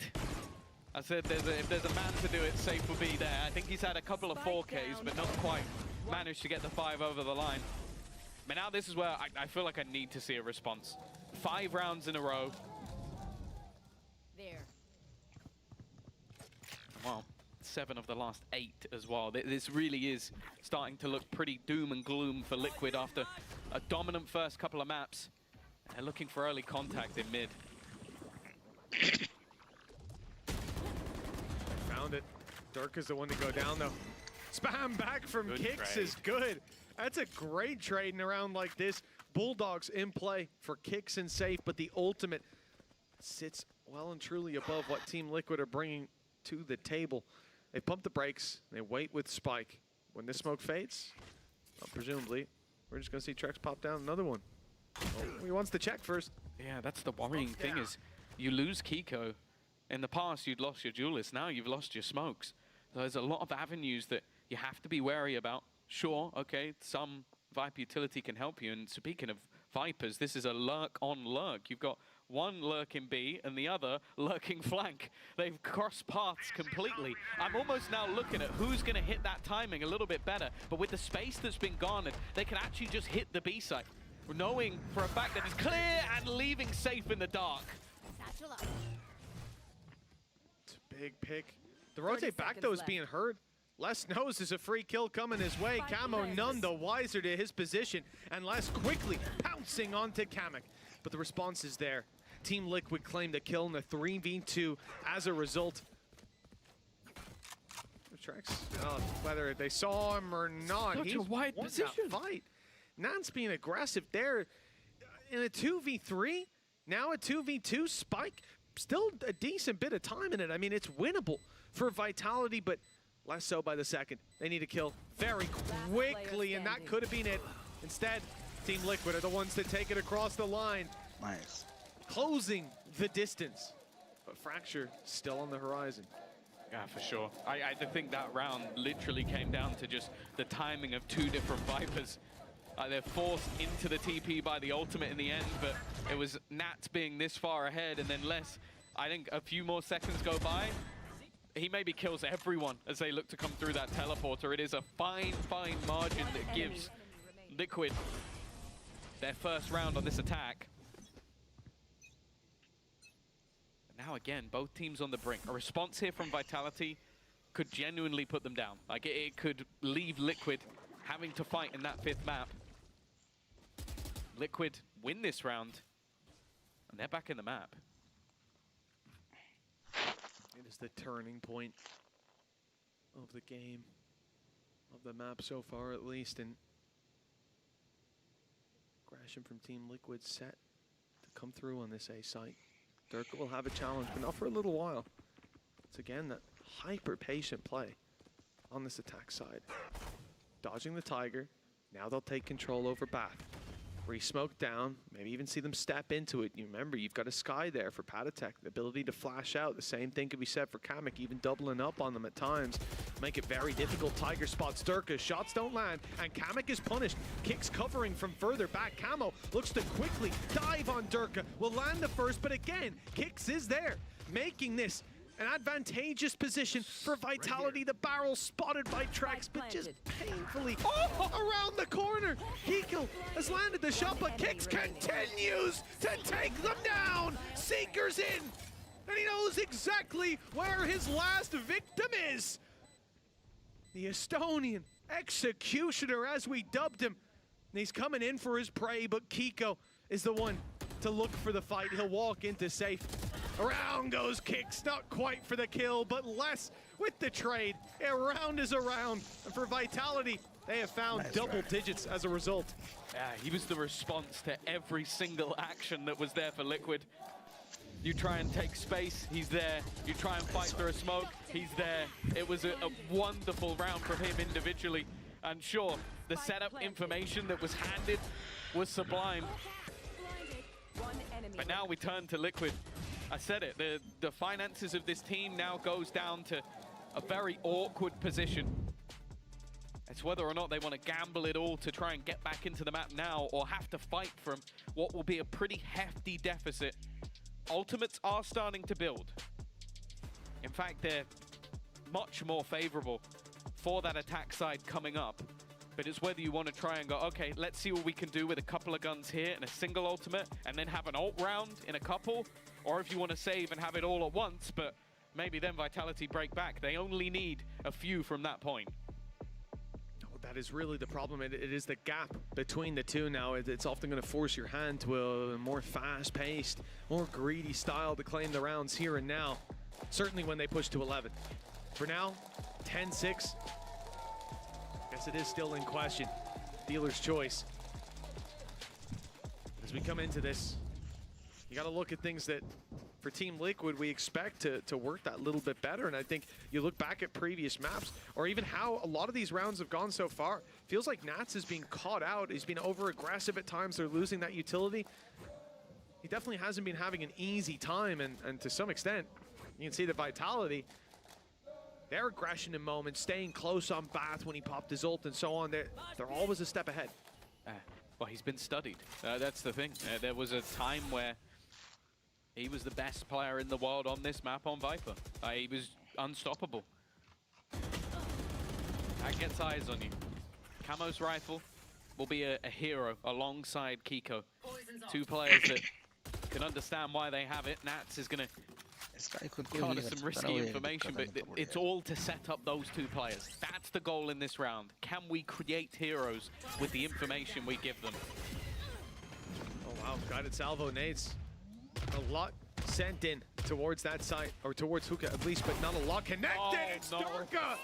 Speaker 17: I said if there's a man to do it, Safe will be there. I think he's had a couple of 4Ks, but not quite managed to get the 5 over the line. But now this is where I feel like I need to see a response. 5 rounds in a row.
Speaker 7: There.
Speaker 17: Well, 7 of the last 8 as well. This really is starting to look pretty doom and gloom for Liquid after a dominant first couple of maps. They're looking for early contact in mid.
Speaker 11: Found it. Dirk is the one to go down, though. Spam back from Kicks is good. That's a great trade in a round like this. Bulldogs in play for Kicks and Safe, but the ultimate sits well and truly above what Team Liquid are bringing to the table. They pump the brakes, they wait with Spike. When this smoke fades, presumably, we're just gonna see Trex pop down another one. Oh, he wants to check first.
Speaker 17: Yeah, that's the worrying thing is you lose Kiko. In the past, you'd lost your duelist. Now you've lost your smokes. So there's a lot of avenues that you have to be wary about. Sure, okay, some Viper utility can help you. And speaking of Vipers, this is a lurk on lurk. You've got one lurking B and the other lurking flank. They've crossed paths completely. I'm almost now looking at who's going to hit that timing a little bit better. But with the space that's been garnered, they can actually just hit the B site, knowing for a fact that it's clear and leaving Safe in the dark.
Speaker 11: It's a big pick. The rotate back, though, is being heard. Les knows there's a free kill coming his way. Camo none the wiser to his position, and Les quickly pouncing onto Kamek. But the response is there. Team Liquid claimed a kill in the 3v2 as a result. Trex, whether they saw him or not,
Speaker 17: Such
Speaker 11: he's
Speaker 17: a wide
Speaker 11: won
Speaker 17: position.
Speaker 11: that fight. Nance being aggressive there in a 2v3, now a 2v2. Spike, still a decent bit of time in it. I mean, it's winnable for Vitality, but less so by the second. They need to kill very quickly, and that could have been it. Instead, Team Liquid are the ones that take it across the line.
Speaker 5: Nice.
Speaker 11: Closing the distance. But Fracture still on the horizon.
Speaker 17: Yeah, for sure. I think that round literally came down to just the timing of 2 different Vipers. They're forced into the TP by the ultimate in the end, but it was Nats being this far ahead, and then Les, I think a few more seconds go by, he maybe kills everyone as they look to come through that teleporter. It is a fine, fine margin that gives Liquid their first round on this attack. Now again, both teams on the brink. A response here from Vitality could genuinely put them down. Like it could leave Liquid having to fight in that 5th map. Liquid win this round, and they're back in the map.
Speaker 11: It is the turning point of the game, of the map so far at least, and Aggression from Team Liquid set to come through on this A site. Durka will have a challenge, but not for a little while. It's again that hyper-patient play on this attack side. Dodging the Tiger. Now they'll take control over Bath. Re-smoke down, maybe even see them step into it. You remember, you've got a Sky there for Patatech, the ability to flash out. The same thing could be said for Kamek, even doubling up on them at times. Make it very difficult. Tiger spots Durka, shots don't land, and Kamek is punished. Kicks covering from further back. Camo looks to quickly dive on Durka. Will land the first, but again, Kicks is there, making this an advantageous position for Vitality. The barrel spotted by Trex, but just painfully around the corner. Kiko has landed the shot, but Kicks continues to take them down. Seeker's in, and he knows exactly where his last victim is. The Estonian executioner, as we dubbed him. And he's coming in for his prey, but Kiko is the one to look for the fight. He'll walk into safe. Around goes Kicks, not quite for the kill, but less with the trade. Around is around, and for Vitality, they have found double digits as a result.
Speaker 17: Yeah, he was the response to every single action that was there for Liquid. You try and take space, he's there. You try and fight through a smoke, he's there. It was a wonderful round from him individually. And sure, the setup information that was handed was sublime. But now we turn to Liquid. I said it, the finances of this team now goes down to a very awkward position. It's whether or not they want to gamble it all to try and get back into the map now, or have to fight from what will be a pretty hefty deficit. Ultimates are starting to build. In fact, they're much more favorable for that attack side coming up. But it's whether you want to try and go, okay, let's see what we can do with a couple of guns here and a single ultimate, and then have an ult round in a couple, or if you want to save and have it all at once, but maybe then Vitality break back. They only need a few from that point.
Speaker 11: Oh, that is really the problem. It is the gap between the two now. It's often going to force your hand to a more fast-paced, more greedy style to claim the rounds here and now. Certainly when they push to 11. For now, 10-6. Guess it is still in question. Dealer's choice. As we come into this, you got to look at things that, for Team Liquid, we expect to work that little bit better. And I think you look back at previous maps, or even how a lot of these rounds have gone so far. Feels like Nats is being caught out. He's been over-aggressive at times. They're losing that utility. He definitely hasn't been having an easy time. And to some extent, you can see the Vitality, their aggression in moments, staying close on Bath when he popped his ult and so on, they're always a step ahead.
Speaker 17: Well, he's been studied. That's the thing. There was a time where he was the best player in the world on this map on Viper. He was unstoppable. That gets eyes on you. Camo's rifle will be a hero alongside Kiko. Two players that can understand why they have it. Nats is going to garner some risky information, but it's all to set up those two players. That's the goal in this round. Can we create heroes with the information we give them?
Speaker 11: Oh wow, guided salvo nades. A lot sent in towards that side, or towards Hookah at least, but not a lot connected.
Speaker 17: Oh,
Speaker 11: it's
Speaker 17: no.
Speaker 11: Durka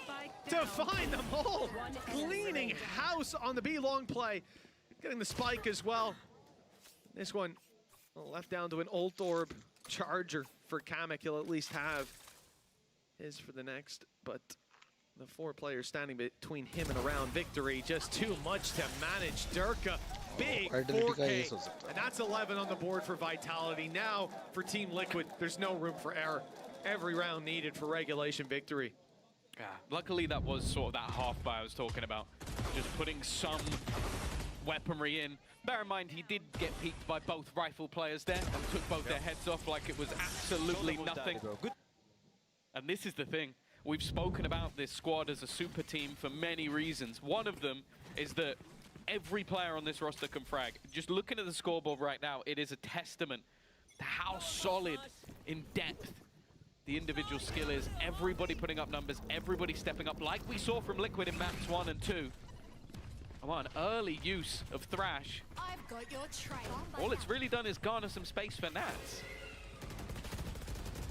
Speaker 11: to find them all. Cleaning house on the B-long play. Getting the spike as well. This one left down to an ult orb charger for Kamek. He'll at least have his for the next, but the four players standing between him and around victory, just too much to manage. Durka, big 4K, and that's 11 on the board for Vitality. Now for Team Liquid, there's no room for error. Every round needed for regulation victory.
Speaker 17: Yeah, luckily that was sort of that half buy I was talking about. Just putting some weaponry in. Bear in mind, he did get peeked by both rifle players there and took both their heads off like it was absolutely nothing. And this is the thing. We've spoken about this squad as a super team for many reasons. One of them is that every player on this roster can frag. Just looking at the scoreboard right now, it is a testament to how solid in depth the individual skill is. Everybody putting up numbers, everybody stepping up, like we saw from Liquid in maps 1 and 2. What an early use of Thrash.
Speaker 7: I've got your trail.
Speaker 17: All it's really done is garner some space for Nats.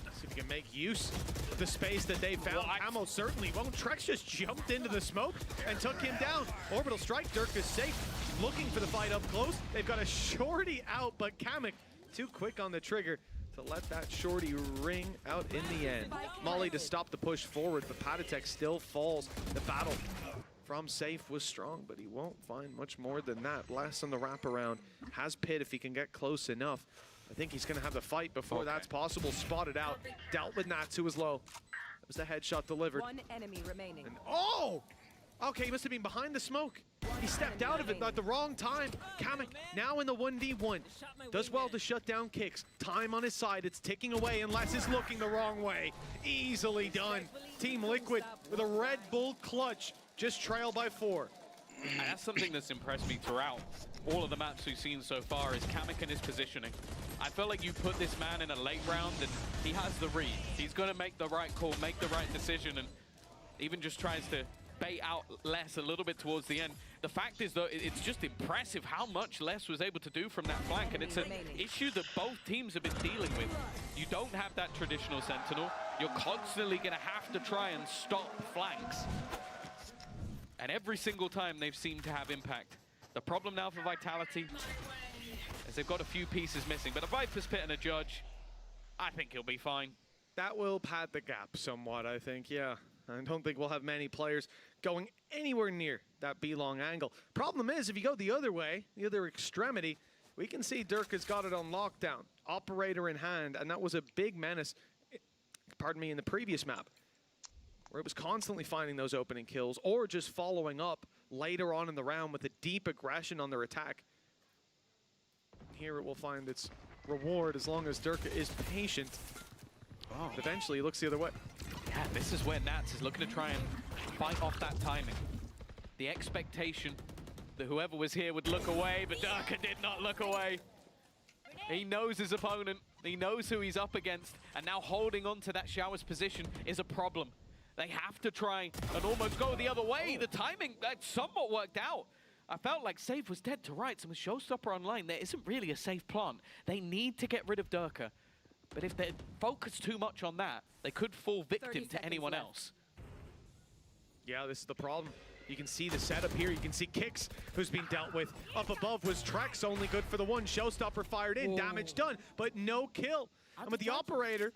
Speaker 11: So He can make use of the space that they found. Camo certainly won't. Trex just jumped into the smoke and took him down. Orbital strike, Dirk is safe. Looking for the fight up close. They've got a shorty out, but Kamek too quick on the trigger to let that shorty ring out in the end. Molly to stop the push forward, but Patatek still falls. The battle from Safe was strong, but he won't find much more than that. Last on the wraparound. Has Pit if he can get close enough. I think he's gonna have the fight before that's possible. Spotted out, dealt with Nats, who was low. That was the headshot delivered.
Speaker 20: One enemy remaining.
Speaker 11: And, oh! Okay, he must have been behind the smoke. He stepped out of it at the wrong time. Kamek now in the 1v1. Does well to shut down kicks. Time on his side, it's ticking away unless it's looking the wrong way. Easily done. Team Liquid with a Red Bull clutch, just trail by 4.
Speaker 17: And that's something that's impressed me throughout all of the maps we've seen so far is Kamek and his positioning. I feel like you put this man in a late round and he has the read. He's gonna make the right call, make the right decision, and even just tries to bait out Les a little bit towards the end. The fact is, though, it's just impressive how much Les was able to do from that flank, and it's an issue that both teams have been dealing with. You don't have that traditional Sentinel. You're constantly going to have to try and stop flanks. And every single time they've seemed to have impact. The problem now for Vitality is they've got a few pieces missing, but a Viper's Pit and a Judge, I think he'll be fine.
Speaker 11: That will pad the gap somewhat, I think, yeah. I don't think we'll have many players going anywhere near that B-long angle. Problem is, if you go the other way, the other extremity, we can see Dirk has got it on lockdown. Operator in hand, and that was a big menace, pardon me, in the previous map, where it was constantly finding those opening kills or just following up later on in the round with a deep aggression on their attack. Here it will find its reward as long as Dirk is patient. Oh. Eventually he looks the other way.
Speaker 17: Yeah, this is where Nats is looking to try and fight off that timing. The expectation that whoever was here would look away, but Durka did not look away. He knows his opponent, he knows who he's up against, and now holding on to that Shower's position is a problem. They have to try and almost go the other way. The timing somewhat worked out. I felt like Safe was dead to rights, and with Showstopper online, there isn't really a safe plant. They need to get rid of Durka. But if they focus too much on that, they could fall victim to anyone else.
Speaker 11: Yeah, this is the problem. You can see the setup here. You can see Kicks, who's been dealt with. Up above was Trex, only good for the one. Showstopper fired in, damage done, but no kill. And with the operator,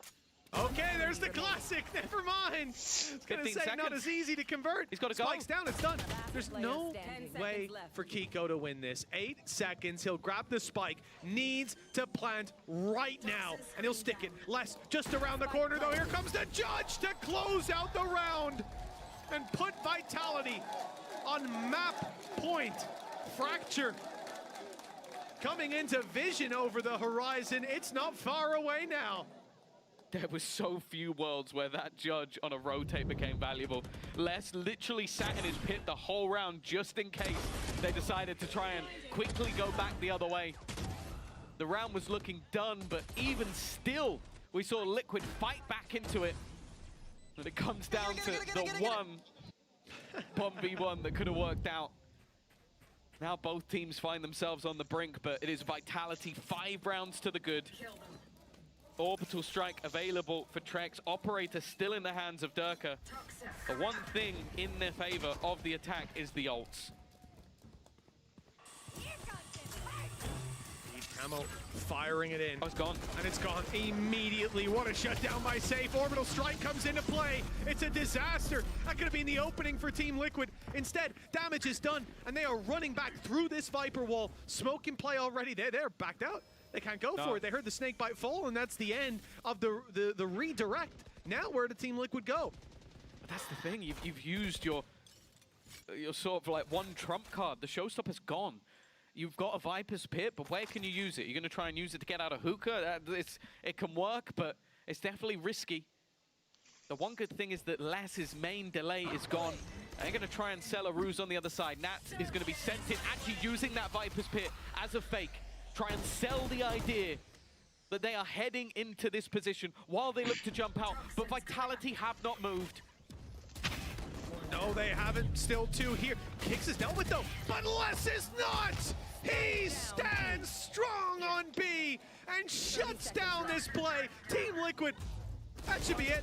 Speaker 11: okay, there's the classic. Never mind. It's gonna say not as easy to convert. He's got to go. Spikes down, it's done. There's no way for Kiko to win this. 8 seconds, he'll grab the spike. Needs to plant right now, and he'll stick it. Les just around the corner, though. Here comes the Judge to close out the round and put Vitality on map point. Fracture coming into vision over the horizon. It's not far away now.
Speaker 17: There was so few worlds where that Judge on a rotate became valuable. Les literally sat in his pit the whole round just in case they decided to try and quickly go back the other way. The round was looking done, but even still, we saw Liquid fight back into it. And it comes down to the one 1v1 that could have worked out. Now both teams find themselves on the brink, but it is Vitality 5 rounds to the good. Orbital strike available for Trex. Operator still in the hands of Durka. The one thing in their favor of the attack is the ults.
Speaker 11: Camo firing it in.
Speaker 17: Oh, it's gone.
Speaker 11: And it's gone immediately. What a shutdown by Safe. Orbital strike comes into play. It's a disaster. That could have been the opening for Team Liquid. Instead, damage is done, and they are running back through this Viper wall. Smoke in play already. They're backed out. They can't go for it. They heard the snake bite fall, and that's the end of the redirect. Now where did Team Liquid go?
Speaker 17: But that's the thing. You've used your sort of like one trump card. The Showstopper's gone. You've got a Viper's Pit, but where can you use it? You're going to try and use it to get out of hookah? It can work, but it's definitely risky. The one good thing is that Las's main delay is gone. They're going to try and sell a ruse on the other side. Nats is going to be sent in, actually using that Viper's Pit as a fake. Try and sell the idea that they are heading into this position while they look to jump out, but Vitality have not moved.
Speaker 11: No, they haven't. Still 2 here. Kicks is dealt with, though, but Les is not! He stands strong on B and shuts down this play. Team Liquid That should be it.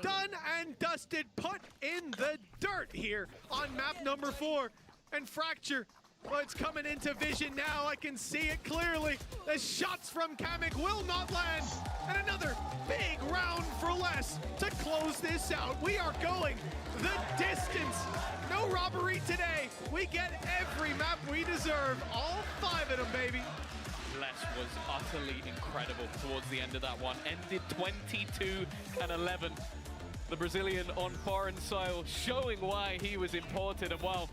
Speaker 11: Done and dusted. Put in the dirt here on map number 4. And Fracture, well, it's coming into vision now. I can see it clearly. The shots from Kamek will not land. And another big round for less to close this out. We are going the distance. No robbery today. We get every map we deserve. All 5 of them, baby.
Speaker 17: Les was utterly incredible towards the end of that one. Ended 22-11. The Brazilian on foreign soil showing why he was important. And well,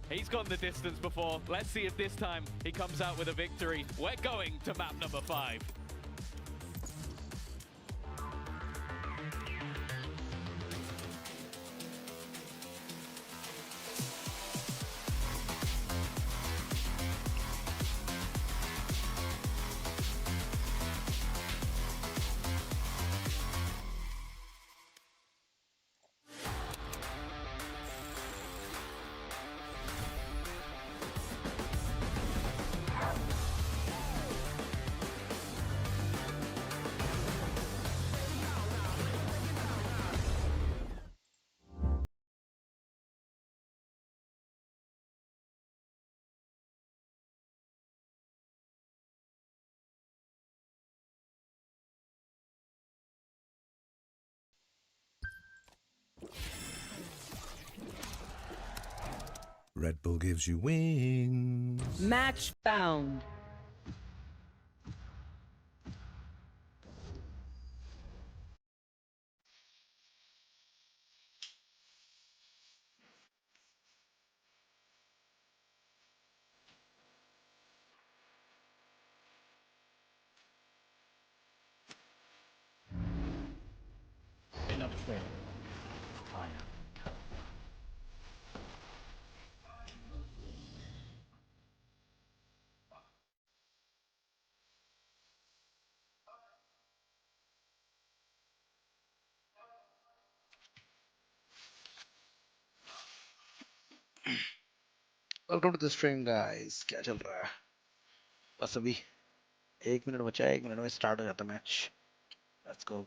Speaker 17: he's gone the distance before. Let's see if this time he comes out with a victory. We're going to map number 5.
Speaker 14: Red Bull gives you wings.
Speaker 2: Match found.
Speaker 5: Welcome to the stream guys. क्या चल रहा है? बस अभी 1 minute बचा है. 1 minute में start हो जाता match. Let's go.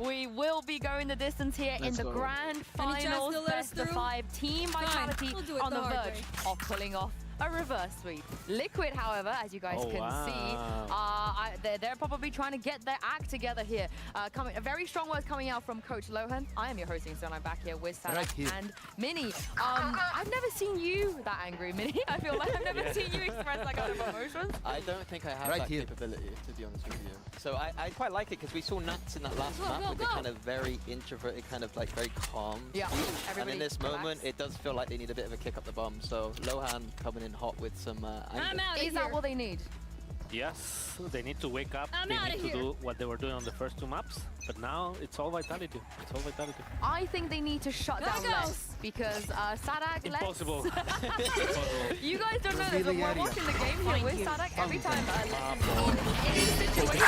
Speaker 4: We will be going the distance here in the grand finals. Best of 5. Team Vitality on the verge of pulling off a reverse sweep. Liquid, however, as you guys can see, they're probably trying to get their act together here. Very strong words coming out from Coach Lohan. I am your hosting, so I'm back here with Sadak and Mini. I've never seen you that angry, Mini. I feel like I've never seen you express that kind of emotions.
Speaker 8: I don't think I have that capability, to be honest with you. So I quite like it because we saw Nats in that last map with the kind of very introverted, kind of like very calm.
Speaker 4: Yeah.
Speaker 8: And in this moment, it does feel like they need a bit of a kick up the bum. So Lohan coming in hot with some anger.
Speaker 4: Is that what they need?
Speaker 9: Yes, they need to wake up. They need to do what they were doing on the first 2 maps. But now it's all Vitality. It's all Vitality.
Speaker 4: I think they need to shut down Les because Sadak,
Speaker 9: Impossible.
Speaker 4: You guys don't know this, but we're watching the game here with Sadak. Every time Les is in any situation,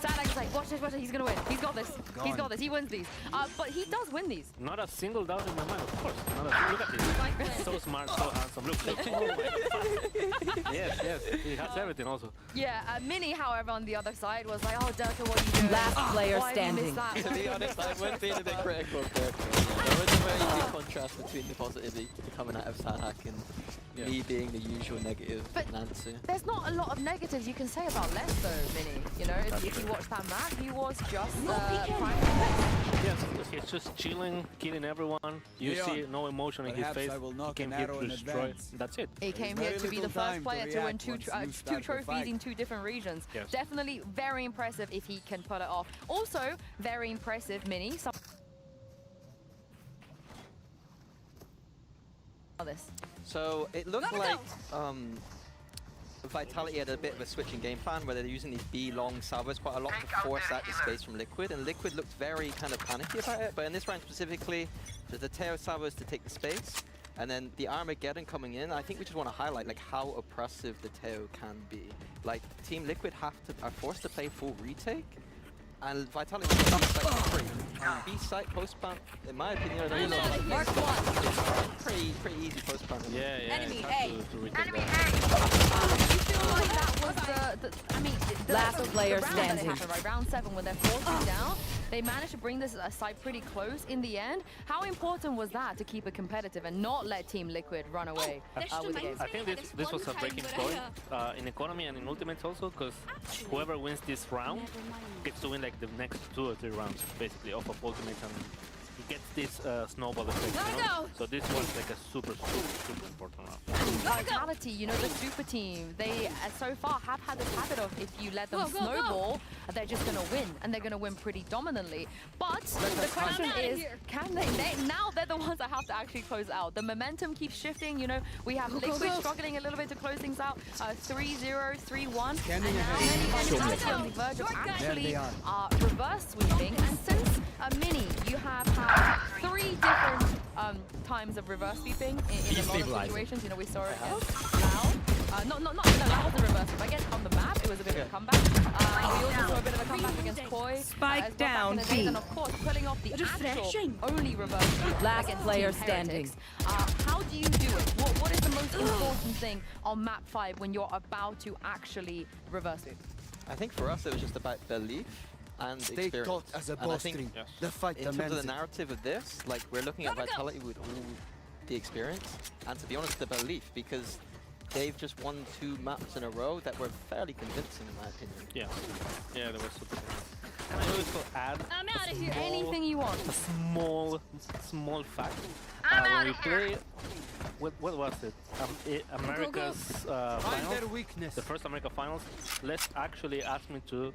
Speaker 4: Sadak's like, watch watch. He's gonna win. He's got this. He's got this. He wins these. But he does win these.
Speaker 9: Not a single doubt in my mind, of course. Not a single, look at this. So smart, so handsome. Look. Yes, he has everything also.
Speaker 4: Yeah, Mini, however, on the other side was like, oh, Delta, what are you doing?
Speaker 2: Last player
Speaker 4: Why did you miss
Speaker 2: standing.
Speaker 4: that?
Speaker 8: To be honest, I was being a bit critical of there. There was a very big contrast between the positivity coming out of Sadak and me being the usual negative Nancy.
Speaker 4: There's not a lot of negatives you can say about Les, though, Mini. You know, if you watch that map, he was just prime.
Speaker 9: Yes, he's just chilling, killing everyone. You see no emotion in his face. He came here to destroy. That's it.
Speaker 4: He came here to be the first player to win two trophies in 2 different regions.
Speaker 9: Yes.
Speaker 4: Definitely very impressive if he can pull it off. Also, very impressive, Mini. This.
Speaker 8: So it looked like Vitality had a bit of a switching game plan where they're using these B long salvos quite a lot to force out the space from Liquid, and Liquid looked very kind of panicky about it. But in this round specifically, there's the Teo salvos to take the space, and then the Armageddon coming in. I think we just want to highlight like how oppressive the Teo can be. Like Team Liquid are forced to play full retake. And Vitality was B-site free. B-site post-ban, in my opinion, pretty easy post-ban.
Speaker 9: Yeah.
Speaker 7: Enemy
Speaker 9: A.
Speaker 7: A.
Speaker 4: You feel like that was I mean,
Speaker 2: last player
Speaker 4: the round
Speaker 2: standing.
Speaker 4: That happened, right? Round 7 when they're forcing down. They managed to bring this side pretty close in the end. How important was that to keep it competitive and not let Team Liquid run away with the game?
Speaker 9: I think this was a breaking point in economy and in ultimates also, because whoever wins this round gets to win like the next 2 or 3 rounds basically off of ultimates, and he gets this snowball effect. You know? So this was like a super important round.
Speaker 4: Vitality, you know, the super team, they so far have had this habit of if you let them snowball, they're just going to win, and they're going to win pretty dominantly. But the question is, can they? Now they're the ones that have to actually close out. The momentum keeps shifting, you know, we have Liquid struggling a little bit to close things out, 3-0, 3-1, and now Vitality on the verge of actually reverse sweeping. And since Mini, you have had 3 different times of reverse sweeping in a lot of situations. You know, we saw it against Lao. No, that was a reverse sweep. I guess on the map, it was a bit of a comeback. We also saw a bit of a comeback against Koi.
Speaker 2: Spike down B.
Speaker 4: And of course, pulling off the actual only reverse sweep
Speaker 2: Last
Speaker 4: against
Speaker 2: player
Speaker 4: Team
Speaker 2: standing.
Speaker 4: Heretics. How do you do it? What is the most important thing on map 5 when you're about to actually reverse sweep?
Speaker 8: I think for us, it was just about belief and experience.
Speaker 20: As a
Speaker 8: and I think
Speaker 20: the fight
Speaker 8: in terms of the narrative of this, like we're looking at Vitality with all the experience and, to be honest, the belief, because they've just won 2 maps in a row that were fairly convincing in my opinion.
Speaker 9: Yeah, they were super convincing. And I also add
Speaker 4: Anything you want.
Speaker 9: a small fact. When we play, what was it? America's finals, the first America finals. Les actually asked me to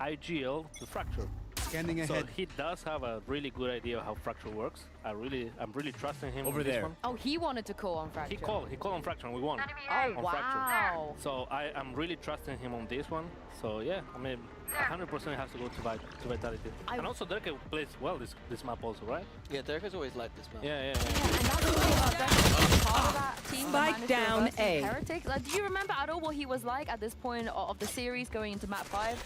Speaker 9: IGL the Fracture.
Speaker 20: Scanning ahead.
Speaker 9: So he does have a really good idea of how Fracture works. I'm really trusting him
Speaker 20: Over
Speaker 9: on
Speaker 20: there.
Speaker 9: this one.
Speaker 4: Oh, he wanted to call on Fracture.
Speaker 9: He called on Fracture and we won.
Speaker 4: Oh,
Speaker 9: on
Speaker 4: wow.
Speaker 9: Fracture. So I'm really trusting him on this one. So yeah, I mean, 100% has to go to Vitality. And also Derke plays well this map also, right?
Speaker 8: Yeah, Derke's always liked this map.
Speaker 4: And
Speaker 9: Yeah.
Speaker 4: that's really part of that team.
Speaker 2: Spike down A.
Speaker 4: Heretics. Do you remember at all what he was like at this point of the series going into map 5?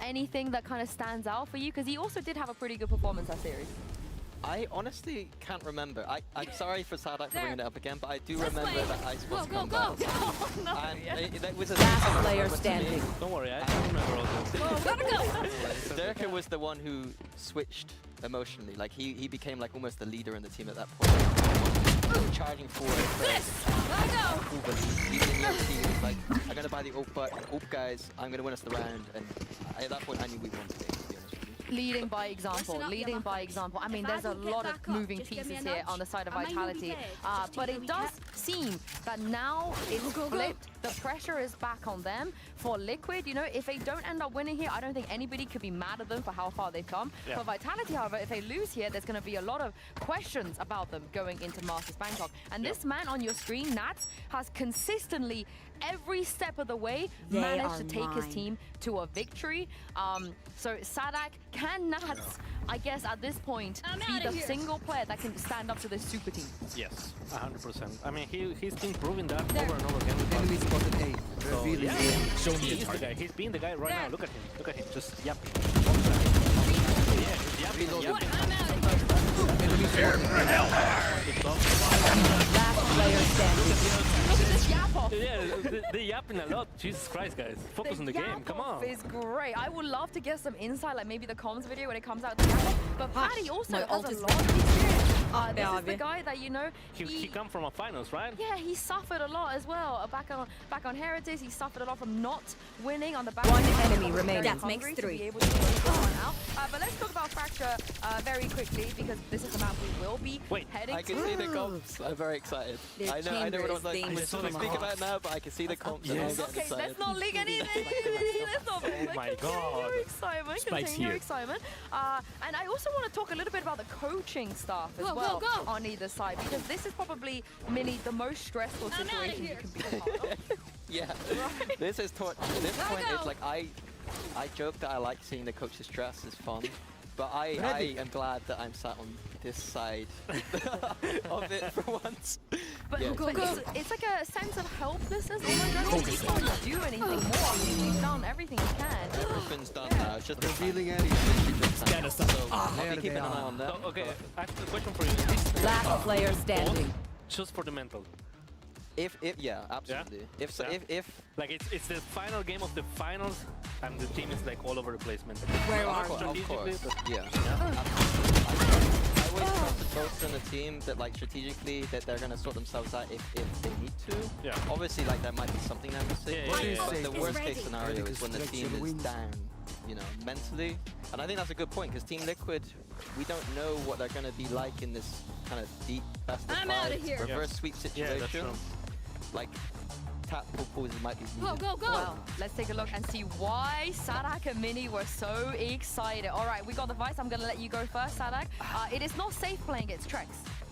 Speaker 4: Anything that kind of stands out for you? Because he also did have a pretty good performance that series.
Speaker 8: I honestly can't remember. I'm sorry for Sadak for bringing it up again, but I do remember that Ice was comeback. That was a
Speaker 2: last player standing.
Speaker 9: Don't worry, I remember also.
Speaker 8: Derke was the one who switched emotionally. Like he became like almost the leader in the team at that point. Charging forward. Even in the team, he was like, I'm gonna buy the ult guys, I'm gonna win us the round, and at that point I knew we won the game, to be honest with you.
Speaker 4: Leading by example, I mean, there's a lot of moving pieces here on the side of Vitality, but it does seem that now it's flipped. The pressure is back on them. For Liquid, you know, if they don't end up winning here, I don't think anybody could be mad at them for how far they've come.
Speaker 9: Yeah.
Speaker 4: For Vitality, however, if they lose here, there's going to be a lot of questions about them going into Masters Bangkok. And this man on your screen, Nats, has consistently, every step of the way, managed to take his team to a victory. So Sadak, can Nats, I guess at this point, be the single player that can stand up to this super team?
Speaker 9: Yes, 100%. I mean, he's been proving that over and over again.
Speaker 20: Enemy spotted A.
Speaker 9: So
Speaker 20: revealing
Speaker 9: yeah.
Speaker 20: him. Show me
Speaker 9: He
Speaker 20: a
Speaker 9: is the
Speaker 20: target.
Speaker 9: guy. He's being the guy right now. Look at him. Look at him. Just yapping. Yeah, he's yapping.
Speaker 2: Last player standing. Look at this yap off.
Speaker 9: Yeah, they're yapping a lot. Jesus Christ, guys. Focus on the game. Come on.
Speaker 4: Is great. I would love to get some insight, like maybe the comms video when it comes out. But Patty also has a lot of experience. This is the guy that, you know,
Speaker 9: He come from a finals, right?
Speaker 4: yeah, he suffered a lot as well. Back on Heritage, he suffered a lot from not winning on the back.
Speaker 2: One
Speaker 4: end.
Speaker 2: enemy remaining.
Speaker 4: Very
Speaker 2: That makes
Speaker 4: hungry to
Speaker 2: 3.
Speaker 4: be able to pull this one out. But let's talk about Fracture very quickly, because this is the map we will be heading
Speaker 8: I can
Speaker 4: to.
Speaker 8: see the comps. I'm very excited. I know what I'm like. I'm speaking about now, but I can see the comps. And I'm getting
Speaker 4: Okay,
Speaker 8: excited.
Speaker 4: let's not leak anything. Let's not
Speaker 9: God.
Speaker 4: Your excitement.
Speaker 20: Spike's
Speaker 4: Continue your
Speaker 20: here.
Speaker 4: excitement. And I also want to talk a little bit about the coaching staff as well on either side, because this is probably, Millie, the most stressful situation you can be a part of.
Speaker 8: Yeah. This is at this point, it's like I joke that I like seeing the coaches stress is fun, but I am glad that I'm sat on this side of it for once.
Speaker 4: But,
Speaker 8: yeah.
Speaker 4: it's like a sense of helplessness almost. You can't do anything more. You've done everything you can.
Speaker 8: Everything's done now. It's just revealing Eddie. So I'll be keeping an eye on that.
Speaker 9: So, okay, I have a question for you.
Speaker 2: Last player standing.
Speaker 9: Just for the mental.
Speaker 8: If yeah, absolutely.
Speaker 9: Yeah? If like it's the final game of the finals and the team is like all over the place mentally.
Speaker 8: Where
Speaker 9: Not
Speaker 8: are we? Of
Speaker 9: strategically,
Speaker 8: course.
Speaker 9: but
Speaker 8: Yeah. I always trust the folks on the team that like strategically that they're gonna sort themselves out if they need to.
Speaker 9: Yeah.
Speaker 8: Obviously, like there might be something they're missing. But the worst case scenario is when the team is down, you know, mentally. And I think that's a good point because Team Liquid, we don't know what they're gonna be like in this kind of deep best of five reverse sweep situation.
Speaker 9: that's true.
Speaker 8: Like tap pools might be needed.
Speaker 4: Well, let's take a look and see why Sadak and Mini were so excited. All right, we got the Vice. I'm going to let you go first, Sadak. It is not safe playing against Trex.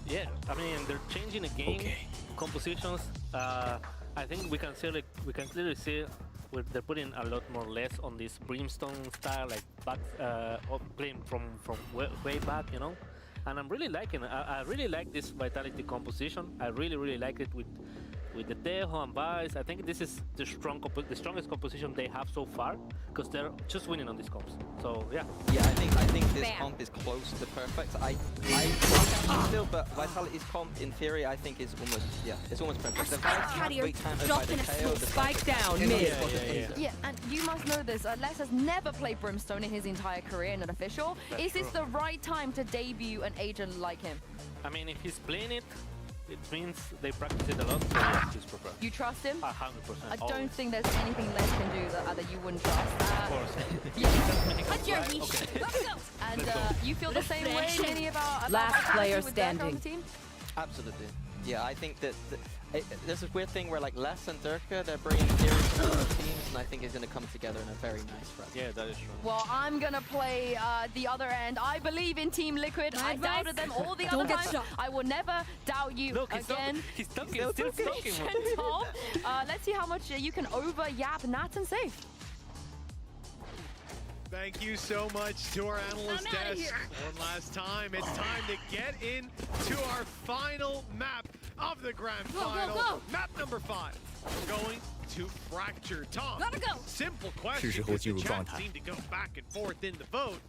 Speaker 9: Yeah, I mean they're changing the game compositions. I think we can clearly see they're putting a lot more less on this Brimstone style, like back playing from way back, you know. And I'm really liking it. I really like this Vitality composition. I really like it with the Tejo and Vice. I think this is the strongest composition they have so far because they're just winning on these comps. So yeah.
Speaker 8: Yeah, I think this comp is close to perfect. I still, but Vitality's comp in theory I think is almost perfect. The Vice can't wait countered by the KO.
Speaker 2: Spike down mid.
Speaker 4: Yeah, and you must know this. Les has never played Brimstone in his entire career in an official. Is this the right time to debut an agent like him?
Speaker 9: I mean, if he's playing it, it means they practice it a lot, so yes, he's preferred.
Speaker 4: You trust him?
Speaker 9: 100%.
Speaker 4: I don't think there's anything Les can do that you wouldn't trust.
Speaker 9: Of course.
Speaker 4: And you feel the same way, Minnie, about
Speaker 2: Last player
Speaker 4: with Dirk on
Speaker 2: standing.
Speaker 4: the team?
Speaker 8: Absolutely. Yeah, I think that there's this weird thing where like Les and Durka, they're bringing theories to the teams, and I think it's going to come together in a very nice way.
Speaker 9: Yeah, that is true.
Speaker 4: Well, I'm going to play the other end. I believe in Team Liquid. I doubted them all the other times. I will never doubt you again.
Speaker 9: He's still stuck.
Speaker 4: Tom. Let's see how much you can over-yap Nat and save.
Speaker 11: Thank you so much to our analyst desk. One last time, it's time to get into our final map of the grand final. Map number 5, going to Fracture. Tom, simple question, because the chat seemed to go back and forth in the vote.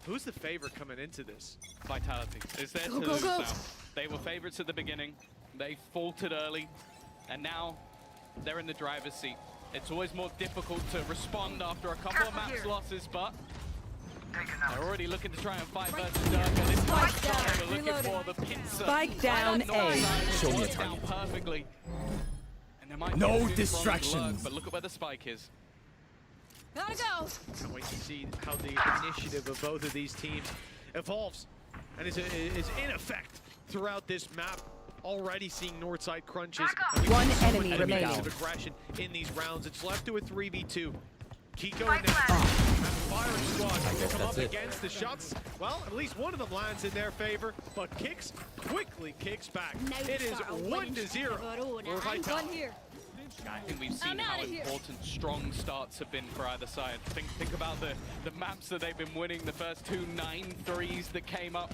Speaker 11: Who's the favorite coming into this?
Speaker 17: Vitality. It's their turn now. They were favorites at the beginning. They faltered early, and now they're in the driver's seat. It's always more difficult to respond after a couple of maps losses, but they're already looking to try and fight versus Durka. This time they're looking for the pincer.
Speaker 2: Spike down A.
Speaker 17: Show me a target. Perfectly. And there might be
Speaker 20: No
Speaker 17: a
Speaker 20: distractions.
Speaker 17: lurk, but look at where the spike is.
Speaker 7: Gotta go.
Speaker 11: Can't wait to see how the initiative of both of these teams evolves and is in effect throughout this map. Already seeing Northside crunches.
Speaker 2: One enemy remaining.
Speaker 11: Of aggression in these rounds. It's left to a 3v2. Kiko and the firing squad come up against the shots. Well, at least one of them lands in their favor, but quickly kicks back. It is 1-0 for Vitality.
Speaker 17: I think we've seen how important strong starts have been for either side. Think about the maps that they've been winning, the first 2 9-3s that came up,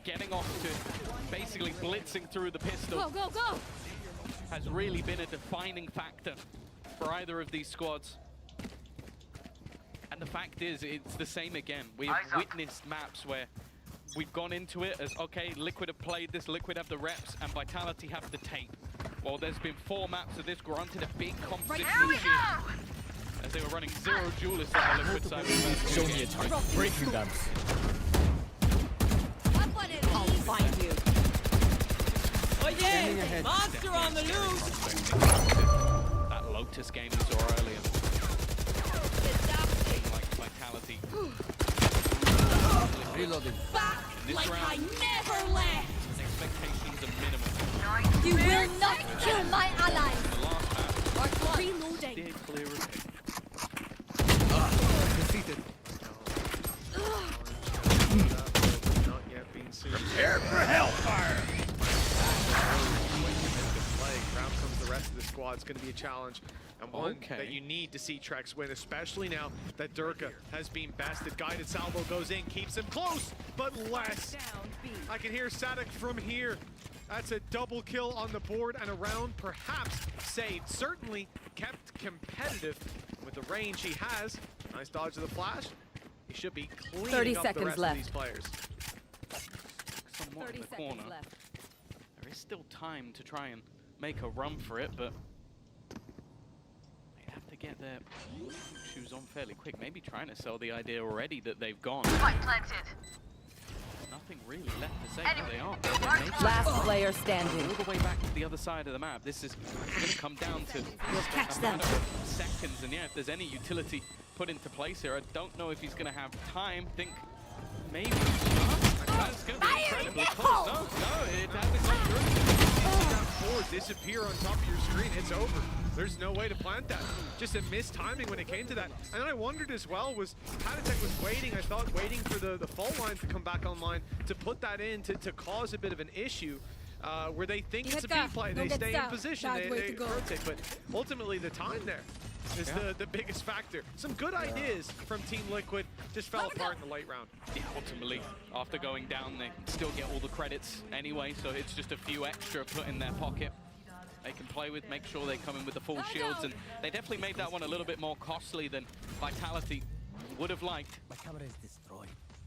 Speaker 17: getting off to basically blitzing through the pistol.
Speaker 7: Go.
Speaker 17: Has really been a defining factor for either either of these squads. And the fact is, it's the same again. We have witnessed maps where we've gone into it as, okay, Liquid have played this, Liquid have the reps, and Vitality have the tape. Well, there's been 4 maps of this, granted a big compositional shift, as they were running 0 duelists on the Liquid side.
Speaker 20: Show me a target. Breaking them.
Speaker 7: I'll find you.
Speaker 2: Oh yeah! Monster on the loose!
Speaker 17: That Lotus game we saw earlier. Like Vitality.
Speaker 20: Reloading.
Speaker 7: Back
Speaker 17: This
Speaker 7: like
Speaker 17: round,
Speaker 7: I never left!
Speaker 17: expectations are minimal.
Speaker 7: You will not kill my allies!
Speaker 17: The last map
Speaker 7: Reloading.
Speaker 17: did clear a bit.
Speaker 11: Defeated. Not yet being seen.
Speaker 19: Prepare for hellfire!
Speaker 11: Round comes the rest of the squad. It's going to be a challenge, and one that you need to see Trex win, especially now that Durka has been bested. Guided salvo goes in, keeps him close, but less. I can hear Sadek from here. That's a double kill on the board, and a round perhaps saved. Certainly kept competitive with the range he has. Nice dodge of the flash. He should be cleaning up the rest of these players.
Speaker 17: Somewhat in the corner. There is still time to try and make a run for it, but they have to get their shoes on fairly quick. Maybe trying to sell the idea already that they've gone. Nothing really left to say where they are.
Speaker 2: Last player standing.
Speaker 17: All the way back to the other side of the map. This is going to come down to
Speaker 7: catch
Speaker 17: a
Speaker 7: them.
Speaker 17: matter of seconds, and yeah, if there's any utility put into place here, I don't know if he's going to have time. Think maybe. That's going to be incredibly close. No, it hasn't gone through.
Speaker 11: Forward disappear on top of your screen, it's over. There's no way to plant that. Just a missed timing when it came to that. And then I wondered as well, was Patatech was waiting, I thought, waiting for the fault line to come back online to put that in to cause a bit of an issue. Where they think it's a B play, they stay in position, they rotate. But ultimately the time there is the biggest factor. Some good ideas from Team Liquid just fell apart in the late round.
Speaker 17: Yeah, ultimately, after going down, they still get all the credits anyway, so it's just a few extra put in their pocket. They can play with, make sure they come in with the full shields, and they definitely made that one a little bit more costly than Vitality would have liked.
Speaker 20: My camera is destroyed.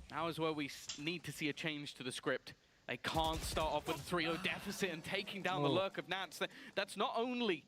Speaker 17: Now is where we need to see a change to the script. They can't start off with a 3-0 deficit and taking down the lurk of Nats. That's not only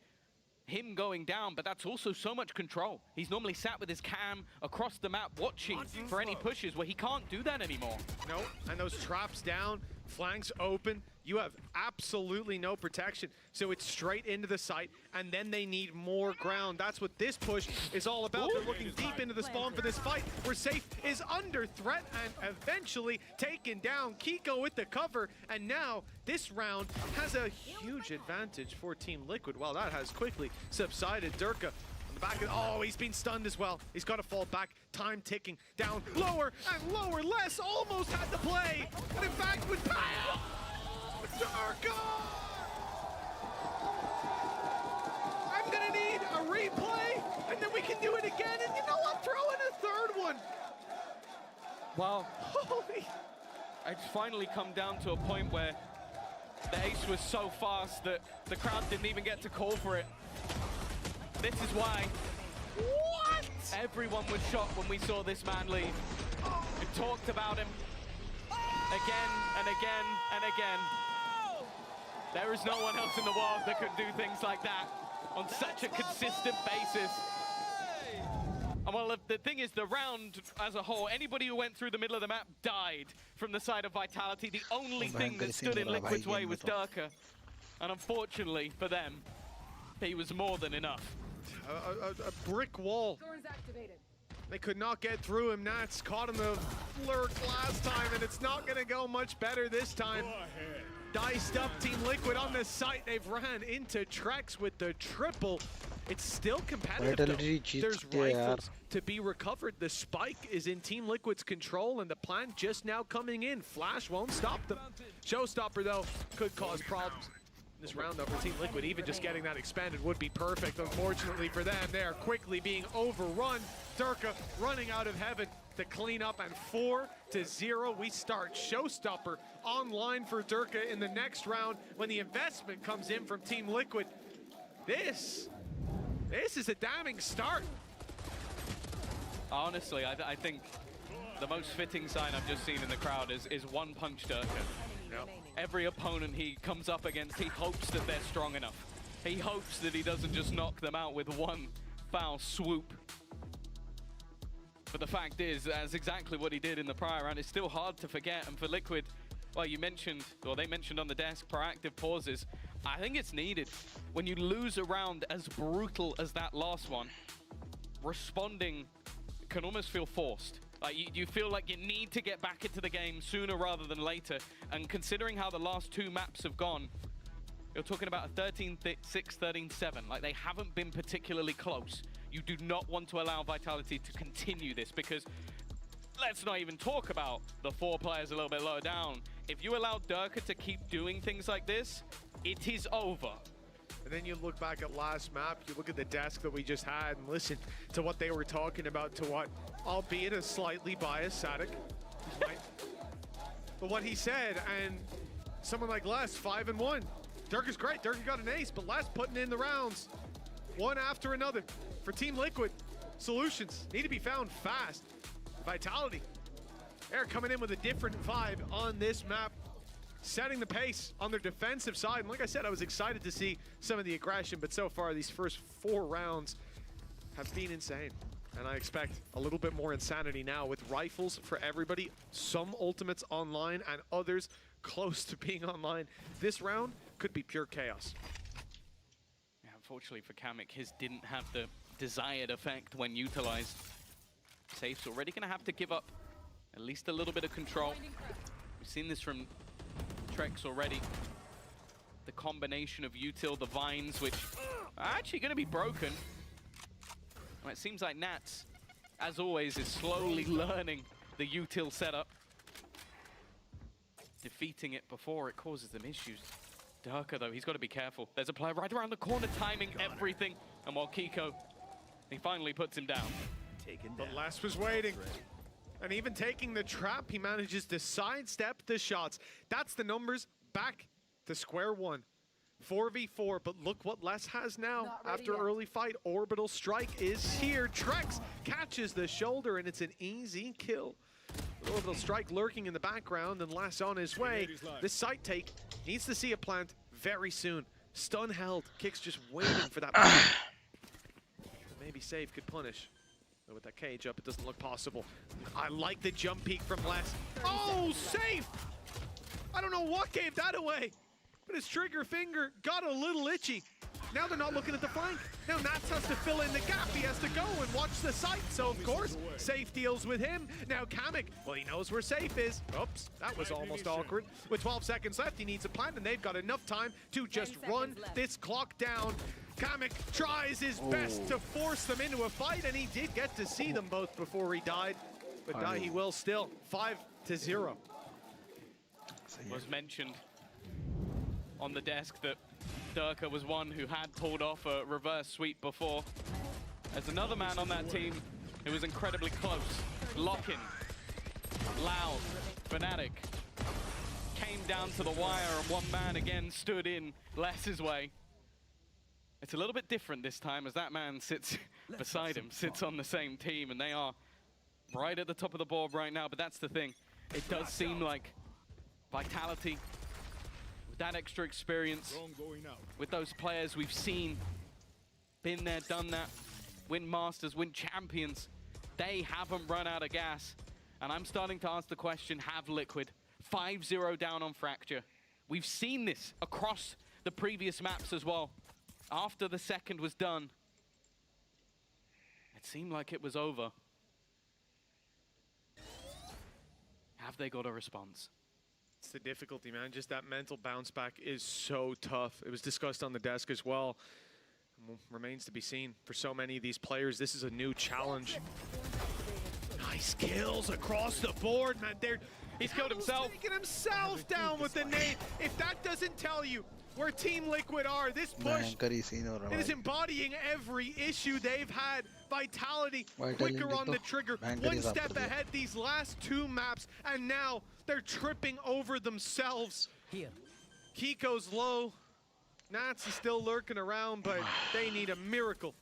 Speaker 17: him going down, but that's also so much control. He's normally sat with his cam across the map watching for any pushes where he can't do that anymore.
Speaker 11: No, and those traps down, flanks open, you have absolutely no protection. So it's straight into the site, and then they need more ground. That's what this push is all about. They're looking deep into the spawn for this fight, where Safe is under threat and eventually taken down. Kiko with the cover, and now this round has a huge advantage for Team Liquid. Well, that has quickly subsided. Durka on the back of, oh, he's been stunned as well. He's got to fall back. Time ticking down lower and lower. Less almost had the play, and in fact with Durka! I'm gonna need a replay, and then we can do it again, and you know what? Throw in a third one!
Speaker 17: Wow. It's finally come down to a point where the ace was so fast that the crowd didn't even get to call for it. This is why everyone was shocked when we saw this man leave. We talked about him again and again and again. There is no one else in the world that could do things like that on such a consistent basis. And well, the thing is, the round as a whole, anybody who went through the middle of the map died from the side of Vitality. The only thing that stood in Liquid's way was Durka. And unfortunately for them, he was more than enough.
Speaker 11: A brick wall. They could not get through him. Nats caught him the lurk last time, and it's not going to go much better this time. Diced up Team Liquid on the site. They've ran into Trex with the triple. It's still competitive though. There's rifles to be recovered. The spike is in Team Liquid's control, and the plant just now coming in. Flash won't stop them. Showstopper though could cause problems. This round though for Team Liquid, even just getting that expanded would be perfect. Unfortunately for them, they are quickly being overrun. Durka running out of heaven to clean up, and 4-0 we start. Showstopper online for Durka in the next round when the investment comes in from Team Liquid. This This is a damning start.
Speaker 17: Honestly, I think the most fitting sign I've just seen in the crowd is one punch Durka.
Speaker 11: Yep.
Speaker 17: Every opponent he comes up against, he hopes that they're strong enough. He hopes that he doesn't just knock them out with one foul swoop. But the fact is, that's exactly what he did in the prior round. It's still hard to forget. And for Liquid, well, you mentioned, or they mentioned on the desk, proactive pauses. I think it's needed. When you lose a round as brutal as that last one, responding can almost feel forced. Like you feel like you need to get back into the game sooner rather than later. And considering how the last two maps have gone, you're talking about a 13-6, 13-7. Like, they haven't been particularly close. You do not want to allow Vitality to continue this, because let's not even talk about the 4 players a little bit lower down. If you allow Durka to keep doing things like this, it is over.
Speaker 11: And then you look back at last map, you look at the desk that we just had, and listen to what they were talking about, to what, albeit a slightly biased Sadik, but what he said, and someone like Les, 5-1. Durka's great, Durka got an ace, but Les putting in the rounds, one after another. For Team Liquid, solutions need to be found fast. Vitality, they're coming in with a different vibe on this map, setting the pace on their defensive side. And like I said, I was excited to see some of the aggression, but so far these first 4 rounds have been insane. And I expect a little bit more insanity now with rifles for everybody, some ultimates online and others close to being online. This round could be pure chaos.
Speaker 17: Yeah, unfortunately for Kamek, his didn't have the desired effect when utilized. Safe's already going to have to give up at least a little bit of control. We've seen this from Trex already. The combination of util, the vines, which are actually going to be broken. Well, it seems like Nats, as always, is slowly learning the util setup. Defeating it before it causes them issues. Durka, though, he's got to be careful. There's a player right around the corner timing everything. And while Kiko, he finally puts him down.
Speaker 11: But Les was waiting. And even taking the trap, he manages to sidestep the shots. That's the numbers back to square one. 4v4, but look what Les has now after early fight. Orbital strike is here. Trex catches the shoulder, and it's an easy kill. Orbital strike lurking in the background, and Les on his way. This site take needs to see a plant very soon. Stun held. Kicks just waiting for that plant. Maybe Save could punish. But with that cage up, it doesn't look possible. I like the jump peek from Les. Oh, safe! I don't know what gave that away, but his trigger finger got a little itchy. Now they're not looking at the flank. Now Nats has to fill in the gap. He has to go and watch the site. So, of course, Safe deals with him. Now Kamek, well, he knows where Safe is. Oops, that was almost awkward. With 12 seconds left, he needs a plant, and they've got enough time to just run this clock down. Kamek tries his best to force them into a fight, and he did get to see them both before he died. But die he will still. 5-0.
Speaker 17: It was mentioned on the desk that Durka was one who had pulled off a reverse sweep before. There's another man on that team who was incredibly close. Lockin, Loud, Fnatic, came down to the wire, and one man again stood in Les's way. It's a little bit different this time, as that man sits beside him, sits on the same team, and they are right at the top of the board right now. But that's the thing. It does seem like Vitality, with that extra experience, with those players we've seen, been there, done that, win Masters, win Champions, they haven't run out of gas. And I'm starting to ask the question, have Liquid? 5-0 down on Fracture. We've seen this across the previous maps as well. After the second was done, it seemed like it was over. Have they got a response?
Speaker 11: It's the difficulty, man. Just that mental bounce back is so tough. It was discussed on the desk as well. Remains to be seen for so many of these players. This is a new challenge. Nice kills across the board, man.
Speaker 17: He's killed himself.
Speaker 11: Taking himself down with the nade. If that doesn't tell you where Team Liquid are, this push is embodying every issue they've had. Vitality, quicker on the trigger, one step ahead these last 2 maps, and now they're tripping over themselves. Kiko's low. Nats is still lurking around, but they need a miracle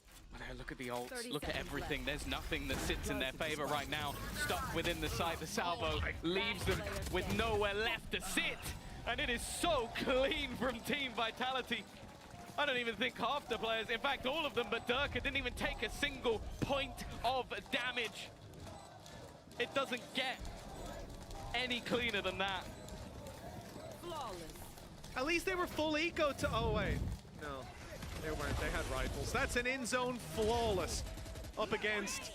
Speaker 17: Look at the ults, look at everything. There's nothing that sits in their favor right now. Stuck within the site, the salvo leaves them with nowhere left to sit. And it is so clean from Team Vitality. I don't even think half the players, in fact all of them but Durka, didn't even take a single point of damage. It doesn't get any cleaner than that.
Speaker 7: Flawless.
Speaker 11: At least they were full eco to, oh wait, no. They weren't, they had rifles. That's an in-zone flawless up against,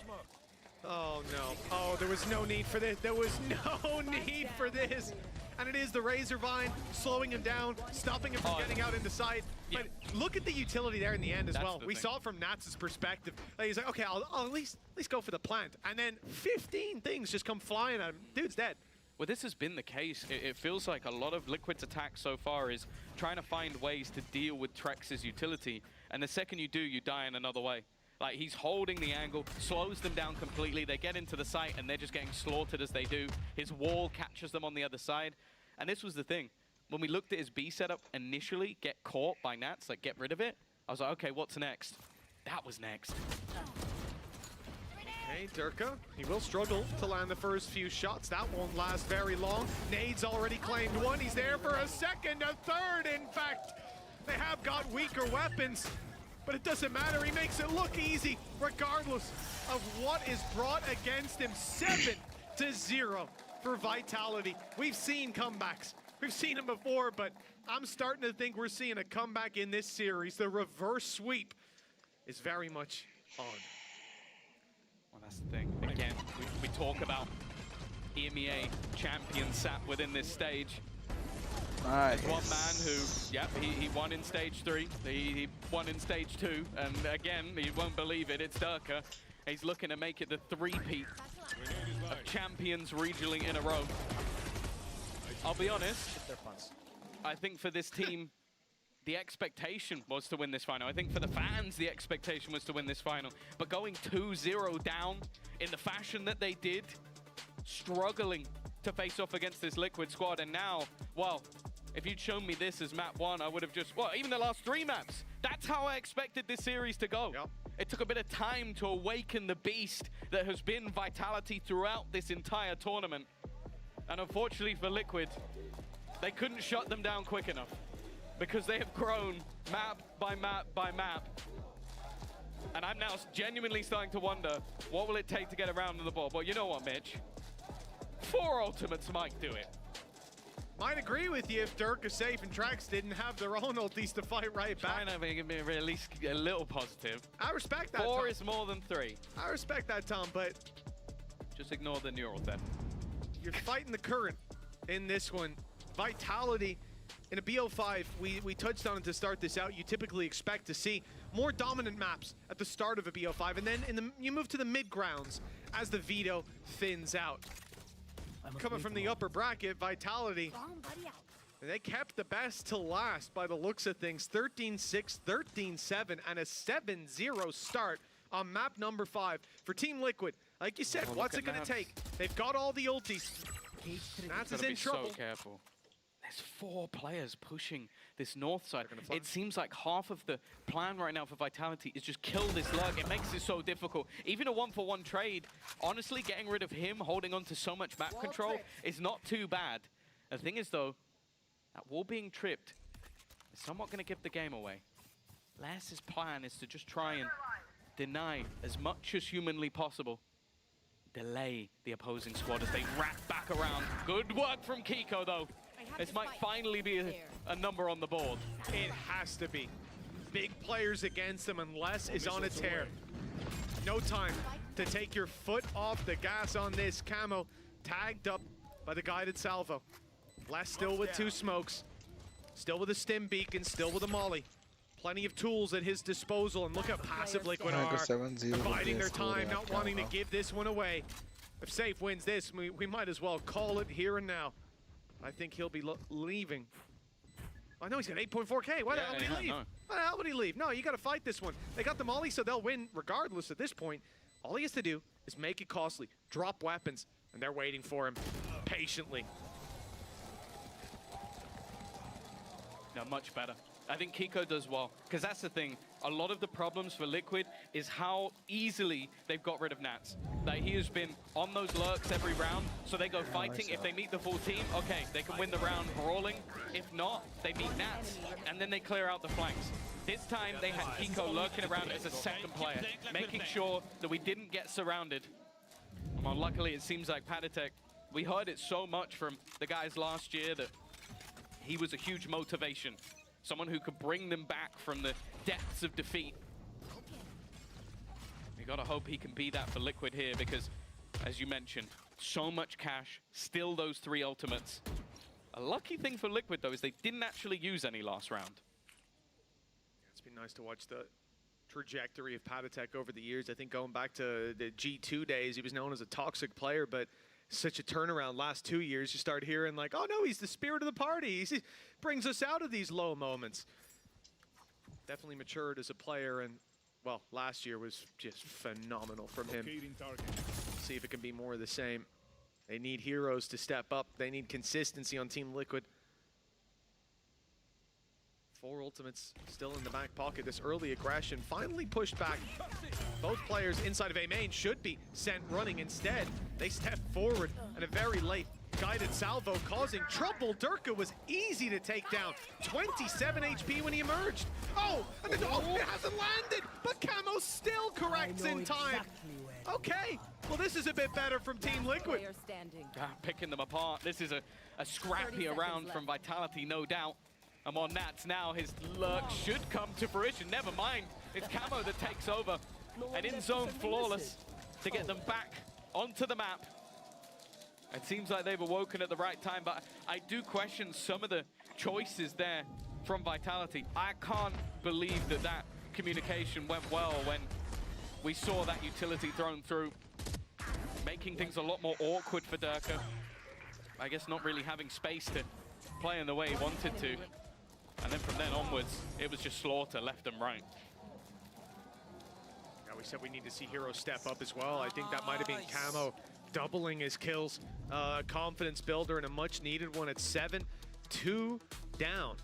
Speaker 11: oh no. Oh, there was no need for this. There was no need for this. And it is the Razorvine slowing him down, stopping him from getting out into sight. But look at the utility there in the end as well. We saw it from Nats' perspective. Like, he's like, okay, I'll at least go for the plant. And then 15 things just come flying at him. Dude's dead.
Speaker 17: Well, this has been the case. It feels like a lot of Liquid's attack so far is trying to find ways to deal with Trex's utility. And the second you do, you die in another way. Like, he's holding the angle, slows them down completely. They get into the site, and they're just getting slaughtered as they do. His wall catches them on the other side. And this was the thing. When we looked at his B setup initially, get caught by Nats, like, get rid of it, I was like, okay, what's next? That was next.
Speaker 11: Okay, Durka, he will struggle to land the first few shots. That won't last very long. Nade's already claimed one. He's there for a second, a third, in fact. They have got weaker weapons, but it doesn't matter. He makes it look easy, regardless of what is brought against him. 7-0 for Vitality. We've seen comebacks. We've seen them before, but I'm starting to think we're seeing a comeback in this series. The reverse sweep is very much on.
Speaker 17: Well, that's the thing. Again, we talk about EMEA champion sat within this stage.
Speaker 5: Nice.
Speaker 17: There's one man who, he won in stage 3. He won in stage 2. And again, you won't believe it, it's Durka. He's looking to make it the 3-peat of champions regionally in a row. I'll be honest, I think for this team, the expectation was to win this final. I think for the fans, the expectation was to win this final. But going 2-0 down in the fashion that they did, struggling to face off against this Liquid squad, and now, well, if you'd shown me this as map 1, I would have just, well, even the last 3 maps, that's how I expected this series to go.
Speaker 11: Yep.
Speaker 17: It took a bit of time to awaken the beast that has been Vitality throughout this entire tournament. And unfortunately for Liquid, they couldn't shut them down quick enough because they have grown map by map by map. And I'm now genuinely starting to wonder, what will it take to get around on the board? Well, you know what, Mitch? 4 ultimates might do it.
Speaker 11: Might agree with you if Durka, Safe, and Trax didn't have their own ultis to fight right back.
Speaker 17: Trying to make it at least a little positive.
Speaker 11: I respect that,
Speaker 17: 4
Speaker 11: Tom.
Speaker 17: is more than 3.
Speaker 11: I respect that, Tom, but
Speaker 17: just ignore the neural then.
Speaker 11: You're fighting the current in this one. Vitality in a BO5, we touched on it to start this out. You typically expect to see more dominant maps at the start of a BO5, and then you move to the mid grounds as the veto thins out. Coming from the upper bracket, Vitality, they kept the best to last by the looks of things. 13-6, 13-7, and a 7-0 start on map number 5 for Team Liquid. Like you said, what's it going to take? They've got all the ultis. Nats is in trouble.
Speaker 17: So careful. There's 4 players pushing this north side. It seems like half of the plan right now for Vitality is just kill this lurk. It makes it so difficult. Even a 1-for-1 trade, honestly, getting rid of him, holding on to so much map control is not too bad. The thing is, though, that wall being tripped is somewhat going to give the game away. Las's plan is to just try and deny as much as humanly possible. Delay the opposing squad as they wrap back around. Good work from Kiko, though. This might finally be a number on the board.
Speaker 11: It has to be. Big players against them, and Les is on a tear. No time to take your foot off the gas on this. Camo tagged up by the guided salvo. Les still with 2 smokes. Still with a stim beacon, still with a molly. Plenty of tools at his disposal, and look how passive Liquid are. Biding their time, not wanting to give this one away. If Safe wins this, we might as well call it here and now. I think he'll be leaving. Oh no, he's got 8.4K. Why the hell would he leave? Why the hell would he leave? No, you got to fight this one. They got the molly, so they'll win regardless at this point. All he has to do is make it costly, drop weapons, and they're waiting for him patiently.
Speaker 17: No, much better. I think Kiko does well, because that's the thing. a lot of the problems for Liquid is how easily they've got rid of Nats. That he has been on those lurks every round, so they go fighting. If they meet the full team, okay, they can win the round brawling. If not, they meet Nats, and then they clear out the flanks. This time they had Kiko lurking around as a second player, making sure that we didn't get surrounded. Well, luckily it seems like Paditech, we heard it so much from the guys last year that he was a huge motivation. Someone who could bring them back from the depths of defeat. You gotta hope he can be that for Liquid here because, as you mentioned, so much cash, still those 3 ultimates. A lucky thing for Liquid, though, is they didn't actually use any last round.
Speaker 11: It's been nice to watch the trajectory of Paditech over the years. I think going back to the G2 days, he was known as a toxic player, but such a turnaround last 2 years. You start hearing like, oh no, he's the spirit of the party. He brings us out of these low moments. Definitely matured as a player, and well, last year was just phenomenal from him. See if it can be more of the same. They need heroes to step up. They need consistency on Team Liquid. 4 ultimates still in the back pocket. This early aggression finally pushed back. Both players inside of A main should be sent running. Instead, they step forward and a very late guided salvo causing trouble. Durka was easy to take down. 27 HP when he emerged. Oh, and it hasn't landed, but Camo still corrects in time. Okay, well this is a bit better from Team Liquid.
Speaker 17: Picking them apart. This is a scrappier round from Vitality, no doubt. I'm on Nats now. His lurk should come to fruition. Never mind. It's Camo that takes over. And in zone flawless to get them back onto the map. It seems like they've awoken at the right time, but I do question some of the choices there from Vitality. I can't believe that that communication went well when we saw that utility thrown through, making things a lot more awkward for Durka. I guess not really having space to play in the way he wanted to. And then from then onwards, it was just slaughter left and right.
Speaker 11: Yeah, we said we need to see heroes step up as well. I think that might have been Camo doubling his kills. Confidence builder and a much needed one at 7-2 down.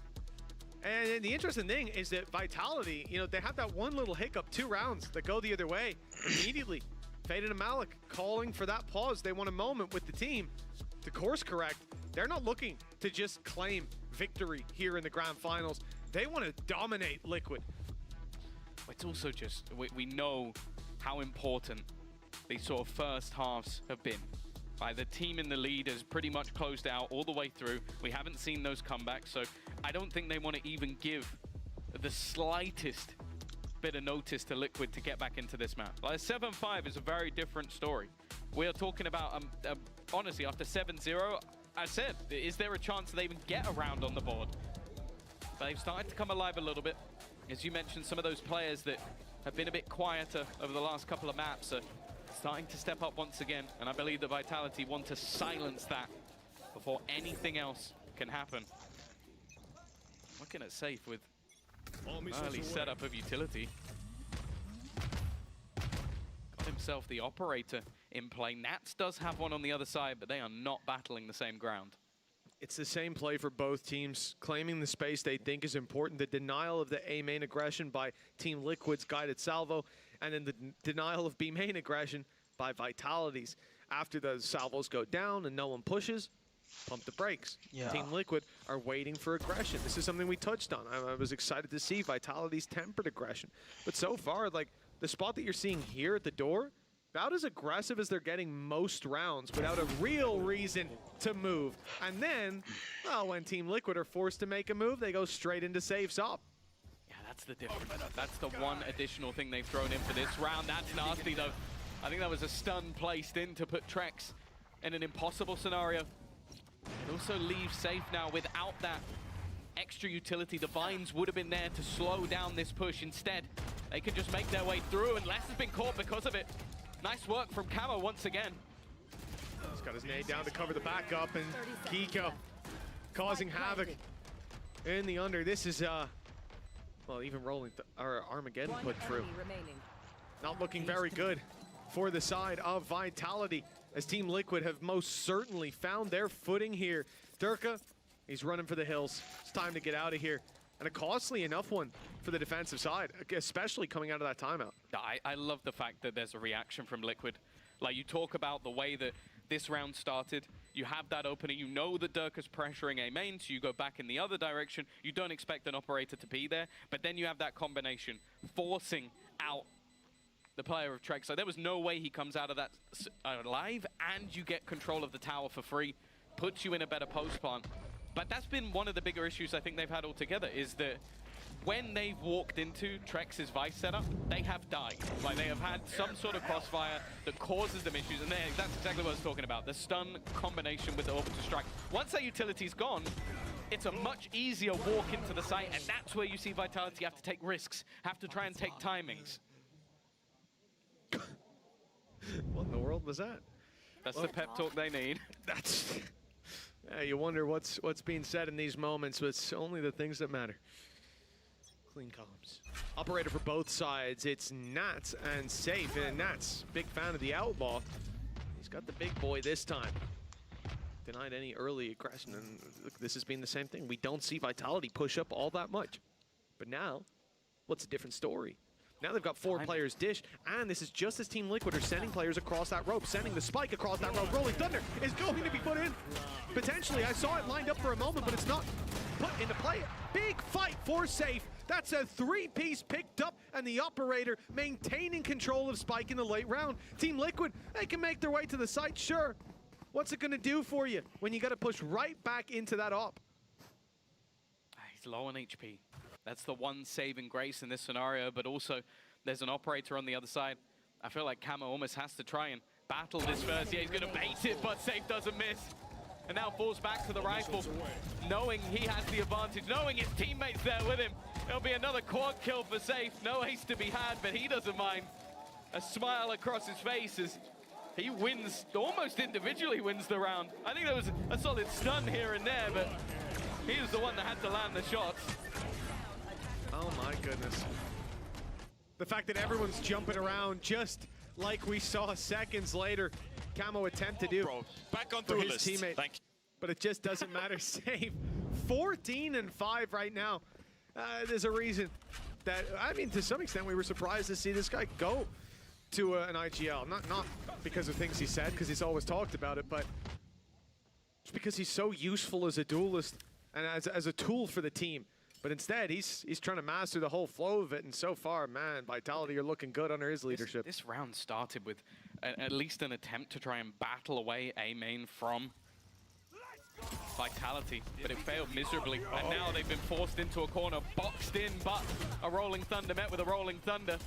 Speaker 11: And the interesting thing is that Vitality, you know, they have that one little hiccup, 2 rounds that go the other way immediately. Faded and Malik calling for that pause. They want a moment with the team to course correct. They're not looking to just claim victory here in the grand finals. They want to dominate Liquid.
Speaker 17: It's also just, we know how important these sort of first halves have been. The team in the lead has pretty much closed out all the way through. We haven't seen those comebacks, so I don't think they want to even give the slightest bit of notice to Liquid to get back into this map. 7-5 is a very different story. We are talking about, honestly, after 7-0, I said, is there a chance they even get a round on the board? But they've started to come alive a little bit. As you mentioned, some of those players that have been a bit quieter over the last couple of maps are starting to step up once again. And I believe the Vitality want to silence that before anything else can happen. Looking at Safe with early setup of utility. Got himself the operator in play. Nats does have one on the other side, but they are not battling the same ground.
Speaker 11: It's the same play for both teams, claiming the space they think is important. The denial of the A main aggression by Team Liquid's guided salvo, and then the denial of B main aggression by Vitality's. After the salvos go down and no one pushes, pump the brakes.
Speaker 5: Yeah.
Speaker 11: Team Liquid are waiting for aggression. This is something we touched on. I was excited to see Vitality's tempered aggression. But so far, like the spot that you're seeing here at the door, about as aggressive as they're getting most rounds without a real reason to move. And then, well, when Team Liquid are forced to make a move, they go straight into saves up.
Speaker 17: Yeah, that's the difference. That's the one additional thing they've thrown in for this round. That's nasty, though. I think that was a stun placed in to put Trex in an impossible scenario. It also leaves Safe now without that extra utility. The Vines would have been there to slow down this push. Instead, they can just make their way through, and Les has been caught because of it. Nice work from Camo once again.
Speaker 11: He's got his nade down to cover the backup, and Kiko causing havoc in the under. This is, well, even rolling our Armageddon put through. Not looking very good for the side of Vitality, as Team Liquid have most certainly found their footing here. Durka, he's running for the hills. It's time to get out of here. And a costly enough one for the defensive side, especially coming out of that timeout.
Speaker 17: I love the fact that there's a reaction from Liquid. Like, you talk about the way that this round started. You have that opening. You know that Durka's pressuring A main, so you go back in the other direction. You don't expect an operator to be there, but then you have that combination, forcing out the player of Trek. So there was no way he comes out of that alive, and you get control of the tower for free. Puts you in a better post plan. But that's been one of the bigger issues I think they've had altogether, is that when they've walked into Trex's Vice setup, they have died. Like, they have had some sort of crossfire that causes them issues, and that's exactly what I was talking about. The stun combination with the orbital strike. Once that utility's gone, it's a much easier walk into the site, and that's where you see Vitality have to take risks, have to try and take timings.
Speaker 11: What in the world was that?
Speaker 17: That's the pep talk they need.
Speaker 11: That's... Yeah, you wonder what's being said in these moments, but it's only the things that matter. Clean columns. Operator for both sides, it's Nats and Safe, and Nats, big fan of the Outlaw. He's got the big boy this time. Denied any early aggression, and look, this has been the same thing. We don't see Vitality push up all that much. But now, what's a different story? Now they've got 4 players dish, and this is just as Team Liquid are sending players across that rope, sending the spike across that rope. Rolling Thunder is going to be put in. Potentially, I saw it lined up for a moment, but it's not put into play. Big fight for Safe. That's a 3-piece picked up, and the operator maintaining control of Spike in the late round. Team Liquid, they can make their way to the site, sure. What's it gonna do for you when you gotta push right back into that op?
Speaker 17: He's low on HP. That's the one saving grace in this scenario, but also there's an operator on the other side. I feel like Camo almost has to try and battle this first. Yeah, he's gonna bait it, but Safe doesn't miss. And now falls back to the rifle, knowing he has the advantage, knowing his teammates there with him. It'll be another quad kill for Safe. No ace to be had, but he doesn't mind. A smile across his face as he wins, almost individually wins the round. I think there was a solid stun here and there, but he was the one that had to land the shots.
Speaker 11: Oh my goodness. The fact that everyone's jumping around just like we saw seconds later, Camo attempt to do
Speaker 18: back on
Speaker 11: for his
Speaker 18: list.
Speaker 11: teammate.
Speaker 18: Thank you.
Speaker 11: But it just doesn't matter. Safe 14-5 right now. There's a reason that, I mean, to some extent we were surprised to see this guy go to an IGL. Not because of things he said, because he's always talked about it, but just because he's so useful as a duelist and as a tool for the team. But instead, he's trying to master the whole flow of it, and so far, man, Vitality are looking good under his leadership.
Speaker 17: This round started with at least an attempt to try and battle away A main from Vitality, but it failed miserably. And now they've been forced into a corner, boxed in, but a Rolling Thunder met with a Rolling Thunder.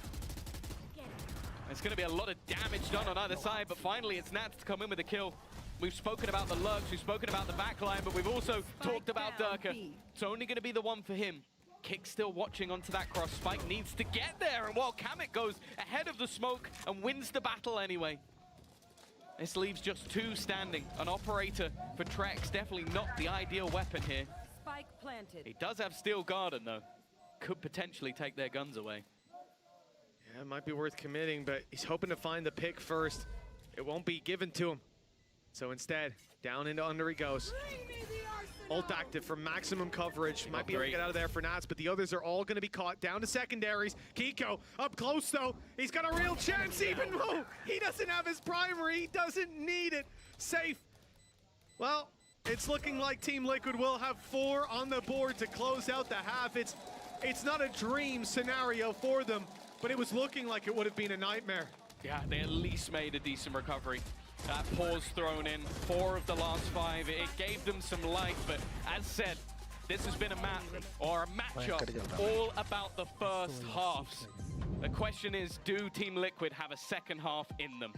Speaker 17: It's going to be a lot of damage done on either side, but finally it's Nats to come in with a kill. We've spoken about the lurks, we've spoken about the backline, but we've also talked about Durka. It's only going to be the one for him. Kick still watching onto that cross. Spike needs to get there, and while Kamek goes ahead of the smoke and wins the battle anyway. This leaves just 2 standing. An operator for Trex, definitely not the ideal weapon here.
Speaker 2: Spike planted.
Speaker 17: He does have Steel Garden though. Could potentially take their guns away.
Speaker 11: Yeah, it might be worth committing, but he's hoping to find the pick first. It won't be given to him. So instead, down into under he goes. Ult active for maximum coverage. Might be able to get out of there for Nats, but the others are all going to be caught. Down to secondaries. Kiko up close, though. He's got a real chance, even though he doesn't have his primary. He doesn't need it. Safe. Well, it's looking like Team Liquid will have 4 on the board to close out the half. It's not a dream scenario for them, but it was looking like it would have been a nightmare.
Speaker 17: Yeah, they at least made a decent recovery. That pause thrown in, 4 of the last 5. It gave them some life, but as said, this has been a map or a matchup all about the first halves. The question is, do Team Liquid have a second half in them?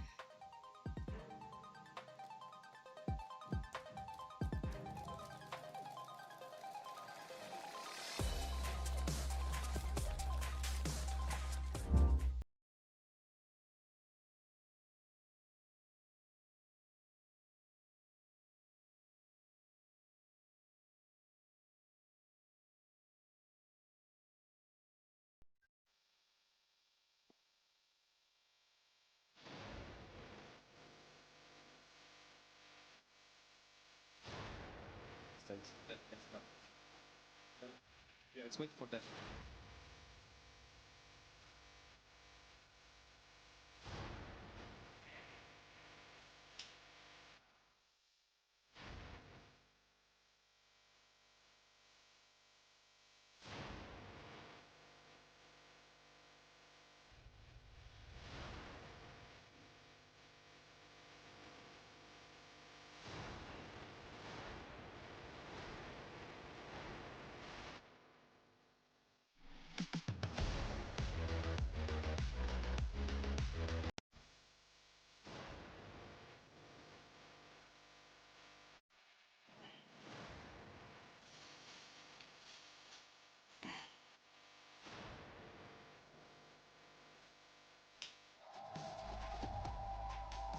Speaker 21: Yeah, let's wait for that.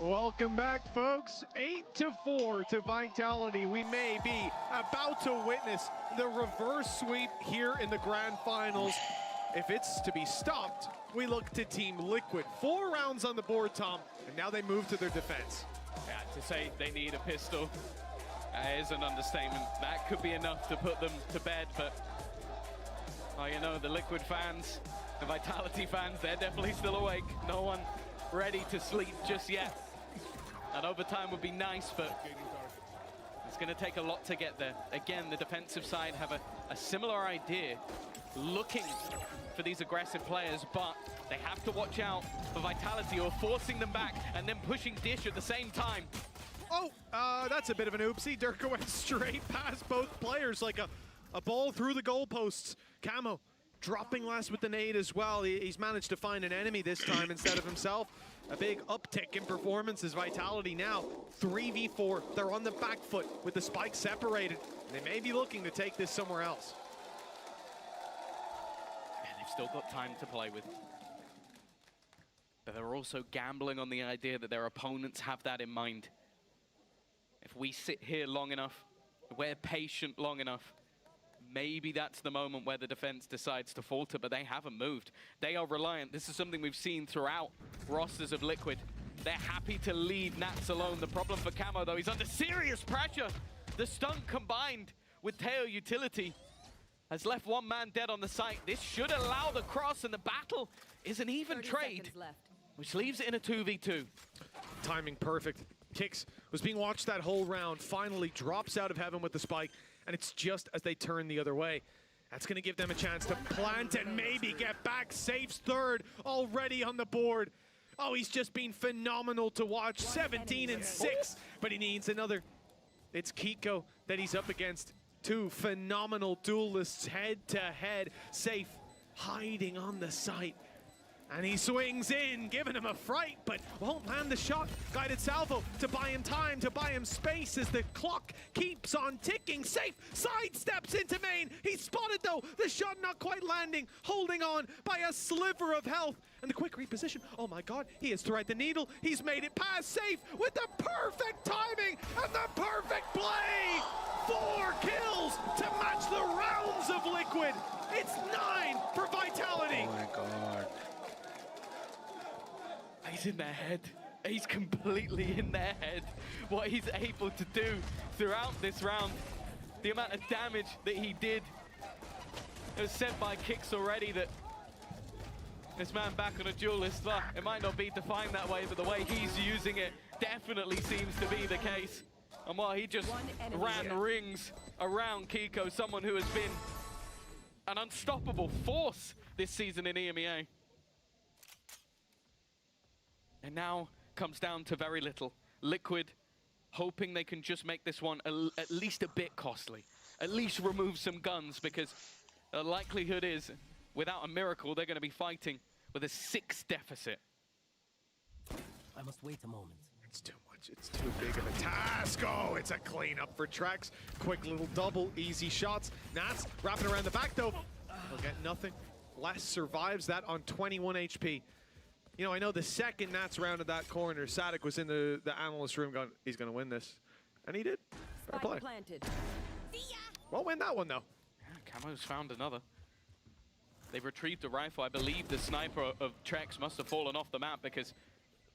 Speaker 11: Welcome back, folks. 8-4 to Vitality. We may be about to witness the reverse sweep here in the grand finals. If it's to be stopped, we look to Team Liquid. 4 rounds on the board, Tom, and now they move to their defense.
Speaker 17: Yeah, to say they need a pistol is an understatement. That could be enough to put them to bed, but oh, you know, the Liquid fans, the Vitality fans, they're definitely still awake. No one ready to sleep just yet. And overtime would be nice, but it's going to take a lot to get there. Again, the defensive side have a similar idea, looking for these aggressive players, but they have to watch out for Vitality or forcing them back and then pushing Dish at the same time.
Speaker 11: Oh, that's a bit of an oopsie. Durka went straight past both players like a ball through the goalposts. Camo dropping last with the nade as well. He's managed to find an enemy this time instead of himself. A big uptick in performances. Vitality now 3v4. They're on the back foot with the spike separated. They may be looking to take this somewhere else.
Speaker 17: And they've still got time to play with. But they're also gambling on the idea that their opponents have that in mind. If we sit here long enough, we're patient long enough, maybe that's the moment where the defense decides to falter, but they haven't moved. They are reliant. This is something we've seen throughout rosters of Liquid. They're happy to leave Nats alone. The problem for Camo, though, he's under serious pressure. The stun combined with Teo utility has left one man dead on the site. This should allow the cross, and the battle is an even trade, which leaves it in a 2v2.
Speaker 11: Timing perfect. Kicks was being watched that whole round, finally drops out of heaven with the spike, and it's just as they turn the other way. That's going to give them a chance to plant and maybe get back. Safe's third already on the board. Oh, he's just been phenomenal to watch. 17-6, but he needs another. It's Kiko that he's up against. 2 phenomenal duelists head-to-head. Safe hiding on the site. And he swings in, giving him a fright, but won't land the shot. Guided salvo to buy him time, to buy him space as the clock keeps on ticking. Safe sidesteps into main. He's spotted though, the shot not quite landing, holding on by a sliver of health. And the quick reposition, oh my God, he has threaded the needle. He's made it past Safe with the perfect timing and the perfect play. 4 kills to match the rounds of Liquid. It's 9 for Vitality.
Speaker 5: Oh my God.
Speaker 17: He's in their head. He's completely in their head. What he's able to do throughout this round, the amount of damage that he did. It was said by Kicks already that this man back on a duelist, it might not be defined that way, but the way he's using it definitely seems to be the case. And while he just ran rings around Kiko, someone who has been an unstoppable force this season in EMEA. And now comes down to very little. Liquid hoping they can just make this one at least a bit costly. At least remove some guns, because the likelihood is, without a miracle, they're going to be fighting with a 6 deficit.
Speaker 20: I must wait a moment.
Speaker 11: It's too much. It's too big of a task. Oh, it's a cleanup for Trex. Quick little double, easy shots. Nats wrapping around the back, though. He'll get nothing. Les survives that on 21 HP. You know, I know the second Nats rounded that corner, Sadik was in the analyst room going, he's going to win this. And he did. Fair play. Won't win that one, though.
Speaker 17: Yeah, Camo's found another. They've retrieved a rifle. I believe the sniper of Trex must have fallen off the map because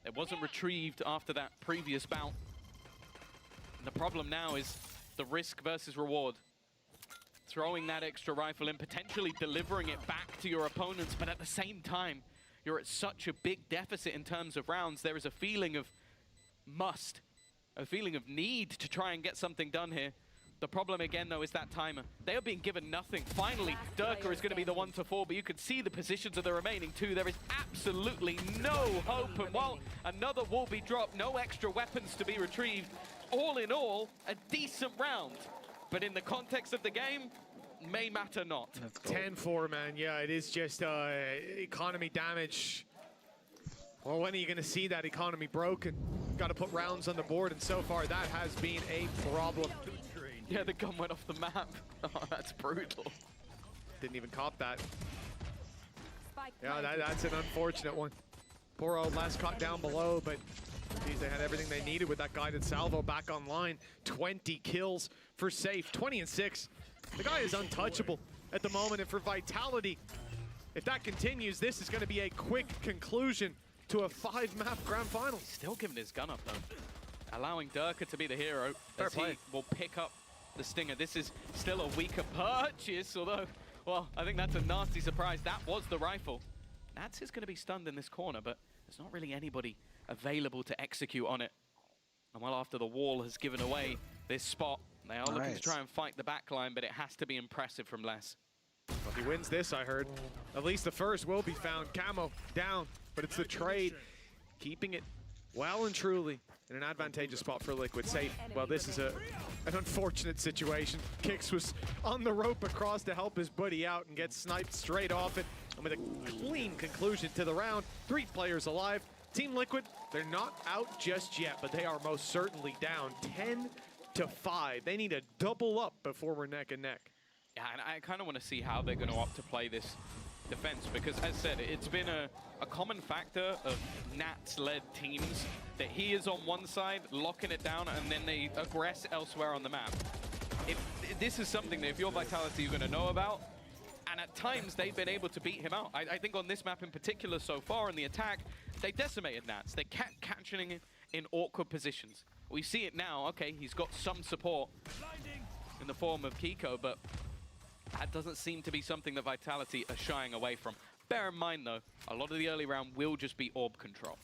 Speaker 17: it wasn't retrieved after that previous bout. And the problem now is the risk versus reward. Throwing that extra rifle in, potentially delivering it back to your opponents, but at the same time, you're at such a big deficit in terms of rounds. There is a feeling of must, a feeling of need to try and get something done here. The problem again, though, is that timer. They are being given nothing. Finally, Durka is going to be the one to fall, but you can see the positions of the remaining 2. There is absolutely no hope. And while another will be dropped, no extra weapons to be retrieved. All in all, a decent round. But in the context of the game, may matter not.
Speaker 11: 10-4, man. Yeah, it is just economy damage. Well, when are you going to see that economy broken? Got to put rounds on the board, and so far that has been a problem.
Speaker 17: Yeah, the gun went off the map. Oh, that's brutal.
Speaker 11: Didn't even cop that. Yeah, that's an unfortunate one. Poor old Les caught down below, but Geez, they had everything they needed with that guided salvo back online. 20 kills for Safe, 20 and 6. The guy is untouchable at the moment, and for Vitality, if that continues, this is going to be a quick conclusion to a 5-map grand final.
Speaker 17: He's still giving his gun up, though. Allowing Durka to be the hero as he will pick up the Stinger. This is still a weaker purchase, although, well, I think that's a nasty surprise. That was the rifle. Nats is going to be stunned in this corner, but there's not really anybody available to execute on it. And well, after the wall has given away this spot, they are looking to try and fight the backline, but it has to be impressive from Les.
Speaker 11: Well, if he wins this, I heard, at least the first will be found. Camo down, but it's the trade, keeping it well and truly in an advantageous spot for Liquid. Safe. Well, this is an unfortunate situation. Kix was on the rope across to help his buddy out and gets sniped straight off it. And with a clean conclusion to the round, 3 players alive. Team Liquid, they're not out just yet, but they are most certainly down 10-5. They need to double up before we're neck and neck.
Speaker 17: Yeah, and I kind of want to see how they're going to opt to play this defense, because as said, it's been a common factor of Nats-led teams that he is on one side, locking it down, and then they aggress elsewhere on the map. This is something that if you're Vitality, you're going to know about, and at times they've been able to beat him out. I think on this map in particular so far in the attack, they decimated Nats. They kept catching him in awkward positions. We see it now. Okay, he's got some support in the form of Kiko, but that doesn't seem to be something that Vitality are shying away from. Bear in mind, though, a lot of the early round will just be orb control.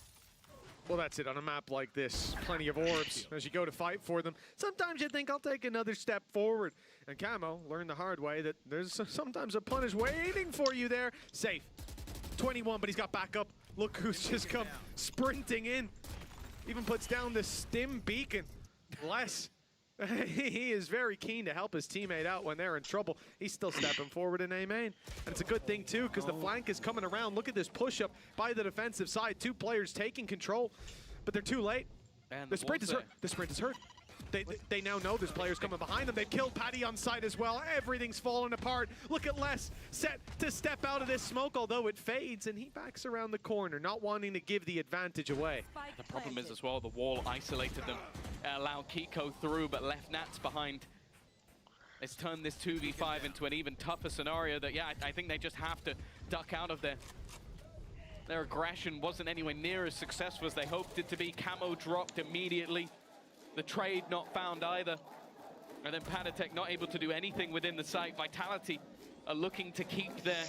Speaker 11: Well, that's it on a map like this. Plenty of orbs as you go to fight for them. Sometimes you think, I'll take another step forward. And Camo learned the hard way that there's sometimes a punish waiting for you there. Safe. 21, but he's got backup. Look who's just come sprinting in. Even puts down the stim beacon. Les. He is very keen to help his teammate out when they're in trouble. He's still stepping forward in A main. And it's a good thing, too, because the flank is coming around. Look at this push-up by the defensive side. 2 players taking control, but they're too late.
Speaker 17: And
Speaker 11: the sprint is hurt. The sprint is hurt. They now know there's players coming behind them. They've killed Patty on site as well. Everything's falling apart. Look at Les set to step out of this smoke, although it fades, and he backs around the corner, not wanting to give the advantage away.
Speaker 17: The problem is as well, the wall isolated them. Allowed Kiko through, but left Nats behind. It's turned this 2v5 into an even tougher scenario that, yeah, I think they just have to duck out of there. Their aggression wasn't anywhere near as successful as they hoped it to be. Camo dropped immediately. The trade not found either. And then Panatek not able to do anything within the site. Vitality are looking to keep their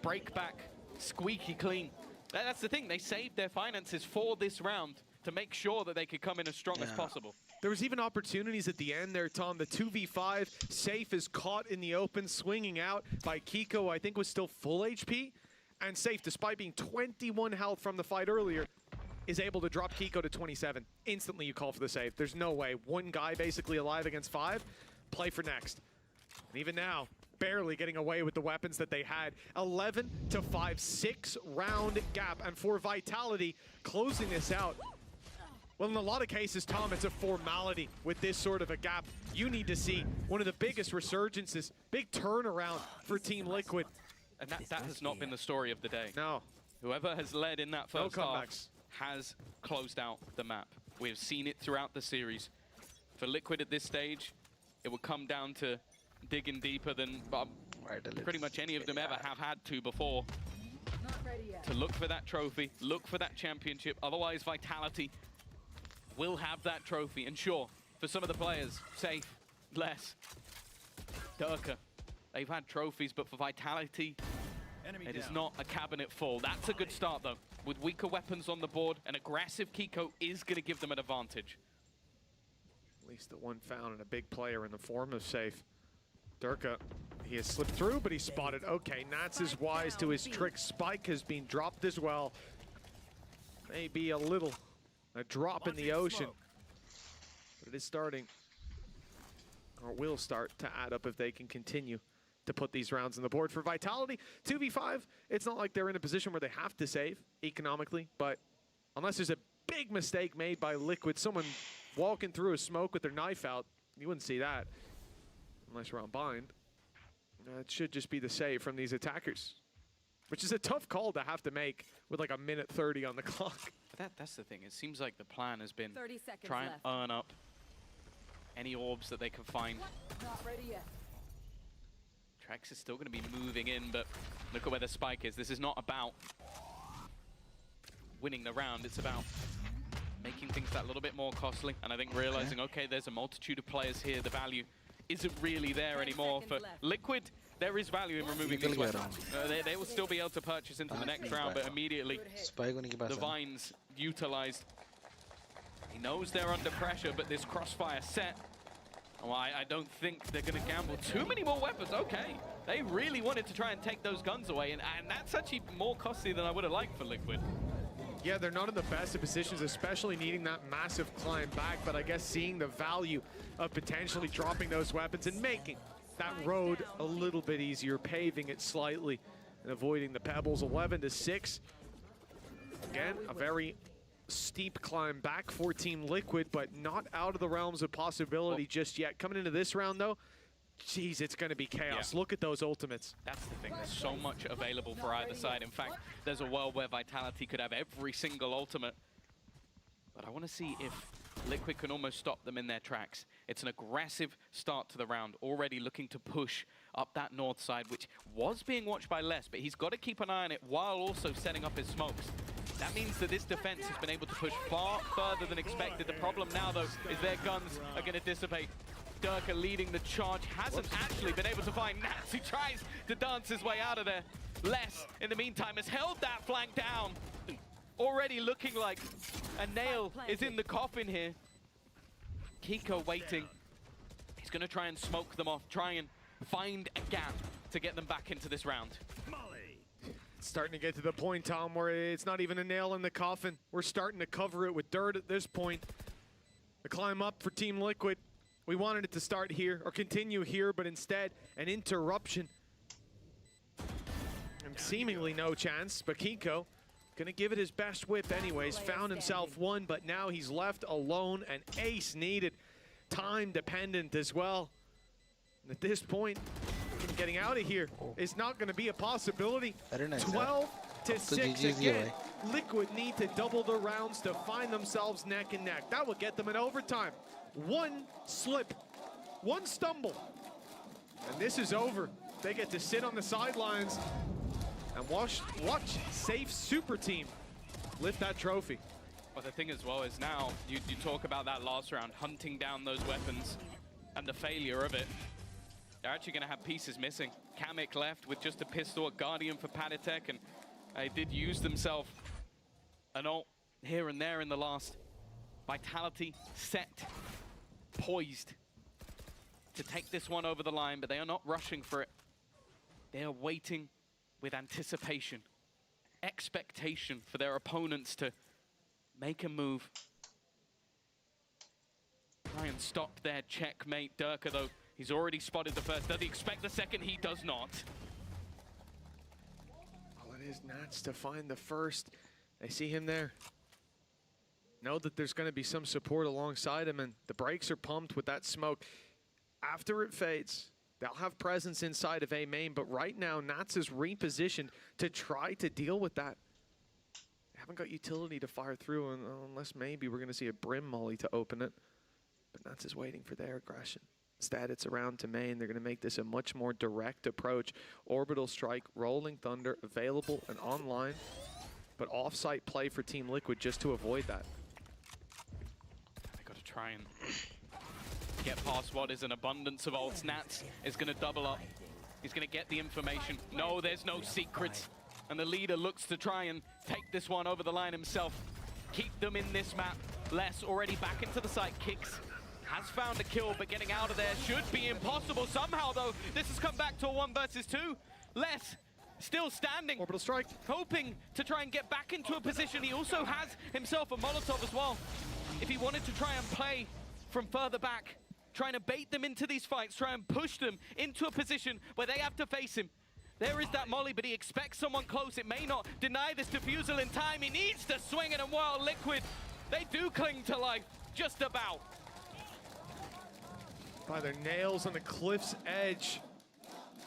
Speaker 17: break back squeaky clean. That's the thing, they saved their finances for this round to make sure that they could come in as strong as possible.
Speaker 11: There was even opportunities at the end there, Tom. The 2v5, Safe is caught in the open, swinging out by Kiko, I think was still full HP. And Safe, despite being 21 health from the fight earlier, is able to drop Kiko to 27. Instantly you call for the save. There's no way. 1 guy basically alive against 5. Play for next. And even now, barely getting away with the weapons that they had. 11-5, 6-round gap. And for Vitality, closing this out, well, in a lot of cases, Tom, it's a formality with this sort of a gap. You need to see one of the biggest resurgences, big turnaround for Team Liquid.
Speaker 17: And that has not been the story of the day.
Speaker 11: No.
Speaker 17: Whoever has led in that first half has closed out the map. We have seen it throughout the series. For Liquid at this stage, it will come down to digging deeper than pretty much any of them ever have had to before. To look for that trophy, look for that championship. Otherwise, Vitality will have that trophy. And sure, for some of the players, Safe, Les, Durka, they've had trophies, but for Vitality, it is not a cabinet full. That's a good start, though. With weaker weapons on the board, an aggressive Kiko is going to give them an advantage.
Speaker 11: At least the one found in a big player in the form of Safe. Durka, he has slipped through, but he's spotted. Okay, Nats is wise to his trick. Spike has been dropped as well. Maybe a drop in the ocean. But it is starting, or will start, to add up if they can continue to put these rounds on the board. For Vitality, 2v5, it's not like they're in a position where they have to save economically, but unless there's a big mistake made by Liquid, someone walking through a smoke with their knife out, you wouldn't see that unless you're on bind. It should just be the save from these attackers, which is a tough call to have to make with like a minute 30 on the clock.
Speaker 17: That's the thing. It seems like the plan has been
Speaker 7: 30 seconds
Speaker 17: try and
Speaker 7: left.
Speaker 17: earn up any orbs that they can find.
Speaker 7: Not ready yet.
Speaker 17: Trex is still going to be moving in, but look at where the spike is. This is not about winning the round. It's about making things that little bit more costly. And I think realizing, okay, there's a multitude of players here. The value isn't really there anymore. For Liquid, there is value in removing these weapons. They will still be able to purchase into the next round, but immediately the Vines utilized. He knows they're under pressure, but this crossfire set, well, I don't think they're going to gamble too many more weapons. Okay, they really wanted to try and take those guns away, and that's actually more costly than I would have liked for Liquid.
Speaker 11: Yeah, they're not in the best of positions, especially needing that massive climb back, but I guess seeing the value of potentially dropping those weapons and making that road a little bit easier, paving it slightly and avoiding the pebbles. 11-6. Again, a very steep climb back for Team Liquid, but not out of the realms of possibility just yet. Coming into this round, though, geez, it's going to be chaos. Yeah. Look at those ultimates.
Speaker 17: That's the thing. There's so much available for either side. In fact, there's a world where Vitality could have every single ultimate. But I want to see if Liquid can almost stop them in their tracks. It's an aggressive start to the round, already looking to push up that north side, which was being watched by Les, but he's got to keep an eye on it while also setting up his smokes. That means that this defense has been able to push far further than expected. The problem now, though, is their guns are going to dissipate. Durka leading the charge, hasn't actually been able to find Nats, who tries to dance his way out of there. Les, in the meantime, has held that flank down. Already looking like a nail is in the coffin here. Kiko waiting. He's going to try and smoke them off, try and find a gap to get them back into this round.
Speaker 11: It's starting to get to the point, Tom, where it's not even a nail in the coffin. We're starting to cover it with dirt at this point. The climb up for Team Liquid. We wanted it to start here or continue here, but instead an interruption. And seemingly no chance, but Kiko gonna give it his best whip anyways. Found himself one, but now he's left alone. An ace needed, time dependent as well. And at this point, getting out of here is not gonna be a possibility. 12-6 again. Liquid need to double the rounds to find themselves neck and neck. That will get them in overtime. One slip, one stumble, and this is over. They get to sit on the sidelines and watch safe super team lift that trophy.
Speaker 17: Well, the thing as well is now, you talk about that last round, hunting down those weapons and the failure of it. They're actually going to have pieces missing. Kamek left with just a pistol, a Guardian for Padatek, and they did use themselves an ult here and there in the last. Vitality set, poised to take this one over the line, but they are not rushing for it. They are waiting with anticipation, expectation for their opponents to make a move. Try and stop their checkmate. Durka, though, he's already spotted the first. Does he expect the second? He does not.
Speaker 11: Well, it is Nats to find the first. They see him there. Know that there's going to be some support alongside him, and the brakes are pumped with that smoke. After it fades, they'll have presence inside of A main, but right now, Nats is repositioned to try to deal with that. They haven't got utility to fire through, unless maybe we're going to see a Brim Molly to open it. But Nats is waiting for their aggression. Instead, it's around to main. They're going to make this a much more direct approach. Orbital Strike, Rolling Thunder, available and online, but off-site play for Team Liquid just to avoid that.
Speaker 17: They got to try and get past what is an abundance of ults. Nats is going to double up. He's going to get the information. No, there's no secrets. And the leader looks to try and take this one over the line himself. Keep them in this map. Les already back into the site. Kicks has found a kill, but getting out of there should be impossible. Somehow, though, this has come back to a 1 versus 2. Les still standing.
Speaker 11: Orbital Strike.
Speaker 17: Hoping to try and get back into a position. He also has himself a Molotov as well. If he wanted to try and play from further back, trying to bait them into these fights, try and push them into a position where they have to face him. There is that molly, but he expects someone close. It may not deny this defusal in time. He needs to swing it, and while Liquid, they do cling to life, just about.
Speaker 11: By their nails on the cliff's edge.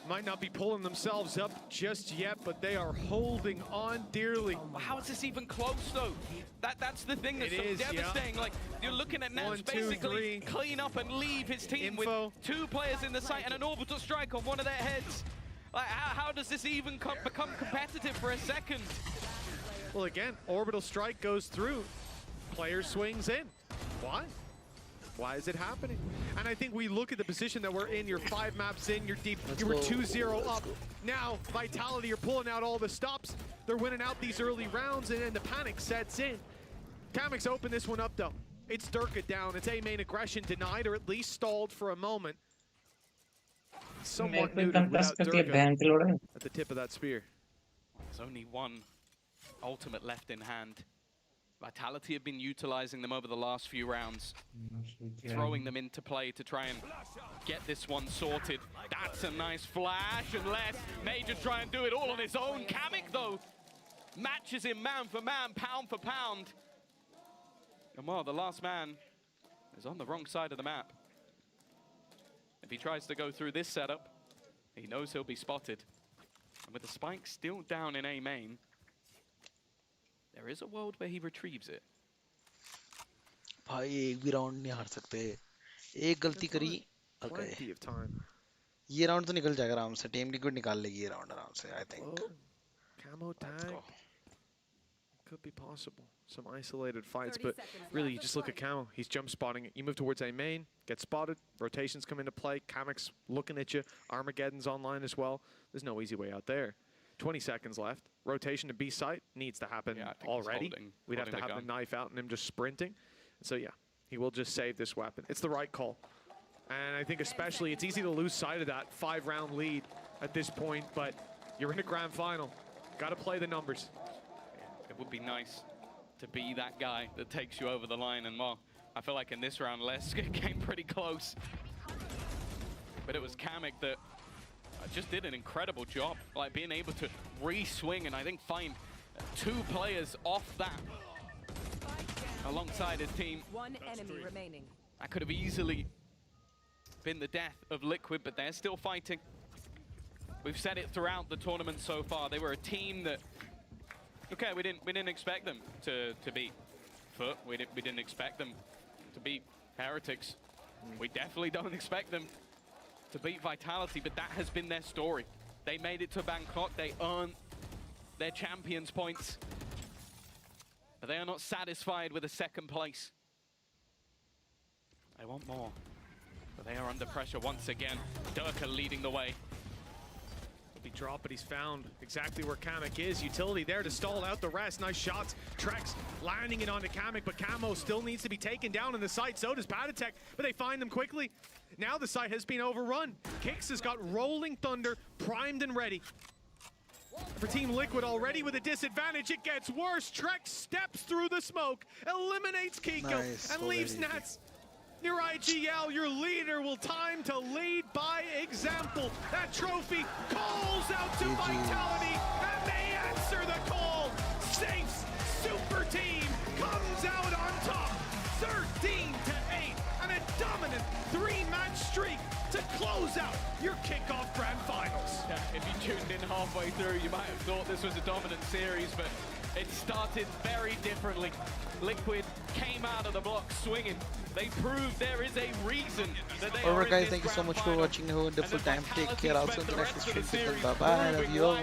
Speaker 11: Might not be pulling themselves up just yet, but they are holding on dearly.
Speaker 17: How is this even close, though? That's the thing that's so devastating. Like, you're looking at Nats basically clean up and leave his team with 2 players in the site and an orbital strike on one of their heads. Like, how does this even become competitive for a second?
Speaker 11: Well, again, orbital strike goes through. Player swings in. Why? Why is it happening? And I think we look at the position that we're in. You're 5 maps in, you're deep. You were 2-0 up. Now, Vitality are pulling out all the stops. They're winning out these early rounds, and then the panic sets in. Kamik's open this one up, though. It's Durka down. It's A main aggression denied, or at least stalled for a moment. Somewhat neutered without Durka at the tip of that spear.
Speaker 17: There's only one ultimate left in hand. Vitality have been utilizing them over the last few rounds, throwing them into play to try and get this one sorted. That's a nice flash, and Les may just try and do it all on his own. Kamik, though, matches him man for man, pound for pound. And well, the last man is on the wrong side of the map. If he tries to go through this setup, he knows he'll be spotted. And with the spike still down in A main, there is a world where he retrieves it.
Speaker 5: भाई एक भी round नहीं हार सकते. एक गलती करी.
Speaker 11: Plenty of time.
Speaker 5: ये राउंड तो निकल जाएगा आराम से. टीम लिक्विड निकाल लेगी ये राउंड आराम से, I think.
Speaker 11: Camo tag. Could be possible. Some isolated fights, but really, you just look at Camo. He's jump spotting it. You move towards A main, get spotted. Rotations come into play. Kamik's looking at you. Armageddon's online as well. There's no easy way out there. 20 seconds left. Rotation to B site needs to happen already. We'd have to have the knife out and him just sprinting. So yeah, he will just save this weapon. It's the right call. And I think especially it's easy to lose sight of that 5-round lead at this point, but you're in a grand final. Got to play the numbers.
Speaker 17: It would be nice to be that guy that takes you over the line. And well, I feel like in this round, Les came pretty close. But it was Kamik that just did an incredible job, like being able to re-swing and I think find 2 players off that alongside his team.
Speaker 21: One enemy remaining.
Speaker 17: That could have easily been the death of Liquid, but they're still fighting. We've said it throughout the tournament so far. They were a team that, okay, we didn't expect them to beat Foot. We didn't expect them to beat Heretics. We definitely don't expect them to beat Vitality, but that has been their story. They made it to Bangkok, they earned their champions points, but they are not satisfied with a 2nd place. They want more, but they are under pressure once again. Durka leading the way.
Speaker 11: He dropped, but he's found exactly where Kamik is. Utility there to stall out the rest. Nice shots. Trex landing it onto Kamik, but Camo still needs to be taken down in the site. So does Patatech, but they find them quickly. Now the site has been overrun. Kix has got Rolling Thunder primed and ready. For Team Liquid already with a disadvantage, it gets worse. Trex steps through the smoke, eliminates Kiko, and leaves Nats. Near IGL, your leader will time to lead by example. That trophy calls out to Vitality, and they answer the call. Safe's super team comes out on top, 13-8, and a dominant 3-match streak to close out your kickoff grand finals.
Speaker 17: Yeah, if you tuned in halfway through, you might have thought this was a dominant series, but it started very differently. Liquid came out of the block swinging. They proved there is a reason that they
Speaker 5: Alright guys, thank you so much for watching. Have a wonderful time. Take care. Also, the next stream. Bye bye. Love you all.